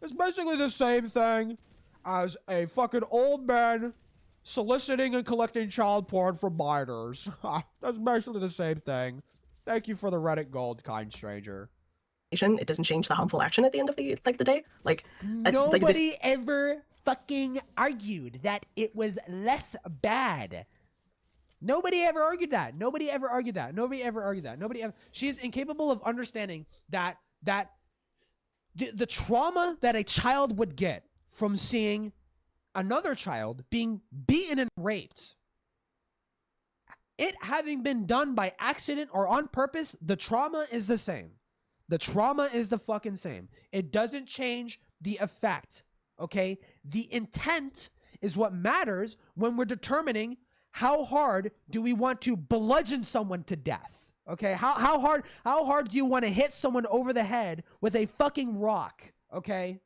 It's basically the same thing as a fucking old man soliciting and collecting child porn from minors. That's basically the same thing. Thank you for the Reddit gold, kind stranger. It doesn't change the harmful action at the end of the day. Like nobody ever fucking argued that it was less bad. Nobody ever argued that. She is incapable of understanding that the trauma that a child would get from seeing another child being beaten and raped. It having been done by accident or on purpose, the trauma is the same. The trauma is the fucking same. It doesn't change the effect, okay? The intent is what matters when we're determining how hard do we want to bludgeon someone to death, okay? How hard do you want to hit someone over the head with a fucking rock, okay?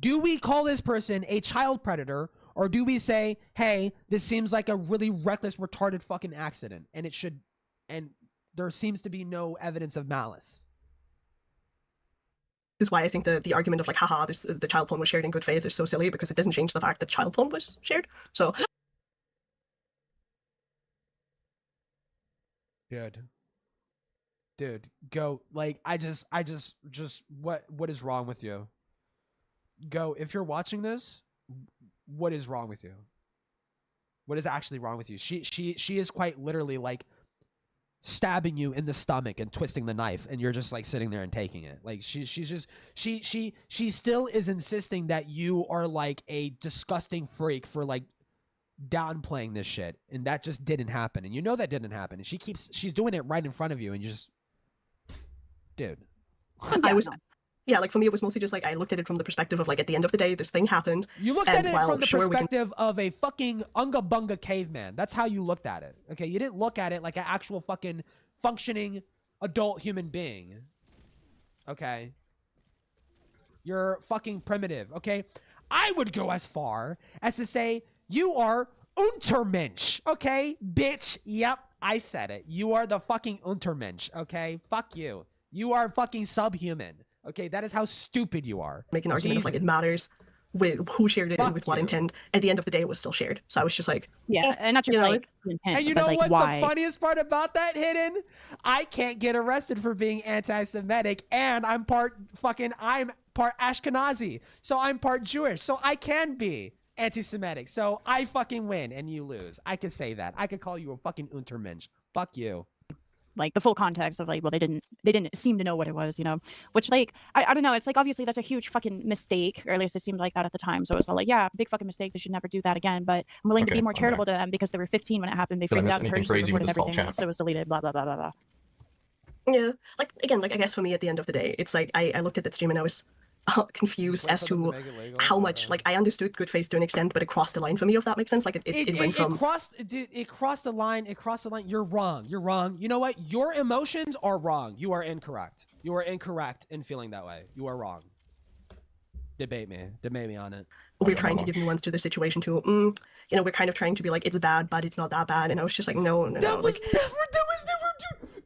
Do we call this person a child predator, or do we say, hey, this seems like a really reckless, retarded fucking accident, and there seems to be no evidence of malice? This is why I think the argument of like, haha, the child porn was shared in good faith is so silly, because it doesn't change the fact that child porn was shared. So, dude, Go. Like, I just, what is wrong with you? Go, if you're watching this, what is wrong with you? What is actually wrong with you? She is quite literally like stabbing you in the stomach and twisting the knife, and you're just like sitting there and taking it. Like she still is insisting that you are like a disgusting freak for like downplaying this shit, and that just didn't happen, and you know that didn't happen, and she's doing it right in front of you, and you just, dude. I was yeah, like for me, it was mostly just like I looked at it from the perspective of like at the end of the day, this thing happened. You looked and at it while, from the sure, perspective of a fucking unga bunga caveman. That's how you looked at it. Okay, you didn't look at it like an actual fucking functioning adult human being. Okay, you're fucking primitive. Okay, I would go as far as to say you are Untermensch. Okay, bitch. Yep, I said it. You are the fucking Untermensch. Okay, fuck you. You are fucking subhuman. Okay, that is how stupid you are. Make an argument of like it matters with who shared it and with what intent. At the end of the day, it was still shared. So I was just like, yeah, and not just you know, like intent, and you but know like what's why. the funniest part about that, Hidden? I can't get arrested for being anti-Semitic, and I'm part Ashkenazi, so I'm part Jewish, so I can be anti-Semitic. So I fucking win and you lose. I could say that. I could call you a fucking Untermensch. Fuck you. Like the full context of like, well, they didn't seem to know what it was, you know, which like, I don't know. It's like, obviously that's a huge fucking mistake, or at least it seemed like that at the time. So it's all like, yeah, big fucking mistake. They should never do that again. But I'm willing to be more charitable to them because they were 15 when it happened. They freaked out and personally reported everything. So it was deleted, blah, blah, blah, blah, blah. Yeah. Like, again, like I guess for me at the end of the day, it's like I looked at that stream and I was confused as to how much, like, I understood good faith to an extent, but it crossed the line for me, if that makes sense. Like it went from it crossed the line. You're wrong. You know what? Your emotions are wrong. You are incorrect. You are incorrect in feeling that way. You are wrong. Debate me on it. We're trying to give nuance to the situation too. You know, we're kind of trying to be like, it's bad, but it's not that bad. And I was just like, no. That was never,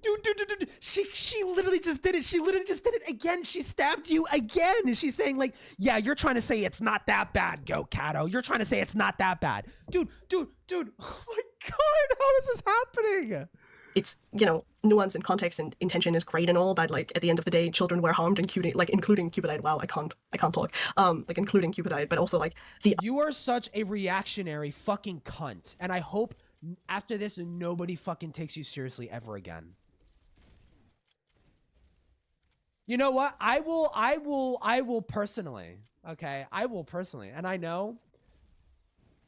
dude. She literally just did it. She literally just did it again. She stabbed you again. And she's saying like, yeah, you're trying to say it's not that bad, go Catto. You're trying to say it's not that bad. Dude. Oh my God, how is this happening? It's, you know, nuance and context and intention is great and all, but like at the end of the day, children were harmed, including Cupidite. Wow, I can't talk. Like including Cupidite, but also like You are such a reactionary fucking cunt, and I hope after this nobody fucking takes you seriously ever again. You know what? I will personally. Okay, I will personally, and I know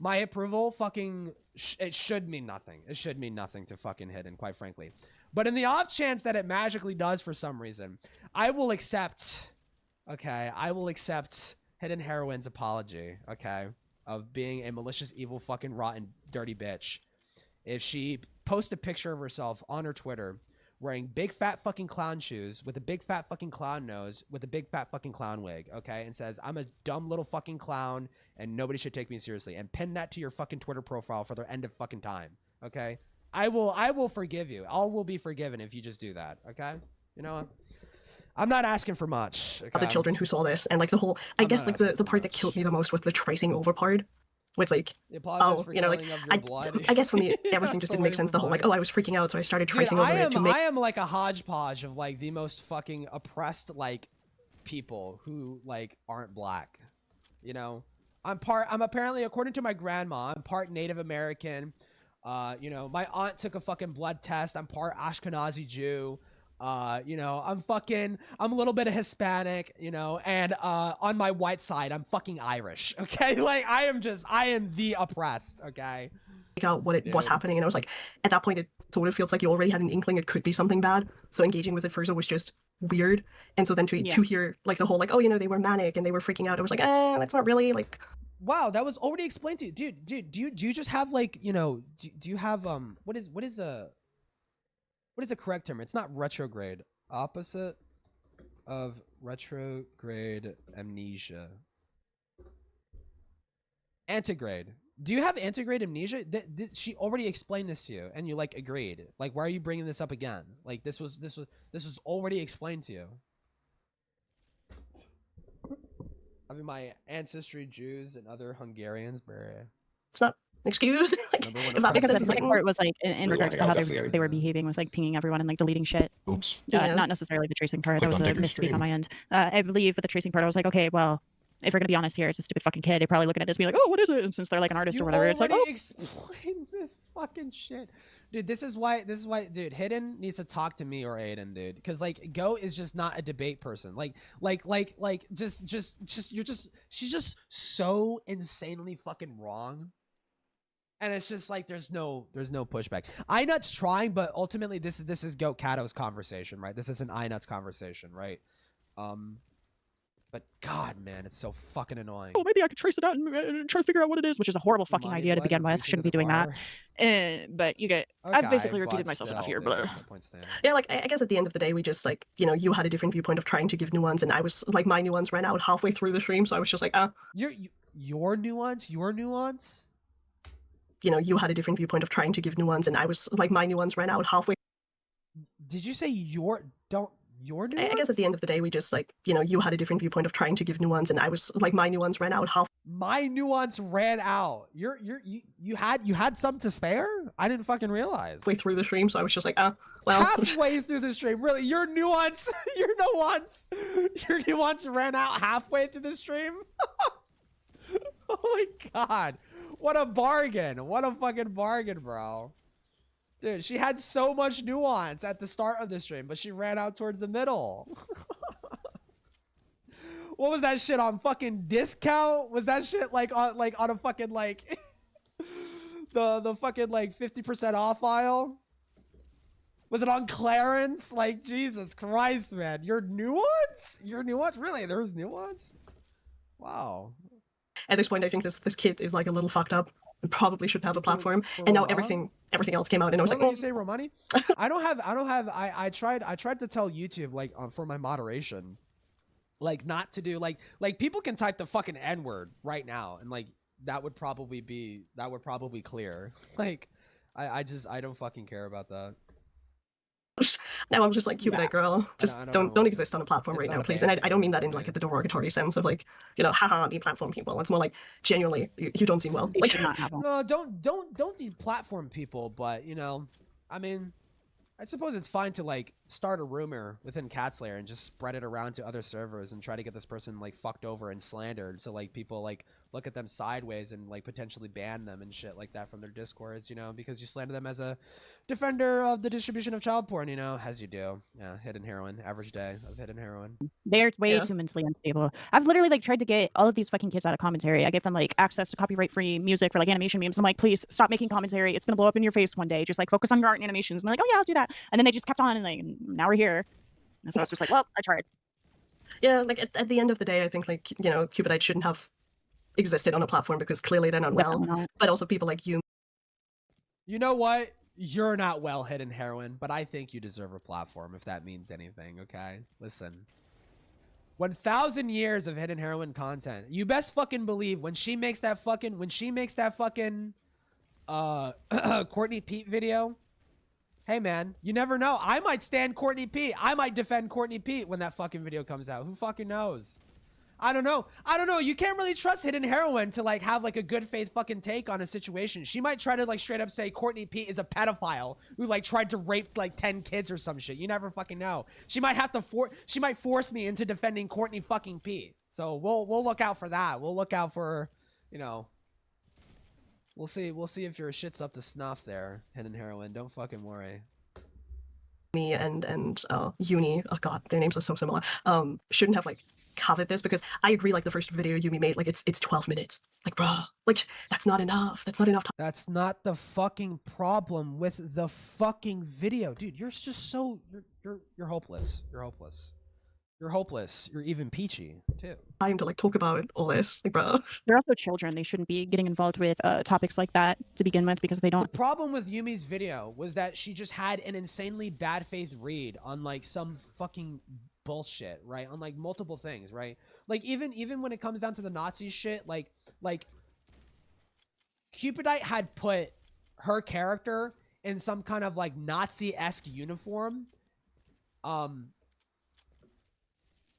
my approval fucking it should mean nothing. It should mean nothing to fucking Hidden, quite frankly. But in the off chance that it magically does for some reason, I will accept. Okay, I will accept Hidden Heroine's apology. Okay, of being a malicious, evil, fucking rotten, dirty bitch. If she posts a picture of herself on her Twitter wearing big fat fucking clown shoes with a big fat fucking clown nose with a big fat fucking clown wig, okay, and says I'm a dumb little fucking clown and nobody should take me seriously, and pin that to your fucking Twitter profile for the end of fucking time, okay, I will forgive you. All will be forgiven if you just do that, okay? You know what? I'm not asking for much. Okay? The children who saw this, and like the whole, I guess like the part that killed me the most was the tracing over part. Where it's like, oh, you know, like I guess for me everything just didn't make sense. The whole like, oh, I was freaking out, so I started tracing over it to make. I am like a hodgepodge of like the most fucking oppressed like people who like aren't black. You know, I'm apparently, according to my grandma, I'm part Native American. You know, my aunt took a fucking blood test. I'm part Ashkenazi Jew. You know, I'm a little bit of Hispanic, you know, and on my white side, I'm fucking Irish, okay? Like, I am the oppressed, okay? Out what it was happening, and I was like, at that point, it sort of feels like you already had an inkling it could be something bad, so engaging with it first was just weird, and so then to hear, like, the whole, like, oh, you know, they were manic, and they were freaking out, I was like, that's not really, like... Wow, that was already explained to you. Dude, do you just have, like, you know, do you have, what is the correct term? It's not retrograde. Opposite of retrograde amnesia. Antegrade. Do you have antegrade amnesia? She already explained this to you, and you like agreed. Like, why are you bringing this up again? Like, this was already explained to you. I mean, my ancestry, Jews and other Hungarians, bruh. It's not an excuse. Like, if that makes sense. The second part was like in regards to how they were behaving with like pinging everyone and like deleting shit. Oops. Not necessarily the tracing part. That was a misspeak on my end. I believe with the tracing part, I was like, okay, well, if we're gonna be honest here, it's a stupid fucking kid. They're probably looking at this, being like, oh, what is it? And since they're like an artist or whatever, it's like, oh, explain this fucking shit, dude. This is why, dude. Hidden needs to talk to me or Aiden, dude, because like Go is just not a debate person. She's just so insanely fucking wrong. And it's just like there's no pushback. iNut's trying, but ultimately this is Go Catto's conversation, right? This is an iNut's conversation, right? But God, man, it's so fucking annoying. Oh, maybe I could trace it out and try to figure out what it is, which is a horrible fucking idea to begin with. Shouldn't be doing that. But you get, I've basically repeated myself enough here, but yeah, like I guess at the end of the day, we just like, you know, you had a different viewpoint of trying to give nuance, and I was like, my nuance ran out halfway through the stream, so I was just like, your nuance, you know, you had a different viewpoint of trying to give nuance, and I was like, my nuance ran out halfway. Did you say your nuance? I guess at the end of the day, we just like, you know, you had a different viewpoint of trying to give nuance, and I was like, my nuance ran out half. My nuance ran out. You had some to spare? I didn't fucking realize. Way through the stream, so I was just like, well. Halfway through the stream, really? Your nuance ran out halfway through the stream? Oh my God. What a bargain. What a fucking bargain, bro. Dude, she had so much nuance at the start of the stream, but she ran out towards the middle. What was that shit on fucking discount? Was that shit on a fucking like the fucking like 50% off aisle? Was it on clearance? Like, Jesus Christ, man. Your nuance? Really? There was nuance? Wow. At this point, I think this kid is like a little fucked up and probably shouldn't have a platform. And now everything else came out, and I was like, "What did you say, Romani?" I tried to tell YouTube like for my moderation, like not to do like people can type the fucking N-word right now, and like that would probably clear. Like I don't fucking care about that. Now I'm just like, Cupidite girl, just don't exist on a platform right now, please. And I don't mean that in like the derogatory sense of like, you know, haha, deplatform people. It's more like, genuinely, you don't seem well. They Like, should not have one. No, don't deplatform people, but you know, I mean, I suppose it's fine to like start a rumor within Catslayer and just spread it around to other servers and try to get this person like fucked over and slandered, so like people like look at them sideways and like potentially ban them and shit like that from their discords, you know, because you slander them as a defender of the distribution of child porn, you know, as you do. Yeah, hidden heroin, average day of hidden heroin. They're way too mentally unstable. I've literally like tried to get all of these fucking kids out of commentary. I gave them like access to copyright-free music for like animation memes. I'm like, please stop making commentary. It's gonna blow up in your face one day. Just like focus on your art and animations. And they're like, oh yeah, I'll do that. And then they just kept on, and like now we're here. And so I was just like, well, I tried. yeah, like at the end of the day, I think like, you know, Cupidite shouldn't have existed on a platform because clearly they're not well. But also people like you. You know what? You're not well, hidden heroin, but I think you deserve a platform if that means anything, okay? Listen. 1,000 years of hidden heroin content. You best fucking believe when she makes that fucking Courtney Pete video. Hey man, you never know. I might stand Courtney Pete. I might defend Courtney Pete when that fucking video comes out. Who fucking knows? I don't know. You can't really trust hidden heroin to like have like a good faith fucking take on a situation. She might try to like straight up say Courtney Pete is a pedophile who like tried to rape like 10 kids or some shit. You never fucking know. She might have to she might force me into defending Courtney fucking Pete. So we'll look out for that. We'll look out for, you know, we'll see if your shit's up to snuff there, hidden heroin. Don't fucking worry. Me and Uni, oh god, their names are so similar, shouldn't have like covered this, because I agree, like the first video Yumi made, like it's 12 minutes. Like, bruh, like that's not enough. That's not enough time. That's not the fucking problem with the fucking video. Dude, you're just so you're hopeless. You're hopeless. You're hopeless. You're even peachy too. Time to like talk about all this, like, bro. They're also children. They shouldn't be getting involved with topics like that to begin with, because they don't. The problem with Yumi's video was that she just had an insanely bad faith read on like some fucking bullshit, right? On like multiple things, right? Like even when it comes down to the Nazi shit, like Cupidite had put her character in some kind of like Nazi-esque uniform.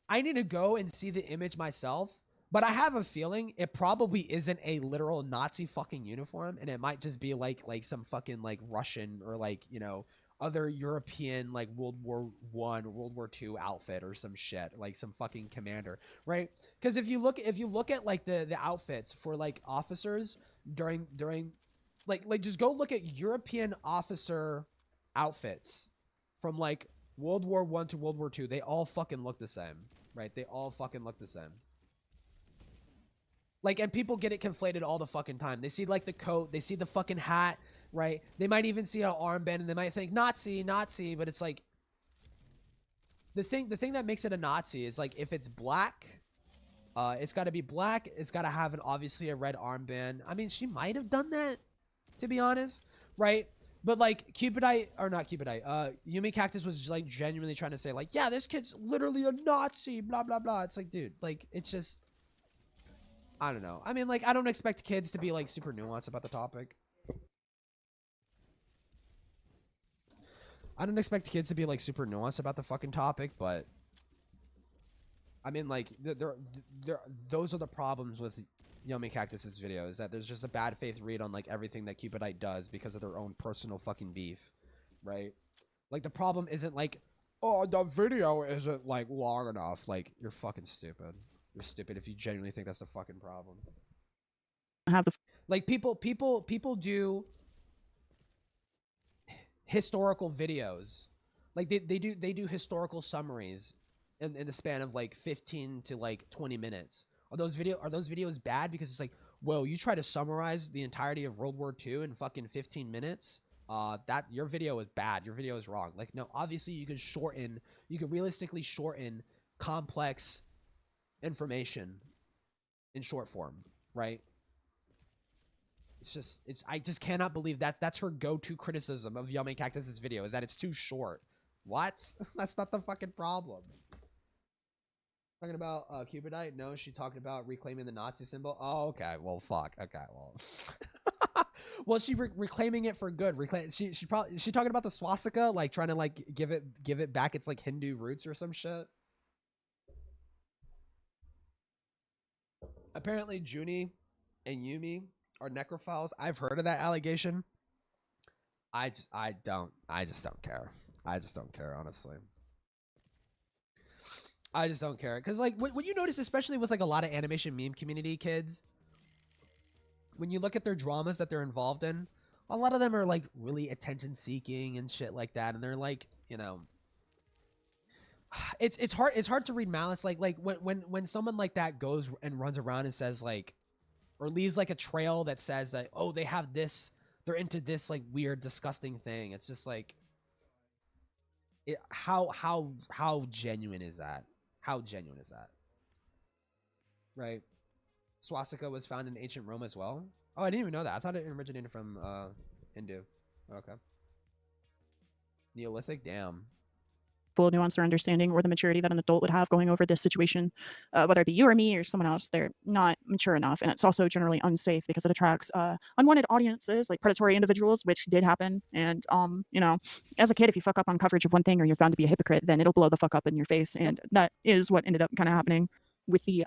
I need to go and see the image myself, but I have a feeling it probably isn't a literal Nazi fucking uniform, and it might just be like some fucking like Russian or like, you know, other European like World War I or World War II outfit or some shit, like some fucking commander, right? Because if you look at like the outfits for like officers during like just go look at European officer outfits from like World War I to World War II, they all fucking look the same, right? They all fucking look the same. Like, and people get it conflated all the fucking time. They see like the coat, they see the fucking hat, right? They might even see an armband and they might think Nazi, but it's like the thing that makes it a Nazi is like if it's black It's got to be black. It's got to have obviously a red armband. I mean, she might have done that, to be honest, right? But like Cupidite, or not Cupidite, Yumi Cactus was like genuinely trying to say like, yeah, this kid's literally a Nazi, blah blah blah. It's like, dude, like it's just, I don't know. I mean, like I don't expect kids to be like super nuanced about the topic. I don't expect kids to be like super nuanced about the fucking topic, but I mean, like those are the problems with Yummy Cactus's video, is that there's just a bad faith read on like everything that Cupidite does because of their own personal fucking beef, right? Like the problem isn't like, oh, the video isn't like long enough. Like you're fucking stupid. You're stupid if you genuinely think that's the fucking problem. Like people do historical videos, like they do historical summaries in the span of like 15 to like 20 minutes. Are those videos bad because it's like, whoa, you try to summarize the entirety of World War II in fucking 15 minutes? That your video is bad. Your video is wrong. Like, no, obviously you could realistically shorten complex information in short form, right? I just cannot believe that's her go-to criticism of Yummy Cactus's video, is that it's too short. What? That's not the fucking problem. Talking about Cupidite? No, she talked about reclaiming the Nazi symbol. Oh, okay. Well, fuck. Okay, well. Well, she reclaiming it for good. She talking about the swastika, like trying to like give it back its like Hindu roots or some shit. Apparently, Junie and Yumi are necrophiles. I've heard of that allegation. I just don't care. I just don't care, honestly. I just don't care. Because, like, what you notice, especially with, like, a lot of animation meme community kids, when you look at their dramas that they're involved in, a lot of them are, like, really attention-seeking and shit like that. And they're, like, you know... It's hard to read malice. Like when someone like that goes and runs around and says, like... Or leaves, like, a trail that says, like, oh, they have this... They're into this, like, weird, disgusting thing. It's just, like... How genuine is that? How genuine is that? Right? Swastika was found in ancient Rome as well? Oh, I didn't even know that. I thought it originated from Hindu. Okay. Neolithic? Damn. Full nuance or understanding or the maturity that an adult would have going over this situation, whether it be you or me or someone else, they're not mature enough. And it's also generally unsafe because it attracts unwanted audiences, like predatory individuals, which did happen. And, you know, as a kid, if you fuck up on coverage of one thing or you're found to be a hypocrite, then it'll blow the fuck up in your face. And that is what ended up kind of happening with the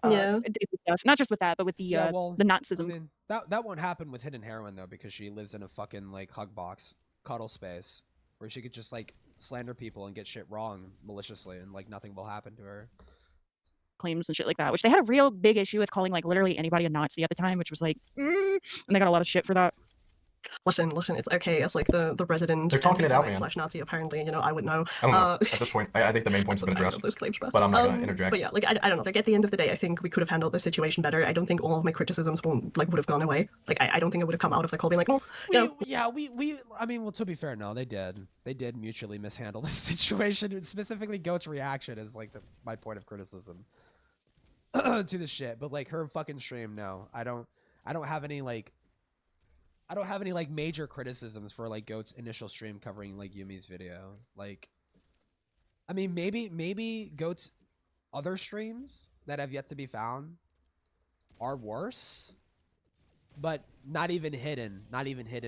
stuff. Not just with that, but with the the Nazism. I mean, that won't happen with Hidden Heroine, though, because she lives in a fucking, like, hug box, cuddle space, where she could just, like, slander people and get shit wrong maliciously, and like nothing will happen to her. Claims and shit like that, which they had a real big issue with calling like literally anybody a Nazi at the time, which was like, and they got a lot of shit for that. Listen, it's okay. As like the resident, they're talking it out, man. /Nazi. Apparently, you know, I would know. I don't know. At this point, I think the main point's been addressed. Those claims, but I'm not gonna interject. But yeah, like I don't know. Like at the end of the day, I think we could have handled the situation better. I don't think all of my criticisms would have gone away. Like I don't think it would have come out of the call being like, I mean, well, to be fair, no, they did mutually mishandle the situation. Specifically, Goat's reaction is like my point of criticism to the shit. But like her fucking stream, no, I don't have any like. I don't have any like major criticisms for like Goat's initial stream covering like Yumi's video. Like, I mean, maybe Goat's other streams that have yet to be found are worse, but not even Hidden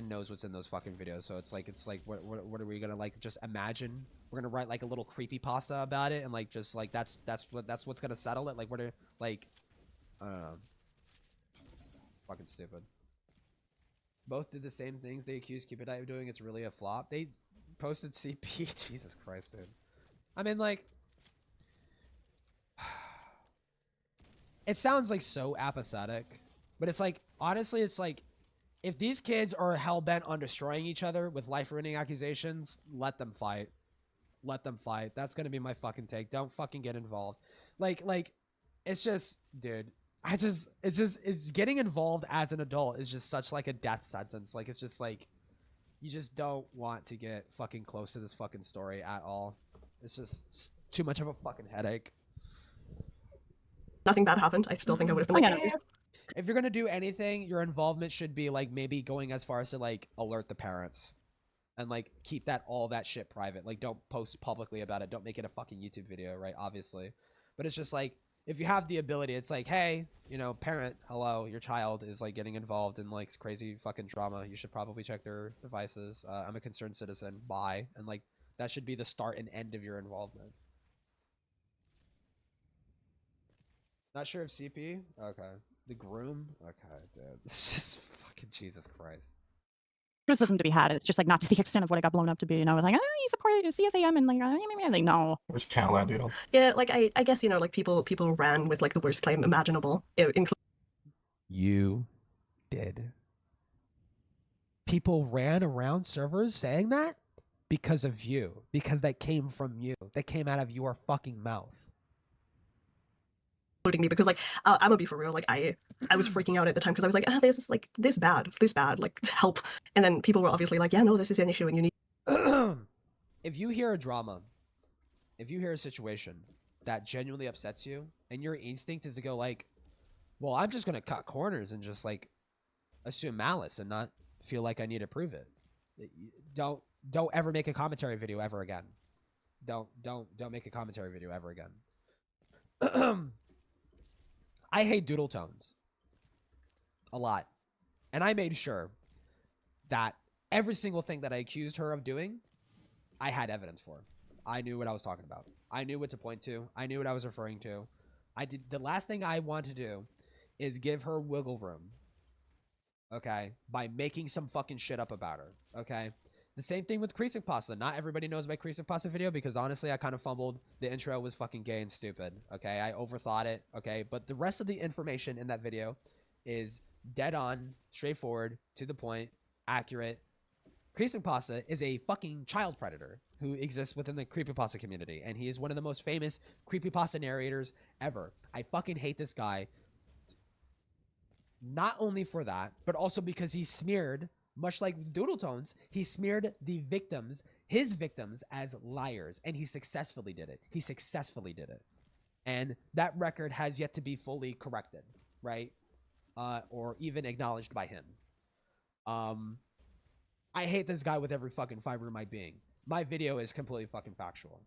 knows what's in those fucking videos. So it's like what are we gonna like just imagine? We're gonna write like a little creepypasta about it and like just like that's what's gonna settle it. Like what are like I don't know. Fucking stupid. Both did the same things they accused Cupidite of doing. It's really a flop. They posted CP. Jesus Christ, dude. I mean, like... It sounds, like, so apathetic. But it's like, honestly, it's like... If these kids are hell-bent on destroying each other with life-ruining accusations, let them fight. Let them fight. That's gonna be my fucking take. Don't fucking get involved. Like, it's just... Dude... it's getting involved as an adult is just such like a death sentence. Like it's just like you just don't want to get fucking close to this fucking story at all. It's just too much of a fucking headache. nothing bad happened. I still think I would have been like, yeah. If you're gonna do anything, your involvement should be like maybe going as far as to like alert the parents. And like keep all that shit private. Like don't post publicly about it. Don't make it a fucking YouTube video, right? Obviously. But it's just like if you have the ability, it's like, hey, you know, parent, hello, your child is like getting involved in like crazy fucking drama. You should probably check their devices. I'm a concerned citizen. Bye. And like that should be the start and end of your involvement. Not sure if CP? Okay. The groom? Okay, dude. It's just fucking Jesus Christ. Criticism to be had. It's just like not to the extent of what it got blown up to be. You know, like, you support CSAM and like no. Where's Cal at, dude? yeah, like I guess, you know, like people ran with like the worst claim imaginable, You did. People ran around servers saying that because of you. Because that came from you. That came out of your fucking mouth. including me, because like I'm gonna be for real, like I was freaking out at the time because I was like, this bad, like help. And then people were obviously like, yeah, no, this is an issue and you need. If you hear a drama, if you hear a situation that genuinely upsets you, and your instinct is to go like, well, I'm just gonna cut corners and just like assume malice and not feel like I need to prove it. Don't ever make a commentary video ever again. Don't make a commentary video ever again. I hate doodle tones a lot. And I made sure that every single thing that I accused her of doing, I had evidence for. I knew what I was talking about. I knew what to point to. I knew what I was referring to. The last thing I want to do is give her wiggle room, okay, by making some fucking shit up about her, okay? The same thing with Creasing Pasta. Not everybody knows my Creasing Pasta video because honestly, I kind of fumbled. The intro was fucking gay and stupid, okay? I overthought it, okay? But the rest of the information in that video is dead on, straightforward, to the point, accurate. Creasing Pasta is a fucking child predator who exists within the creepypasta community, and he is one of the most famous creepypasta narrators ever. I fucking hate this guy. Not only for that, but also because he smeared, much like Doodle Tones, he smeared the victims, his victims, as liars, and he successfully did it. He successfully did it. And that record has yet to be fully corrected, right? Or even acknowledged by him. I hate this guy with every fucking fiber of my being. My video is completely fucking factual.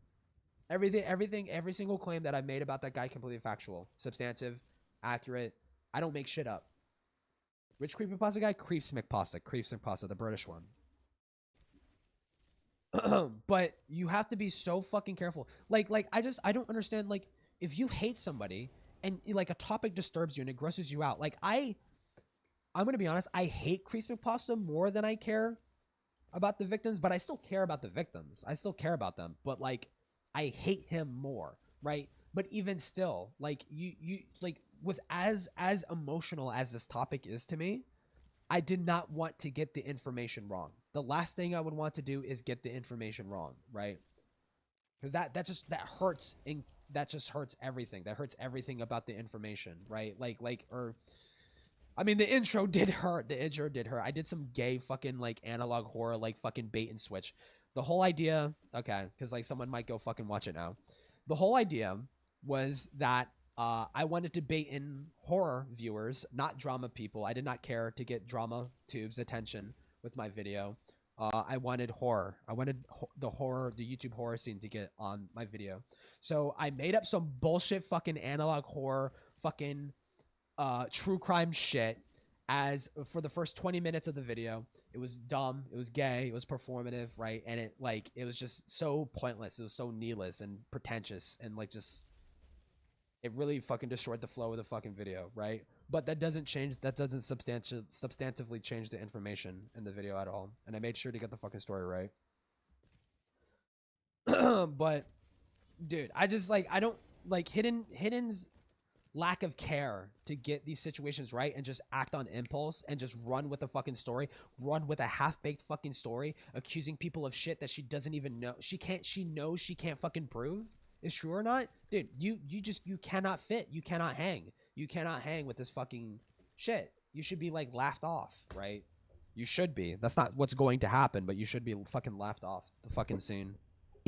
Every single claim that I made about that guy, completely factual. Substantive, accurate. I don't make shit up. Which creepypasta guy? Creepsmcpasta, the British one. But you have to be so fucking careful. Like I don't understand, like, if you hate somebody and like a topic disturbs you and it grosses you out, like I'm gonna be honest, I hate Creepsmcpasta more than I care about the victims, but I still care about the victims. I still care about them, but like I hate him more, right? But even still, like you like, with as emotional as this topic is to me, I did not want to get the information wrong. The last thing I would want to do is get the information wrong, right? Because that hurts, and that just hurts everything. That hurts everything about the information, right? I mean, the intro did hurt. I did some gay fucking like analog horror, like fucking bait and switch. The whole idea, okay, because like someone might go fucking watch it now. The whole idea was that I wanted to bait in horror viewers, not drama people. I did not care to get drama tubes attention with my video. I wanted horror. I wanted the YouTube horror scene to get on my video. So I made up some bullshit fucking analog horror fucking true crime shit as for the first 20 minutes of the video. It was dumb, it was gay, it was performative, right? And it was just so pointless. It was so needless and pretentious, and like just it really fucking destroyed the flow of the fucking video, right? But that doesn't substantively change the information in the video at all. And I made sure to get the fucking story right. But dude, I just like, I don't like Hidden's lack of care to get these situations right and just act on impulse and just run with the fucking story, run with a half-baked fucking story, accusing people of shit that she doesn't even know. She knows she can't fucking prove is true or not. Dude, you cannot fit. You cannot hang. You cannot hang with this fucking shit. You should be like laughed off, right? You should be. That's not what's going to happen, but you should be fucking laughed off the fucking scene.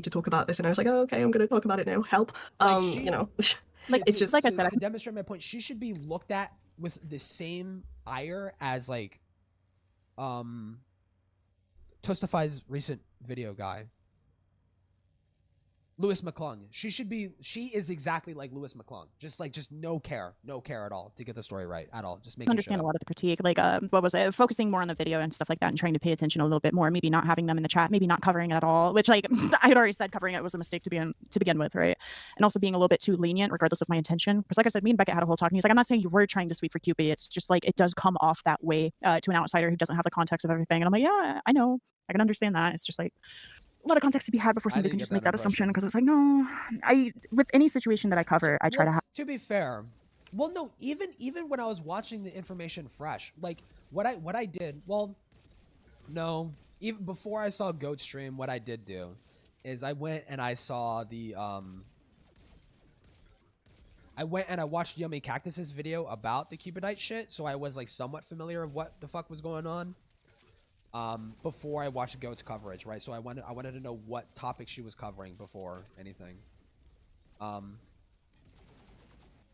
To talk about this, and I was like, oh, okay, I'm gonna talk about it now. Help. Like you know. Like it's just like I said, to demonstrate my point, she should be looked at with the same ire as like Toastify's recent video guy, Lewis McClung. She is exactly like Lewis McClung. Just no care at all to get the story right at all. Just understand a lot of the critique, like what was it, focusing more on the video and stuff like that, and trying to pay attention a little bit more, maybe not having them in the chat, maybe not covering it at all, which like I had already said covering it was a mistake to begin with, right? And also being a little bit too lenient regardless of my intention, because like I said, me and Beckett had a whole talk and he's like, I'm not saying you were trying to sweep for Cupid, it's just like it does come off that way to an outsider who doesn't have the context of everything. And I'm like, yeah, I know, I can understand that. It's just like a lot of context to be had before somebody can just make that assumption, because it's like, no, with any situation that I cover, I try to have. To be fair, well, no, even when I was watching the information fresh, like what I did, well, no, even before I saw Goat stream, what I did do is I went and I saw the I went and I watched Yummy Cactus's video about the Cupidite shit, so I was like somewhat familiar of what the fuck was going on. Before I watched Goat's coverage, right? So I wanted to know what topic she was covering before anything.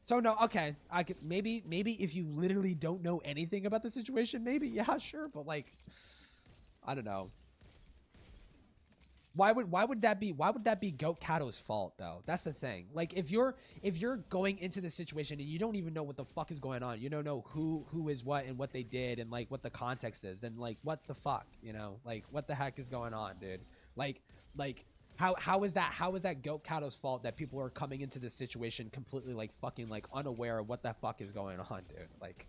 So no, okay, I could maybe if you literally don't know anything about the situation, maybe yeah, sure, but like, I don't know. Why would that be Goat Catto's fault though? That's the thing. Like if you're going into this situation and you don't even know what the fuck is going on, you don't know who is what and what they did and like what the context is, then like what the fuck, you know? Like what the heck is going on, dude? Like how is that Goat Catto's fault that people are coming into this situation completely like fucking like unaware of what the fuck is going on, dude? Like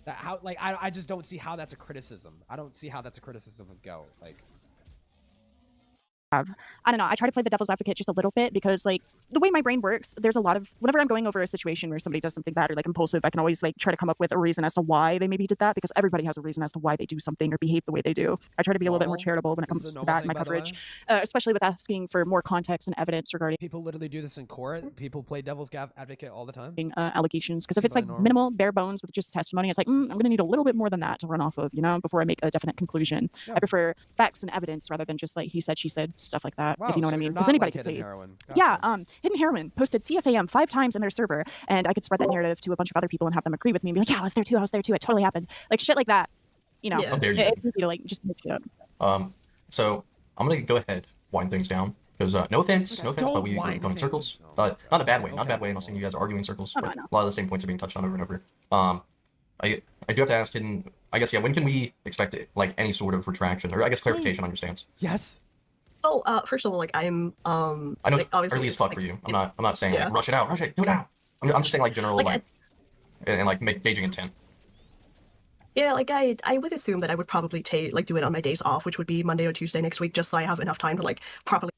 that I just don't see how that's a criticism. I don't see how that's a criticism of Goat. Like I don't know, I try to play the devil's advocate just a little bit, because like the way my brain works, there's a lot of, whenever I'm going over a situation where somebody does something bad or like impulsive, I can always like try to come up with a reason as to why they maybe did that, because everybody has a reason as to why they do something or behave the way they do. I try to be a little bit more charitable when it comes to that in my coverage, especially with asking for more context and evidence regarding people literally do this in court. People play devil's advocate all the time. Allegations, because if it's like minimal, bare bones with just testimony, it's like I'm gonna need a little bit more than that to run off of, you know, before I make a definite conclusion. I prefer facts and evidence rather than just like he said, she said, stuff like that. Wow, if you know what I mean, because anybody can say, Hidden Heroin posted CSAM 5 times in their server, and I could spread that narrative to a bunch of other people and have them agree with me and be like, yeah, I was there too, it totally happened, like shit like that, you know. It's easy to like just make shit up. So I'm gonna go ahead, wind things down, because no offense, but we go in circles, not a bad way, not a bad way. I'm not saying you guys are arguing in circles, but a lot of the same points are being touched on over and over. I do have to ask Hidden, I guess, yeah, when can we expect it, like any sort of retraction or I guess clarification on your stance? Yes. Well, first of all, like I'm I know like, it's early as fuck for you. I'm not saying like rush it, do it now. I'm just saying like general like and like gauging intent. Yeah, like I would assume that I would probably do it on my days off, which would be Monday or Tuesday next week, just so I have enough time to like properly.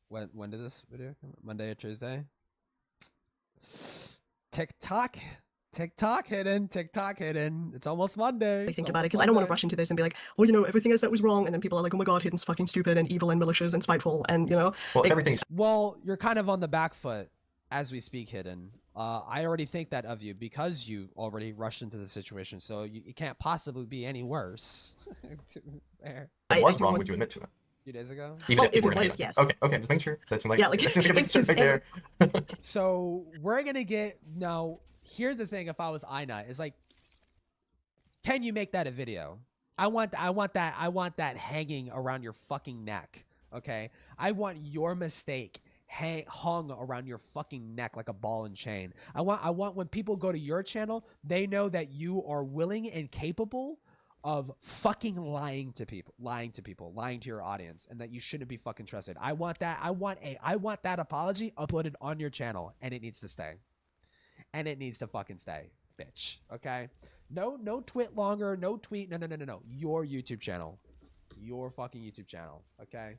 When did this video come? Monday or Tuesday? TikTok hidden. It's almost Monday. Think about it, because I don't want to rush into this and be like, oh, you know, everything I said was wrong, and then people are like, oh my god, Hidden's fucking stupid and evil and malicious and spiteful, and you know. Well, everything's. Well, you're kind of on the back foot as we speak, Hidden. I already think that of you because you already rushed into the situation, so it can't possibly be any worse. It was wrong. Would you admit to it? 2 days ago. Even if it was, yes. Okay, just make sure. That's like like that's right there. So we're gonna get now. Here's the thing: if I was Ina, is like, can you make that a video? I want that hanging around your fucking neck. Okay, I want your mistake hung around your fucking neck like a ball and chain. I want when people go to your channel, they know that you are willing and capable of fucking lying to your audience, and that you shouldn't be fucking trusted. I want that apology uploaded on your channel, and it needs to stay. And it needs to fucking stay, bitch. Okay? No twit longer, no tweet. No. Your YouTube channel. Your fucking YouTube channel. Okay?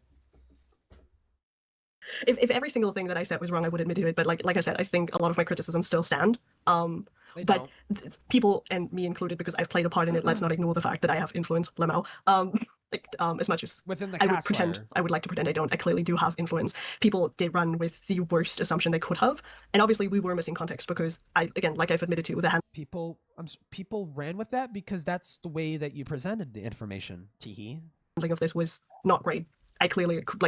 If every single thing that I said was wrong, I would admit to it. But like I said, I think a lot of my criticisms still stand. But people, and me included, because I've played a part in it, let's not ignore the fact that I have influence, Lemo. As much as within the I would like to pretend I don't. I clearly do have influence. People did run with the worst assumption they could have, and obviously we were missing context because like I've admitted to, with a hand. People ran with that because that's the way that you presented the information. Teehee. Handling of this was not great. it clearly could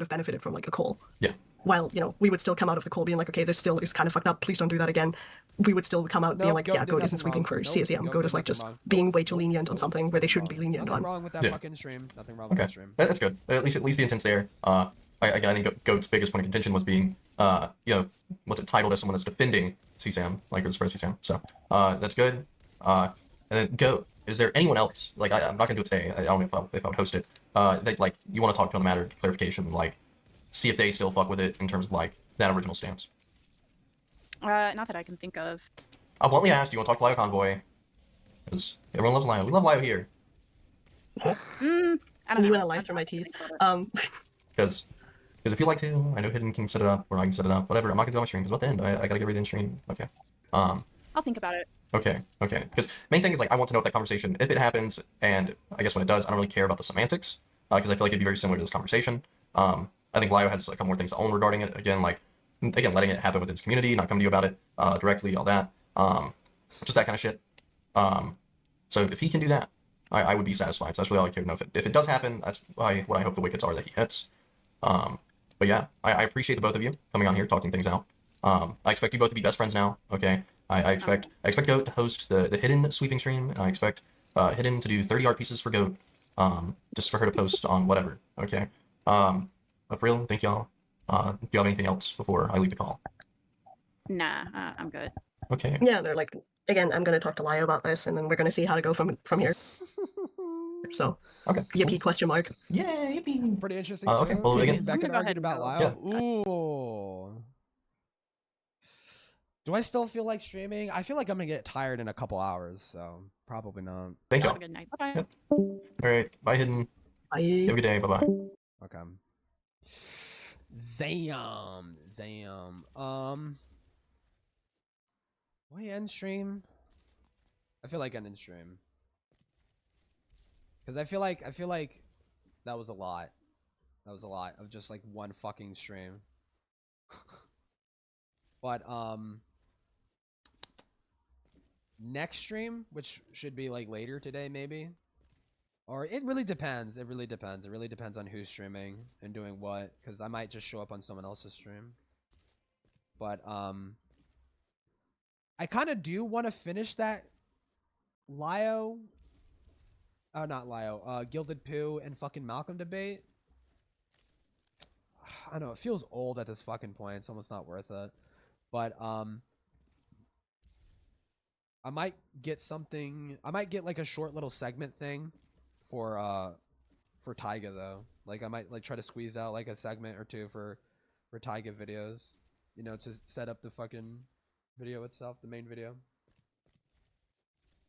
have benefited from like a call. Yeah. While, you know, we would still come out of the call being like, okay, this still is kind of fucked up, please don't do that again. We would still come out being like, yeah, Goat isn't sweeping for CSEM. Goat is like just being way too lenient on something where they shouldn't be lenient on. Nothing wrong with that fucking stream. Nothing wrong with Okay. that stream. That's good. At least the intent's there. Again, I think Goat's biggest point of contention was being, you know, what's it titled as someone that's defending CSAM, like, or the spread of CSAM. So, that's good. And then Goat, is there anyone else, like, I'm not gonna do it today, I don't know if I would host it, that, like, you want to talk to on the matter, clarification, like, see if they still fuck with it in terms of, like, that original stance? Not that I can think of. I'll bluntly ask, do you want to talk to Lio Convoy? Because everyone loves Lio. We love Lio here. I don't know. You went a life through my teeth. Because if you like to, I know Hidden can set it up, or I can set it up, whatever. I'm not gonna do it on my stream, because what the end? I gotta get ready to stream. Okay. I'll think about it. Okay. Because main thing is, like, I want to know if that conversation, if it happens, and I guess when it does, I don't really care about the semantics, because I feel like it'd be very similar to this conversation. I think Lio has a couple more things to own regarding it. Again, letting it happen within his community, not coming to you about it directly, all that. Just that kind of shit. So if he can do that, I would be satisfied. So that's really all I care to know. If it does happen, that's what I hope the wickets are that he hits. But yeah, I appreciate the both of you coming on here, talking things out. I expect you both to be best friends now, okay? I expect Goat to host the Hidden sweeping stream, and I expect Hidden to do 30 art pieces for Goat, just for her to post on whatever, okay? But for real, thank y'all. Do you have anything else before I leave the call? Nah, I'm good. Okay. Yeah, they're like, again, I'm gonna talk to Lio about this, and then we're gonna see how to go from here. So, Okay. yippee question mark. Yeah, yippee. Pretty interesting. Okay, well, again, Back I'm and gonna go ahead argued about and Lio. Ooh. Do I still feel like streaming? I feel like I'm gonna get tired in a couple hours, so probably not. Thank Have y'all. a good night. Bye. Yep. All right. Bye, Hidden. Bye. Have a good day. Bye-bye. Okay. Zam. Will I end stream? I feel like ending stream. Because I feel like that was a lot. That was a lot of just like one fucking stream. But next stream, which should be like later today maybe. Or it really depends. It really depends. It really depends on who's streaming and doing what, because I might just show up on someone else's stream. But I kind of do want to finish that Lio, not Lio, Gilded Poo and fucking Malcolm debate. I don't know, it feels old at this fucking point. It's almost not worth it. But I might get something. I might get like a short little segment thing for Taiga though. Like I might like try to squeeze out like a segment or two for Taiga videos, you know, to set up the fucking video itself, the main video.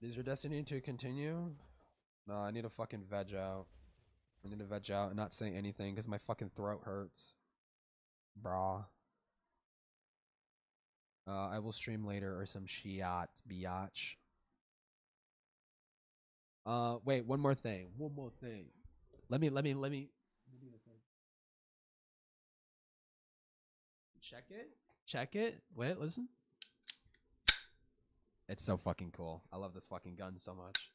Is your destiny to continue? No, I need to fucking veg out. I need to veg out and not say anything because my fucking throat hurts. Brah. I will stream later or some shiat biatch. Wait, one more thing. Let me check it. Wait, listen. It's so fucking cool. I love this fucking gun so much.